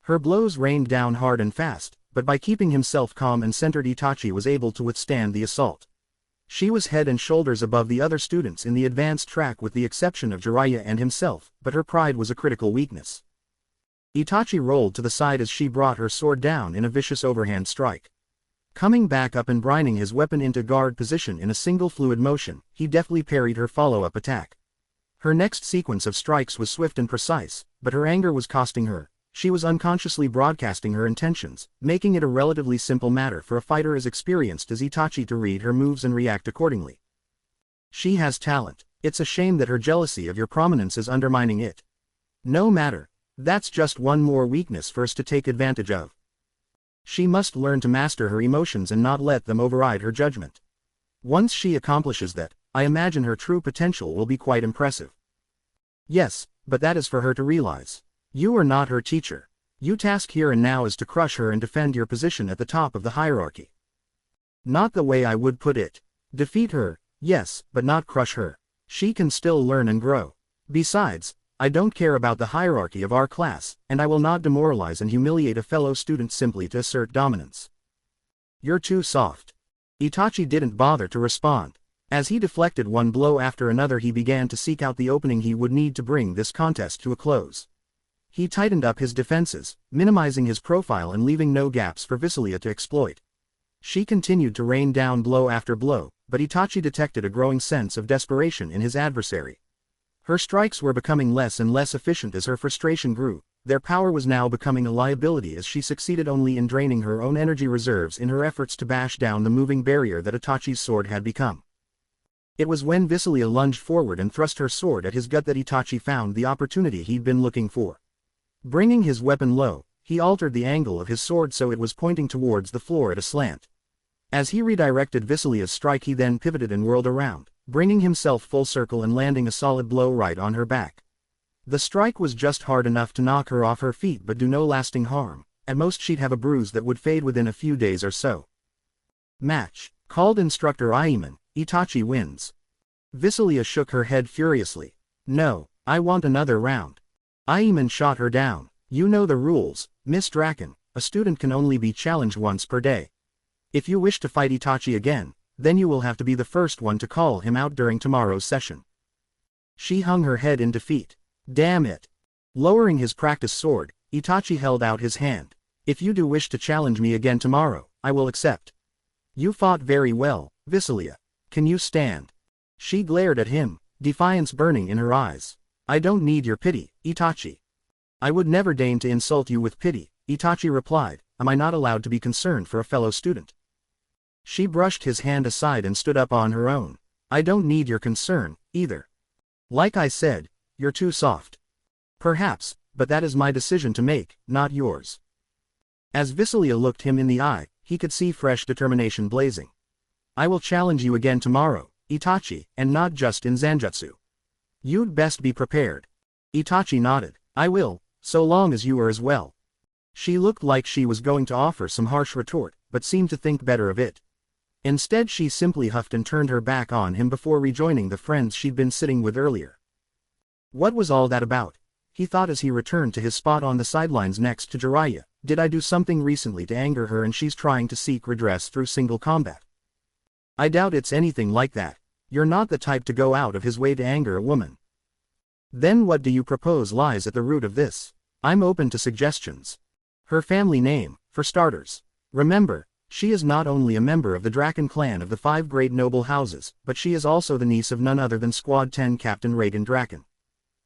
Speaker 1: Her blows rained down hard and fast, but by keeping himself calm and centered, Itachi was able to withstand the assault. She was head and shoulders above the other students in the advanced track with the exception of Jiraiya and himself, but her pride was a critical weakness. Itachi rolled to the side as she brought her sword down in a vicious overhand strike. Coming back up and brining his weapon into guard position in a single fluid motion, he deftly parried her follow-up attack. Her next sequence of strikes was swift and precise, but her anger was costing her. She was unconsciously broadcasting her intentions, making it a relatively simple matter for a fighter as experienced as Itachi to read her moves and react accordingly. She has talent. It's a shame that her jealousy of your prominence is undermining it. No matter. That's just one more weakness for us to take advantage of. She must learn to master her emotions and not let them override her judgment. Once she accomplishes that, I imagine her true potential will be quite impressive. Yes, but that is for her to realize. You are not her teacher. Your task here and now is to crush her and defend your position at the top of the hierarchy. Not the way I would put it. Defeat her, yes, but not crush her. She can still learn and grow. Besides, I don't care about the hierarchy of our class, and I will not demoralize and humiliate a fellow student simply to assert dominance. You're too soft. Itachi didn't bother to respond. As he deflected one blow after another, he began to seek out the opening he would need to bring this contest to a close. He tightened up his defenses, minimizing his profile and leaving no gaps for Visilia to exploit. She continued to rain down blow after blow, but Itachi detected a growing sense of desperation in his adversary. Her strikes were becoming less and less efficient as her frustration grew, Their power was now becoming a liability as she succeeded only in draining her own energy reserves in her efforts to bash down the moving barrier that Itachi's sword had become. It was when Visilia lunged forward and thrust her sword at his gut that Itachi found the opportunity he'd been looking for. Bringing his weapon low, he altered the angle of his sword so it was pointing towards the floor at a slant. As he redirected Visilia's strike, he then pivoted and whirled around, bringing himself full circle and landing a solid blow right on her back. The strike was just hard enough to knock her off her feet but do no lasting harm. At most she'd have a bruise that would fade within a few days or so. Match. Called Instructor Aiman, Itachi wins. Visilia shook her head furiously. No, I want another round. Aiman shot her down. You know the rules, Miss Draken, a student can only be challenged once per day. If you wish to fight Itachi again, then you will have to be the first one to call him out during tomorrow's session. She hung her head in defeat. Damn it. Lowering his practice sword, Itachi held out his hand. If you do wish to challenge me again tomorrow, I will accept. You fought very well, Visilia. Can you stand? She glared at him, defiance burning in her eyes. I don't need your pity, Itachi. I would never deign to insult you with pity, Itachi replied. Am I not allowed to be concerned for a fellow student? She brushed his hand aside and stood up on her own. I don't need your concern, either. Like I said, you're too soft. Perhaps, but that is my decision to make, not yours. As Visilia looked him in the eye, he could see fresh determination blazing. I will challenge you again tomorrow, Itachi, and not just in Zanjutsu. You'd best be prepared. Itachi nodded. I will, so long as you are as well. She looked like she was going to offer some harsh retort, but seemed to think better of it. Instead she simply huffed and turned her back on him before rejoining the friends she'd been sitting with earlier. What was all that about? He thought as he returned to his spot on the sidelines next to Jiraiya. Did I do something recently to anger her and she's trying to seek redress through single combat? I doubt it's anything like that. You're not the type to go out of his way to anger a woman. Then what do you propose lies at the root of this? I'm open to suggestions. Her family name, for starters. Remember, she is not only a member of the Draken clan of the 5 great noble houses, but she is also the niece of none other than Squad 10 Captain Reagan Draken.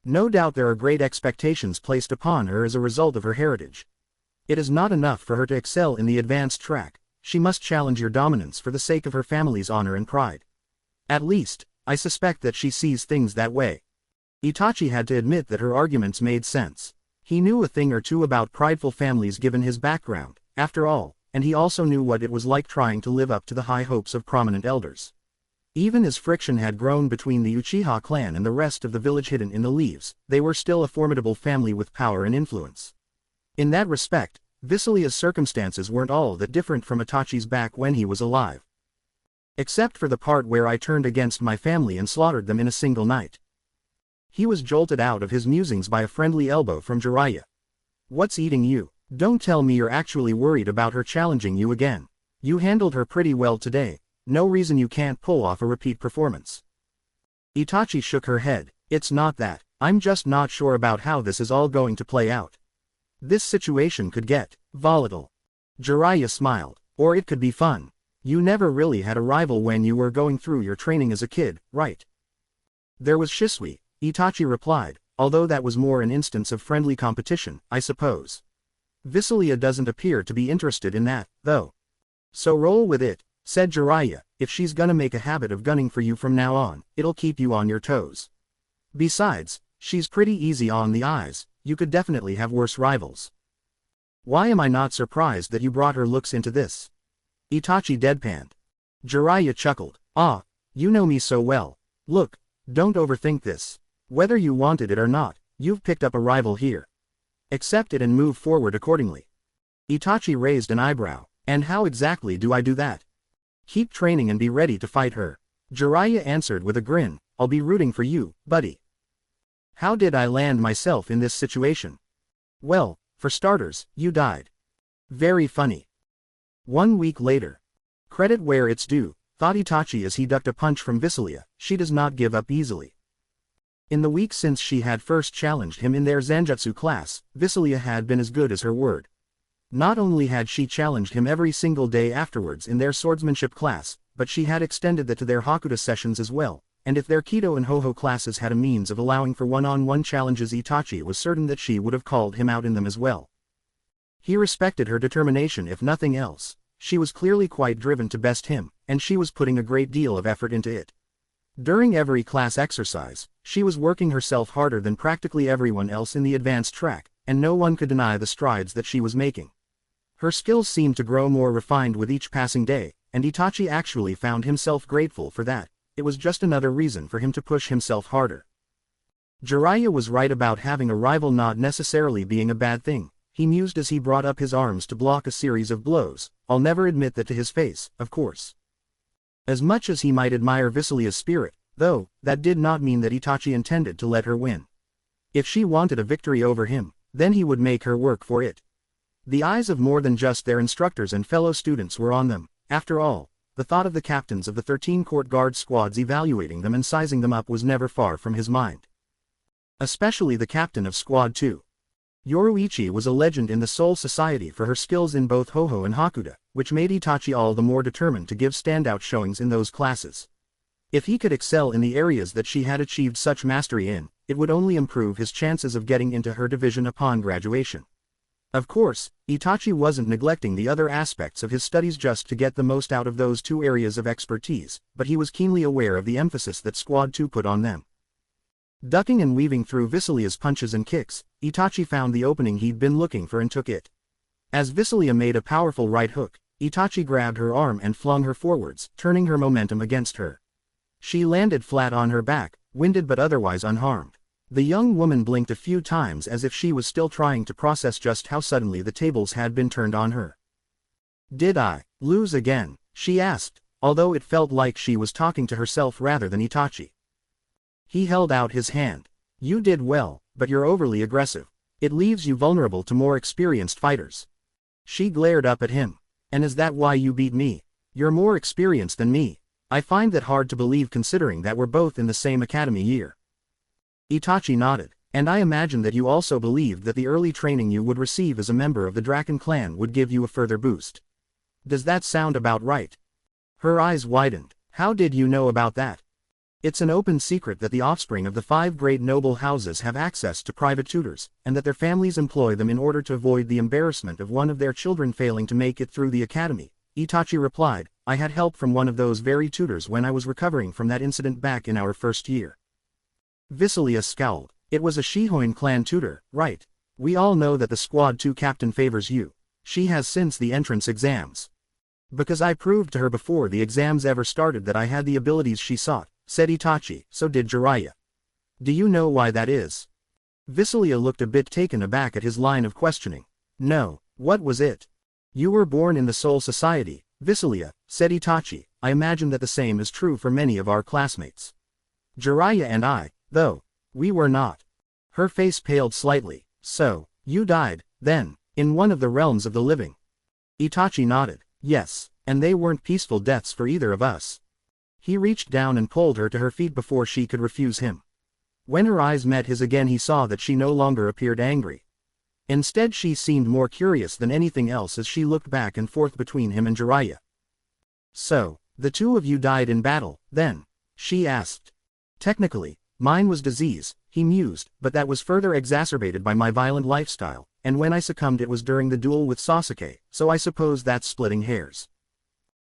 Speaker 1: No doubt there are great expectations placed upon her as a result of her heritage. It is not enough for her to excel in the advanced track, she must challenge your dominance for the sake of her family's honor and pride. At least, I suspect that she sees things that way. Itachi had to admit that her arguments made sense. He knew a thing or two about prideful families given his background, after all, and he also knew what it was like trying to live up to the high hopes of prominent elders. Even as friction had grown between the Uchiha clan and the rest of the village hidden in the leaves, they were still a formidable family with power and influence. In that respect, Visilia's circumstances weren't all that different from Itachi's back when he was alive. Except for the part where I turned against my family and slaughtered them in a single night. He was jolted out of his musings by a friendly elbow from Jiraiya. What's eating you? Don't tell me you're actually worried about her challenging you again. You handled her pretty well today. No reason you can't pull off a repeat performance. Itachi shook her head. It's not that. I'm just not sure about how this is all going to play out. This situation could get volatile. Jiraiya smiled. Or it could be fun. You never really had a rival when you were going through your training as a kid, right? There was Shisui, Itachi replied, although that was more an instance of friendly competition, I suppose. Visilia doesn't appear to be interested in that, though. So roll with it, said Jiraiya. If she's gonna make a habit of gunning for you from now on, it'll keep you on your toes. Besides, she's pretty easy on the eyes, you could definitely have worse rivals. Why am I not surprised that you brought her looks into this? Itachi deadpanned. Jiraiya chuckled. Ah, you know me so well. Look, don't overthink this. Whether you wanted it or not, you've picked up a rival here. Accept it and move forward accordingly. Itachi raised an eyebrow. And how exactly do I do that? Keep training and be ready to fight her. Jiraiya answered with a grin. I'll be rooting for you, buddy. How did I land myself in this situation? Well, for starters, you died. Very funny. 1 week later. Credit where it's due, thought Itachi as he ducked a punch from Visilia. She does not give up easily. In the week since she had first challenged him in their Zanjutsu class, Visilia had been as good as her word. Not only had she challenged him every single day afterwards in their swordsmanship class, but she had extended that to their Hakuta sessions as well, and if their Kido and Ho-Ho classes had a means of allowing for one-on-one challenges, Itachi was certain that she would have called him out in them as well. He respected her determination if nothing else. She was clearly quite driven to best him, and she was putting a great deal of effort into it. During every class exercise, she was working herself harder than practically everyone else in the advanced track, and no one could deny the strides that she was making. Her skills seemed to grow more refined with each passing day, and Itachi actually found himself grateful for that. It was just another reason for him to push himself harder. Jiraiya was right about having a rival not necessarily being a bad thing, he mused as he brought up his arms to block a series of blows. I'll never admit that to his face, of course. As much as he might admire Visalia's spirit, though, that did not mean that Itachi intended to let her win. If she wanted a victory over him, then he would make her work for it. The eyes of more than just their instructors and fellow students were on them. After all, the thought of the captains of the 13 court guard squads evaluating them and sizing them up was never far from his mind. Especially the captain of Squad 2. Yoruichi was a legend in the Soul Society for her skills in both Ho-Ho and Hakuda, which made Itachi all the more determined to give standout showings in those classes. If he could excel in the areas that she had achieved such mastery in, it would only improve his chances of getting into her division upon graduation. Of course, Itachi wasn't neglecting the other aspects of his studies just to get the most out of those two areas of expertise, but he was keenly aware of the emphasis that Squad 2 put on them. Ducking and weaving through Visalia's punches and kicks, Itachi found the opening he'd been looking for and took it. As Visalia made a powerful right hook, Itachi grabbed her arm and flung her forwards, turning her momentum against her. She landed flat on her back, winded but otherwise unharmed. The young woman blinked a few times as if she was still trying to process just how suddenly the tables had been turned on her. "Did I lose again?" she asked, although it felt like she was talking to herself rather than Itachi. He held out his hand. "You did well, but you're overly aggressive. It leaves you vulnerable to more experienced fighters." She glared up at him. "And is that why you beat me? You're more experienced than me. I find that hard to believe considering that we're both in the same academy year." Itachi nodded. "And I imagine that you also believed that the early training you would receive as a member of the Draken clan would give you a further boost. Does that sound about right?" Her eyes widened. "How did you know about that?" "It's an open secret that the offspring of the 5 great noble houses have access to private tutors, and that their families employ them in order to avoid the embarrassment of one of their children failing to make it through the academy," Itachi replied. "I had help from one of those very tutors when I was recovering from that incident back in our first year." Visalia scowled. "It was a Shihoin clan tutor, right? We all know that the Squad 2 captain favors you. She has since the entrance exams." "Because I proved to her before the exams ever started that I had the abilities she sought," said Itachi. "So did Jiraiya. Do you know why that is?" Visalia looked a bit taken aback at his line of questioning. "No, what was it?" "You were born in the Soul Society, Visalia," said Itachi. "I imagine that the same is true for many of our classmates. Jiraiya and I, though, we were not." Her face paled slightly. "So, you died, then, in one of the realms of the living?" Itachi nodded. "Yes, and they weren't peaceful deaths for either of us." He reached down and pulled her to her feet before she could refuse him. When her eyes met his again, he saw that she no longer appeared angry. Instead, she seemed more curious than anything else as she looked back and forth between him and Jiraiya. "So, the two of you died in battle, then?" she asked. "Technically, mine was disease," he mused, "but that was further exacerbated by my violent lifestyle, and when I succumbed it was during the duel with Sasuke, so I suppose that's splitting hairs."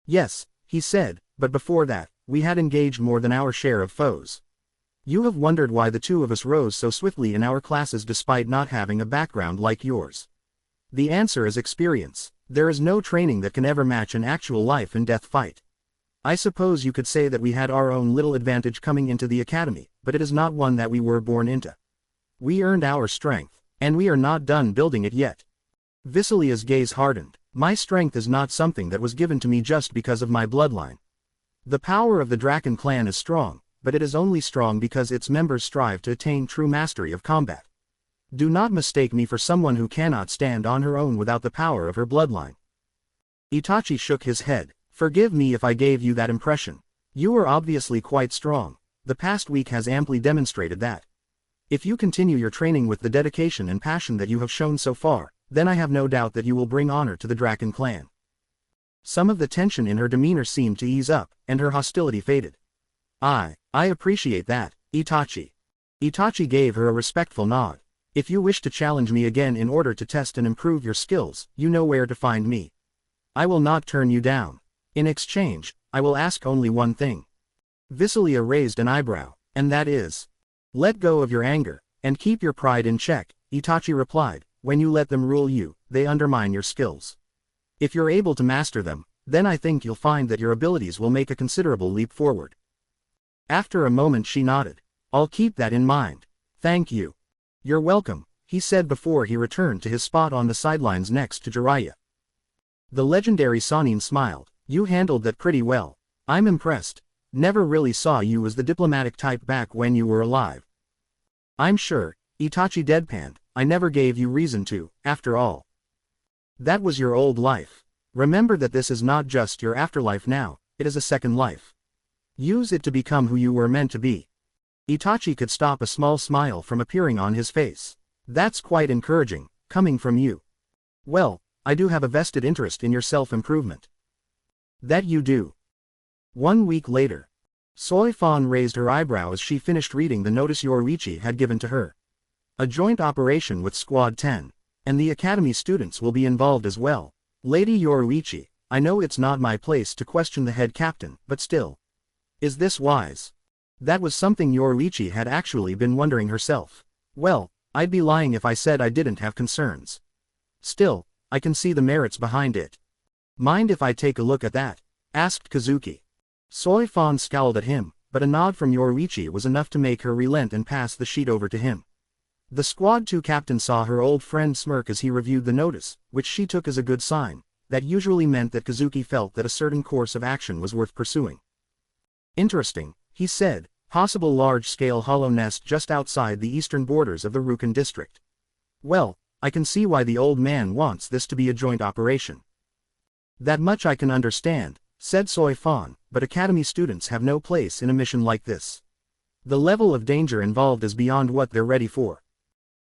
Speaker 1: "Yes," he said, "but before that, we had engaged more than our share of foes. You have wondered why the two of us rose so swiftly in our classes despite not having a background like yours. The answer is experience. There is no training that can ever match an actual life and death fight. I suppose you could say that we had our own little advantage coming into the academy, but it is not one that we were born into. We earned our strength, and we are not done building it yet." Visalia's gaze hardened. "My strength is not something that was given to me just because of my bloodline. The power of the Draken clan is strong, but it is only strong because its members strive to attain true mastery of combat. Do not mistake me for someone who cannot stand on her own without the power of her bloodline." Itachi shook his head. "Forgive me if I gave you that impression. You are obviously quite strong. The past week has amply demonstrated that. If you continue your training with the dedication and passion that you have shown so far, then I have no doubt that you will bring honor to the Draken clan." Some of the tension in her demeanor seemed to ease up, and her hostility faded. I appreciate that, Itachi. Itachi gave her a respectful nod. If you wish to challenge me again in order to test and improve your skills, you know where to find me. I will not turn you down. In exchange, I will ask only one thing. Visalia raised an eyebrow, and that is, let go of your anger, and keep your pride in check, Itachi replied. When you let them rule you, they undermine your skills. If you're able to master them, then I think you'll find that your abilities will make a considerable leap forward. After a moment she nodded. I'll keep that in mind. Thank you. You're welcome, he said before he returned to his spot on the sidelines next to Jiraiya. The legendary Sannin smiled. You handled that pretty well. I'm impressed. Never really saw you as the diplomatic type back when you were alive. I'm sure, Itachi deadpanned. I never gave you reason to, after all. That was your old life. Remember that this is not just your afterlife now, it is a second life. Use it to become who you were meant to be. Itachi could stop a small smile from appearing on his face. That's quite encouraging, coming from you. Well, I do have a vested interest in your self-improvement. That you do. 1 week later. Soi Fan raised her eyebrow as she finished reading the notice Yoruichi had given to her. A joint operation with Squad 10. And the academy students will be involved as well. Lady Yoruichi, I know it's not my place to question the head captain, but still. Is this wise? That was something Yoruichi had actually been wondering herself. Well, I'd be lying if I said I didn't have concerns. Still, I can see the merits behind it. Mind if I take a look at that? Asked Kazuki. Soi Fan scowled at him, but a nod from Yoruichi was enough to make her relent and pass the sheet over to him. The Squad 2 captain saw her old friend smirk as he reviewed the notice, which she took as a good sign. That usually meant that Kazuki felt that a certain course of action was worth pursuing. Interesting, he said, possible large-scale hollow nest just outside the eastern borders of the Rukan district. Well, I can see why the old man wants this to be a joint operation. That much I can understand, said Soi Fan, but academy students have no place in a mission like this. The level of danger involved is beyond what they're ready for.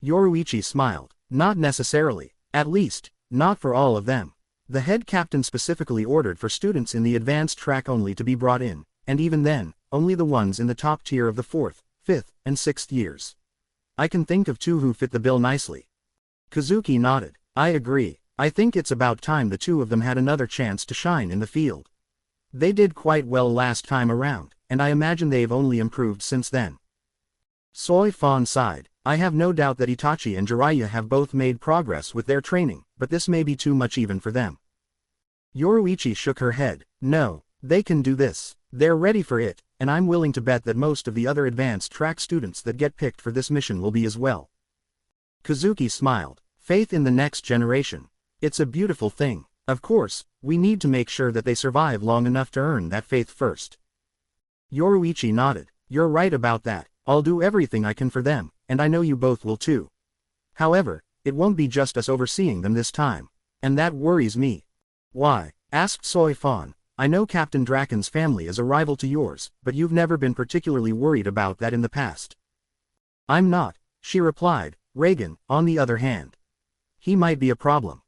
Speaker 1: Yoruichi smiled. Not necessarily, at least, not for all of them. The head captain specifically ordered for students in the advanced track only to be brought in, and even then, only the ones in the top tier of the 4th, 5th, and 6th years. I can think of 2 who fit the bill nicely. Kazuki nodded. I agree. I think it's about time the 2 of them had another chance to shine in the field. They did quite well last time around, and I imagine they've only improved since then. Soi Fan sighed. I have no doubt that Itachi and Jiraiya have both made progress with their training, but this may be too much even for them. Yoruichi shook her head. No, they can do this. They're ready for it, and I'm willing to bet that most of the other advanced track students that get picked for this mission will be as well. Kazuki smiled. Faith in the next generation. It's a beautiful thing. Of course, we need to make sure that they survive long enough to earn that faith first. Yoruichi nodded. You're right about that. I'll do everything I can for them, and I know you both will too. However, it won't be just us overseeing them this time. And that worries me. Why? Asked Soi Fan. I know Captain Draken's family is a rival to yours, but you've never been particularly worried about that in the past. I'm not, she replied. Reagan, on the other hand. He might be a problem.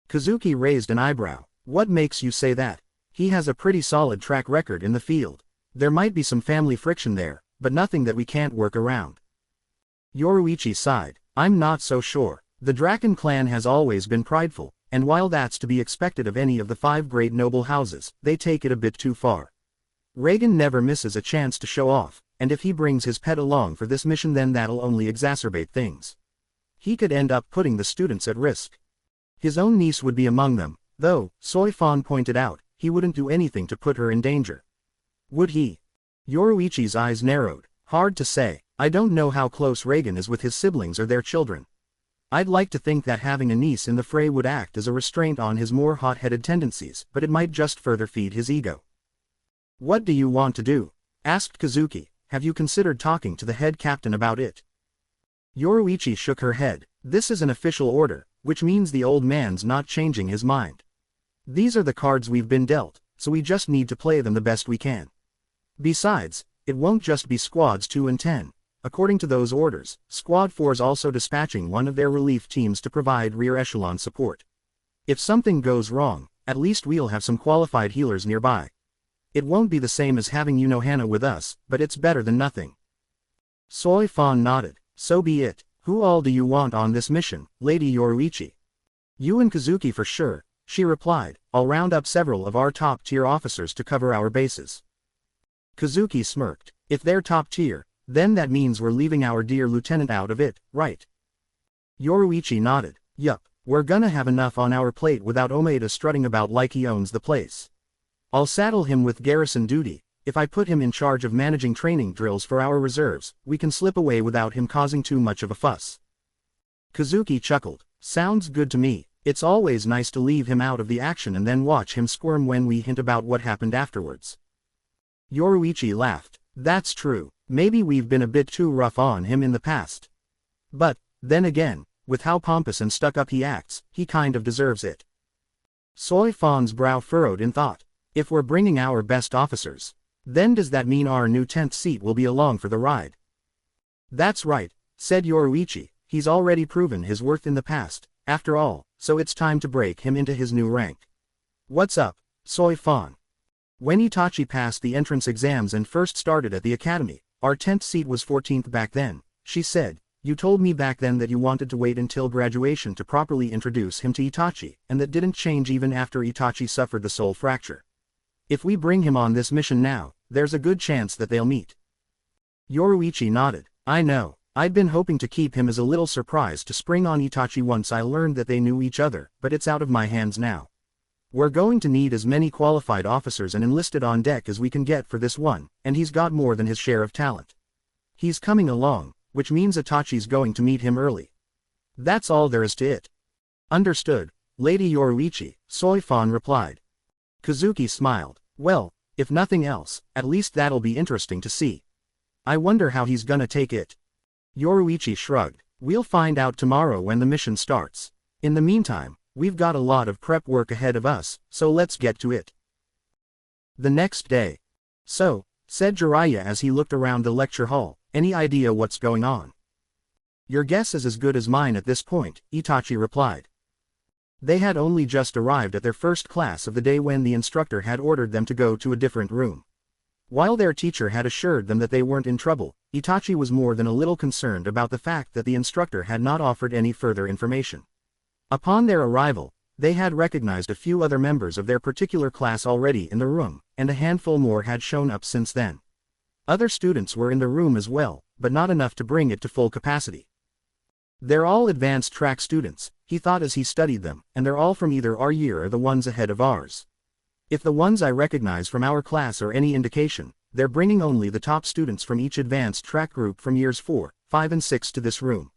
Speaker 1: Kazuki raised an eyebrow. What makes you say that? He has a pretty solid track record in the field. There might be some family friction there, but nothing that we can't work around. Yoruichi sighed. I'm not so sure. The Draken clan has always been prideful, and while that's to be expected of any of the 5 great noble houses, they take it a bit too far. Reagan never misses a chance to show off, and if he brings his pet along for this mission then that'll only exacerbate things. He could end up putting the students at risk. His own niece would be among them, though, Soi Fan pointed out, he wouldn't do anything to put her in danger. Would he? Yoruichi's eyes narrowed. Hard to say. I don't know how close Reagan is with his siblings or their children. I'd like to think that having a niece in the fray would act as a restraint on his more hot-headed tendencies, but it might just further feed his ego. What do you want to do? Asked Kazuki. Have you considered talking to the head captain about it? Yoruichi shook her head. This is an official order, which means the old man's not changing his mind. These are the cards we've been dealt, so we just need to play them the best we can. Besides, it won't just be squads 2 and 10. According to those orders, Squad 4 is also dispatching one of their relief teams to provide rear echelon support. If something goes wrong, at least we'll have some qualified healers nearby. It won't be the same as having Hana with us, but it's better than nothing. Soi Fan nodded. So be it. Who all do you want on this mission, Lady Yoruichi? You and Kazuki for sure, she replied. I'll round up several of our top-tier officers to cover our bases. Kazuki smirked. If they're top-tier, then that means we're leaving our dear lieutenant out of it, right? Yoruichi nodded. Yup, we're gonna have enough on our plate without Omeda strutting about like he owns the place. I'll saddle him with garrison duty. If I put him in charge of managing training drills for our reserves, we can slip away without him causing too much of a fuss. Kazuki chuckled. Sounds good to me. It's always nice to leave him out of the action and then watch him squirm when we hint about what happened afterwards. Yoruichi laughed. That's true. Maybe we've been a bit too rough on him in the past. But, then again, with how pompous and stuck up he acts, he kind of deserves it. Soi Fan's brow furrowed in thought. If we're bringing our best officers, then does that mean our new 10th seat will be along for the ride? That's right, said Yoruichi. He's already proven his worth in the past, after all, so it's time to break him into his new rank. What's up, Soi Fan? When Itachi passed the entrance exams and first started at the academy, our 10th seat was 14th back then, she said. You told me back then that you wanted to wait until graduation to properly introduce him to Itachi, and that didn't change even after Itachi suffered the soul fracture. If we bring him on this mission now, there's a good chance that they'll meet. Yoruichi nodded. I know. I'd been hoping to keep him as a little surprise to spring on Itachi once I learned that they knew each other, but it's out of my hands now. We're going to need as many qualified officers and enlisted on deck as we can get for this one, and he's got more than his share of talent. He's coming along, which means Itachi's going to meet him early. That's all there is to it. Understood, Lady Yoruichi, Soi Fan replied. Kazuki smiled. Well, if nothing else, at least that'll be interesting to see. I wonder how he's gonna take it. Yoruichi shrugged. We'll find out tomorrow when the mission starts. In the meantime, we've got a lot of prep work ahead of us, so let's get to it. The next day. So, said Jiraiya as he looked around the lecture hall, any idea what's going on? Your guess is as good as mine at this point, Itachi replied. They had only just arrived at their first class of the day when the instructor had ordered them to go to a different room. While their teacher had assured them that they weren't in trouble, Itachi was more than a little concerned about the fact that the instructor had not offered any further information. Upon their arrival, they had recognized a few other members of their particular class already in the room, and a handful more had shown up since then. Other students were in the room as well, but not enough to bring it to full capacity. They're all advanced track students, he thought as he studied them, and they're all from either our year or the ones ahead of ours. If the ones I recognize from our class are any indication, they're bringing only the top students from each advanced track group from years 4, 5 and 6 to this room.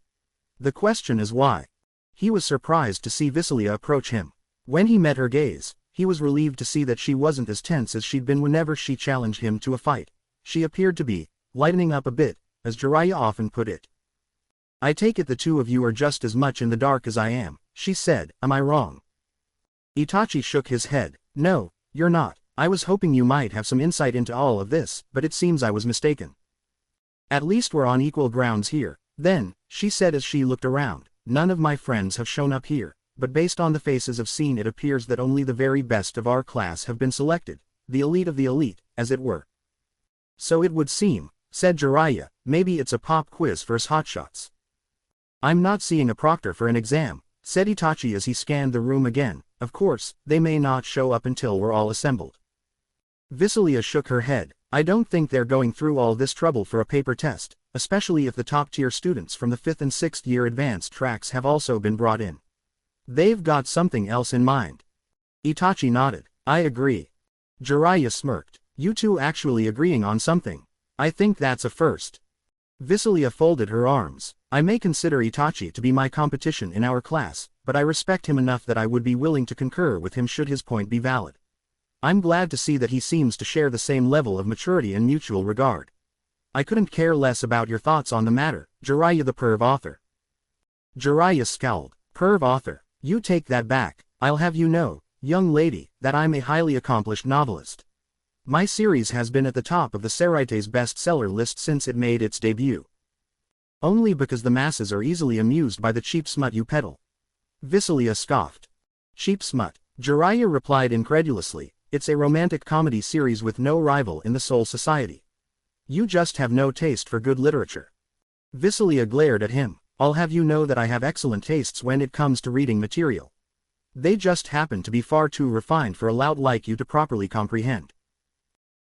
Speaker 1: The question is why? He was surprised to see Visilia approach him. When he met her gaze, he was relieved to see that she wasn't as tense as she'd been whenever she challenged him to a fight. She appeared to be lightening up a bit, as Jiraiya often put it. I take it the two of you are just as much in the dark as I am, she said. Am I wrong? Itachi shook his head. No, you're not. I was hoping you might have some insight into all of this, but it seems I was mistaken. At least we're on equal grounds here, then, she said as she looked around. None of my friends have shown up here, but based on the faces I've seen it appears that only the very best of our class have been selected, the elite of the elite, as it were. So it would seem, said Jiraiya, maybe it's a pop quiz for us hotshots. I'm not seeing a proctor for an exam, said Itachi as he scanned the room again. Of course, they may not show up until we're all assembled. Visilia shook her head. I don't think they're going through all this trouble for a paper test, especially if the top-tier students from the 5th and 6th year advanced tracks have also been brought in. They've got something else in mind. Itachi nodded. I agree. Jiraiya smirked. You two actually agreeing on something. I think that's a first. Visilia folded her arms. I may consider Itachi to be my competition in our class, but I respect him enough that I would be willing to concur with him should his point be valid. I'm glad to see that he seems to share the same level of maturity and mutual regard. I couldn't care less about your thoughts on the matter, Jiraiya the perv author. Jiraiya scowled. Perv author, you take that back. I'll have you know, young lady, that I'm a highly accomplished novelist. My series has been at the top of the Seraite's bestseller list since it made its debut. Only because the masses are easily amused by the cheap smut you peddle. Visilia scoffed. Cheap smut, Jiraiya replied incredulously. It's a romantic comedy series with no rival in the Soul Society. You just have no taste for good literature. Visalia glared at him. I'll have you know that I have excellent tastes when it comes to reading material. They just happen to be far too refined for a lout like you to properly comprehend.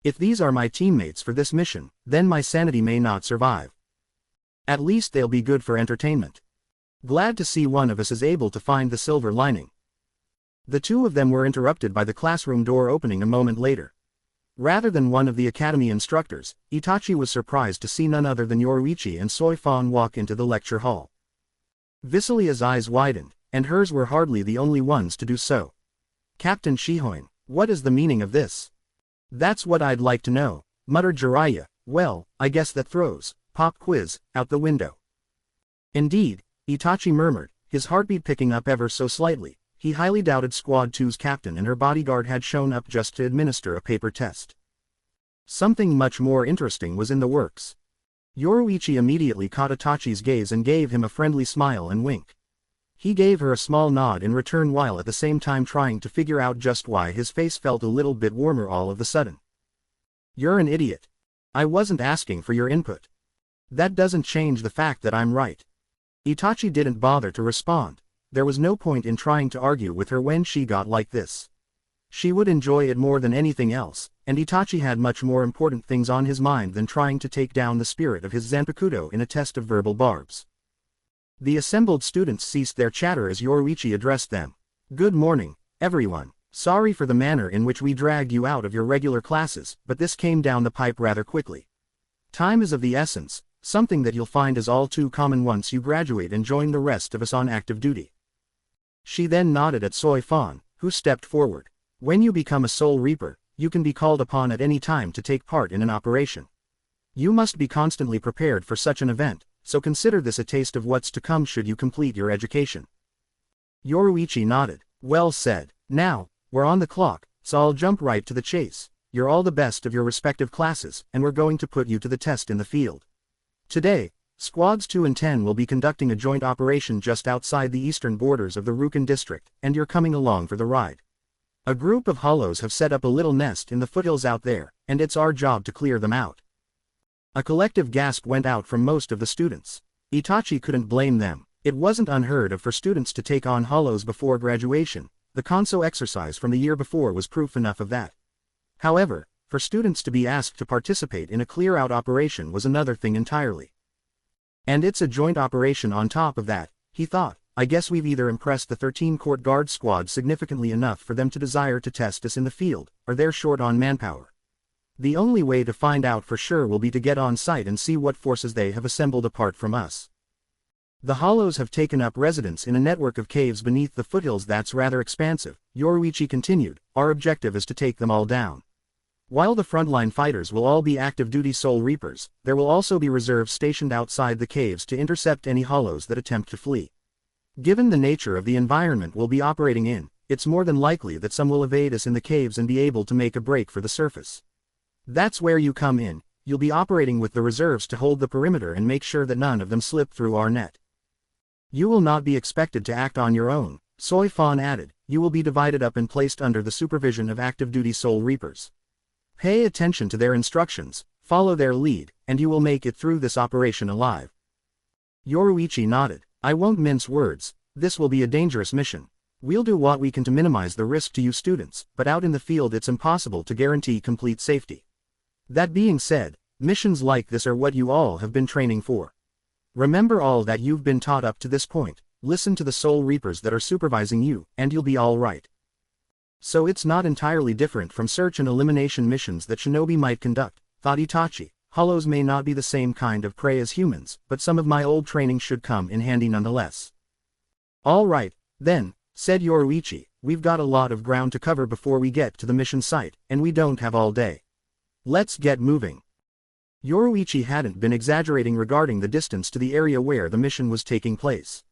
Speaker 1: If these are my teammates for this mission, then my sanity may not survive. At least they'll be good for entertainment. Glad to see one of us is able to find the silver lining. The two of them were interrupted by the classroom door opening a moment later. Rather than one of the academy instructors, Itachi was surprised to see none other than Yoruichi and Soifan walk into the lecture hall. Visalia's eyes widened, and hers were hardly the only ones to do so. Captain Shihoin, what is the meaning of this? That's what I'd like to know, muttered Jiraiya. Well, I guess that throws pop quiz out the window. Indeed, Itachi murmured, his heartbeat picking up ever so slightly. He highly doubted Squad 2's captain and her bodyguard had shown up just to administer a paper test. Something much more interesting was in the works. Yoruichi immediately caught Itachi's gaze and gave him a friendly smile and wink. He gave her a small nod in return while at the same time trying to figure out just why his face felt a little bit warmer all of a sudden. You're an idiot. I wasn't asking for your input. That doesn't change the fact that I'm right. Itachi didn't bother to respond. There was no point in trying to argue with her when she got like this. She would enjoy it more than anything else, and Itachi had much more important things on his mind than trying to take down the spirit of his Zanpakuto in a test of verbal barbs. The assembled students ceased their chatter as Yoruichi addressed them. Good morning, everyone. Sorry for the manner in which we dragged you out of your regular classes, but this came down the pipe rather quickly. Time is of the essence, something that you'll find is all too common once you graduate and join the rest of us on active duty. She then nodded at Soifan, who stepped forward. When you become a Soul Reaper, you can be called upon at any time to take part in an operation. You must be constantly prepared for such an event, so consider this a taste of what's to come should you complete your education. Yoruichi nodded. Well said. Now, we're on the clock, so I'll jump right to the chase. You're all the best of your respective classes, and we're going to put you to the test in the field. Today, Squads 2 and 10 will be conducting a joint operation just outside the eastern borders of the Rukan district, and you're coming along for the ride. A group of hollows have set up a little nest in the foothills out there, and it's our job to clear them out. A collective gasp went out from most of the students. Itachi couldn't blame them. It wasn't unheard of for students to take on hollows before graduation. The Konso exercise from the year before was proof enough of that. However, for students to be asked to participate in a clear-out operation was another thing entirely. And it's a joint operation on top of that, he thought. I guess we've either impressed the 13 Court Guard squad significantly enough for them to desire to test us in the field, or they're short on manpower. The only way to find out for sure will be to get on site and see what forces they have assembled apart from us. The hollows have taken up residence in a network of caves beneath the foothills that's rather expansive, Yoruichi continued. Our objective is to take them all down. While the frontline fighters will all be active-duty Soul Reapers, there will also be reserves stationed outside the caves to intercept any hollows that attempt to flee. Given the nature of the environment we'll be operating in, it's more than likely that some will evade us in the caves and be able to make a break for the surface. That's where you come in. You'll be operating with the reserves to hold the perimeter and make sure that none of them slip through our net. You will not be expected to act on your own, Soifan added. You will be divided up and placed under the supervision of active-duty Soul Reapers. Pay attention to their instructions, follow their lead, and you will make it through this operation alive. Yoruichi nodded. I won't mince words. This will be a dangerous mission. We'll do what we can to minimize the risk to you students, but out in the field it's impossible to guarantee complete safety. That being said, missions like this are what you all have been training for. Remember all that you've been taught up to this point, listen to the Soul Reapers that are supervising you, and you'll be all right. So it's not entirely different from search and elimination missions that shinobi might conduct, thought Itachi. Hollows may not be the same kind of prey as humans, but some of my old training should come in handy nonetheless. All right, then, said Yoruichi, we've got a lot of ground to cover before we get to the mission site, and we don't have all day. Let's get moving. Yoruichi hadn't been exaggerating regarding the distance to the area where the mission was taking place.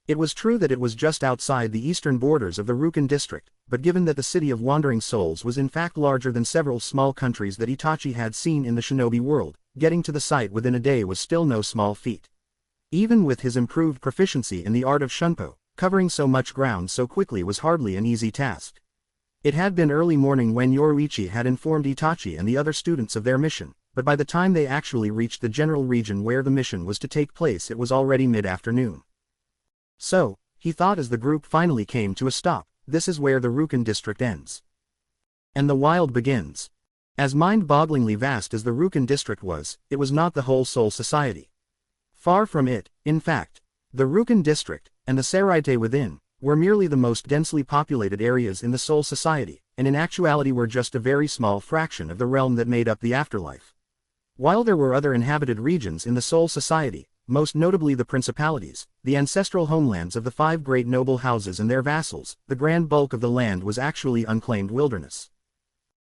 Speaker 1: It was true that it was just outside the eastern borders of the Rukan district, but given that the city of Wandering Souls was in fact larger than several small countries that Itachi had seen in the shinobi world, getting to the site within a day was still no small feat. Even with his improved proficiency in the art of shunpo, covering so much ground so quickly was hardly an easy task. It had been early morning when Yoruichi had informed Itachi and the other students of their mission, but by the time they actually reached the general region where the mission was to take place it was already mid-afternoon. So, he thought as the group finally came to a stop, this is where the Rukan district ends. And the wild begins. As mind-bogglingly vast as the Rukan district was, it was not the whole Soul Society. Far from it, in fact. The Rukan district, and the Seraite within, were merely the most densely populated areas in the Soul Society, and in actuality were just a very small fraction of the realm that made up the afterlife. While there were other inhabited regions in the Soul Society, most notably the principalities, the ancestral homelands of the 5 great noble houses and their vassals, the grand bulk of the land was actually unclaimed wilderness.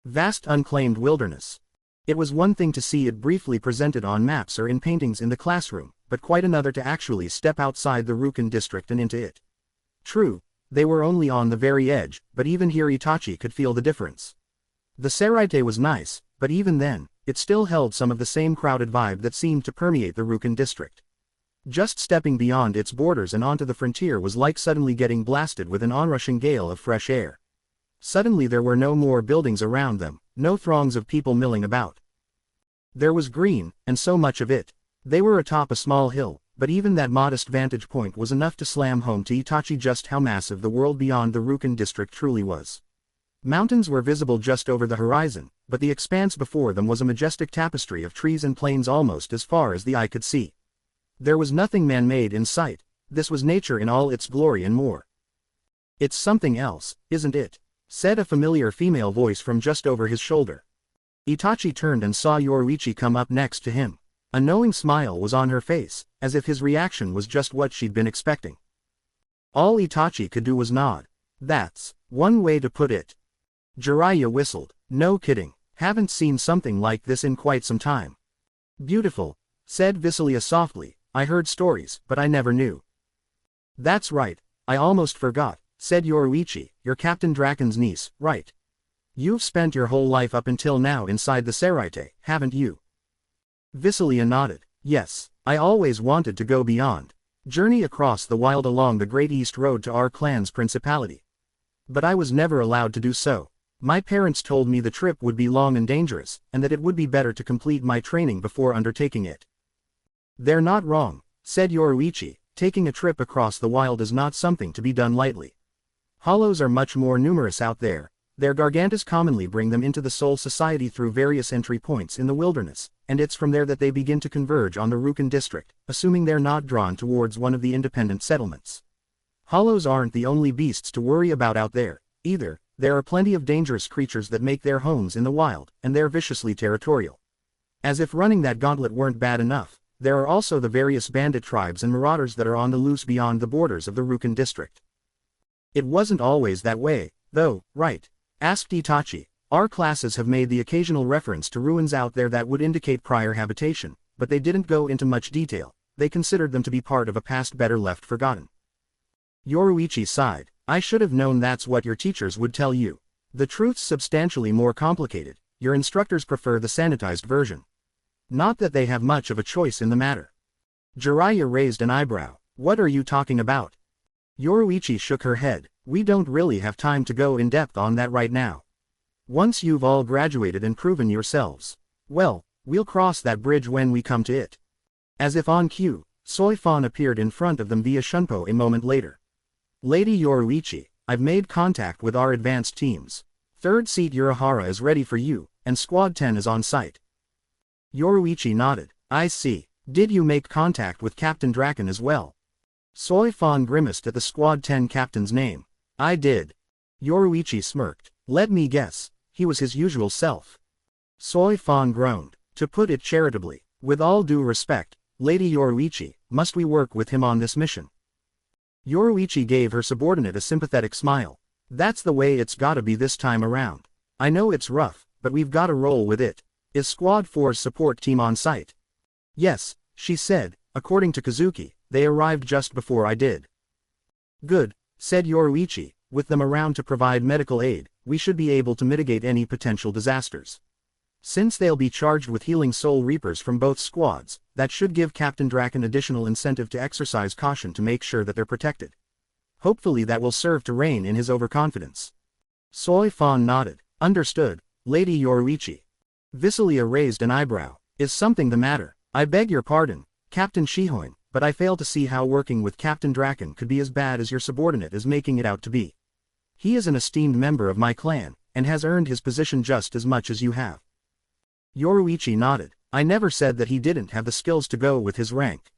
Speaker 1: Vast unclaimed wilderness. It was one thing to see it briefly presented on maps or in paintings in the classroom, but quite another to actually step outside the Rukan district and into it. True, they were only on the very edge, but even here Itachi could feel the difference. The Seraite was nice, but even then, it still held some of the same crowded vibe that seemed to permeate the Rukan district. Just stepping beyond its borders and onto the frontier was like suddenly getting blasted with an onrushing gale of fresh air. Suddenly there were no more buildings around them, no throngs of people milling about. There was green, and so much of it. They were atop a small hill, but even that modest vantage point was enough to slam home to Itachi just how massive the world beyond the Rukan district truly was. Mountains were visible just over the horizon, but the expanse before them was a majestic tapestry of trees and plains almost as far as the eye could see. There was nothing man-made in sight. This was nature in all its glory and more. "It's something else, isn't it?" said a familiar female voice from just over his shoulder. Itachi turned and saw Yoruichi come up next to him. A knowing smile was on her face, as if his reaction was just what she'd been expecting. All Itachi could do was nod. "That's one way to put it." Jiraiya whistled. "No kidding, haven't seen something like this in quite some time." "Beautiful," said Visilia softly. "I heard stories, but I never knew." "That's right, I almost forgot," said Yoruichi. "You're Captain Draken's niece, right? You've spent your whole life up until now inside the Seraite, haven't you?" Visilia nodded. "Yes, I always wanted to go beyond. Journey across the wild along the Great East Road to our clan's principality. But I was never allowed to do so. My parents told me the trip would be long and dangerous, and that it would be better to complete my training before undertaking it." "They're not wrong," said Yoruichi. "Taking a trip across the wild is not something to be done lightly. Hollows are much more numerous out there. Their Gargantas commonly bring them into the Soul Society through various entry points in the wilderness, and it's from there that they begin to converge on the Rukan district, assuming they're not drawn towards one of the independent settlements. Hollows aren't the only beasts to worry about out there, either. There are plenty of dangerous creatures that make their homes in the wild, and they're viciously territorial. As if running that gauntlet weren't bad enough, there are also the various bandit tribes and marauders that are on the loose beyond the borders of the Rukan district." "It wasn't always that way, though, right?" asked Itachi. "Our classes have made the occasional reference to ruins out there that would indicate prior habitation, but they didn't go into much detail. They considered them to be part of a past better left forgotten." Yoruichi sighed. "I should have known that's what your teachers would tell you. The truth's substantially more complicated. Your instructors prefer the sanitized version. Not that they have much of a choice in the matter." Jiraiya raised an eyebrow. "What are you talking about?" Yoruichi shook her head. "We don't really have time to go in depth on that right now. Once you've all graduated and proven yourselves, well, we'll cross that bridge when we come to it." As if on cue, Soifan appeared in front of them via Shunpo a moment later. "Lady Yoruichi, I've made contact with our advanced teams. Third seat Urahara is ready for you, and Squad 10 is on site." Yoruichi nodded. "I see. Did you make contact with Captain Draken as well?" Soifan grimaced at the Squad 10 captain's name. "I did." Yoruichi smirked. "Let me guess, he was his usual self." Soifan groaned. "To put it charitably, with all due respect, Lady Yoruichi, must we work with him on this mission?" Yoruichi gave her subordinate a sympathetic smile. "That's the way it's gotta be this time around. I know it's rough, but we've gotta roll with it. Is Squad 4's support team on site?" "Yes," she said. "According to Kazuki, they arrived just before I did." "Good," said Yoruichi. "With them around to provide medical aid, we should be able to mitigate any potential disasters. Since they'll be charged with healing Soul Reapers from both squads, that should give Captain Draken additional incentive to exercise caution to make sure that they're protected. Hopefully that will serve to rein in his overconfidence." Soy Fan nodded. Understood, Lady Yoruichi. Visilia raised an eyebrow. Is something the matter? I beg your pardon, Captain Shihoin, but I fail to see how working with Captain Draken could be as bad as your subordinate is making it out to be. He is an esteemed member of my clan, and has earned his position just as much as you have. Yoruichi nodded. I never said that he didn't have the skills to go with his rank.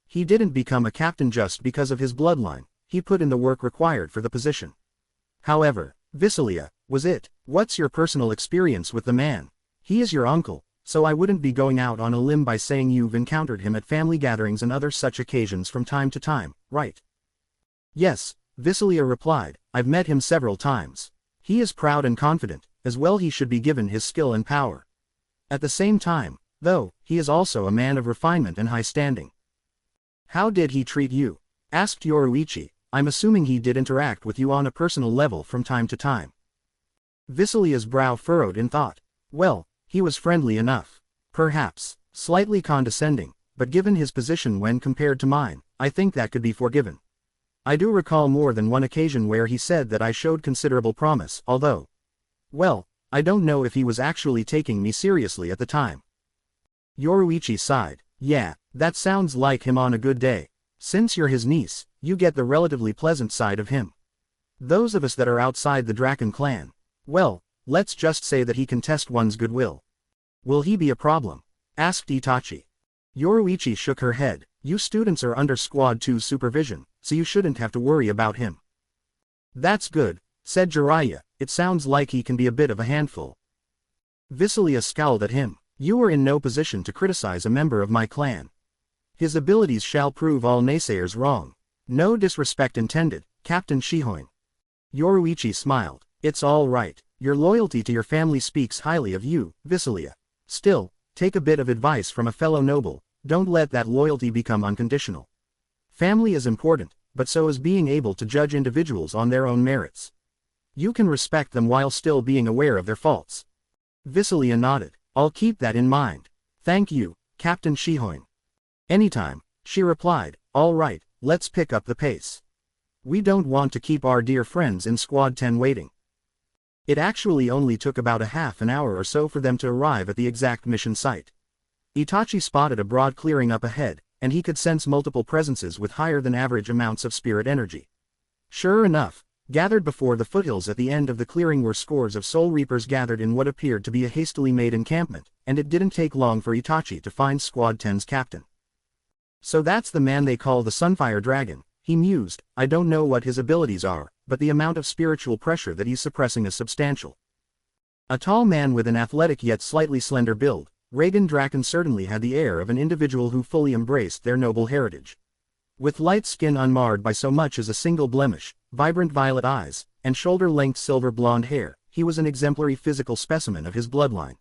Speaker 1: He didn't become a captain just because of his bloodline, he put in the work required for the position. However, Visilia, was it? What's your personal experience with the man? He is your uncle, so I wouldn't be going out on a limb by saying you've encountered him at family gatherings and other such occasions from time to time, right? Yes, Visilia replied, I've met him several times. He is proud and confident, as well he should be given his skill and power. At the same time, though, he is also a man of refinement and high standing. How did he treat you? Asked Yoruichi. I'm assuming he did interact with you on a personal level from time to time. Visilia's brow furrowed in thought. Well, he was friendly enough. Perhaps, slightly condescending, but given his position when compared to mine, I think that could be forgiven. I do recall more than one occasion where he said that I showed considerable promise, although, well, I don't know if he was actually taking me seriously at the time. Yoruichi sighed. Yeah, that sounds like him on a good day. Since you're his niece, you get the relatively pleasant side of him. Those of us that are outside the Draken clan, well, let's just say that he can test one's goodwill. Will he be a problem? Asked Itachi. Yoruichi shook her head. You students are under Squad 2's supervision, so you shouldn't have to worry about him. That's good, said Jiraiya. It sounds like he can be a bit of a handful. Visilia scowled at him. You are in no position to criticize a member of my clan. His abilities shall prove all naysayers wrong. No disrespect intended, Captain Shihoin. Yoruichi smiled. It's all right. Your loyalty to your family speaks highly of you, Visilia. Still, take a bit of advice from a fellow noble. Don't let that loyalty become unconditional. Family is important, but so is being able to judge individuals on their own merits. You can respect them while still being aware of their faults. Visilia nodded. I'll keep that in mind. Thank you, Captain Shihoin. Anytime, she replied. All right, let's pick up the pace. We don't want to keep our dear friends in Squad 10 waiting. It actually only took about a half an hour or so for them to arrive at the exact mission site. Itachi spotted a broad clearing up ahead, and he could sense multiple presences with higher than average amounts of spirit energy. Sure enough, gathered before the foothills at the end of the clearing were scores of Soul Reapers gathered in what appeared to be a hastily made encampment, and it didn't take long for Itachi to find Squad 10's captain. So that's the man they call the Sunfire Dragon, he mused. I don't know what his abilities are, but the amount of spiritual pressure that he's suppressing is substantial. A tall man with an athletic yet slightly slender build, Reagan Draken certainly had the air of an individual who fully embraced their noble heritage. With light skin unmarred by so much as a single blemish, vibrant violet eyes, and shoulder-length silver blonde hair, he was an exemplary physical specimen of his bloodline.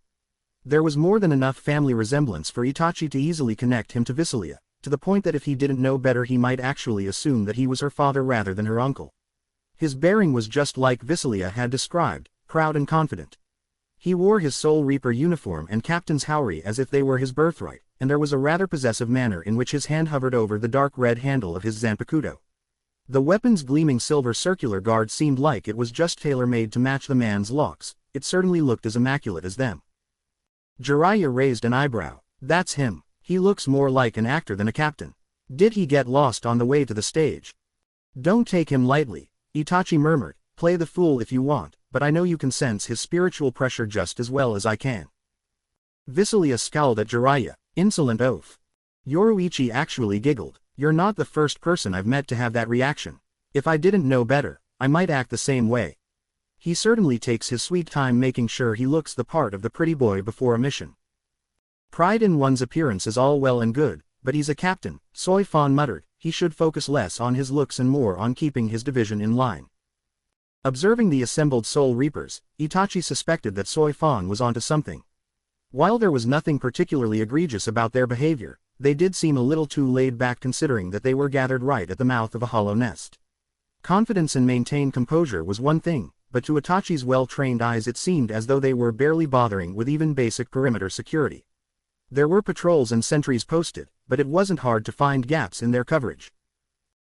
Speaker 1: There was more than enough family resemblance for Itachi to easily connect him to Visilia, to the point that if he didn't know better he might actually assume that he was her father rather than her uncle. His bearing was just like Visilia had described, proud and confident. He wore his Soul Reaper uniform and Captain's Howry as if they were his birthright, and there was a rather possessive manner in which his hand hovered over the dark red handle of his Zanpakuto. The weapon's gleaming silver circular guard seemed like it was just tailor-made to match the man's locks. It certainly looked as immaculate as them. Jiraiya raised an eyebrow. That's him. He looks more like an actor than a captain. Did he get lost on the way to the stage? Don't take him lightly, Itachi murmured. Play the fool if you want, but I know you can sense his spiritual pressure just as well as I can. Visilia scowled at Jiraiya. Insolent oaf. Yoruichi actually giggled. You're not the first person I've met to have that reaction. If I didn't know better, I might act the same way. He certainly takes his sweet time making sure he looks the part of the pretty boy before a mission. Pride in one's appearance is all well and good, but he's a captain, Soy Fan muttered. He should focus less on his looks and more on keeping his division in line. Observing the assembled Soul Reapers, Itachi suspected that Soy Fan was onto something. While there was nothing particularly egregious about their behavior, they did seem a little too laid back considering that they were gathered right at the mouth of a hollow nest. Confidence and maintained composure was one thing, but to Itachi's well-trained eyes it seemed as though they were barely bothering with even basic perimeter security. There were patrols and sentries posted, but it wasn't hard to find gaps in their coverage.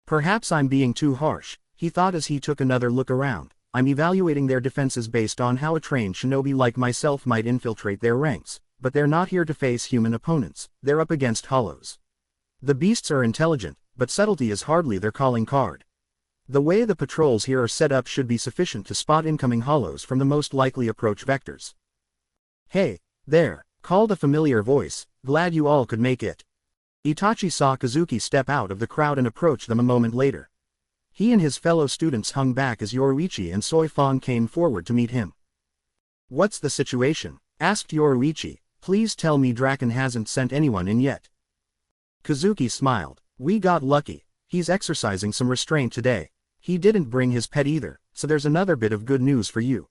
Speaker 1: Perhaps I'm being too harsh, he thought as he took another look around, I'm evaluating their defenses based on how a trained shinobi like myself might infiltrate their ranks, but they're not here to face human opponents, they're up against hollows. The beasts are intelligent, but subtlety is hardly their calling card. The way the patrols here are set up should be sufficient to spot incoming hollows from the most likely approach vectors. "Hey, there," called a familiar voice, "glad you all could make it." Itachi saw Kazuki step out of the crowd and approach them a moment later. He and his fellow students hung back as Yoruichi and Soifan came forward to meet him. "What's the situation?" asked Yoruichi. "Please tell me Draken hasn't sent anyone in yet." Kazuki smiled. "We got lucky. He's exercising some restraint today. He didn't bring his pet either, so there's another bit of good news for you."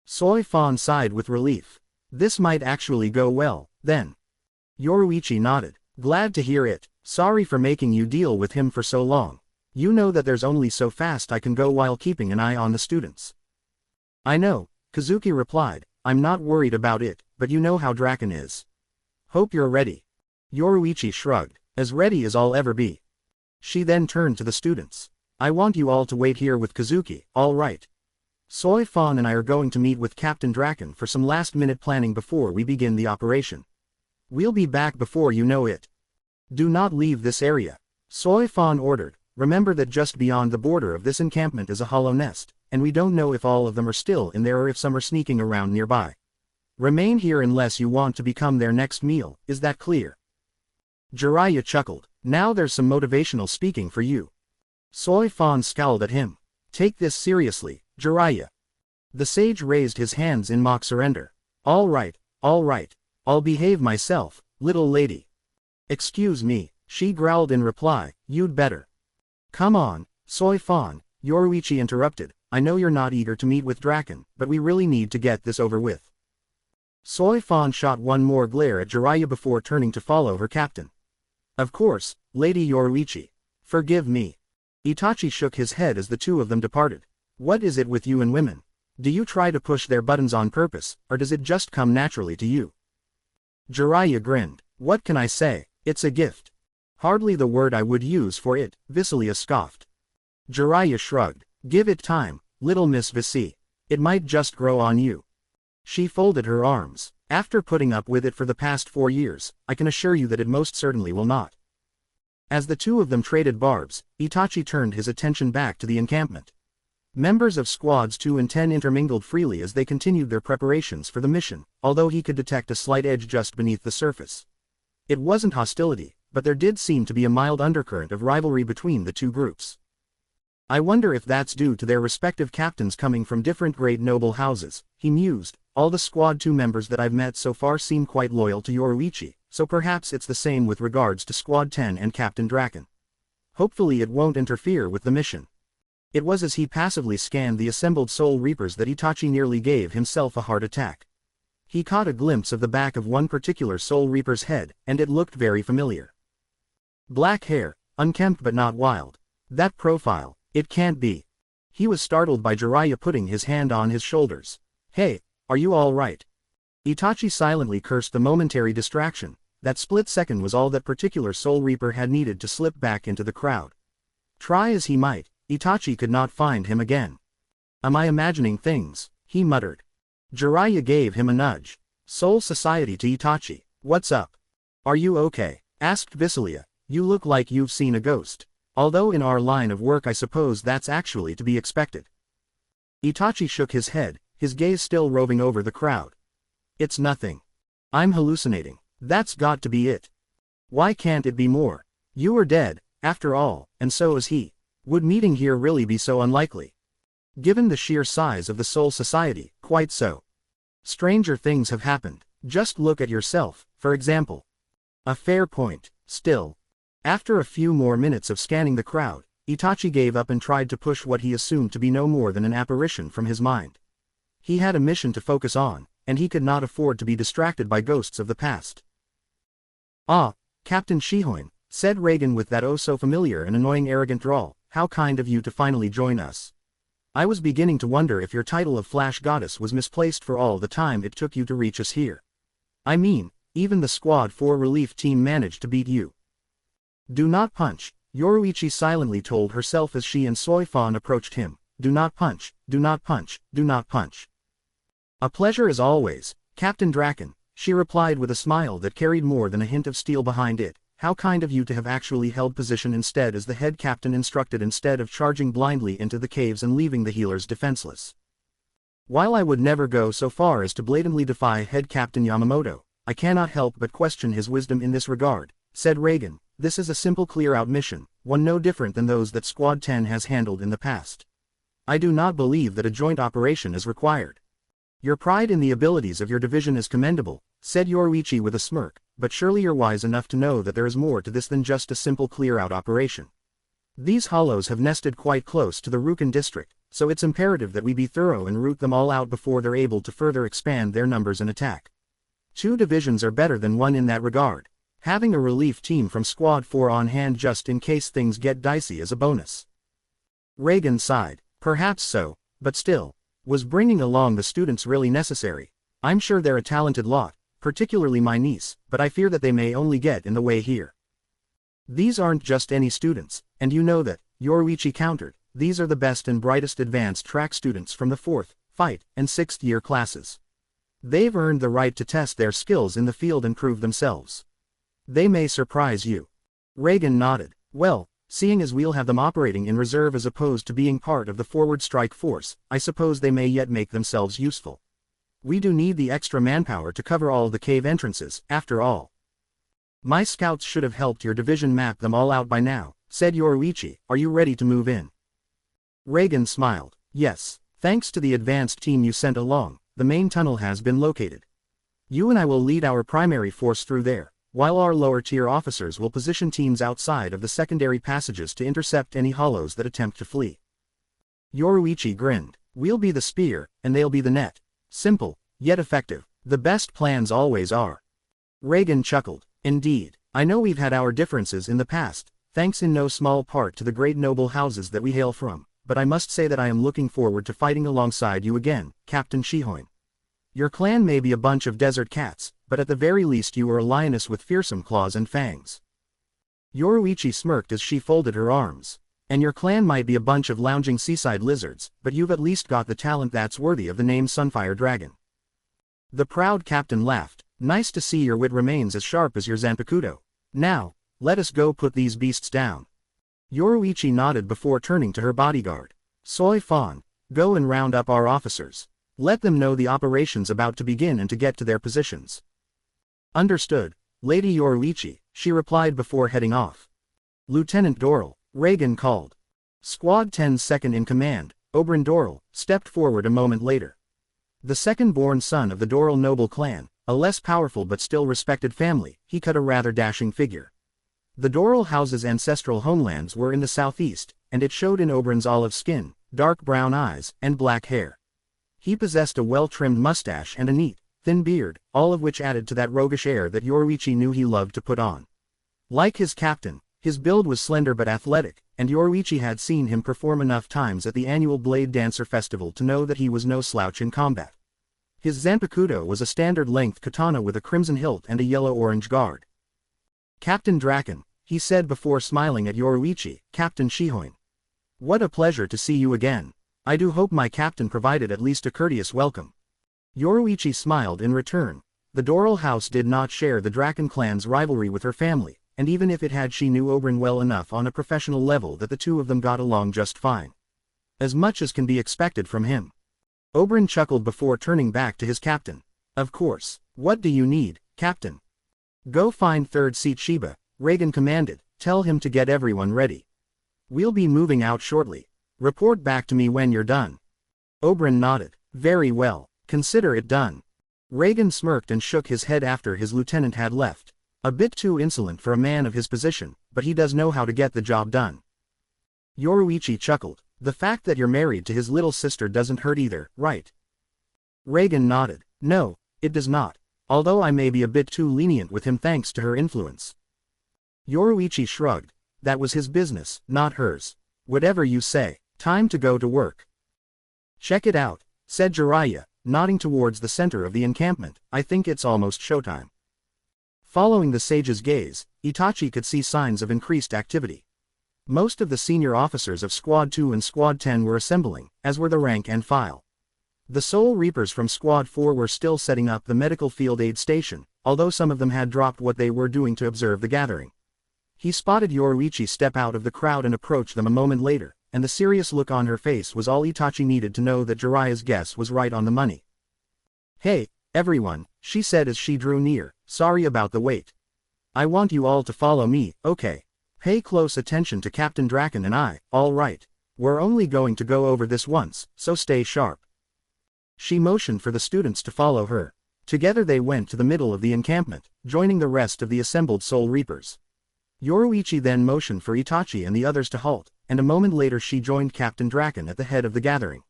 Speaker 1: Soifan sighed with relief. This might actually go well, then. Yoruichi nodded. "Glad to hear it. Sorry for making you deal with him for so long. You know that there's only so fast I can go while keeping an eye on the students." "I know," Kazuki replied. "I'm not worried about it, but you know how Draken is. Hope you're ready." Yoruichi shrugged. "As ready as I'll ever be." She then turned to the students. "I want you all to wait here with Kazuki, all right? Soifan and I are going to meet with Captain Draken for some last-minute planning before we begin the operation. We'll be back before you know it. Do not leave this area," Soifan ordered. "Remember that just beyond the border of this encampment is a hollow nest, and we don't know if all of them are still in there or if some are sneaking around nearby. Remain here unless you want to become their next meal, is that clear?" Jiraiya chuckled. "Now there's some motivational speaking for you." Soifan scowled at him. "Take this seriously, Jiraiya." The sage raised his hands in mock surrender. All right, I'll behave myself, little lady." "Excuse me," she growled in reply, "you'd better." "Come on, Soifan," Yoruichi interrupted. "I know you're not eager to meet with Draken, but we really need to get this over with." Soifan shot one more glare at Jiraiya before turning to follow her captain. "Of course, Lady Yoruichi. Forgive me." Itachi shook his head as the two of them departed. "What is it with you and women? Do you try to push their buttons on purpose, or does it just come naturally to you?" Jiraiya grinned. "What can I say? It's a gift." "Hardly the word I would use for it," Visilia scoffed. Jiraiya shrugged. "Give it time, little Miss Visi. It might just grow on you." She folded her arms. "After putting up with it for the past 4 years, I can assure you that it most certainly will not." As the two of them traded barbs, Itachi turned his attention back to the encampment. Members of Squads 2 and 10 intermingled freely as they continued their preparations for the mission, although he could detect a slight edge just beneath the surface. It wasn't hostility, but there did seem to be a mild undercurrent of rivalry between the two groups. "I wonder if that's due to their respective captains coming from different great noble houses," he mused. "All the Squad 2 members that I've met so far seem quite loyal to Yoruichi, so perhaps it's the same with regards to Squad 10 and Captain Draken. Hopefully it won't interfere with the mission." It was as he passively scanned the assembled Soul Reapers that Itachi nearly gave himself a heart attack. He caught a glimpse of the back of one particular Soul Reaper's head, and it looked very familiar. Black hair, unkempt but not wild. That profile, it can't be. He was startled by Jiraiya putting his hand on his shoulders. "Hey, are you all right?" Itachi silently cursed the momentary distraction. That split second was all that particular Soul Reaper had needed to slip back into the crowd. Try as he might, Itachi could not find him again. "Am I imagining things?" he muttered. Jiraiya gave him a nudge. "Soul Society to Itachi, what's up? Are you okay?" asked Visilia. "You look like you've seen a ghost. Although in our line of work I suppose that's actually to be expected." Itachi shook his head, his gaze still roving over the crowd. "It's nothing. I'm hallucinating. That's got to be it. Why can't it be more? You are dead, after all, and so is he. Would meeting here really be so unlikely? Given the sheer size of the Soul Society, quite so. Stranger things have happened. Just look at yourself, for example." A fair point. Still. After a few more minutes of scanning the crowd, Itachi gave up and tried to push what he assumed to be no more than an apparition from his mind. He had a mission to focus on, and he could not afford to be distracted by ghosts of the past. "Ah, Captain Shihoin," said Reagan with that oh-so-familiar and annoying arrogant drawl, "how kind of you to finally join us. I was beginning to wonder if your title of Flash Goddess was misplaced for all the time it took you to reach us here. I mean, even the Squad 4 relief team managed to beat you." "Do not punch," Yoruichi silently told herself as she and Soifan approached him. do not punch, do not punch, do not punch. A pleasure as always, Captain Draken, she replied with a smile that carried more than a hint of steel behind it. How kind of you to have actually held position instead, as the head captain instructed, instead of charging blindly into the caves and leaving the healers defenseless. While I would never go so far as to blatantly defy head captain Yamamoto, I cannot help but question his wisdom in this regard, said Reagan. This is a simple clear-out mission, one no different than those that Squad 10 has handled in the past. I do not believe that a joint operation is required. Your pride in the abilities of your division is commendable, said Yoruichi with a smirk, but surely you're wise enough to know that there is more to this than just a simple clear-out operation. These hollows have nested quite close to the Rukan district, so it's imperative that we be thorough and root them all out before they're able to further expand their numbers and attack. 2 divisions are better than 1 in that regard. Having a relief team from Squad 4 on hand just in case things get dicey is a bonus. Reagan sighed. Perhaps so, but still, was bringing along the students really necessary? I'm sure they're a talented lot, particularly my niece, but I fear that they may only get in the way here. These aren't just any students, and you know that, Yoruichi countered. These are the best and brightest advanced track students from the 4th, fight, and 6th year classes. They've earned the right to test their skills in the field and prove themselves. They may surprise you. Reagan nodded. Well, seeing as we'll have them operating in reserve as opposed to being part of the forward strike force, I suppose they may yet make themselves useful. We do need the extra manpower to cover all the cave entrances, after all. My scouts should have helped your division map them all out by now, said Yoruichi. Are you ready to move in? Reagan smiled. Yes, thanks to the advanced team you sent along, the main tunnel has been located. You and I will lead our primary force through there, while our lower-tier officers will position teams outside of the secondary passages to intercept any hollows that attempt to flee. Yoruichi grinned. We'll be the spear, and they'll be the net. Simple, yet effective. The best plans always are. Reagan chuckled. Indeed, I know we've had our differences in the past, thanks in no small part to the great noble houses that we hail from, but I must say that I am looking forward to fighting alongside you again, Captain Shihoin. Your clan may be a bunch of desert cats, but at the very least you are a lioness with fearsome claws and fangs. Yoruichi smirked as she folded her arms. And your clan might be a bunch of lounging seaside lizards, but you've at least got the talent that's worthy of the name Sunfire Dragon. The proud captain laughed. Nice to see your wit remains as sharp as your Zanpakuto. Now, let us go put these beasts down. Yoruichi nodded before turning to her bodyguard. Soy Fawn, go and round up our officers. Let them know the operation's about to begin and to get to their positions. Understood, Lady Yoruichi, she replied before heading off. Lieutenant Doral, Reagan called. Squad 10's second in command, Oberyn Doral, stepped forward a moment later. The second-born son of the Doral noble clan, a less powerful but still respected family, he cut a rather dashing figure. The Doral house's ancestral homelands were in the southeast, and it showed in Oberyn's olive skin, dark brown eyes, and black hair. He possessed a well-trimmed mustache and a neat, thin beard, all of which added to that roguish air that Yoruichi knew he loved to put on. Like his captain, his build was slender but athletic, and Yoruichi had seen him perform enough times at the annual Blade Dancer Festival to know that he was no slouch in combat. His Zanpakuto was a standard-length katana with a crimson hilt and a yellow-orange guard. Captain Draken, he said before smiling at Yoruichi, Captain Shihoin. What a pleasure to see you again. I do hope my captain provided at least a courteous welcome. Yoruichi smiled in return. The Doral house did not share the Draken clan's rivalry with her family, and even if it had, she knew Oberyn well enough on a professional level that the two of them got along just fine. As much as can be expected from him. Oberyn chuckled before turning back to his captain. Of course. What do you need, Captain? Go find third seat Sheba, Reagan commanded. Tell him to get everyone ready. We'll be moving out shortly. Report back to me when you're done. Oberyn nodded. Very well. Consider it done. Reagan smirked and shook his head after his lieutenant had left. A bit too insolent for a man of his position, but he does know how to get the job done. Yoruichi chuckled. The fact that you're married to his little sister doesn't hurt either, right? Reagan nodded. No, it does not. Although I may be a bit too lenient with him thanks to her influence. Yoruichi shrugged. That was his business, not hers. Whatever you say. Time to go to work. Check it out, said Jiraiya, nodding towards the center of the encampment. I think it's almost showtime. Following the sage's gaze, Itachi could see signs of increased activity. Most of the senior officers of Squad 2 and Squad 10 were assembling, as were the rank and file. The Soul Reapers from Squad 4 were still setting up the medical field aid station, although some of them had dropped what they were doing to observe the gathering. He spotted Yoruichi step out of the crowd and approach them a moment later, and the serious look on her face was all Itachi needed to know that Jiraiya's guess was right on the money. "Hey, everyone," she said as she drew near, "sorry about the wait. I want you all to follow me, okay? Pay close attention to Captain Draken and I, all right? We're only going to go over this once, so stay sharp." She motioned for the students to follow her. Together they went to the middle of the encampment, joining the rest of the assembled Soul Reapers. Yoruichi then motioned for Itachi and the others to halt, and a moment later she joined Captain Draken at the head of the gathering.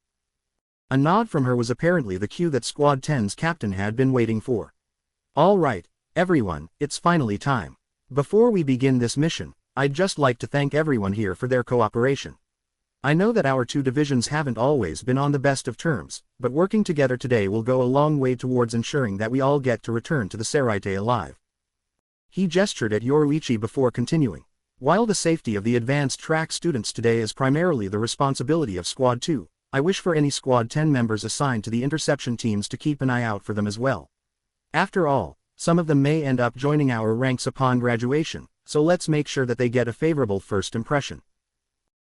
Speaker 1: A nod from her was apparently the cue that Squad 10's captain had been waiting for. "All right, everyone, it's finally time. Before we begin this mission, I'd just like to thank everyone here for their cooperation. I know that our two divisions haven't always been on the best of terms, but working together today will go a long way towards ensuring that we all get to return to the Seraite alive." He gestured at Yoruichi before continuing. "While the safety of the advanced track students today is primarily the responsibility of Squad 2, I wish for any Squad 10 members assigned to the interception teams to keep an eye out for them as well. After all, some of them may end up joining our ranks upon graduation, so let's make sure that they get a favorable first impression."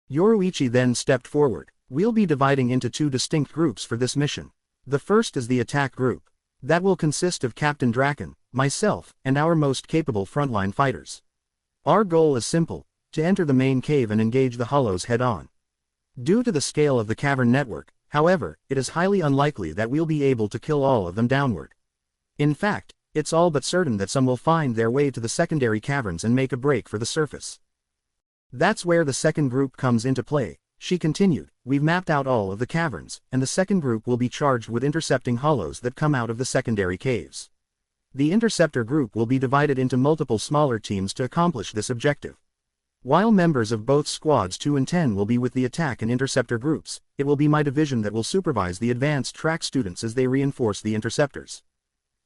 Speaker 1: Yoruichi then stepped forward. "We'll be dividing into two distinct groups for this mission. The first is the attack group. That will consist of Captain Draken, myself, and our most capable frontline fighters. Our goal is simple, to enter the main cave and engage the hollows head-on. Due to the scale of the cavern network, however, it is highly unlikely that we'll be able to kill all of them downward. In fact, it's all but certain that some will find their way to the secondary caverns and make a break for the surface. That's where the second group comes into play," she continued. "We've mapped out all of the caverns, and the second group will be charged with intercepting hollows that come out of the secondary caves. The interceptor group will be divided into multiple smaller teams to accomplish this objective. While members of both Squads 2 and 10 will be with the attack and interceptor groups, it will be my division that will supervise the advanced track students as they reinforce the interceptors.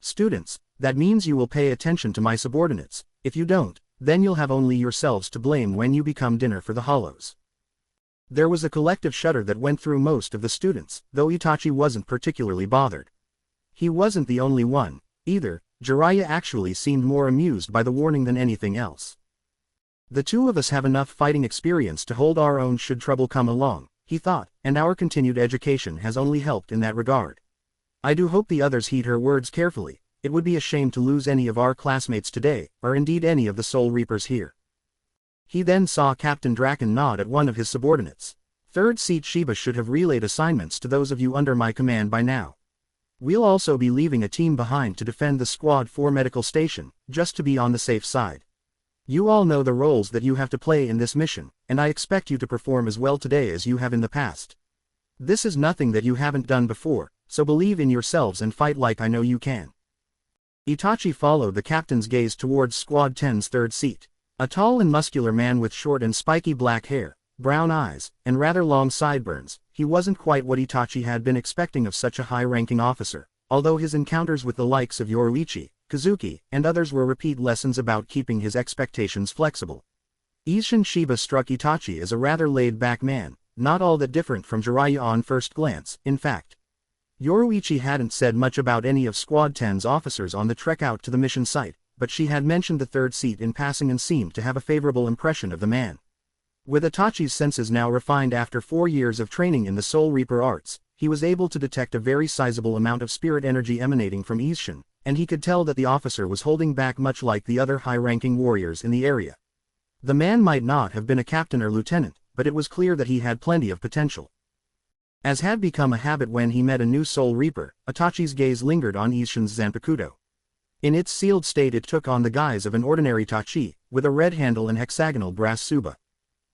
Speaker 1: Students, that means you will pay attention to my subordinates. If you don't, then you'll have only yourselves to blame when you become dinner for the hollows." There was a collective shudder that went through most of the students, though Itachi wasn't particularly bothered. He wasn't the only one, either. Jiraiya actually seemed more amused by the warning than anything else. "The two of us have enough fighting experience to hold our own should trouble come along," he thought, "and our continued education has only helped in that regard. I do hope the others heed her words carefully. It would be a shame to lose any of our classmates today, or indeed any of the Soul Reapers here." He then saw Captain Draken nod at one of his subordinates. "Third Seat Shiba should have relayed assignments to those of you under my command by now. We'll also be leaving a team behind to defend the Squad 4 medical station, just to be on the safe side. You all know the roles that you have to play in this mission, and I expect you to perform as well today as you have in the past. This is nothing that you haven't done before, so believe in yourselves and fight like I know you can." Itachi followed the captain's gaze towards Squad 10's third seat. A tall and muscular man with short and spiky black hair, brown eyes, and rather long sideburns, he wasn't quite what Itachi had been expecting of such a high-ranking officer, although his encounters with the likes of Yoruichi, Kazuki, and others were repeat lessons about keeping his expectations flexible. Isshin Shiba struck Itachi as a rather laid-back man, not all that different from Jiraiya on first glance. In fact, Yoruichi hadn't said much about any of Squad 10's officers on the trek out to the mission site, but she had mentioned the third seat in passing and seemed to have a favorable impression of the man. With Itachi's senses now refined after 4 years of training in the Soul Reaper arts, he was able to detect a very sizable amount of spirit energy emanating from Isshin, and he could tell that the officer was holding back much like the other high-ranking warriors in the area. The man might not have been a captain or lieutenant, but it was clear that he had plenty of potential. As had become a habit when he met a new Soul Reaper, Itachi's gaze lingered on Isshin's Zanpakuto. In its sealed state it took on the guise of an ordinary itachi, with a red handle and hexagonal brass tsuba.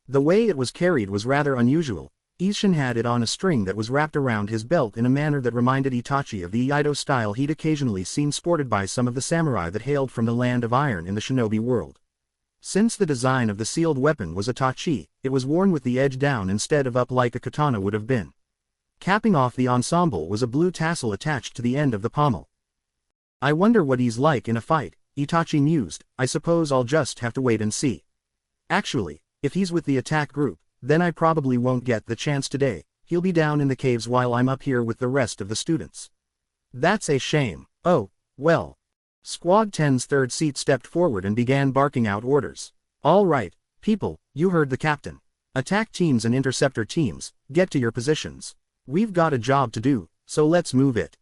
Speaker 1: The way it was carried was rather unusual. Isshin had it on a string that was wrapped around his belt in a manner that reminded Itachi of the Iaido style he'd occasionally seen sported by some of the samurai that hailed from the land of iron in the shinobi world. Since the design of the sealed weapon was itachi, it was worn with the edge down instead of up like a katana would have been. Capping off the ensemble was a blue tassel attached to the end of the pommel. "I wonder what he's like in a fight," Itachi mused. "I suppose I'll just have to wait and see." Actually, If he's with the attack group, then I probably won't get the chance today. He'll be down in the caves while I'm up here with the rest of the students. That's a shame. Oh, well. Squad 10's third seat stepped forward and began barking out orders. All right, people, you heard the captain. Attack teams and interceptor teams, get to your positions. We've got a job to do, so let's move it.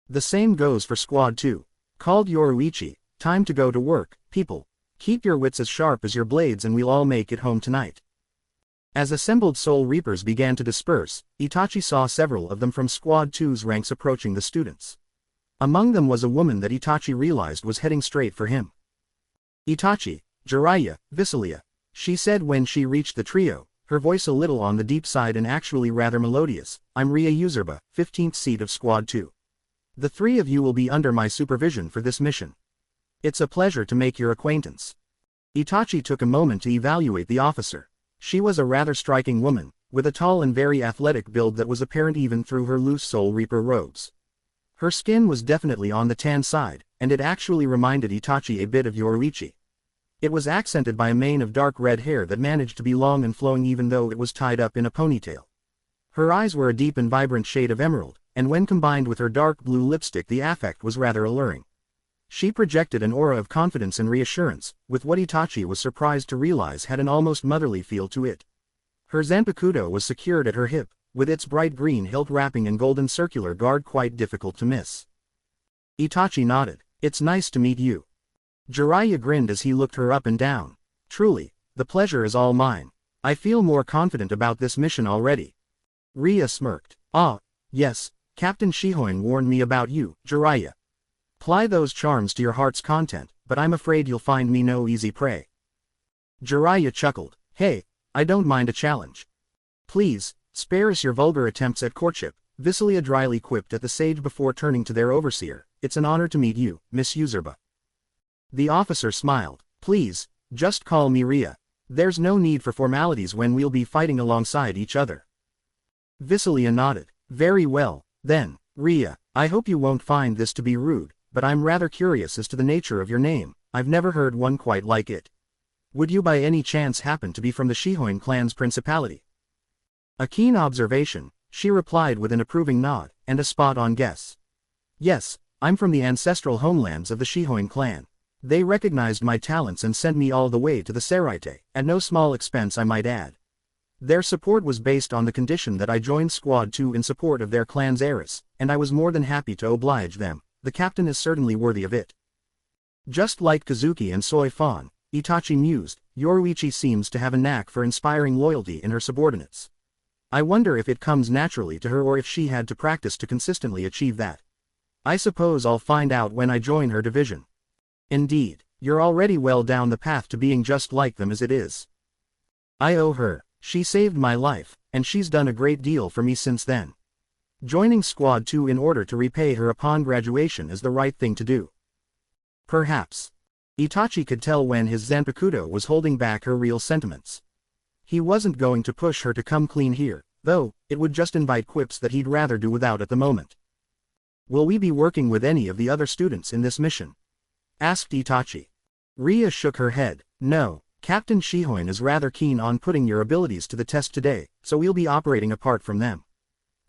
Speaker 1: The same goes for Squad 2. Called Yoruichi, time to go to work, people. Keep your wits as sharp as your blades and we'll all make it home tonight. As assembled Soul Reapers began to disperse, Itachi saw several of them from Squad 2's ranks approaching the students. Among them was a woman that Itachi realized was heading straight for him. Itachi, Jiraiya, Visilia, she said when she reached the trio, her voice a little on the deep side and actually rather melodious. I'm Ria Yuzurba, 15th seat of Squad 2. The three of you will be under my supervision for this mission. It's a pleasure to make your acquaintance. Itachi took a moment to evaluate the officer. She was a rather striking woman, with a tall and very athletic build that was apparent even through her loose Soul Reaper robes. Her skin was definitely on the tan side, and it actually reminded Itachi a bit of Yoruichi. It was accented by a mane of dark red hair that managed to be long and flowing even though it was tied up in a ponytail. Her eyes were a deep and vibrant shade of emerald, and when combined with her dark blue lipstick the effect was rather alluring. She projected an aura of confidence and reassurance, with what Itachi was surprised to realize had an almost motherly feel to it. Her zanpakuto was secured at her hip, with its bright green hilt wrapping and golden circular guard quite difficult to miss. Itachi nodded. It's nice to meet you. Jiraiya grinned as he looked her up and down. Truly, the pleasure is all mine. I feel more confident about this mission already. Ria smirked. Ah, yes, Captain Shihoin warned me about you, Jiraiya. Ply those charms to your heart's content, but I'm afraid you'll find me no easy prey. Jiraiya chuckled. Hey, I don't mind a challenge. Please, spare us your vulgar attempts at courtship, Visilia dryly quipped at the sage before turning to their overseer. It's an honor to meet you, Miss Yuzurba. The officer smiled. Please, just call me Ria. There's no need for formalities when we'll be fighting alongside each other. Visilia nodded. Very well, then, Ria, I hope you won't find this to be rude, but I'm rather curious as to the nature of your name. I've never heard one quite like it. Would you by any chance happen to be from the Shihoin clan's principality? A keen observation, she replied with an approving nod, and a spot-on guess. Yes, I'm from the ancestral homelands of the Shihoin clan. They recognized my talents and sent me all the way to the Seraite, at no small expense I might add. Their support was based on the condition that I joined Squad 2 in support of their clan's heiress, and I was more than happy to oblige them. The captain is certainly worthy of it. Just like Kazuki and Soy Fan, Itachi mused, Yoruichi seems to have a knack for inspiring loyalty in her subordinates. I wonder if it comes naturally to her or if she had to practice to consistently achieve that. I suppose I'll find out when I join her division. Indeed, you're already well down the path to being just like them as it is. I owe her. She saved my life, and she's done a great deal for me since then. Joining Squad 2 in order to repay her upon graduation is the right thing to do. Perhaps. Itachi could tell when his zanpakuto was holding back her real sentiments. He wasn't going to push her to come clean here, though, it would just invite quips that he'd rather do without at the moment. Will we be working with any of the other students in this mission? Asked Itachi. Ria shook her head. No, Captain Shihoin is rather keen on putting your abilities to the test today, so we'll be operating apart from them.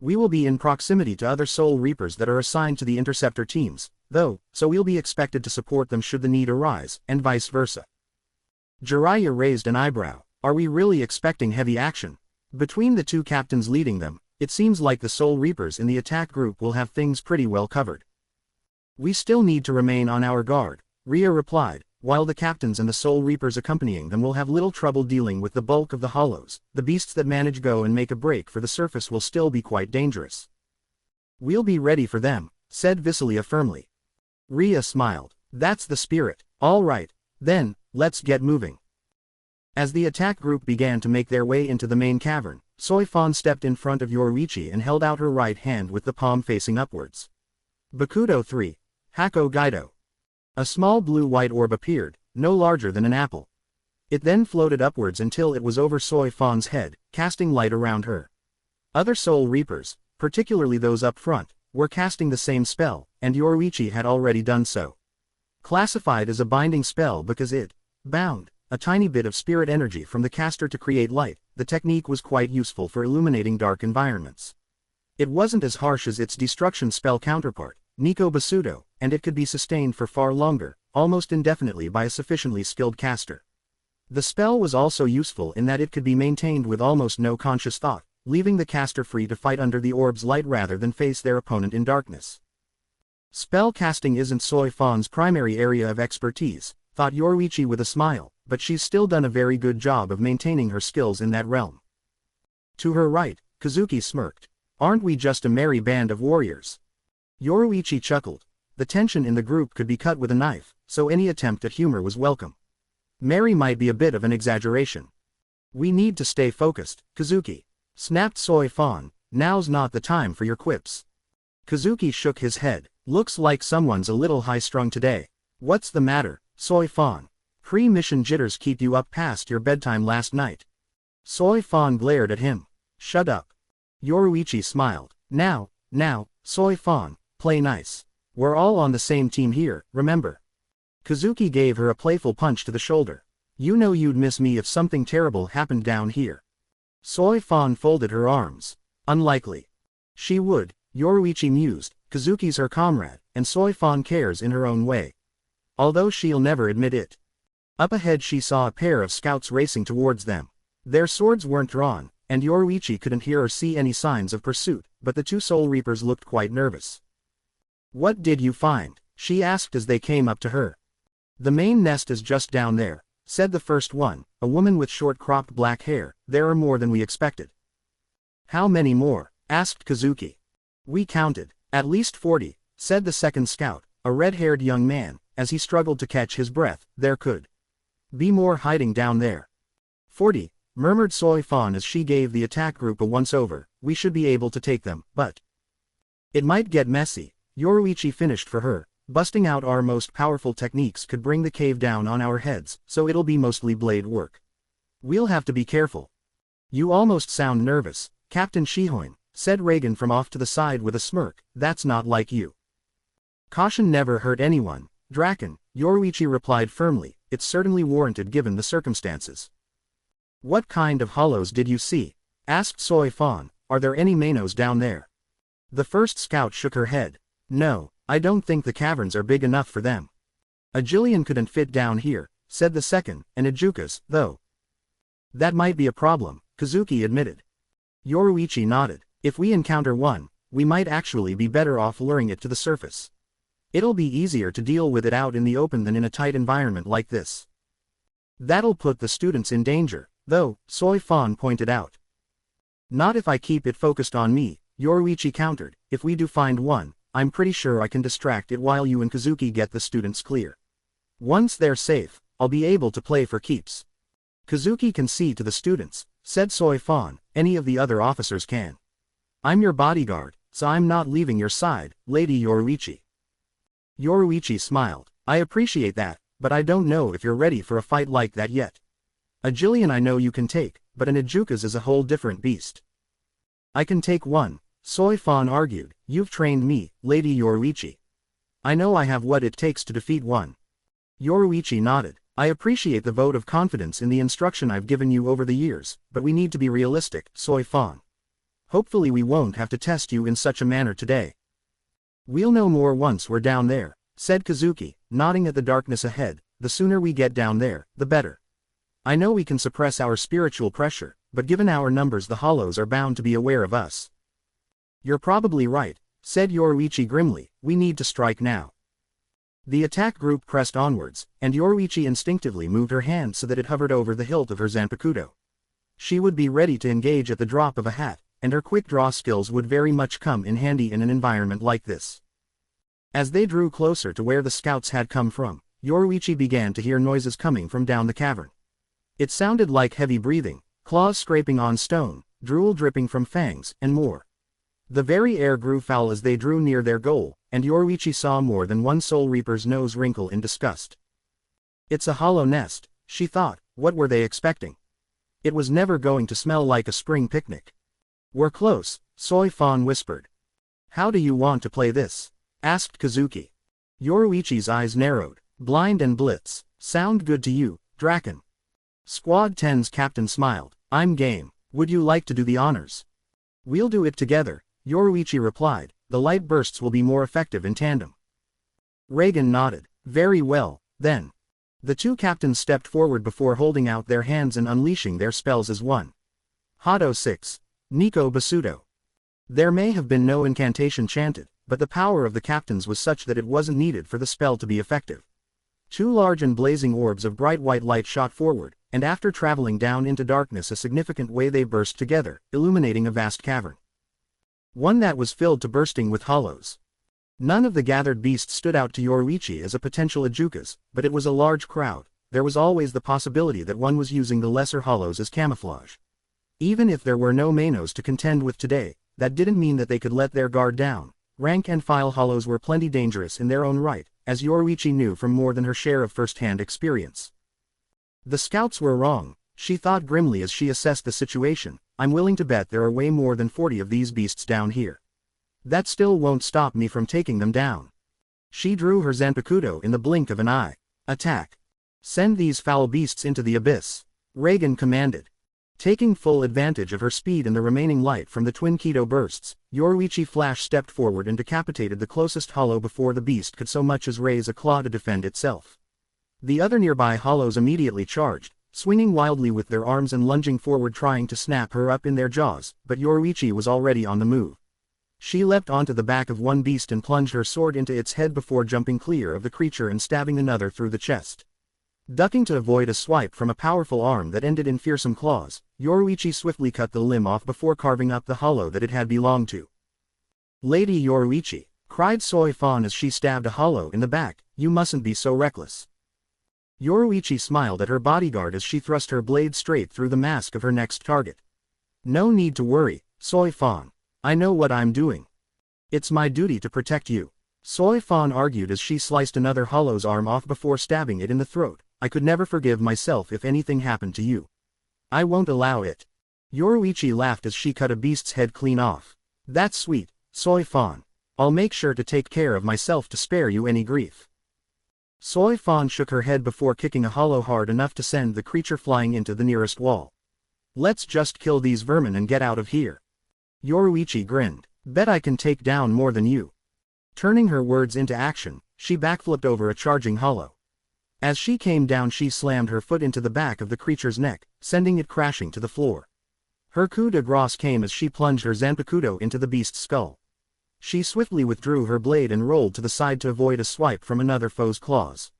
Speaker 1: We will be in proximity to other Soul Reapers that are assigned to the interceptor teams, though, so we'll be expected to support them should the need arise, and vice versa. Jiraiya raised an eyebrow. Are we really expecting heavy action? Between the two captains leading them, it seems like the Soul Reapers in the attack group will have things pretty well covered. We still need to remain on our guard, Ria replied, while the captains and the Soul Reapers accompanying them will have little trouble dealing with the bulk of the hollows. The beasts that manage go and make a break for the surface will still be quite dangerous. We'll be ready for them, said Visilia firmly. Ria smiled. That's the spirit. All right, then, let's get moving. As the attack group began to make their way into the main cavern, Soy Fan stepped in front of Yoruichi and held out her right hand with the palm facing upwards. Bakudo 3. Hako Gaido. A small blue-white orb appeared, no larger than an apple. It then floated upwards until it was over Soy Fan's head, casting light around her. Other Soul Reapers, particularly those up front, were casting the same spell, and Yoruichi had already done so. Classified as a binding spell because it bound a tiny bit of spirit energy from the caster to create light. The technique was quite useful for illuminating dark environments. It wasn't as harsh as its destruction spell counterpart, Nico Basuto, and it could be sustained for far longer, almost indefinitely by a sufficiently skilled caster. The spell was also useful in that it could be maintained with almost no conscious thought, leaving the caster free to fight under the orb's light rather than face their opponent in darkness. Spell casting isn't Soi Fan's primary area of expertise, thought Yoruichi with a smile, but she's still done a very good job of maintaining her skills in that realm. To her right, Kazuki smirked. Aren't we just a merry band of warriors? Yoruichi chuckled. The tension in the group could be cut with a knife, so any attempt at humor was welcome. Merry might be a bit of an exaggeration. We need to stay focused, Kazuki. Snapped Soi Fan, now's not the time for your quips. Kazuki shook his head. Looks like someone's a little high-strung today. What's the matter, Soi Fan? Pre-mission jitters keep you up past your bedtime last night. Soi Fan glared at him. Shut up. Yoruichi smiled. Now, Soi Fan, play nice. We're all on the same team here, remember? Kazuki gave her a playful punch to the shoulder. You know you'd miss me if something terrible happened down here. Soi Fan folded her arms. Unlikely. She would, Yoruichi mused. Kazuki's her comrade, and Soi Fan cares in her own way. Although she'll never admit it. Up ahead she saw a pair of scouts racing towards them. Their swords weren't drawn, and Yoruichi couldn't hear or see any signs of pursuit, but the two Soul Reapers looked quite nervous. What did you find? She asked as they came up to her. The main nest is just down there, said the first one, a woman with short cropped black hair. There are more than we expected. How many more? Asked Kazuki. We counted. At least 40, said the second scout, a red-haired young man, as he struggled to catch his breath. There could be more hiding down there. 40, murmured Soi Fan as she gave the attack group a once-over. We should be able to take them, but it might get messy. Yoruichi finished for her. Busting out our most powerful techniques could bring the cave down on our heads, so it'll be mostly blade work. We'll have to be careful. You almost sound nervous, Captain Shihoin, said Reagan from off to the side with a smirk. That's not like you. Caution never hurt anyone, Draken, Yoruichi replied firmly. It's certainly warranted given the circumstances. What kind of hollows did you see? Asked Soi Fan. Are there any Manos down there? The first scout shook her head. No, I don't think the caverns are big enough for them. A Jillian couldn't fit down here, said the second, and a Jukas, though. That might be a problem, Kazuki admitted. Yoruichi nodded. If we encounter one, we might actually be better off luring it to the surface. It'll be easier to deal with it out in the open than in a tight environment like this. That'll put the students in danger, though, Soi Fan pointed out. Not if I keep it focused on me, Yoruichi countered. If we do find one, I'm pretty sure I can distract it while you and Kazuki get the students clear. Once they're safe, I'll be able to play for keeps. Kazuki can see to the students, said Soi Fan. Any of the other officers can. I'm your bodyguard, so I'm not leaving your side, Lady Yoruichi. Yoruichi smiled. I appreciate that, but I don't know if you're ready for a fight like that yet. A Jillian I know you can take, but an Ajukas is a whole different beast. I can take one, Soi Fan argued. You've trained me, Lady Yoruichi. I know I have what it takes to defeat one. Yoruichi nodded. I appreciate the vote of confidence in the instruction I've given you over the years, but we need to be realistic, Soi Fan. Hopefully we won't have to test you in such a manner today. We'll know more once we're down there, said Kazuki, nodding at the darkness ahead. The sooner we get down there, the better. I know we can suppress our spiritual pressure, but given our numbers the hollows are bound to be aware of us. You're probably right, said Yoruichi grimly. We need to strike now. The attack group pressed onwards, and Yoruichi instinctively moved her hand so that it hovered over the hilt of her Zanpakuto. She would be ready to engage at the drop of a hat, and her quick draw skills would very much come in handy in an environment like this. As they drew closer to where the scouts had come from, Yoruichi began to hear noises coming from down the cavern. It sounded like heavy breathing, claws scraping on stone, drool dripping from fangs, and more. The very air grew foul as they drew near their goal, and Yoruichi saw more than one Soul Reaper's nose wrinkle in disgust. It's a hollow nest, she thought. What were they expecting? It was never going to smell like a spring picnic. We're close, Soi Fan whispered. How do you want to play this? Asked Kazuki. Yoruichi's eyes narrowed. Blind and blitz. Sound good to you, Draken? Squad 10's captain smiled. I'm game. Would you like to do the honors? We'll do it together, Yoruichi replied. The light bursts will be more effective in tandem. Reagan nodded. Very well, then. The two captains stepped forward before holding out their hands and unleashing their spells as one. Hado 6. Nico Basuto. There may have been no incantation chanted, but the power of the captains was such that it wasn't needed for the spell to be effective. Two large and blazing orbs of bright white light shot forward, and after traveling down into darkness a significant way they burst together, illuminating a vast cavern. One that was filled to bursting with hollows. None of the gathered beasts stood out to Yoruichi as a potential Ajukas, but it was a large crowd. There was always the possibility that one was using the lesser hollows as camouflage. Even if there were no Manos to contend with today, that didn't mean that they could let their guard down. Rank and file hollows were plenty dangerous in their own right, as Yoruichi knew from more than her share of first-hand experience. The scouts were wrong, she thought grimly as she assessed the situation. I'm willing to bet there are way more than 40 of these beasts down here. That still won't stop me from taking them down. She drew her Zanpakuto in the blink of an eye. Attack. Send these foul beasts into the abyss, Reagan commanded. Taking full advantage of her speed and the remaining light from the twin Keto bursts, Yoruichi Flash stepped forward and decapitated the closest hollow before the beast could so much as raise a claw to defend itself. The other nearby hollows immediately charged, swinging wildly with their arms and lunging forward trying to snap her up in their jaws, but Yoruichi was already on the move. She leapt onto the back of one beast and plunged her sword into its head before jumping clear of the creature and stabbing another through the chest. Ducking to avoid a swipe from a powerful arm that ended in fearsome claws, Yoruichi swiftly cut the limb off before carving up the hollow that it had belonged to. Lady Yoruichi, cried Soy Fawn as she stabbed a hollow in the back, you mustn't be so reckless. Yoruichi smiled at her bodyguard as she thrust her blade straight through the mask of her next target. No need to worry, Soy Fawn. I know what I'm doing. It's my duty to protect you. Soy Fawn argued as she sliced another hollow's arm off before stabbing it in the throat. I could never forgive myself if anything happened to you. I won't allow it. Yoruichi laughed as she cut a beast's head clean off. That's sweet, Soy Fawn. I'll make sure to take care of myself to spare you any grief. Soy Fawn shook her head before kicking a hollow hard enough to send the creature flying into the nearest wall. Let's just kill these vermin and get out of here. Yoruichi grinned. Bet I can take down more than you. Turning her words into action, she backflipped over a charging hollow. As she came down she slammed her foot into the back of the creature's neck, sending it crashing to the floor. Her coup de grace came as she plunged her Zanpakuto into the beast's skull. She swiftly withdrew her blade and rolled to the side to avoid a swipe from another foe's claws.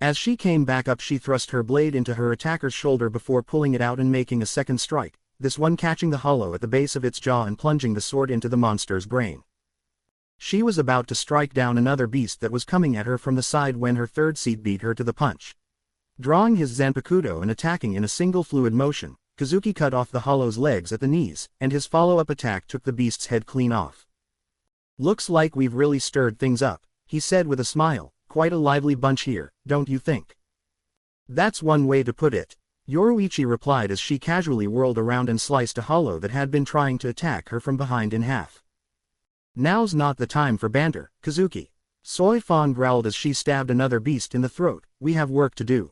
Speaker 1: As she came back up she thrust her blade into her attacker's shoulder before pulling it out and making a second strike, this one catching the hollow at the base of its jaw and plunging the sword into the monster's brain. She was about to strike down another beast that was coming at her from the side when her third seat beat her to the punch. Drawing his Zanpakuto and attacking in a single fluid motion, Kazuki cut off the hollow's legs at the knees, and his follow-up attack took the beast's head clean off. Looks like we've really stirred things up, he said with a smile. Quite a lively bunch here, don't you think? That's one way to put it, Yoruichi replied as she casually whirled around and sliced a hollow that had been trying to attack her from behind in half. Now's not the time for banter, Kazuki. Soy Fawn growled as she stabbed another beast in the throat. We have work to do.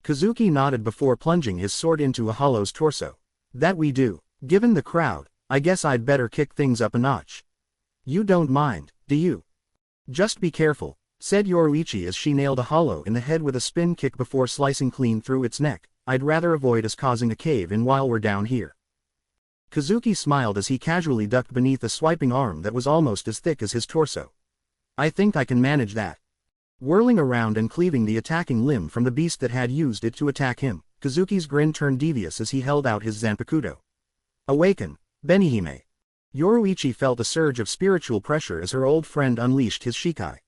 Speaker 1: Kazuki nodded before plunging his sword into a hollow's torso. That we do. Given the crowd, I guess I'd better kick things up a notch. You don't mind, do you? Just be careful, said Yoruichi as she nailed a hollow in the head with a spin kick before slicing clean through its neck. I'd rather avoid us causing a cave-in while we're down here. Kazuki smiled as he casually ducked beneath a swiping arm that was almost as thick as his torso. I think I can manage that. Whirling around and cleaving the attacking limb from the beast that had used it to attack him, Kazuki's grin turned devious as he held out his Zanpakuto. Awaken, Benihime. Yoruichi felt a surge of spiritual pressure as her old friend unleashed his Shikai.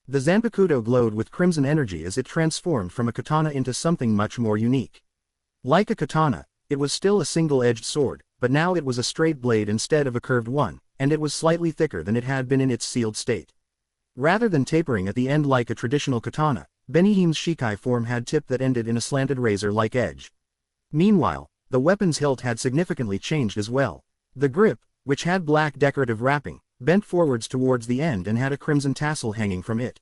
Speaker 1: The Zanpakuto glowed with crimson energy as it transformed from a katana into something much more unique. Like a katana, it was still a single-edged sword, but now it was a straight blade instead of a curved one, and it was slightly thicker than it had been in its sealed state. Rather than tapering at the end like a traditional katana, Benihime's Shikai form had tip that ended in a slanted razor-like edge. Meanwhile, the weapon's hilt had significantly changed as well. The grip, which had black decorative wrapping, bent forwards towards the end and had a crimson tassel hanging from it.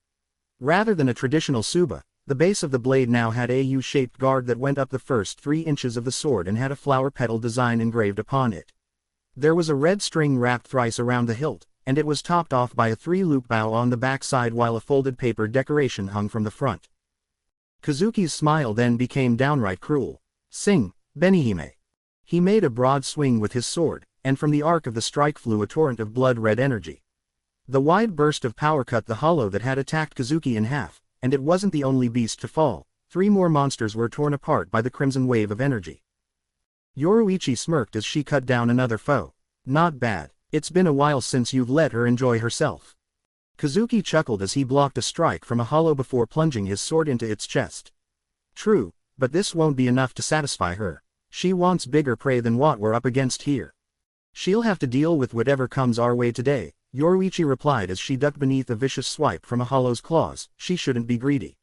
Speaker 1: Rather than a traditional tsuba, The base of the blade now had a U-shaped guard that went up the first 3 inches of the sword and had a flower petal design engraved upon it. There was a red string wrapped thrice around the hilt, and it was topped off by a 3-loop bow on the back side while a folded paper decoration hung from the front. Kazuki's smile then became downright cruel. "Sing, Benihime." He made a broad swing with his sword, and from the arc of the strike flew a torrent of blood-red energy. The wide burst of power cut the hollow that had attacked Kazuki in half, and it wasn't the only beast to fall. 3 more monsters were torn apart by the crimson wave of energy. Yoruichi smirked as she cut down another foe. "Not bad. It's been a while since you've let her enjoy herself." Kazuki chuckled as he blocked a strike from a hollow before plunging his sword into its chest. "True, but this won't be enough to satisfy her. She wants bigger prey than what we're up against here. She'll have to deal with whatever comes our way today," Yoruichi replied as she ducked beneath a vicious swipe from a hollow's claws. "She shouldn't be greedy."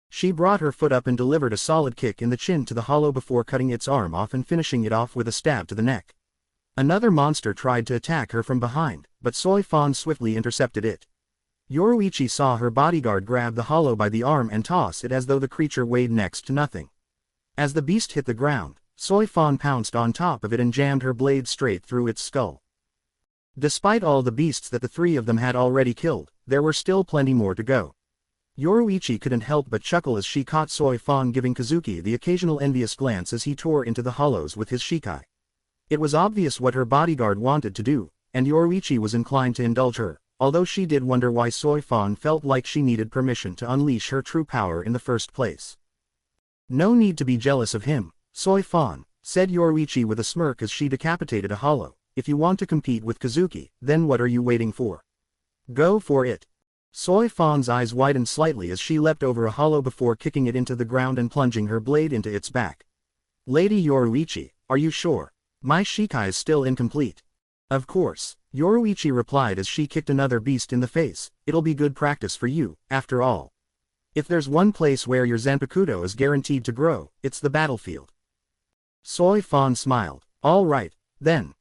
Speaker 1: She brought her foot up and delivered a solid kick in the chin to the hollow before cutting its arm off and finishing it off with a stab to the neck. Another monster tried to attack her from behind, but Soy Fan swiftly intercepted it. Yoruichi saw her bodyguard grab the hollow by the arm and toss it as though the creature weighed next to nothing. As the beast hit the ground, Soy Fan pounced on top of it and jammed her blade straight through its skull. Despite all the beasts that the 3 of them had already killed, there were still plenty more to go. Yoruichi couldn't help but chuckle as she caught Soy Fan giving Kazuki the occasional envious glance as he tore into the hollows with his shikai. It was obvious what her bodyguard wanted to do, and Yoruichi was inclined to indulge her, although she did wonder why Soy Fan felt like she needed permission to unleash her true power in the first place. "No need to be jealous of him, Soy Fan," said Yoruichi with a smirk as she decapitated a hollow. "If you want to compete with Kazuki, then what are you waiting for? Go for it." Soy Fan's eyes widened slightly as she leapt over a hollow before kicking it into the ground and plunging her blade into its back. "Lady Yoruichi, are you sure? My shikai is still incomplete." "Of course," Yoruichi replied as she kicked another beast in the face. "It'll be good practice for you, after all. If there's one place where your Zanpakuto is guaranteed to grow, it's the battlefield." Soy Fan smiled. "All right, then."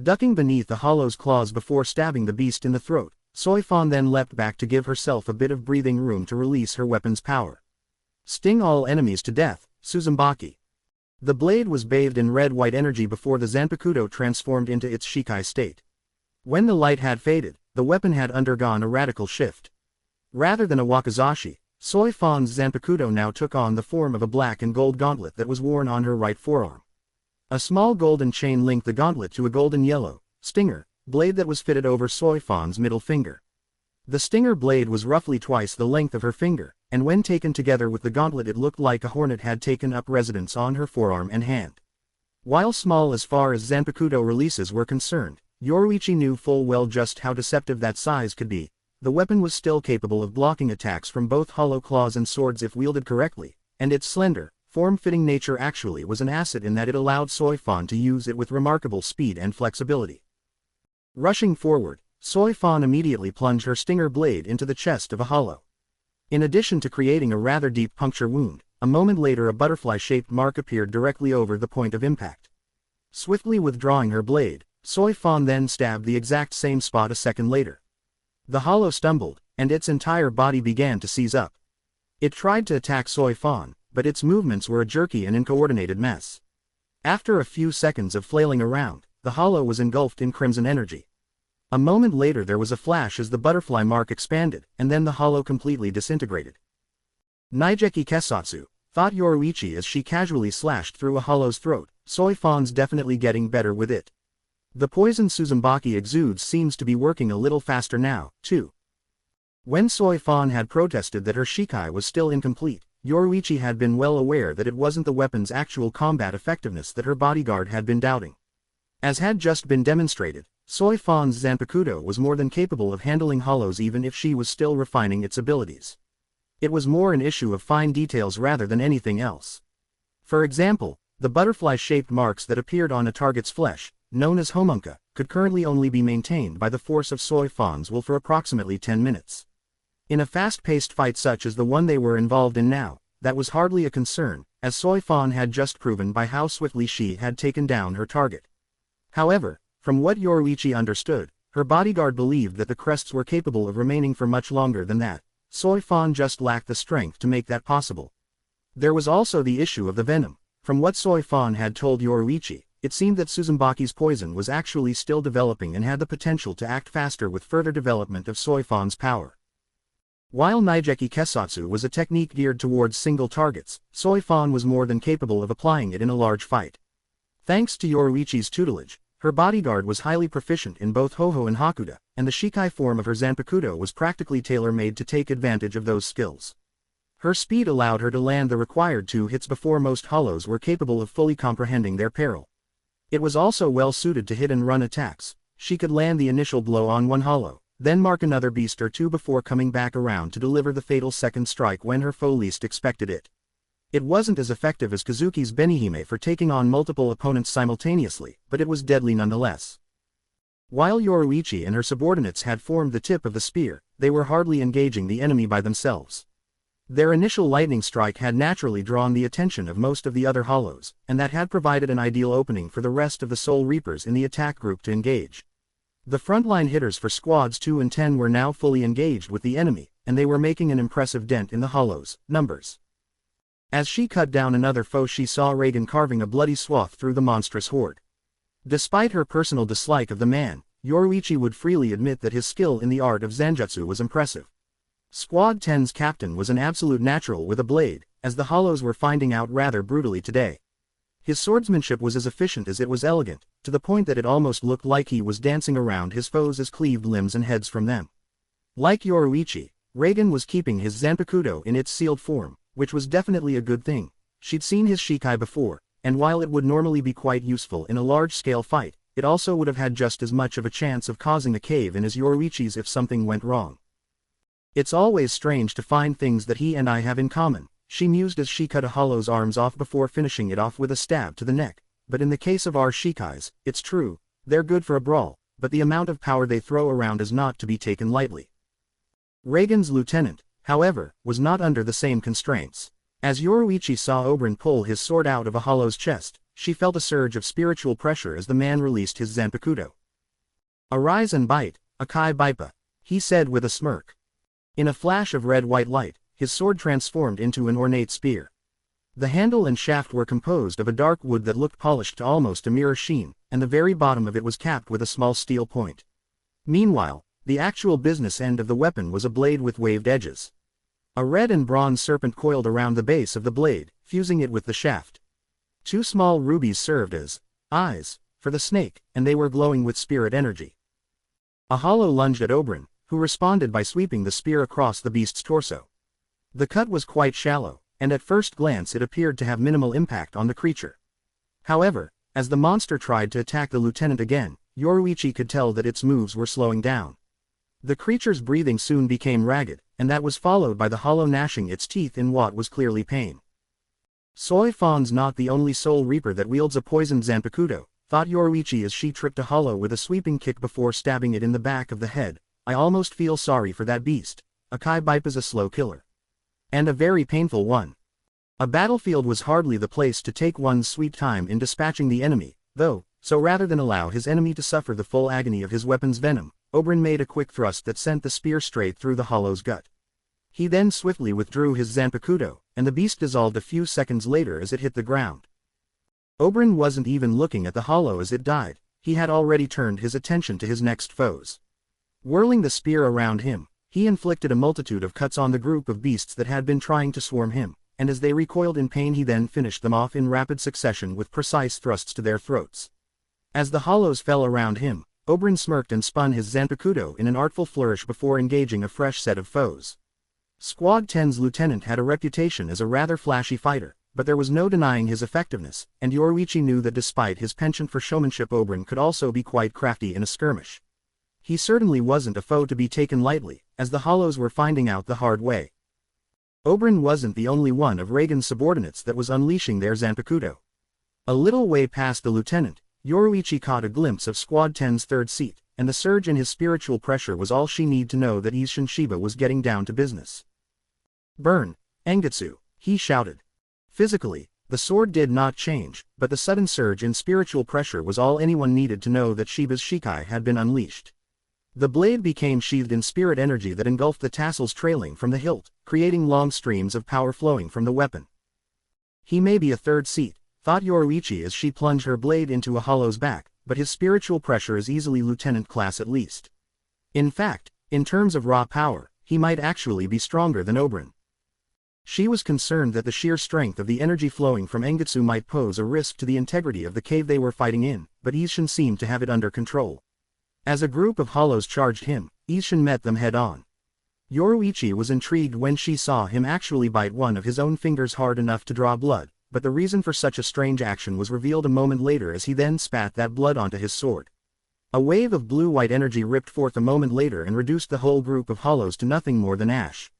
Speaker 1: Ducking beneath the hollow's claws before stabbing the beast in the throat, Soy Fan then leapt back to give herself a bit of breathing room to release her weapon's power. "Sting all enemies to death, Suzumaki." The blade was bathed in red-white energy before the Zanpakuto transformed into its shikai state. When the light had faded, the weapon had undergone a radical shift. Rather than a wakizashi, Soy Fan's Zanpakuto now took on the form of a black and gold gauntlet that was worn on her right forearm. A small golden chain linked the gauntlet to a golden-yellow stinger blade that was fitted over Soy Fan's middle finger. The stinger blade was roughly twice the length of her finger, and when taken together with the gauntlet it looked like a hornet had taken up residence on her forearm and hand. While small as far as Zanpakuto releases were concerned, Yoruichi knew full well just how deceptive that size could be. The weapon was still capable of blocking attacks from both hollow claws and swords if wielded correctly, and its slender, form-fitting nature actually was an asset in that it allowed Soy Fan to use it with remarkable speed and flexibility. Rushing forward, Soy Fan immediately plunged her stinger blade into the chest of a hollow. In addition to creating a rather deep puncture wound, a moment later a butterfly-shaped mark appeared directly over the point of impact. Swiftly withdrawing her blade, Soy Fan then stabbed the exact same spot a second later. The hollow stumbled, and its entire body began to seize up. It tried to attack Soy Fan, but its movements were a jerky and uncoordinated mess. After a few seconds of flailing around, the hollow was engulfed in crimson energy. A moment later there was a flash as the butterfly mark expanded, and then the hollow completely disintegrated. "Naigeki Kesatsu," thought Yoruichi as she casually slashed through a hollow's throat. "Soy Fan's definitely getting better with it. The poison Suzumaki exudes seems to be working a little faster now, too." When Soy Fan had protested that her shikai was still incomplete, Yoruichi had been well aware that it wasn't the weapon's actual combat effectiveness that her bodyguard had been doubting. As had just been demonstrated, Soy Fan's Zanpakuto was more than capable of handling hollows even if she was still refining its abilities. It was more an issue of fine details rather than anything else. For example, the butterfly-shaped marks that appeared on a target's flesh, known as homunca, could currently only be maintained by the force of Soy Fan's will for approximately 10 minutes. In a fast-paced fight such as the one they were involved in now, that was hardly a concern, as Soy Fan had just proven by how swiftly she had taken down her target. However, from what Yoruichi understood, her bodyguard believed that the crests were capable of remaining for much longer than that. Soifan just lacked the strength to make that possible. There was also the issue of the venom. From what Soifan had told Yoruichi, it seemed that Suzumbaki's poison was actually still developing and had the potential to act faster with further development of Soifan's power. While Naigeki Kesatsu was a technique geared towards single targets, Soifan was more than capable of applying it in a large fight. Thanks to Yoruichi's tutelage, her bodyguard was highly proficient in both Hoho and Hakuda, and the Shikai form of her Zanpakuto was practically tailor-made to take advantage of those skills. Her speed allowed her to land the required 2 hits before most hollows were capable of fully comprehending their peril. It was also well suited to hit-and-run attacks. She could land the initial blow on one hollow, then mark another beast or 2 before coming back around to deliver the fatal second strike when her foe least expected it. It wasn't as effective as Kazuki's Benihime for taking on multiple opponents simultaneously, but it was deadly nonetheless. While Yoruichi and her subordinates had formed the tip of the spear, they were hardly engaging the enemy by themselves. Their initial lightning strike had naturally drawn the attention of most of the other hollows, and that had provided an ideal opening for the rest of the Soul Reapers in the attack group to engage. The frontline hitters for squads 2 and 10 were now fully engaged with the enemy, and they were making an impressive dent in the hollows' numbers. As she cut down another foe, she saw Reagan carving a bloody swath through the monstrous horde. Despite her personal dislike of the man, Yoruichi would freely admit that his skill in the art of Zanjutsu was impressive. Squad 10's captain was an absolute natural with a blade, as the hollows were finding out rather brutally today. His swordsmanship was as efficient as it was elegant, to the point that it almost looked like he was dancing around his foes as cleaved limbs and heads from them. Like Yoruichi, Reagan was keeping his Zanpakuto in its sealed form, which was definitely a good thing. She'd seen his Shikai before, and while it would normally be quite useful in a large-scale fight, it also would have had just as much of a chance of causing a cave-in as Yoruichi's if something went wrong. It's always strange to find things that he and I have in common, she mused as she cut a hollow's arms off before finishing it off with a stab to the neck. But in the case of our Shikais, it's true, they're good for a brawl, but the amount of power they throw around is not to be taken lightly. Reagan's lieutenant, however, was not under the same constraints. As Yoruichi saw Oberon pull his sword out of a hollow's chest, she felt a surge of spiritual pressure as the man released his Zanpakuto. "Arise and bite, Akai Baipa," he said with a smirk. In a flash of red-white light, his sword transformed into an ornate spear. The handle and shaft were composed of a dark wood that looked polished to almost a mirror sheen, and the very bottom of it was capped with a small steel point. Meanwhile, the actual business end of the weapon was a blade with waved edges. A red and bronze serpent coiled around the base of the blade, fusing it with the shaft. 2 small rubies served as eyes for the snake, and they were glowing with spirit energy. A hollow lunged at Oberon, who responded by sweeping the spear across the beast's torso. The cut was quite shallow, and at first glance it appeared to have minimal impact on the creature. However, as the monster tried to attack the lieutenant again, Yoruichi could tell that its moves were slowing down. The creature's breathing soon became ragged, and that was followed by the hollow gnashing its teeth in what was clearly pain. Soifan's not the only Soul Reaper that wields a poisoned Zanpakuto, thought Yoruichi as she tripped a hollow with a sweeping kick before stabbing it in the back of the head. I almost feel sorry for that beast. Akai Baipa's a slow killer. And a very painful one. A battlefield was hardly the place to take one's sweet time in dispatching the enemy, though, so rather than allow his enemy to suffer the full agony of his weapon's venom, Oberon made a quick thrust that sent the spear straight through the hollow's gut. He then swiftly withdrew his Zanpakuto, and the beast dissolved a few seconds later as it hit the ground. Oberon wasn't even looking at the hollow as it died, he had already turned his attention to his next foes. Whirling the spear around him, he inflicted a multitude of cuts on the group of beasts that had been trying to swarm him, and as they recoiled in pain he then finished them off in rapid succession with precise thrusts to their throats. As the hollows fell around him, Oberon smirked and spun his Zanpakuto in an artful flourish before engaging a fresh set of foes. Squad 10's lieutenant had a reputation as a rather flashy fighter, but there was no denying his effectiveness, and Yoruichi knew that despite his penchant for showmanship Oberon could also be quite crafty in a skirmish. He certainly wasn't a foe to be taken lightly, as the hollows were finding out the hard way. Oberon wasn't the only one of Reagan's subordinates that was unleashing their Zanpakuto. A little way past the lieutenant, Yoruichi caught a glimpse of Squad 10's third seat, and the surge in his spiritual pressure was all she needed to know that Isshin Shiba was getting down to business. "Burn, Engetsu," he shouted. Physically, the sword did not change, but the sudden surge in spiritual pressure was all anyone needed to know that Shiba's Shikai had been unleashed. The blade became sheathed in spirit energy that engulfed the tassels trailing from the hilt, creating long streams of power flowing from the weapon. He may be a third seat, thought Yoruichi as she plunged her blade into a hollow's back, but his spiritual pressure is easily lieutenant class at least. In fact, in terms of raw power, he might actually be stronger than Oberon. She was concerned that the sheer strength of the energy flowing from Engetsu might pose a risk to the integrity of the cave they were fighting in, but Isshin seemed to have it under control. As a group of hollows charged him, Isshin met them head-on. Yoruichi was intrigued when she saw him actually bite one of his own fingers hard enough to draw blood, but the reason for such a strange action was revealed a moment later as he then spat that blood onto his sword. A wave of blue-white energy ripped forth a moment later and reduced the whole group of hollows to nothing more than ash.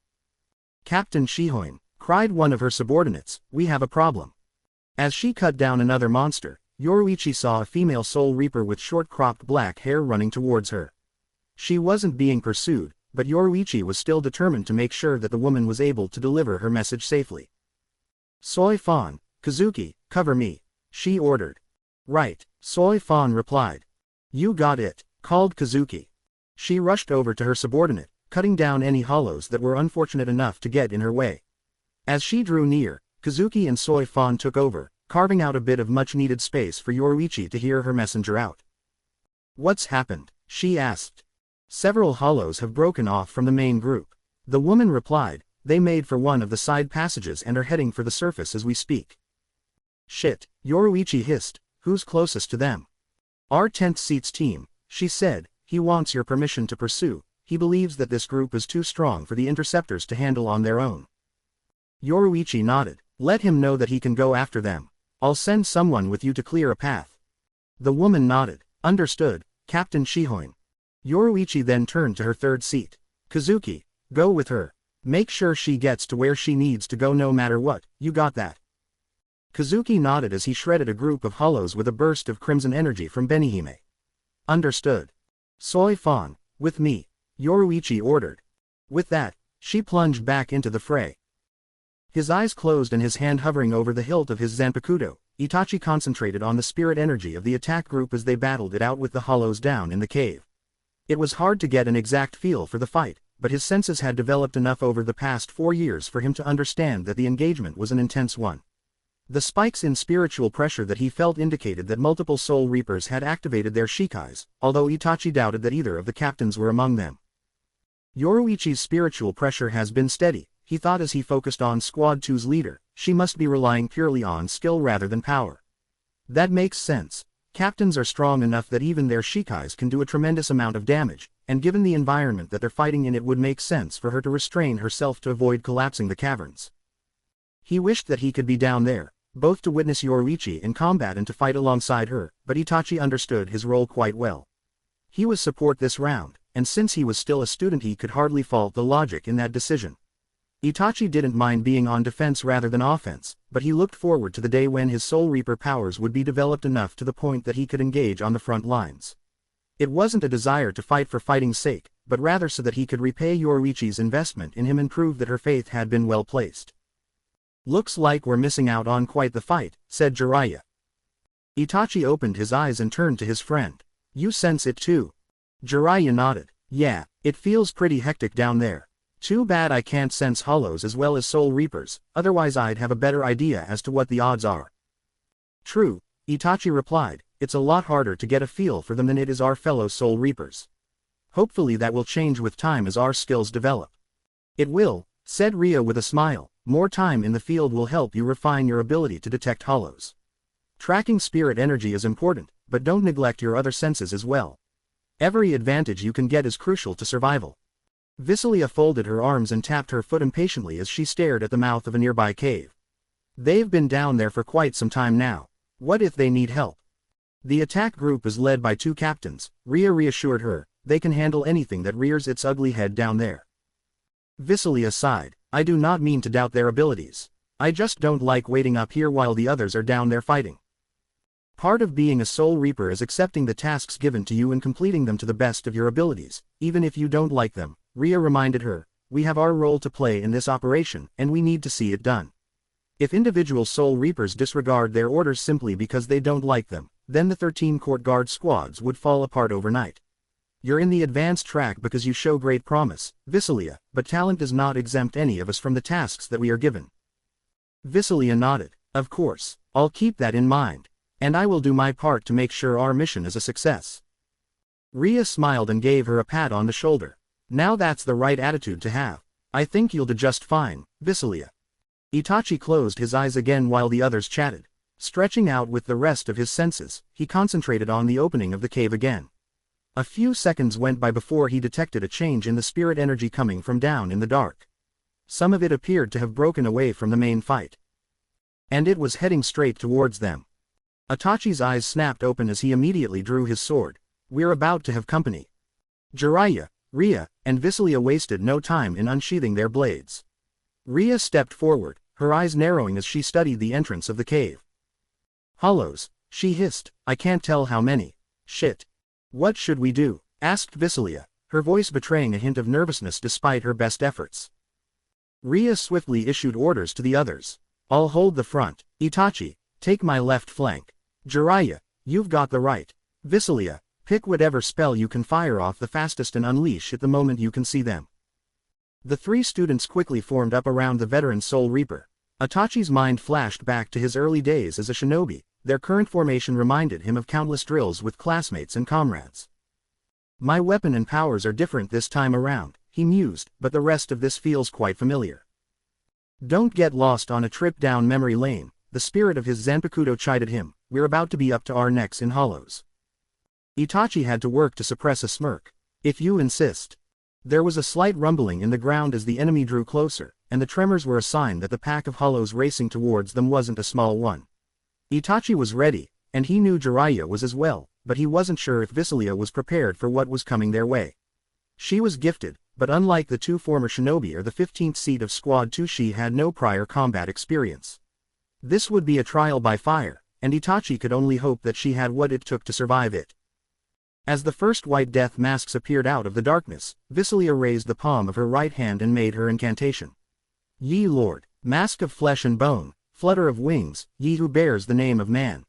Speaker 1: "Captain Shihoin," cried one of her subordinates, "we have a problem." As she cut down another monster, Yoruichi saw a female soul reaper with short-cropped black hair running towards her. She wasn't being pursued, but Yoruichi was still determined to make sure that the woman was able to deliver her message safely. "Soi Fan, Kazuki, cover me," she ordered. "Right," Soi Fan replied. "You got it," called Kazuki. She rushed over to her subordinate, cutting down any hollows that were unfortunate enough to get in her way. As she drew near, Kazuki and Soi Fan took over, carving out a bit of much-needed space for Yoruichi to hear her messenger out. "What's happened?" she asked. "Several hollows have broken off from the main group." The woman replied, "They made for one of the side passages and are heading for the surface as we speak." "Shit," Yoruichi hissed, "who's closest to them?" "Our 10th Seat's team," she said. "He wants your permission to pursue. He believes that this group is too strong for the interceptors to handle on their own." Yoruichi nodded. "Let him know that he can go after them. I'll send someone with you to clear a path." The woman nodded. "Understood, Captain Shihoin." Yoruichi then turned to her third seat. "Kazuki, go with her. Make sure she gets to where she needs to go no matter what, you got that?" Kazuki nodded as he shredded a group of hollows with a burst of crimson energy from Benihime. "Understood. Soi Fan, with me," Yoruichi ordered. With that, she plunged back into the fray. His eyes closed and his hand hovering over the hilt of his Zanpakuto, Itachi concentrated on the spirit energy of the attack group as they battled it out with the hollows down in the cave. It was hard to get an exact feel for the fight, but his senses had developed enough over the past 4 years for him to understand that the engagement was an intense one. The spikes in spiritual pressure that he felt indicated that multiple Soul Reapers had activated their Shikais, although Itachi doubted that either of the captains were among them. Yoruichi's spiritual pressure has been steady, he thought as he focused on Squad 2's leader. She must be relying purely on skill rather than power. That makes sense. Captains are strong enough that even their Shikais can do a tremendous amount of damage, and given the environment that they're fighting in, it would make sense for her to restrain herself to avoid collapsing the caverns. He wished that he could be down there, both to witness Yoruichi in combat and to fight alongside her, but Itachi understood his role quite well. He was support this round, and since he was still a student he could hardly fault the logic in that decision. Itachi didn't mind being on defense rather than offense, but he looked forward to the day when his Soul Reaper powers would be developed enough to the point that he could engage on the front lines. It wasn't a desire to fight for fighting's sake, but rather so that he could repay Yoruichi's investment in him and prove that her faith had been well placed. "Looks like we're missing out on quite the fight," said Jiraiya. Itachi opened his eyes and turned to his friend. "You sense it too?" Jiraiya nodded. "Yeah, it feels pretty hectic down there. Too bad I can't sense hollows as well as Soul Reapers, otherwise I'd have a better idea as to what the odds are." "True," Itachi replied, "it's a lot harder to get a feel for them than it is our fellow Soul Reapers. Hopefully that will change with time as our skills develop." "It will," said Ria with a smile. "More time in the field will help you refine your ability to detect hollows. Tracking spirit energy is important, but don't neglect your other senses as well. Every advantage you can get is crucial to survival." Visilia folded her arms and tapped her foot impatiently as she stared at the mouth of a nearby cave. "They've been down there for quite some time now. What if they need help?" "The attack group is led by 2 captains," Ria reassured her. "They can handle anything that rears its ugly head down there." Visilia sighed. "I do not mean to doubt their abilities. I just don't like waiting up here while the others are down there fighting." "Part of being a Soul Reaper is accepting the tasks given to you and completing them to the best of your abilities, even if you don't like them," Ria reminded her. "We have our role to play in this operation, and we need to see it done. If individual Soul Reapers disregard their orders simply because they don't like them, then the 13 court guard squads would fall apart overnight." You're in the advanced track because you show great promise, Visilia, but talent does not exempt any of us from the tasks that we are given. Visilia nodded. Of course, I'll keep that in mind. And I will do my part to make sure our mission is a success. Ria smiled and gave her a pat on the shoulder. Now that's the right attitude to have. I think you'll do just fine, Visilia. Itachi closed his eyes again while the others chatted. Stretching out with the rest of his senses, he concentrated on the opening of the cave again. A few seconds went by before he detected a change in the spirit energy coming from down in the dark. Some of it appeared to have broken away from the main fight. And it was heading straight towards them. Itachi's eyes snapped open as he immediately drew his sword. We're about to have company. Jiraiya, Ria, and Visilia wasted no time in unsheathing their blades. Ria stepped forward, her eyes narrowing as she studied the entrance of the cave. Hollows, she hissed, I can't tell how many. Shit. What should we do? Asked Visilia, her voice betraying a hint of nervousness despite her best efforts. Ria swiftly issued orders to the others. I'll hold the front. Itachi, take my left flank. Jiraiya, you've got the right. Visilia, pick whatever spell you can fire off the fastest and unleash it the moment you can see them. The three students quickly formed up around the veteran Soul Reaper. Itachi's mind flashed back to his early days as a shinobi. Their current formation reminded him of countless drills with classmates and comrades. My weapon and powers are different this time around, he mused, but the rest of this feels quite familiar. Don't get lost on a trip down memory lane, the spirit of his Zanpakuto chided him, we're about to be up to our necks in hollows. Itachi had to work to suppress a smirk. If you insist. There was a slight rumbling in the ground as the enemy drew closer, and the tremors were a sign that the pack of hollows racing towards them wasn't a small one. Itachi was ready, and he knew Jiraiya was as well, but he wasn't sure if Visilia was prepared for what was coming their way. She was gifted, but unlike the two former shinobi or the 15th seat of Squad 2, she had no prior combat experience. This would be a trial by fire, and Itachi could only hope that she had what it took to survive it. As the first white death masks appeared out of the darkness, Visilia raised the palm of her right hand and made her incantation. Ye Lord, mask of flesh and bone, flutter of wings, ye who bears the name of man.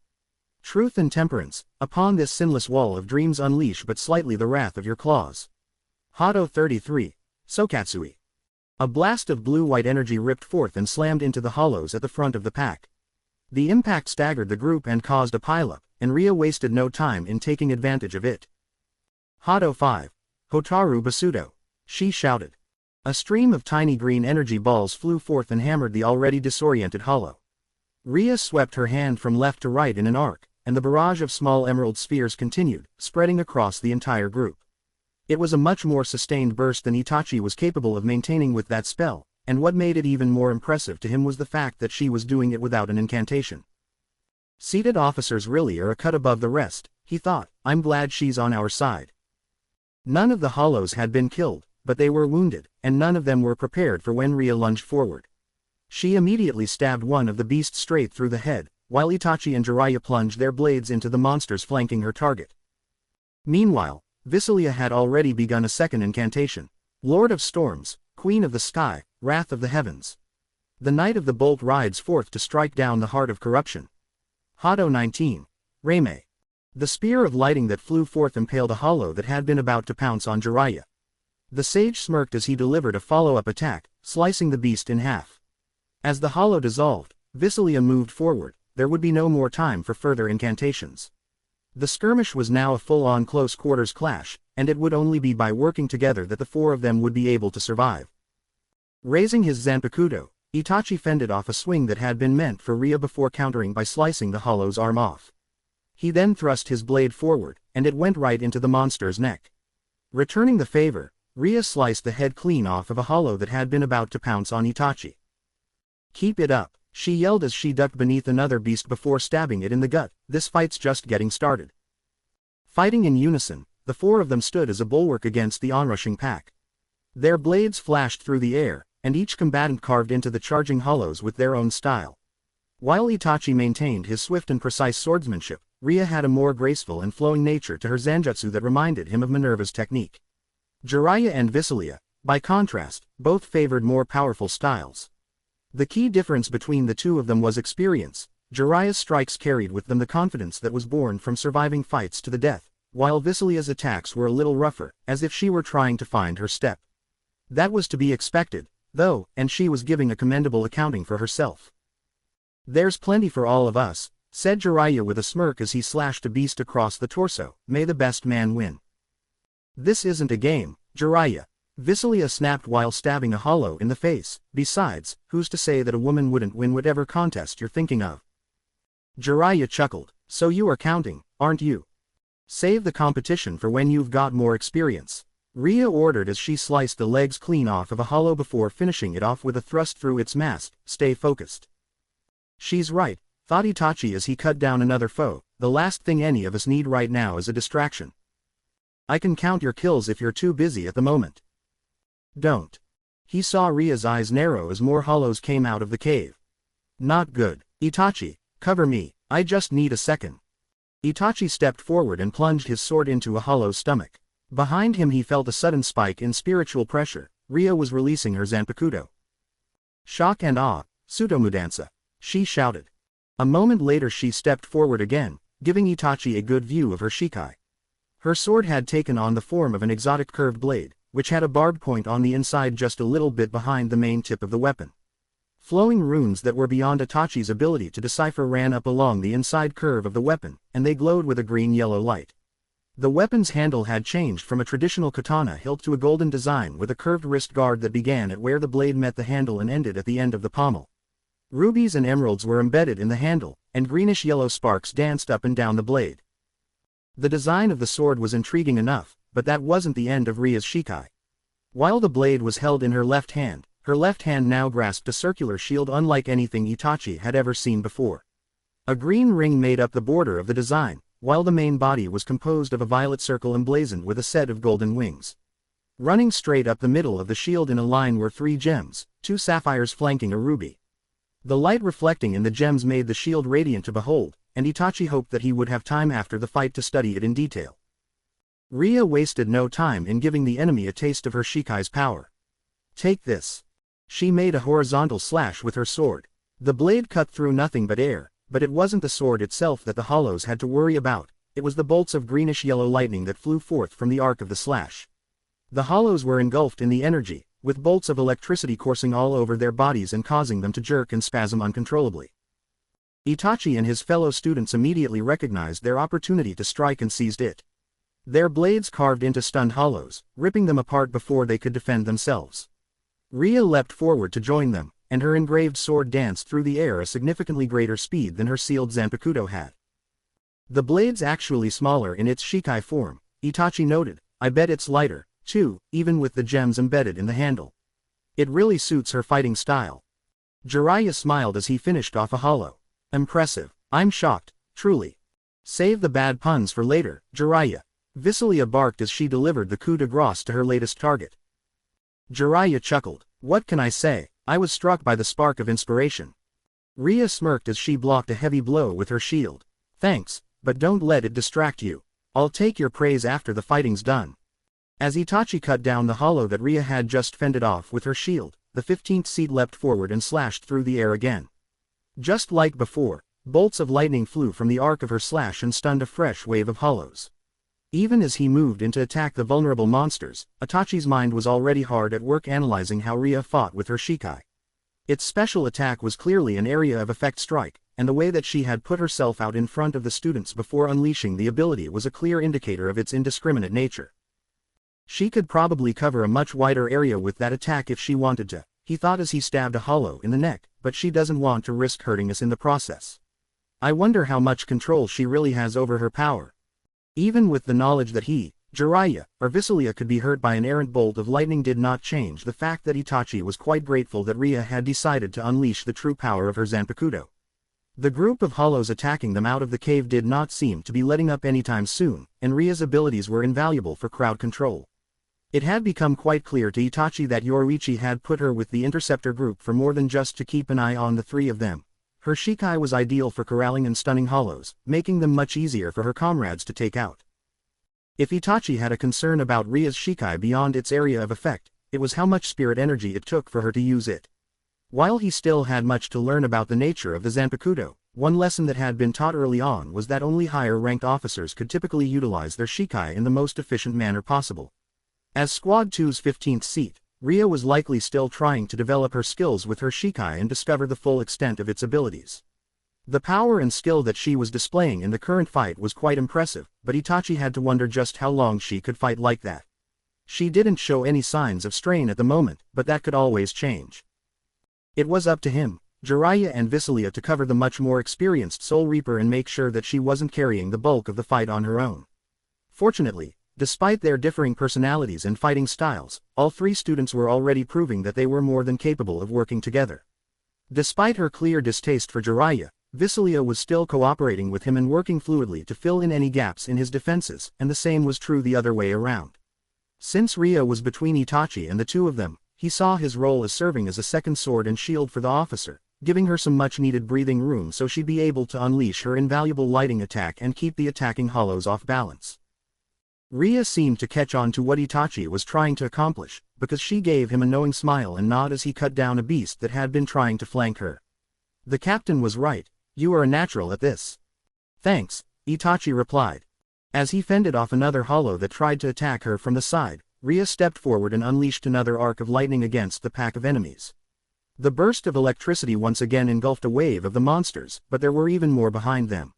Speaker 1: Truth and temperance, upon this sinless wall of dreams unleash but slightly the wrath of your claws. Hado 33, Sokatsui. A blast of blue-white energy ripped forth and slammed into the hollows at the front of the pack. The impact staggered the group and caused a pileup, and Ria wasted no time in taking advantage of it. Hado 5, Hotaru Basudo, she shouted. A stream of tiny green energy balls flew forth and hammered the already disoriented hollow. Ria swept her hand from left to right in an arc, and the barrage of small emerald spheres continued, spreading across the entire group. It was a much more sustained burst than Itachi was capable of maintaining with that spell, and what made it even more impressive to him was the fact that she was doing it without an incantation. Seated officers really are a cut above the rest, he thought, I'm glad she's on our side. None of the hollows had been killed, but they were wounded, and none of them were prepared for when Ria lunged forward. She immediately stabbed one of the beasts straight through the head, while Itachi and Jiraiya plunged their blades into the monsters flanking her target. Meanwhile, Visilia had already begun a second incantation. Lord of Storms, Queen of the Sky, Wrath of the Heavens. The Knight of the Bolt rides forth to strike down the heart of corruption. Hado 19, Reimei. The spear of lighting that flew forth impaled a hollow that had been about to pounce on Jiraiya. The sage smirked as he delivered a follow-up attack, slicing the beast in half. As the hollow dissolved, Visilia moved forward. There would be no more time for further incantations. The skirmish was now a full-on close-quarters clash, and it would only be by working together that the four of them would be able to survive. Raising his Zanpakuto, Itachi fended off a swing that had been meant for Ria before countering by slicing the hollow's arm off. He then thrust his blade forward, and it went right into the monster's neck. Returning the favor, Ria sliced the head clean off of a hollow that had been about to pounce on Itachi. Keep it up, she yelled as she ducked beneath another beast before stabbing it in the gut. This fight's just getting started. Fighting in unison, the four of them stood as a bulwark against the onrushing pack. Their blades flashed through the air, and each combatant carved into the charging hollows with their own style. While Itachi maintained his swift and precise swordsmanship, Ria had a more graceful and flowing nature to her zanjutsu that reminded him of Minerva's technique. Jiraiya and Visilia, by contrast, both favored more powerful styles. The key difference between the two of them was experience. Jiraiya's strikes carried with them the confidence that was born from surviving fights to the death, while Visilia's attacks were a little rougher, as if she were trying to find her step. That was to be expected, though, and she was giving a commendable accounting for herself. "There's plenty for all of us," said Jiraiya with a smirk as he slashed a beast across the torso. "May the best man win." "This isn't a game, Jiraiya," Visilia snapped while stabbing a hollow in the face. "Besides, who's to say that a woman wouldn't win whatever contest you're thinking of?" Jiraiya chuckled. "So you are counting, aren't you? Save the competition for when you've got more experience," Ria ordered as she sliced the legs clean off of a hollow before finishing it off with a thrust through its mask. "Stay focused." "She's right," thought Itachi as he cut down another foe. "The last thing any of us need right now is a distraction." "I can count your kills if you're too busy at the moment." "Don't." He saw Ria's eyes narrow as more hollows came out of the cave. "Not good. Itachi, cover me, I just need a second." Itachi stepped forward and plunged his sword into a hollow's stomach. Behind him he felt a sudden spike in spiritual pressure. Ria was releasing her Zanpakuto. "Shock and awe, Tsutomudansa," she shouted. A moment later she stepped forward again, giving Itachi a good view of her Shikai. Her sword had taken on the form of an exotic curved blade, which had a barbed point on the inside just a little bit behind the main tip of the weapon. Flowing runes that were beyond Itachi's ability to decipher ran up along the inside curve of the weapon, and they glowed with a green-yellow light. The weapon's handle had changed from a traditional katana hilt to a golden design with a curved wrist guard that began at where the blade met the handle and ended at the end of the pommel. Rubies and emeralds were embedded in the handle, and greenish-yellow sparks danced up and down the blade. The design of the sword was intriguing enough, but that wasn't the end of Ria's Shikai. While the blade was held in her left hand now grasped a circular shield unlike anything Itachi had ever seen before. A green ring made up the border of the design, while the main body was composed of a violet circle emblazoned with a set of golden wings. Running straight up the middle of the shield in a line were 3 gems, 2 sapphires flanking a ruby. The light reflecting in the gems made the shield radiant to behold, and Itachi hoped that he would have time after the fight to study it in detail. Ria wasted no time in giving the enemy a taste of her Shikai's power. "Take this." She made a horizontal slash with her sword. The blade cut through nothing but air, but it wasn't the sword itself that the hollows had to worry about, it was the bolts of greenish-yellow lightning that flew forth from the arc of the slash. The hollows were engulfed in the energy, with bolts of electricity coursing all over their bodies and causing them to jerk and spasm uncontrollably. Itachi and his fellow students immediately recognized their opportunity to strike and seized it. Their blades carved into stunned hollows, ripping them apart before they could defend themselves. Ria leapt forward to join them, and her engraved sword danced through the air at a significantly greater speed than her sealed Zanpakuto had. "The blade's actually smaller in its Shikai form," Itachi noted. "I bet it's lighter, too, even with the gems embedded in the handle. It really suits her fighting style." Jiraiya smiled as he finished off a hollow. "Impressive. I'm shocked, truly." "Save the bad puns for later, Jiraiya," Visilia barked as she delivered the coup de grace to her latest target. Jiraiya chuckled. "What can I say? I was struck by the spark of inspiration." Ria smirked as she blocked a heavy blow with her shield. "Thanks, but don't let it distract you. I'll take your praise after the fighting's done." As Itachi cut down the hollow that Ria had just fended off with her shield, the 15th seat leapt forward and slashed through the air again. Just like before, bolts of lightning flew from the arc of her slash and stunned a fresh wave of hollows. Even as he moved in to attack the vulnerable monsters, Itachi's mind was already hard at work analyzing how Ria fought with her Shikai. Its special attack was clearly an area of effect strike, and the way that she had put herself out in front of the students before unleashing the ability was a clear indicator of its indiscriminate nature. She could probably cover a much wider area with that attack if she wanted to, he thought as he stabbed a hollow in the neck, but she doesn't want to risk hurting us in the process. I wonder how much control she really has over her power. Even with the knowledge that he, Jiraiya, or Visilia could be hurt by an errant bolt of lightning did not change the fact that Itachi was quite grateful that Ria had decided to unleash the true power of her Zanpakuto. The group of hollows attacking them out of the cave did not seem to be letting up anytime soon, and Ria's abilities were invaluable for crowd control. It had become quite clear to Itachi that Yoruichi had put her with the interceptor group for more than just to keep an eye on the 3 of them. Her Shikai was ideal for corralling and stunning hollows, making them much easier for her comrades to take out. If Itachi had a concern about Ria's Shikai beyond its area of effect, it was how much spirit energy it took for her to use it. While he still had much to learn about the nature of the Zanpakuto, One lesson that had been taught early on was that only higher-ranked officers could typically utilize their shikai in the most efficient manner possible. As Squad 2's 15th seat, Ria was likely still trying to develop her skills with her shikai and discover the full extent of its abilities. The power and skill that she was displaying in the current fight was quite impressive, but Itachi had to wonder just how long she could fight like that. She didn't show any signs of strain at the moment, but that could always change. It was up to him, Jiraiya and Visilia, to cover the much more experienced Soul Reaper and make sure that she wasn't carrying the bulk of the fight on her own. Fortunately, despite their differing personalities and fighting styles, all three students were already proving that they were more than capable of working together. Despite her clear distaste for Jiraiya, Visilia was still cooperating with him and working fluidly to fill in any gaps in his defenses, and the same was true the other way around. Since Ria was between Itachi and the two of them, he saw his role as serving as a second sword and shield for the officer, giving her some much-needed breathing room so she'd be able to unleash her invaluable lighting attack and keep the attacking hollows off balance. Ria seemed to catch on to what Itachi was trying to accomplish, because she gave him a knowing smile and nod as he cut down a beast that had been trying to flank her. The captain was right, you are a natural at this. Thanks, Itachi replied. As he fended off another hollow that tried to attack her from the side, Ria stepped forward and unleashed another arc of lightning against the pack of enemies. The burst of electricity once again engulfed a wave of the monsters, but there were even more behind them.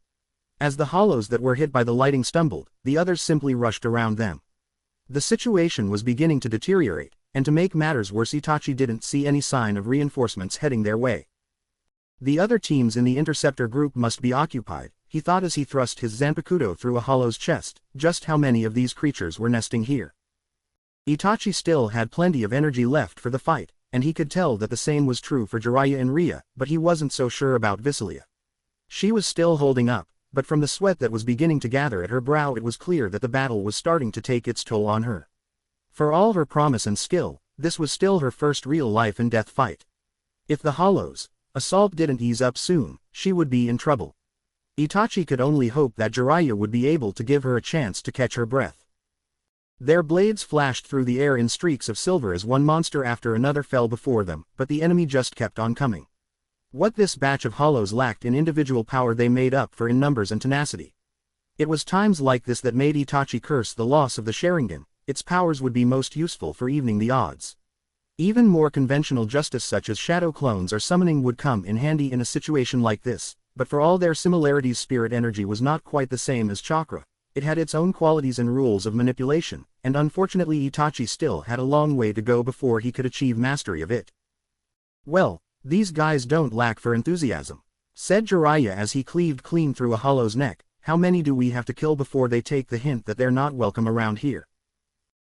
Speaker 1: As the hollows that were hit by the lighting stumbled, the others simply rushed around them. The situation was beginning to deteriorate, and to make matters worse, Itachi didn't see any sign of reinforcements heading their way. The other teams in the interceptor group must be occupied, he thought as he thrust his Zanpakuto through a hollow's chest. Just how many of these creatures were nesting here? Itachi still had plenty of energy left for the fight, and he could tell that the same was true for Jiraiya and Ria, but he wasn't so sure about Visilia. She was still holding up, but from the sweat that was beginning to gather at her brow it was clear that the battle was starting to take its toll on her. For all her promise and skill, this was still her first real life-and-death fight. If the hollows' assault didn't ease up soon, she would be in trouble. Itachi could only hope that Jiraiya would be able to give her a chance to catch her breath. Their blades flashed through the air in streaks of silver as one monster after another fell before them, but the enemy just kept on coming. What this batch of hollows lacked in individual power they made up for in numbers and tenacity. It was times like this that made Itachi curse the loss of the Sharingan. Its powers would be most useful for evening the odds. Even more conventional justice such as shadow clones or summoning would come in handy in a situation like this, but for all their similarities, spirit energy was not quite the same as chakra. It had its own qualities and rules of manipulation, and unfortunately Itachi still had a long way to go before he could achieve mastery of it. Well, these guys don't lack for enthusiasm, said Jiraiya as he cleaved clean through a hollow's neck. How many do we have to kill before they take the hint that they're not welcome around here?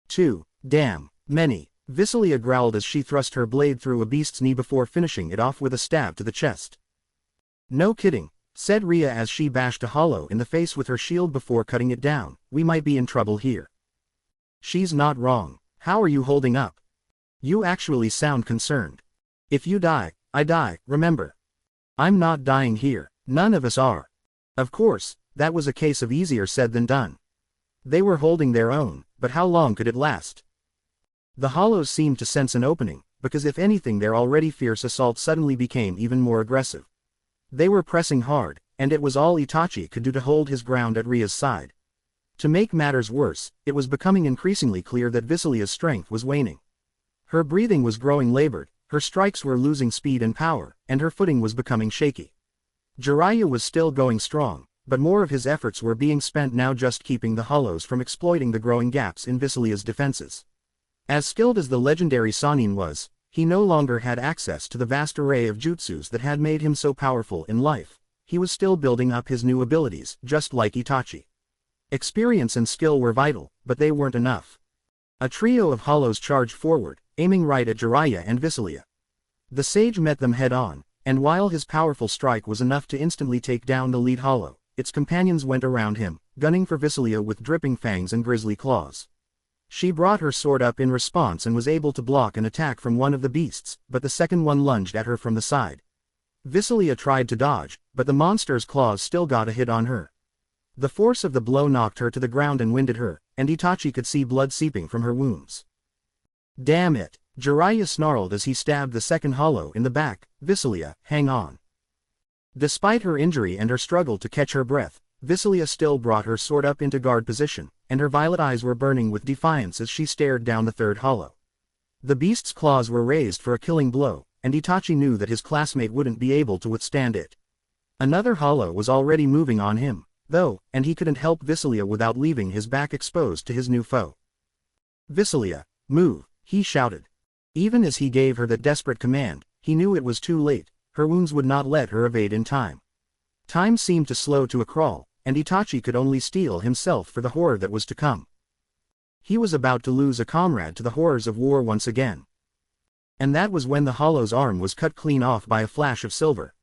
Speaker 1: 2. Damn, many, Visilia growled as she thrust her blade through a beast's knee before finishing it off with a stab to the chest. No kidding, said Ria as she bashed a hollow in the face with her shield before cutting it down. We might be in trouble here. She's not wrong. How are you holding up? You actually sound concerned. If you die, I die, remember. I'm not dying here, none of us are. Of course, that was a case of easier said than done. They were holding their own, but how long could it last? The hollows seemed to sense an opening, because if anything their already fierce assault suddenly became even more aggressive. They were pressing hard, and it was all Itachi could do to hold his ground at Ria's side. To make matters worse, it was becoming increasingly clear that Visilia's strength was waning. Her breathing was growing labored, her strikes were losing speed and power, and her footing was becoming shaky. Jiraiya was still going strong, but more of his efforts were being spent now just keeping the hollows from exploiting the growing gaps in Visilia's defenses. As skilled as the legendary Sannin was, he no longer had access to the vast array of jutsus that had made him so powerful in life. He was still building up his new abilities, just like Itachi. Experience and skill were vital, but they weren't enough. A trio of hollows charged forward, aiming right at Jiraiya and Visilia. The sage met them head-on, and while his powerful strike was enough to instantly take down the lead hollow, its companions went around him, gunning for Visilia with dripping fangs and grisly claws. She brought her sword up in response and was able to block an attack from one of the beasts, but the second one lunged at her from the side. Visilia tried to dodge, but the monster's claws still got a hit on her. The force of the blow knocked her to the ground and winded her, and Itachi could see blood seeping from her wounds. Damn it, Jiraiya snarled as he stabbed the second hollow in the back. Visilia, hang on. Despite her injury and her struggle to catch her breath, Visilia still brought her sword up into guard position, and her violet eyes were burning with defiance as she stared down the third hollow. The beast's claws were raised for a killing blow, and Itachi knew that his classmate wouldn't be able to withstand it. Another hollow was already moving on him, though, and he couldn't help Visilia without leaving his back exposed to his new foe. "Visilia, move," he shouted. Even as he gave her that desperate command, he knew it was too late. Her wounds would not let her evade in time. Time seemed to slow to a crawl, and Itachi could only steel himself for the horror that was to come. He was about to lose a comrade to the horrors of war once again. And that was when the hollow's arm was cut clean off by a flash of silver.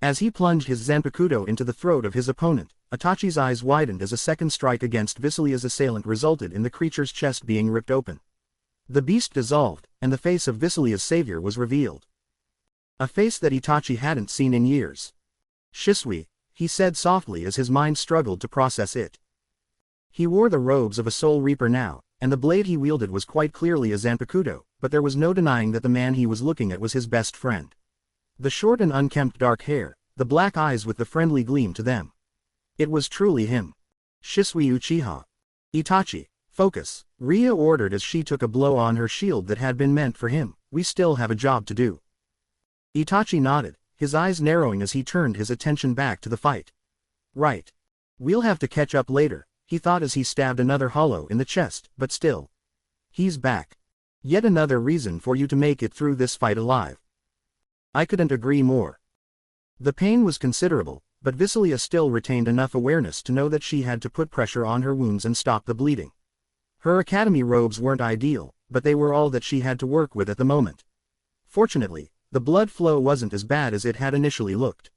Speaker 1: As he plunged his Zanpakuto into the throat of his opponent, Itachi's eyes widened as a second strike against Visilia's assailant resulted in the creature's chest being ripped open. The beast dissolved, and the face of Visilia's savior was revealed. A face that Itachi hadn't seen in years. "Shisui," he said softly as his mind struggled to process it. He wore the robes of a Soul Reaper now, and the blade he wielded was quite clearly a Zanpakuto, but there was no denying that the man he was looking at was his best friend. The short and unkempt dark hair, the black eyes with the friendly gleam to them. It was truly him. "Shisui Uchiha. Itachi, focus," Ria ordered as she took a blow on her shield that had been meant for him. "We still have a job to do." Itachi nodded, his eyes narrowing as he turned his attention back to the fight. "Right. We'll have to catch up later," he thought as he stabbed another hollow in the chest, but still. "He's back. Yet another reason for you to make it through this fight alive." "I couldn't agree more." The pain was considerable, but Visilia still retained enough awareness to know that she had to put pressure on her wounds and stop the bleeding. Her academy robes weren't ideal, but they were all that she had to work with at the moment. Fortunately, the blood flow wasn't as bad as it had initially looked.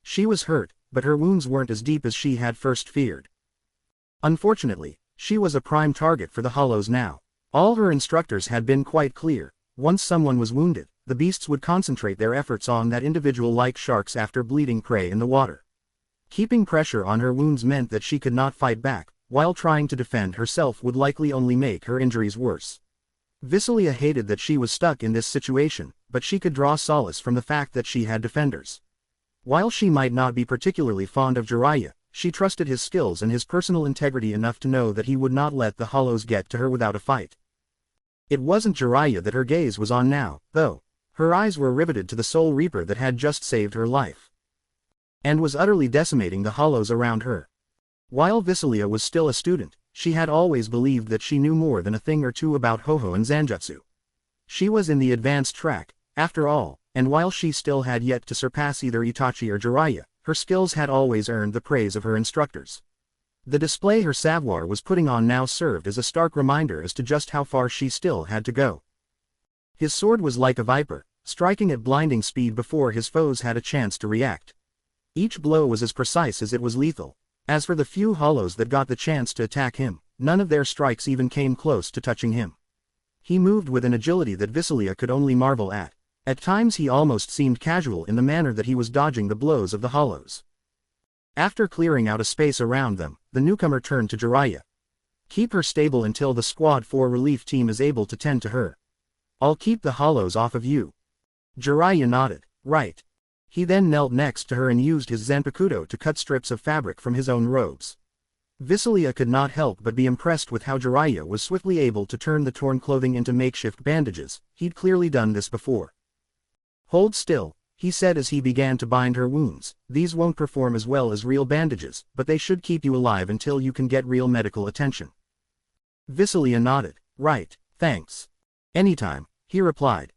Speaker 1: She was hurt, but her wounds weren't as deep as she had first feared. Unfortunately, she was a prime target for the hollows now. All her instructors had been quite clear: once someone was wounded, the beasts would concentrate their efforts on that individual like sharks after bleeding prey in the water. Keeping pressure on her wounds meant that she could not fight back, while trying to defend herself would likely only make her injuries worse. Visilia hated that she was stuck in this situation, but she could draw solace from the fact that she had defenders. While she might not be particularly fond of Jiraiya, she trusted his skills and his personal integrity enough to know that he would not let the hollows get to her without a fight. It wasn't Jiraiya that her gaze was on now, though. Her eyes were riveted to the Soul Reaper that had just saved her life, and was utterly decimating the hollows around her. While Visilia was still a student, she had always believed that she knew more than a thing or two about Hoho and Zanjutsu. She was in the advanced track, after all, and while she still had yet to surpass either Itachi or Jiraiya, her skills had always earned the praise of her instructors. The display her savoir was putting on now served as a stark reminder as to just how far she still had to go. His sword was like a viper, striking at blinding speed before his foes had a chance to react. Each blow was as precise as it was lethal. As for the few hollows that got the chance to attack him, none of their strikes even came close to touching him. He moved with an agility that Visilia could only marvel at. At times he almost seemed casual in the manner that he was dodging the blows of the hollows. After clearing out a space around them, the newcomer turned to Jiraiya. "Keep her stable until the Squad 4 relief team is able to tend to her. I'll keep the hollows off of you." Jiraiya nodded. "Right." He then knelt next to her and used his Zanpakuto to cut strips of fabric from his own robes. Visilia could not help but be impressed with how Jiraiya was swiftly able to turn the torn clothing into makeshift bandages. He'd clearly done this before. "Hold still," he said as he began to bind her wounds. "These won't perform as well as real bandages, but they should keep you alive until you can get real medical attention." Visilia nodded. "Right, thanks. Anytime," he replied.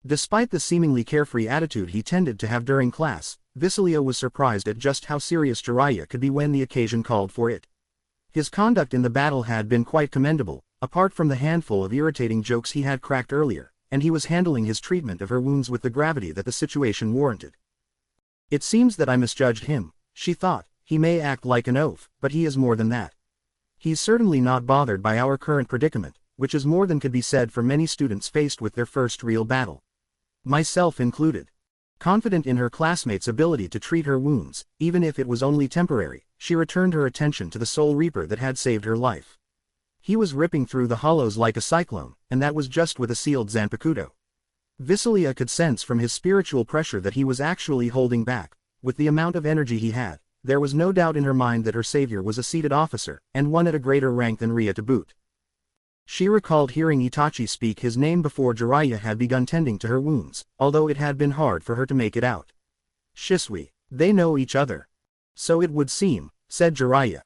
Speaker 1: Despite the seemingly carefree attitude he tended to have during class, Visilia was surprised at just how serious Jiraiya could be when the occasion called for it. His conduct in the battle had been quite commendable, apart from the handful of irritating jokes he had cracked earlier, and he was handling his treatment of her wounds with the gravity that the situation warranted. "It seems that I misjudged him," she thought. "He may act like an oaf, but he is more than that. He's certainly not bothered by our current predicament, which is more than could be said for many students faced with their first real battle. Myself included." Confident in her classmate's ability to treat her wounds, even if it was only temporary, she returned her attention to the Soul Reaper that had saved her life. He was ripping through the hollows like a cyclone, and that was just with a sealed Zanpakuto. Visilia could sense from his spiritual pressure that he was actually holding back, with the amount of energy he had, there was no doubt in her mind that her savior was a seated officer, and one at a greater rank than Ria to boot. She recalled hearing Itachi speak his name before Jiraiya had begun tending to her wounds, although it had been hard for her to make it out. Shisui. They know each other. So it would seem, said Jiraiya.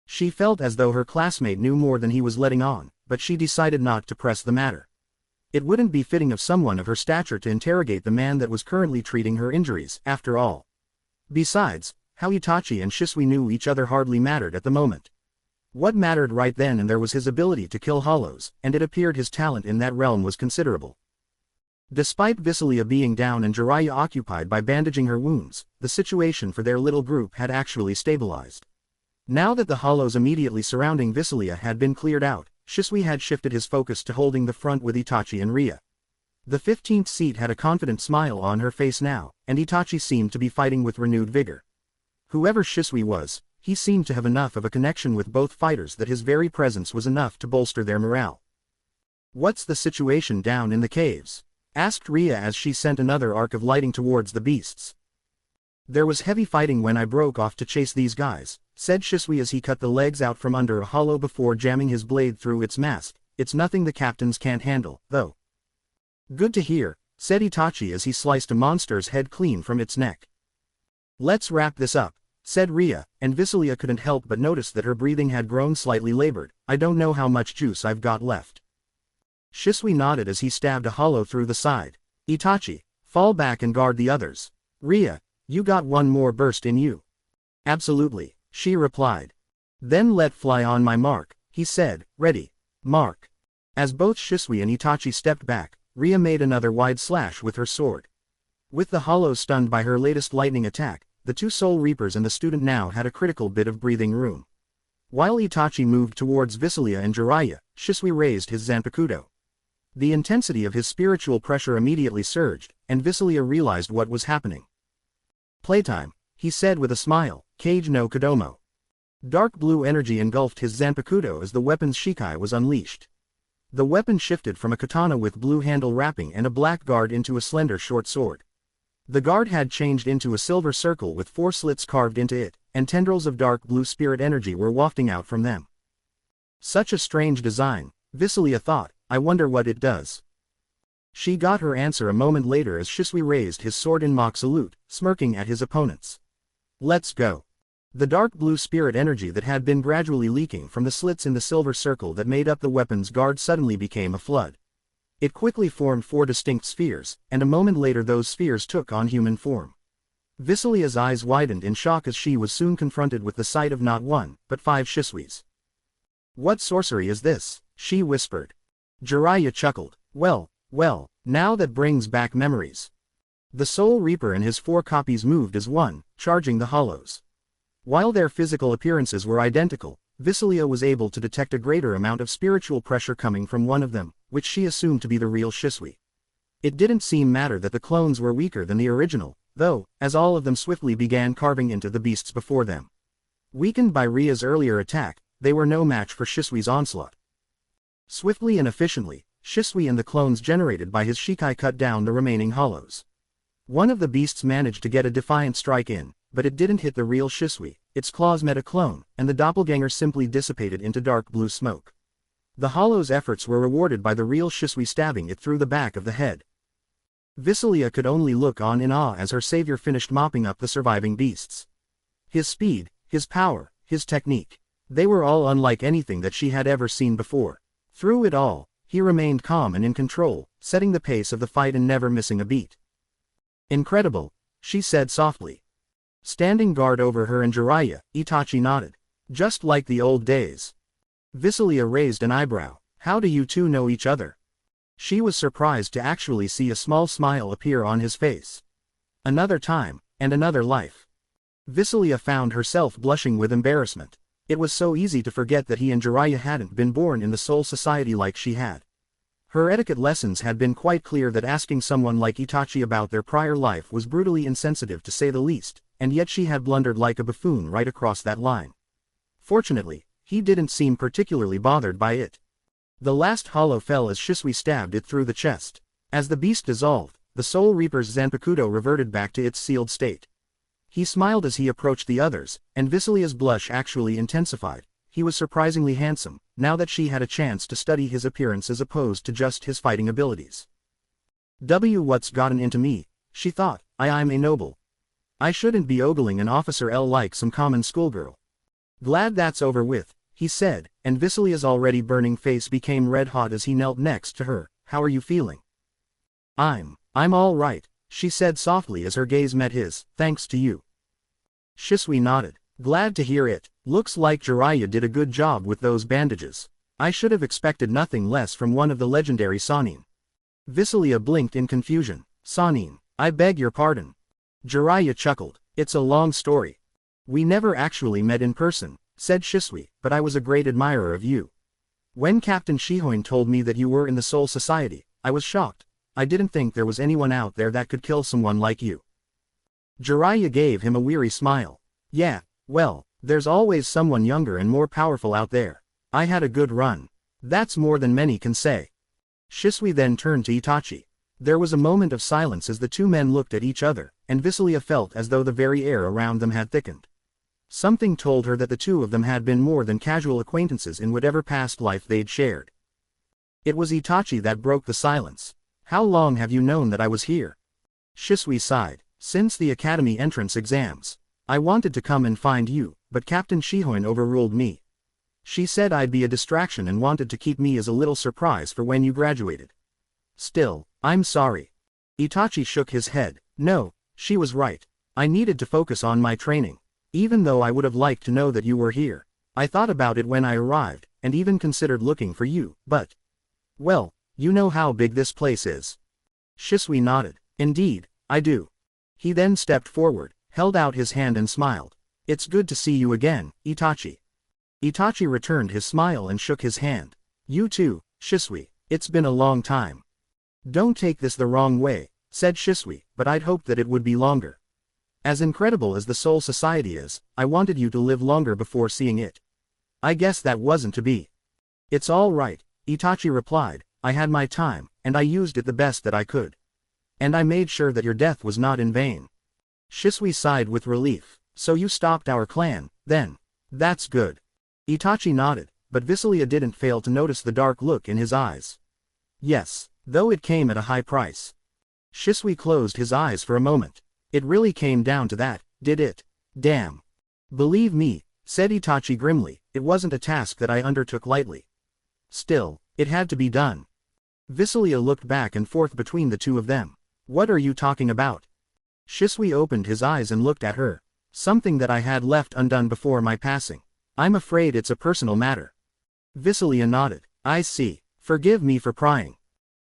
Speaker 1: She felt as though her classmate knew more than he was letting on, but she decided not to press the matter. It wouldn't be fitting of someone of her stature to interrogate the man that was currently treating her injuries, after all. Besides, how Itachi and Shisui knew each other hardly mattered at the moment. What mattered right then and there was his ability to kill hollows, and it appeared his talent in that realm was considerable. Despite Visilia being down and Jiraiya occupied by bandaging her wounds, the situation for their little group had actually stabilized. Now that the hollows immediately surrounding Visilia had been cleared out, Shisui had shifted his focus to holding the front with Itachi and Ria. The 15th seat had a confident smile on her face now, and Itachi seemed to be fighting with renewed vigor. Whoever Shisui was, he seemed to have enough of a connection with both fighters that his very presence was enough to bolster their morale. "What's the situation down in the caves?" asked Ria as she sent another arc of lighting towards the beasts. "There was heavy fighting when I broke off to chase these guys," said Shisui as he cut the legs out from under a hollow before jamming his blade through its mask. "It's nothing the captains can't handle, though." "Good to hear," said Itachi as he sliced a monster's head clean from its neck. "Let's wrap this up," said Ria, and Visilia couldn't help but notice that her breathing had grown slightly labored. "I don't know how much juice I've got left." Shisui nodded as he stabbed a hollow through the side. "Itachi, fall back and guard the others. Ria, you got one more burst in you." "Absolutely," she replied. "Then let fly on my mark," he said. "Ready. Mark." As both Shisui and Itachi stepped back, Ria made another wide slash with her sword. With the hollows stunned by her latest lightning attack, the two Soul Reapers and the student now had a critical bit of breathing room. While Itachi moved towards Visilia and Jiraiya, Shisui raised his Zanpakuto. The intensity of his spiritual pressure immediately surged, and Visilia realized what was happening. "Playtime," he said with a smile, "Kage no Kodomo." Dark blue energy engulfed his Zanpakuto as the weapon's Shikai was unleashed. The weapon shifted from a katana with blue handle wrapping and a black guard into a slender short sword. The guard had changed into a silver circle with 4 slits carved into it, and tendrils of dark blue spirit energy were wafting out from them. Such a strange design, Visilia thought. "I wonder what it does." She got her answer a moment later as Shisui raised his sword in mock salute, smirking at his opponents. "Let's go." The dark blue spirit energy that had been gradually leaking from the slits in the silver circle that made up the weapon's guard suddenly became a flood. It quickly formed 4 distinct spheres, and a moment later those spheres took on human form. Visilia's eyes widened in shock as she was soon confronted with the sight of not 1, but 5 Shisuis. "What sorcery is this?" she whispered. Jiraiya chuckled. Well, now that brings back memories." The Soul Reaper and his 4 copies moved as one, charging the hollows. While their physical appearances were identical, Visilia was able to detect a greater amount of spiritual pressure coming from one of them, which she assumed to be the real Shisui. It didn't seem matter that the clones were weaker than the original, though, as all of them swiftly began carving into the beasts before them. Weakened by Ria's earlier attack, they were no match for Shisui's onslaught. Swiftly and efficiently, Shisui and the clones generated by his Shikai cut down the remaining hollows. One of the beasts managed to get a defiant strike in, but it didn't hit the real Shisui. Its claws met a clone, and the doppelganger simply dissipated into dark blue smoke. The hollow's efforts were rewarded by the real Shisui stabbing it through the back of the head. Visilia could only look on in awe as her savior finished mopping up the surviving beasts. His speed, his power, his technique. They were all unlike anything that she had ever seen before. Through it all, he remained calm and in control, setting the pace of the fight and never missing a beat. "Incredible," she said softly. Standing guard over her and Jiraiya, Itachi nodded. "Just like the old days." Visilia raised an eyebrow. "How do you two know each other?" She was surprised to actually see a small smile appear on his face. Another time, and another life. Visilia found herself blushing with embarrassment. It was so easy to forget that he and Jiraiya hadn't been born in the Soul Society like she had. Her etiquette lessons had been quite clear that asking someone like Itachi about their prior life was brutally insensitive to say the least, and yet she had blundered like a buffoon right across that line. Fortunately, he didn't seem particularly bothered by it. The last hollow fell as Shisui stabbed it through the chest. As the beast dissolved, the Soul Reaper's Zanpakuto reverted back to its sealed state. He smiled as he approached the others, and Visilia's blush actually intensified. He was surprisingly handsome, now that she had a chance to study his appearance as opposed to just his fighting abilities. What's gotten into me, she thought, I'm a noble. I shouldn't be ogling an officer like some common schoolgirl. Glad that's over with, he said, and Visilia's already burning face became red hot as he knelt next to her. How are you feeling? I'm all right, she said softly as her gaze met his, thanks to you. Shisui nodded. Glad to hear it. Looks like Jiraiya did a good job with those bandages. I should have expected nothing less from one of the legendary Sannin. Visilia blinked in confusion. Sannin, I beg your pardon. Jiraiya chuckled. It's a long story. We never actually met in person, said Shisui, but I was a great admirer of you. When Captain Shihoin told me that you were in the Soul Society, I was shocked. I didn't think there was anyone out there that could kill someone like you. Jiraiya gave him a weary smile. Yeah, well, there's always someone younger and more powerful out there. I had a good run. That's more than many can say. Shisui then turned to Itachi. There was a moment of silence as the two men looked at each other, and Visilia felt as though the very air around them had thickened. Something told her that the two of them had been more than casual acquaintances in whatever past life they'd shared. It was Itachi that broke the silence. How long have you known that I was here? Shisui sighed. Since the academy entrance exams. I wanted to come and find you, but Captain Shihoin overruled me. She said I'd be a distraction and wanted to keep me as a little surprise for when you graduated. Still, I'm sorry. Itachi shook his head. No, she was right. I needed to focus on my training. Even though I would have liked to know that you were here. I thought about it when I arrived, and even considered looking for you, but... Well, you know how big this place is. Shisui nodded. Indeed, I do. He then stepped forward, held out his hand and smiled. It's good to see you again, Itachi. Itachi returned his smile and shook his hand. You too, Shisui, it's been a long time. Don't take this the wrong way, said Shisui, but I'd hoped that it would be longer. As incredible as the Soul Society is, I wanted you to live longer before seeing it. I guess that wasn't to be. It's all right, Itachi replied, I had my time, and I used it the best that I could. And I made sure that your death was not in vain. Shisui sighed with relief. So you stopped our clan, then. That's good. Itachi nodded, but Visilia didn't fail to notice the dark look in his eyes. Yes, though it came at a high price. Shisui closed his eyes for a moment. It really came down to that, did it? Damn. Believe me, said Itachi grimly, it wasn't a task that I undertook lightly. Still, it had to be done. Visilia looked back and forth between the two of them. What are you talking about? Shisui opened his eyes and looked at her. Something that I had left undone before my passing. I'm afraid it's a personal matter. Visilia nodded. I see. Forgive me for prying.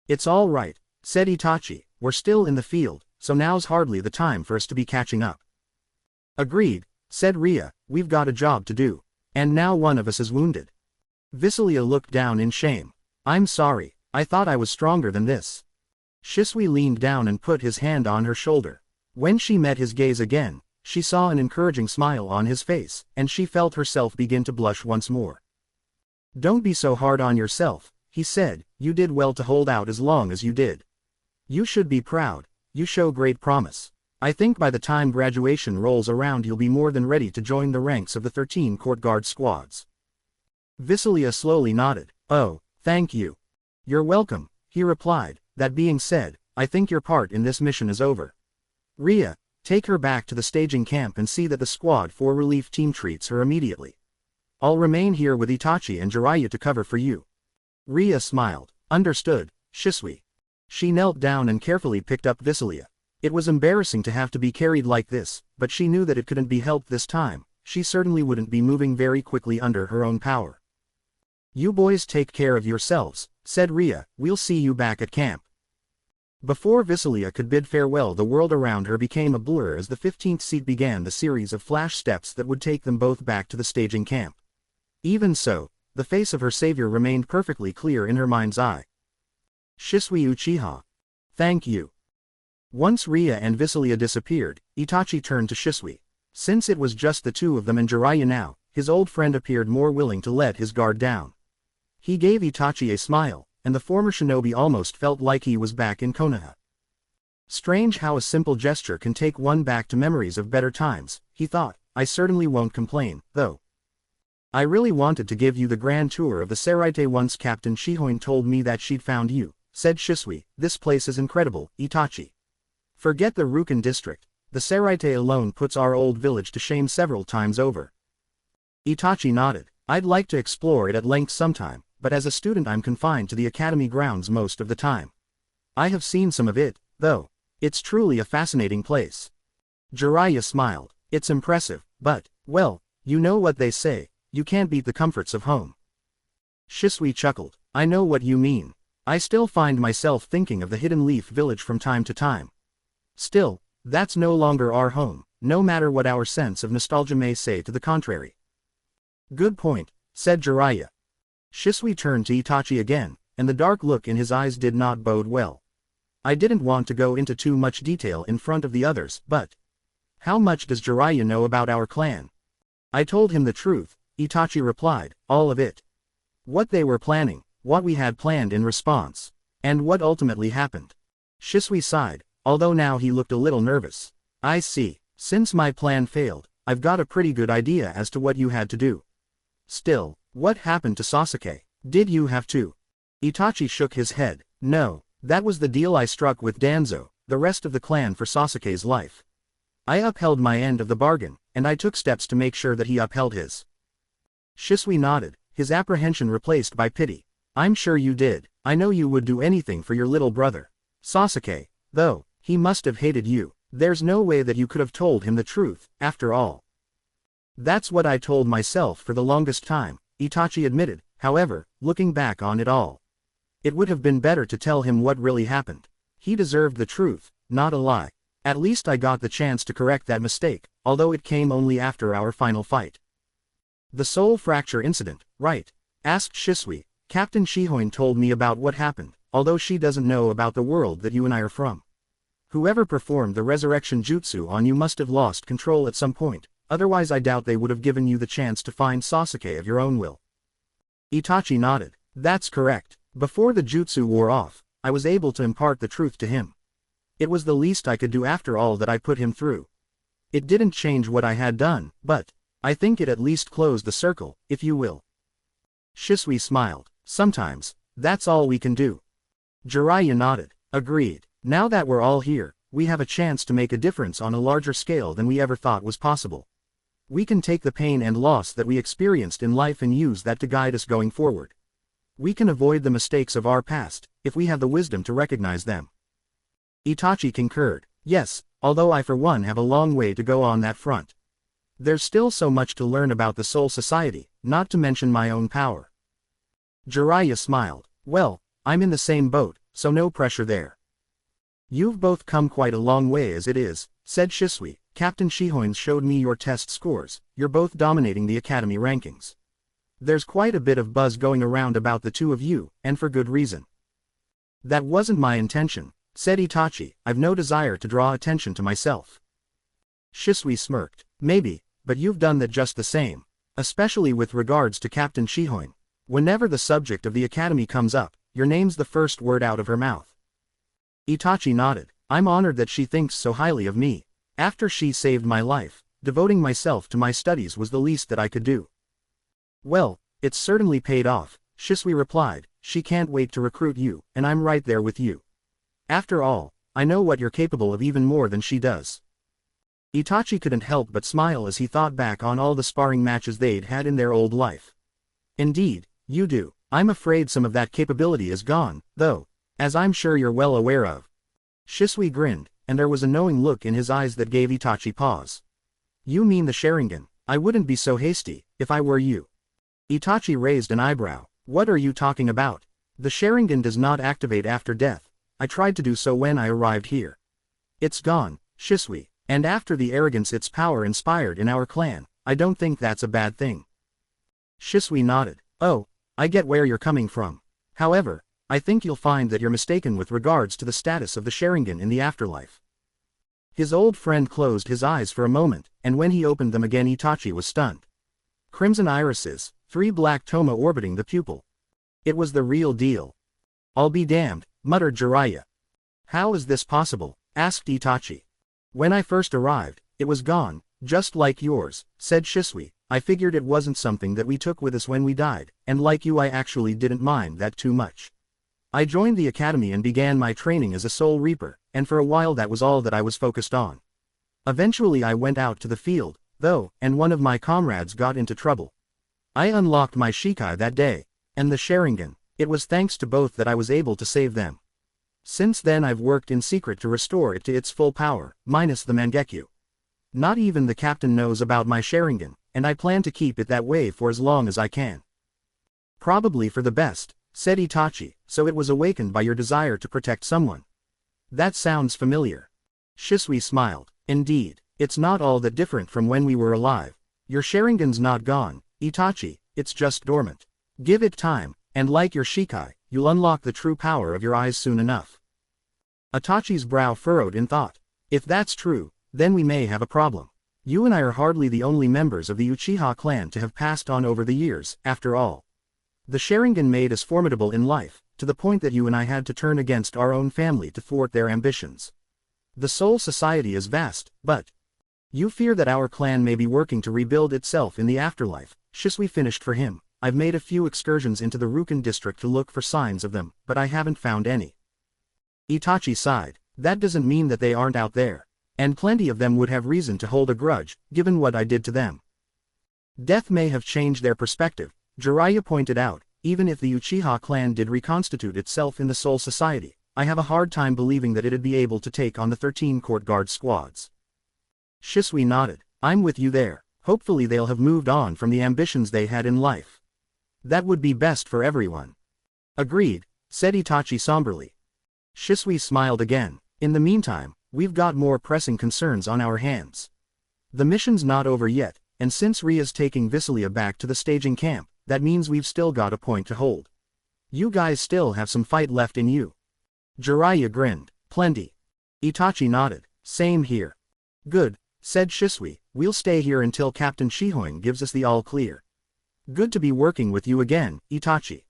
Speaker 1: It's all right, said Itachi. We're still in the field, so now's hardly the time for us to be catching up. Agreed, said Ria, we've got a job to do. And now one of us is wounded. Visilia looked down in shame. I'm sorry, I thought I was stronger than this. Shisui leaned down and put his hand on her shoulder. When she met his gaze again, she saw an encouraging smile on his face, and she felt herself begin to blush once more. Don't be so hard on yourself, he said, you did well to hold out as long as you did. You should be proud, you show great promise. I think by the time graduation rolls around you'll be more than ready to join the ranks of the 13 court guard squads. Visilia slowly nodded. Oh, thank you. You're welcome, he replied. That being said, I think your part in this mission is over. Ria, take her back to the staging camp and see that the Squad 4 relief team treats her immediately. I'll remain here with Itachi and Jiraiya to cover for you. Ria smiled. Understood, Shisui. She knelt down and carefully picked up Visilia. It was embarrassing to have to be carried like this, but she knew that it couldn't be helped this time. She certainly wouldn't be moving very quickly under her own power. You boys take care of yourselves, said Ria, we'll see you back at camp. Before Visilia could bid farewell, the world around her became a blur as the 15th seat began the series of flash steps that would take them both back to the staging camp. Even so, the face of her savior remained perfectly clear in her mind's eye. Shisui Uchiha. Thank you. Once Ria and Visilia disappeared, Itachi turned to Shisui. Since it was just the two of them and Jiraiya now, his old friend appeared more willing to let his guard down. He gave Itachi a smile, and the former shinobi almost felt like he was back in Konoha. Strange how a simple gesture can take one back to memories of better times, he thought. I certainly won't complain, though. I really wanted to give you the grand tour of the Seraite once Captain Shihoin told me that she'd found you, said Shisui. This place is incredible, Itachi. Forget the Rukan district, the Seraite alone puts our old village to shame several times over. Itachi nodded. I'd like to explore it at length sometime, but as a student I'm confined to the academy grounds most of the time. I have seen some of it, though. It's truly a fascinating place. Jiraiya smiled. It's impressive, but, well, you know what they say, you can't beat the comforts of home. Shisui chuckled. I know what you mean. I still find myself thinking of the Hidden Leaf village from time to time. Still, that's no longer our home, no matter what our sense of nostalgia may say to the contrary. Good point, said Jiraiya. Shisui turned to Itachi again, and the dark look in his eyes did not bode well. I didn't want to go into too much detail in front of the others, but how much does Jiraiya know about our clan? I told him the truth, Itachi replied, all of it. What they were planning, what we had planned in response, and what ultimately happened. Shisui sighed, although now he looked a little nervous. I see. Since my plan failed, I've got a pretty good idea as to what you had to do. Still, what happened to Sasuke? Did you have to? Itachi shook his head. No, that was the deal I struck with Danzo, the rest of the clan for Sasuke's life. I upheld my end of the bargain, and I took steps to make sure that he upheld his. Shisui nodded, his apprehension replaced by pity. I'm sure you did. I know you would do anything for your little brother. Sasuke, though, he must have hated you. There's no way that you could have told him the truth, after all. That's what I told myself for the longest time, Itachi admitted. However, looking back on it all, it would have been better to tell him what really happened. He deserved the truth, not a lie. At least I got the chance to correct that mistake, although it came only after our final fight. The soul fracture incident, right? Asked Shisui. Captain Shihoin told me about what happened, although she doesn't know about the world that you and I are from. Whoever performed the resurrection jutsu on you must have lost control at some point, otherwise I doubt they would have given you the chance to find Sasuke of your own will. Itachi nodded. That's correct. Before the jutsu wore off, I was able to impart the truth to him. It was the least I could do after all that I put him through. It didn't change what I had done, but I think it at least closed the circle, if you will. Shisui smiled. Sometimes, that's all we can do. Jiraiya nodded. Agreed. Now that we're all here, we have a chance to make a difference on a larger scale than we ever thought was possible. We can take the pain and loss that we experienced in life and use that to guide us going forward. We can avoid the mistakes of our past, if we have the wisdom to recognize them. Itachi concurred. Yes, although I for one have a long way to go on that front. There's still so much to learn about the Soul Society, not to mention my own power. Jiraiya smiled. Well, I'm in the same boat, so no pressure there. You've both come quite a long way as it is, said Shisui. Captain Shihoin showed me your test scores. You're both dominating the academy rankings. There's quite a bit of buzz going around about the two of you, and for good reason. That wasn't my intention, said Itachi. I've no desire to draw attention to myself. Shisui smirked. Maybe, but you've done that just the same, especially with regards to Captain Shihoin. Whenever the subject of the academy comes up, your name's the first word out of her mouth. Itachi nodded. I'm honored that she thinks so highly of me. After she saved my life, devoting myself to my studies was the least that I could do. Well, it's certainly paid off, Shisui replied. She can't wait to recruit you, and I'm right there with you. After all, I know what you're capable of even more than she does. Itachi couldn't help but smile as he thought back on all the sparring matches they'd had in their old life. Indeed, you do. I'm afraid some of that capability is gone, though, as I'm sure you're well aware of. Shisui grinned, and there was a knowing look in his eyes that gave Itachi pause. You mean the Sharingan? I wouldn't be so hasty, if I were you. Itachi raised an eyebrow. What are you talking about? The Sharingan does not activate after death. I tried to do so when I arrived here. It's gone, Shisui, and after the arrogance its power inspired in our clan, I don't think that's a bad thing. Shisui nodded. Oh, I get where you're coming from. However, I think you'll find that you're mistaken with regards to the status of the Sharingan in the afterlife. His old friend closed his eyes for a moment, and when he opened them again Itachi was stunned. Crimson irises, 3 black toma orbiting the pupil. It was the real deal. I'll be damned, muttered Jiraiya. How is this possible? asked Itachi. When I first arrived, it was gone, just like yours, said Shisui. I figured it wasn't something that we took with us when we died, and like you I actually didn't mind that too much. I joined the academy and began my training as a soul reaper, and for a while that was all that I was focused on. Eventually I went out to the field, though, and one of my comrades got into trouble. I unlocked my Shikai that day, and the Sharingan. It was thanks to both that I was able to save them. Since then I've worked in secret to restore it to its full power, minus the Mangekyo. Not even the captain knows about my Sharingan, and I plan to keep it that way for as long as I can. Probably for the best, said Itachi, so it was awakened by your desire to protect someone. That sounds familiar. Shisui smiled. Indeed, it's not all that different from when we were alive. Your Sharingan's not gone, Itachi, it's just dormant. Give it time, and like your Shikai, you'll unlock the true power of your eyes soon enough. Itachi's brow furrowed in thought. If that's true, then we may have a problem. You and I are hardly the only members of the Uchiha clan to have passed on over the years, after all. The Sharingan made us formidable in life, to the point that you and I had to turn against our own family to thwart their ambitions. The Soul Society is vast, but you fear that our clan may be working to rebuild itself in the afterlife. Shisui finished for him. I've made a few excursions into the Rukan district to look for signs of them, but I haven't found any. Itachi sighed. That doesn't mean that they aren't out there. And plenty of them would have reason to hold a grudge, given what I did to them. Death may have changed their perspective, Jiraiya pointed out. Even if the Uchiha clan did reconstitute itself in the Soul Society, I have a hard time believing that it'd be able to take on the 13 court guard squads. Shisui nodded. I'm with you there. Hopefully they'll have moved on from the ambitions they had in life. That would be best for everyone. Agreed, said Itachi somberly. Shisui smiled again. In the meantime, we've got more pressing concerns on our hands. The mission's not over yet, and since Ria's taking Visilia back to the staging camp, that means we've still got a point to hold. You guys still have some fight left in you. Jiraiya grinned. Plenty. Itachi nodded. Same here. Good, said Shisui, we'll stay here until Captain Shihoin gives us the all clear. Good to be working with you again, Itachi.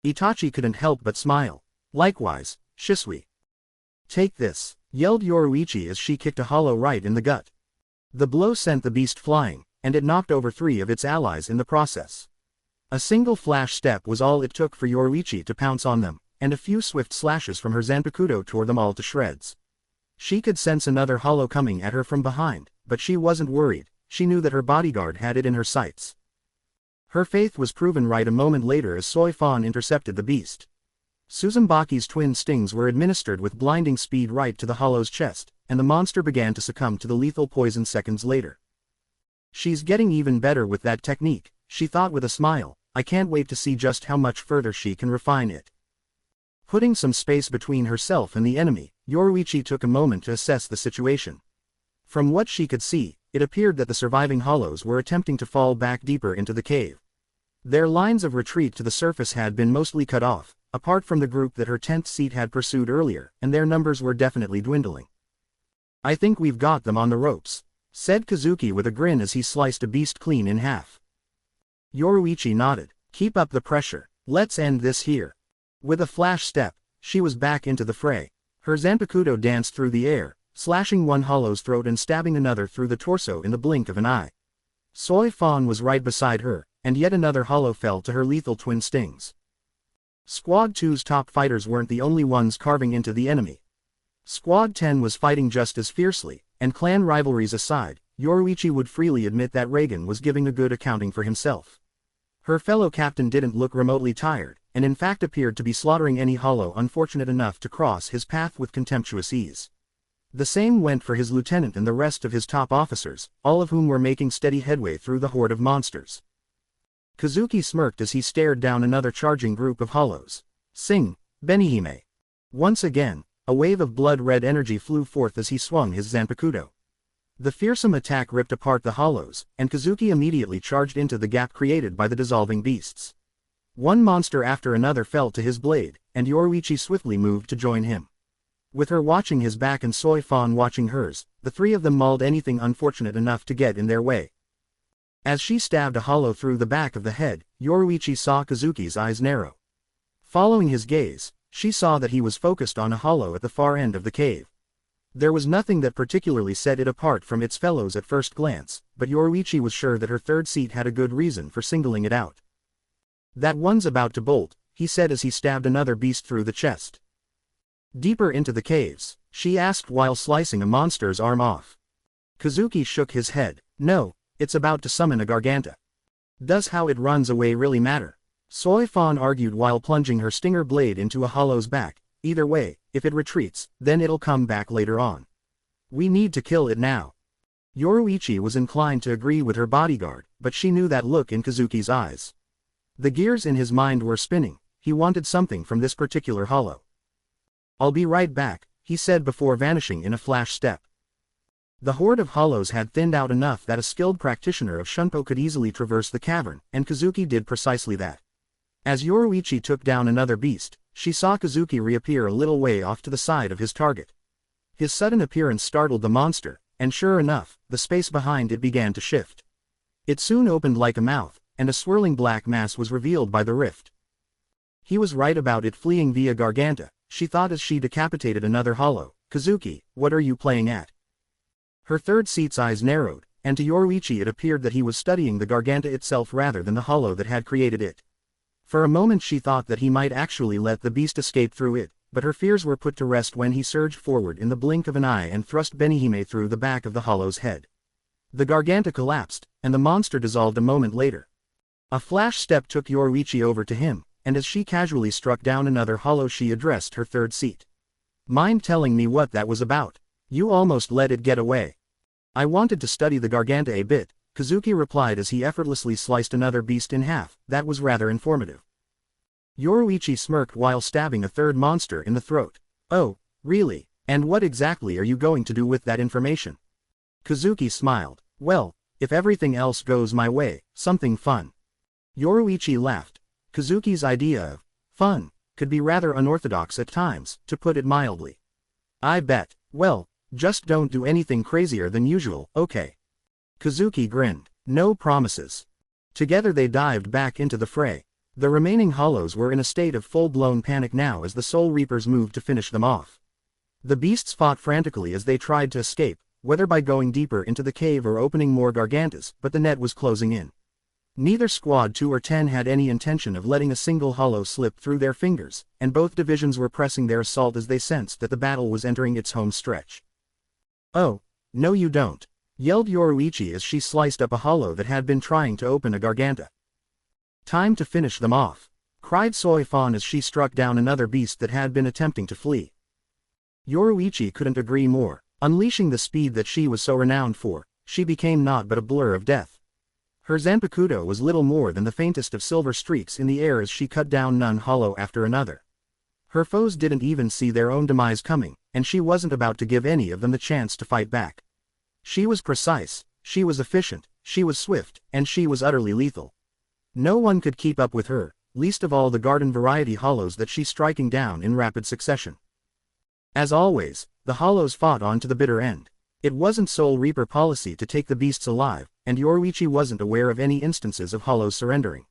Speaker 1: Itachi couldn't help but smile. Likewise, Shisui. Take this, yelled Yoruichi as she kicked a hollow right in the gut. The blow sent the beast flying, and it knocked over 3 of its allies in the process. A single flash step was all it took for Yoruichi to pounce on them, and a few swift slashes from her Zanpakuto tore them all to shreds. She could sense another hollow coming at her from behind, but she wasn't worried. She knew that her bodyguard had it in her sights. Her faith was proven right a moment later as Soi Fan intercepted the beast. Suzumbaki's twin stings were administered with blinding speed right to the hollow's chest, and the monster began to succumb to the lethal poison seconds later. She's getting even better with that technique, she thought with a smile. I can't wait to see just how much further she can refine it. Putting some space between herself and the enemy, Yoruichi took a moment to assess the situation. From what she could see, it appeared that the surviving hollows were attempting to fall back deeper into the cave. Their lines of retreat to the surface had been mostly cut off, apart from the group that her 10th seat had pursued earlier, and their numbers were definitely dwindling. I think we've got them on the ropes, said Kazuki with a grin as he sliced a beast clean in half. Yoruichi nodded. Keep up the pressure. Let's end this here. With a flash step, she was back into the fray. Her Zanpakuto danced through the air, slashing one hollow's throat and stabbing another through the torso in the blink of an eye. Soi Fan was right beside her, and yet another hollow fell to her lethal twin stings. Squad 2's top fighters weren't the only ones carving into the enemy. Squad 10 was fighting just as fiercely, and clan rivalries aside, Yoruichi would freely admit that Reagan was giving a good accounting for himself. Her fellow captain didn't look remotely tired, and in fact appeared to be slaughtering any hollow unfortunate enough to cross his path with contemptuous ease. The same went for his lieutenant and the rest of his top officers, all of whom were making steady headway through the horde of monsters. Kazuki smirked as he stared down another charging group of hollows. Sing, Benihime. Once again, a wave of blood-red energy flew forth as he swung his Zanpakuto. The fearsome attack ripped apart the hollows, and Kazuki immediately charged into the gap created by the dissolving beasts. One monster after another fell to his blade, and Yoruichi swiftly moved to join him. With her watching his back and Soi Fan watching hers, the 3 of them mauled anything unfortunate enough to get in their way. As she stabbed a hollow through the back of the head, Yoruichi saw Kazuki's eyes narrow. Following his gaze, she saw that he was focused on a hollow at the far end of the cave. There was nothing that particularly set it apart from its fellows at first glance, but Yoruichi was sure that her third seat had a good reason for singling it out. "That one's about to bolt," he said as he stabbed another beast through the chest. "Deeper into the caves?" she asked while slicing a monster's arm off. Kazuki shook his head. "No, it's about to summon a Garganta." "Does how it runs away really matter?" Soifan argued while plunging her stinger blade into a hollow's back. "Either way, if it retreats, then it'll come back later on. We need to kill it now." Yoruichi was inclined to agree with her bodyguard, but she knew that look in Kazuki's eyes. The gears in his mind were spinning. He wanted something from this particular hollow. "I'll be right back," he said before vanishing in a flash step. The horde of hollows had thinned out enough that a skilled practitioner of Shunpo could easily traverse the cavern, and Kazuki did precisely that. As Yoruichi took down another beast, she saw Kazuki reappear a little way off to the side of his target. His sudden appearance startled the monster, and sure enough, the space behind it began to shift. It soon opened like a mouth, and a swirling black mass was revealed by the rift. He was right about it fleeing via Garganta, she thought as she decapitated another hollow. "Kazuki, what are you playing at?" Her third seat's eyes narrowed, and to Yoruichi it appeared that he was studying the Garganta itself rather than the hollow that had created it. For a moment she thought that he might actually let the beast escape through it, but her fears were put to rest when he surged forward in the blink of an eye and thrust Benihime through the back of the hollow's head. The Garganta collapsed, and the monster dissolved a moment later. A flash step took Yoruichi over to him, and as she casually struck down another hollow she addressed her third seat. "Mind telling me what that was about? You almost let it get away." "I wanted to study the Garganta a bit," Kazuki replied as he effortlessly sliced another beast in half. "That was rather informative." Yoruichi smirked while stabbing a third monster in the throat. "Oh, really? And what exactly are you going to do with that information?" Kazuki smiled. "Well, if everything else goes my way, something fun." Yoruichi laughed. Kazuki's idea of fun could be rather unorthodox at times, to put it mildly. "I bet. Well, just don't do anything crazier than usual, okay?" Kazuki grinned. "No promises." Together they dived back into the fray. The remaining hollows were in a state of full-blown panic now as the Soul Reapers moved to finish them off. The beasts fought frantically as they tried to escape, whether by going deeper into the cave or opening more Gargantas, but the net was closing in. Neither Squad 2 or 10 had any intention of letting a single hollow slip through their fingers, and both divisions were pressing their assault as they sensed that the battle was entering its home stretch. "Oh, no you don't," yelled Yoruichi as she sliced up a hollow that had been trying to open a Garganta. "Time to finish them off," cried Soifan as she struck down another beast that had been attempting to flee. Yoruichi couldn't agree more. Unleashing the speed that she was so renowned for, she became naught but a blur of death. Her Zanpakuto was little more than the faintest of silver streaks in the air as she cut down one hollow after another. Her foes didn't even see their own demise coming, and she wasn't about to give any of them the chance to fight back. She was precise, she was efficient, she was swift, and she was utterly lethal. No one could keep up with her, least of all the garden variety hollows that she's striking down in rapid succession. As always, the hollows fought on to the bitter end. It wasn't Soul Reaper policy to take the beasts alive, and Yoruichi wasn't aware of any instances of hollows surrendering.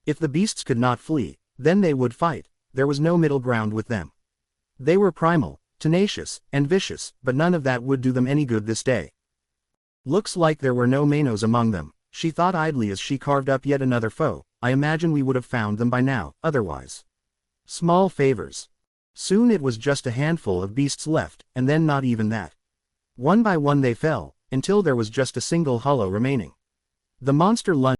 Speaker 1: If the beasts could not flee, then they would fight. There was no middle ground with them. They were primal, tenacious, and vicious, but none of that would do them any good this day. "Looks like there were no Manos among them," she thought idly as she carved up yet another foe. "I imagine we would have found them by now, otherwise. Small favors." Soon it was just a handful of beasts left, and then not even that. One by one they fell, until there was just a single hollow remaining. The monster lunged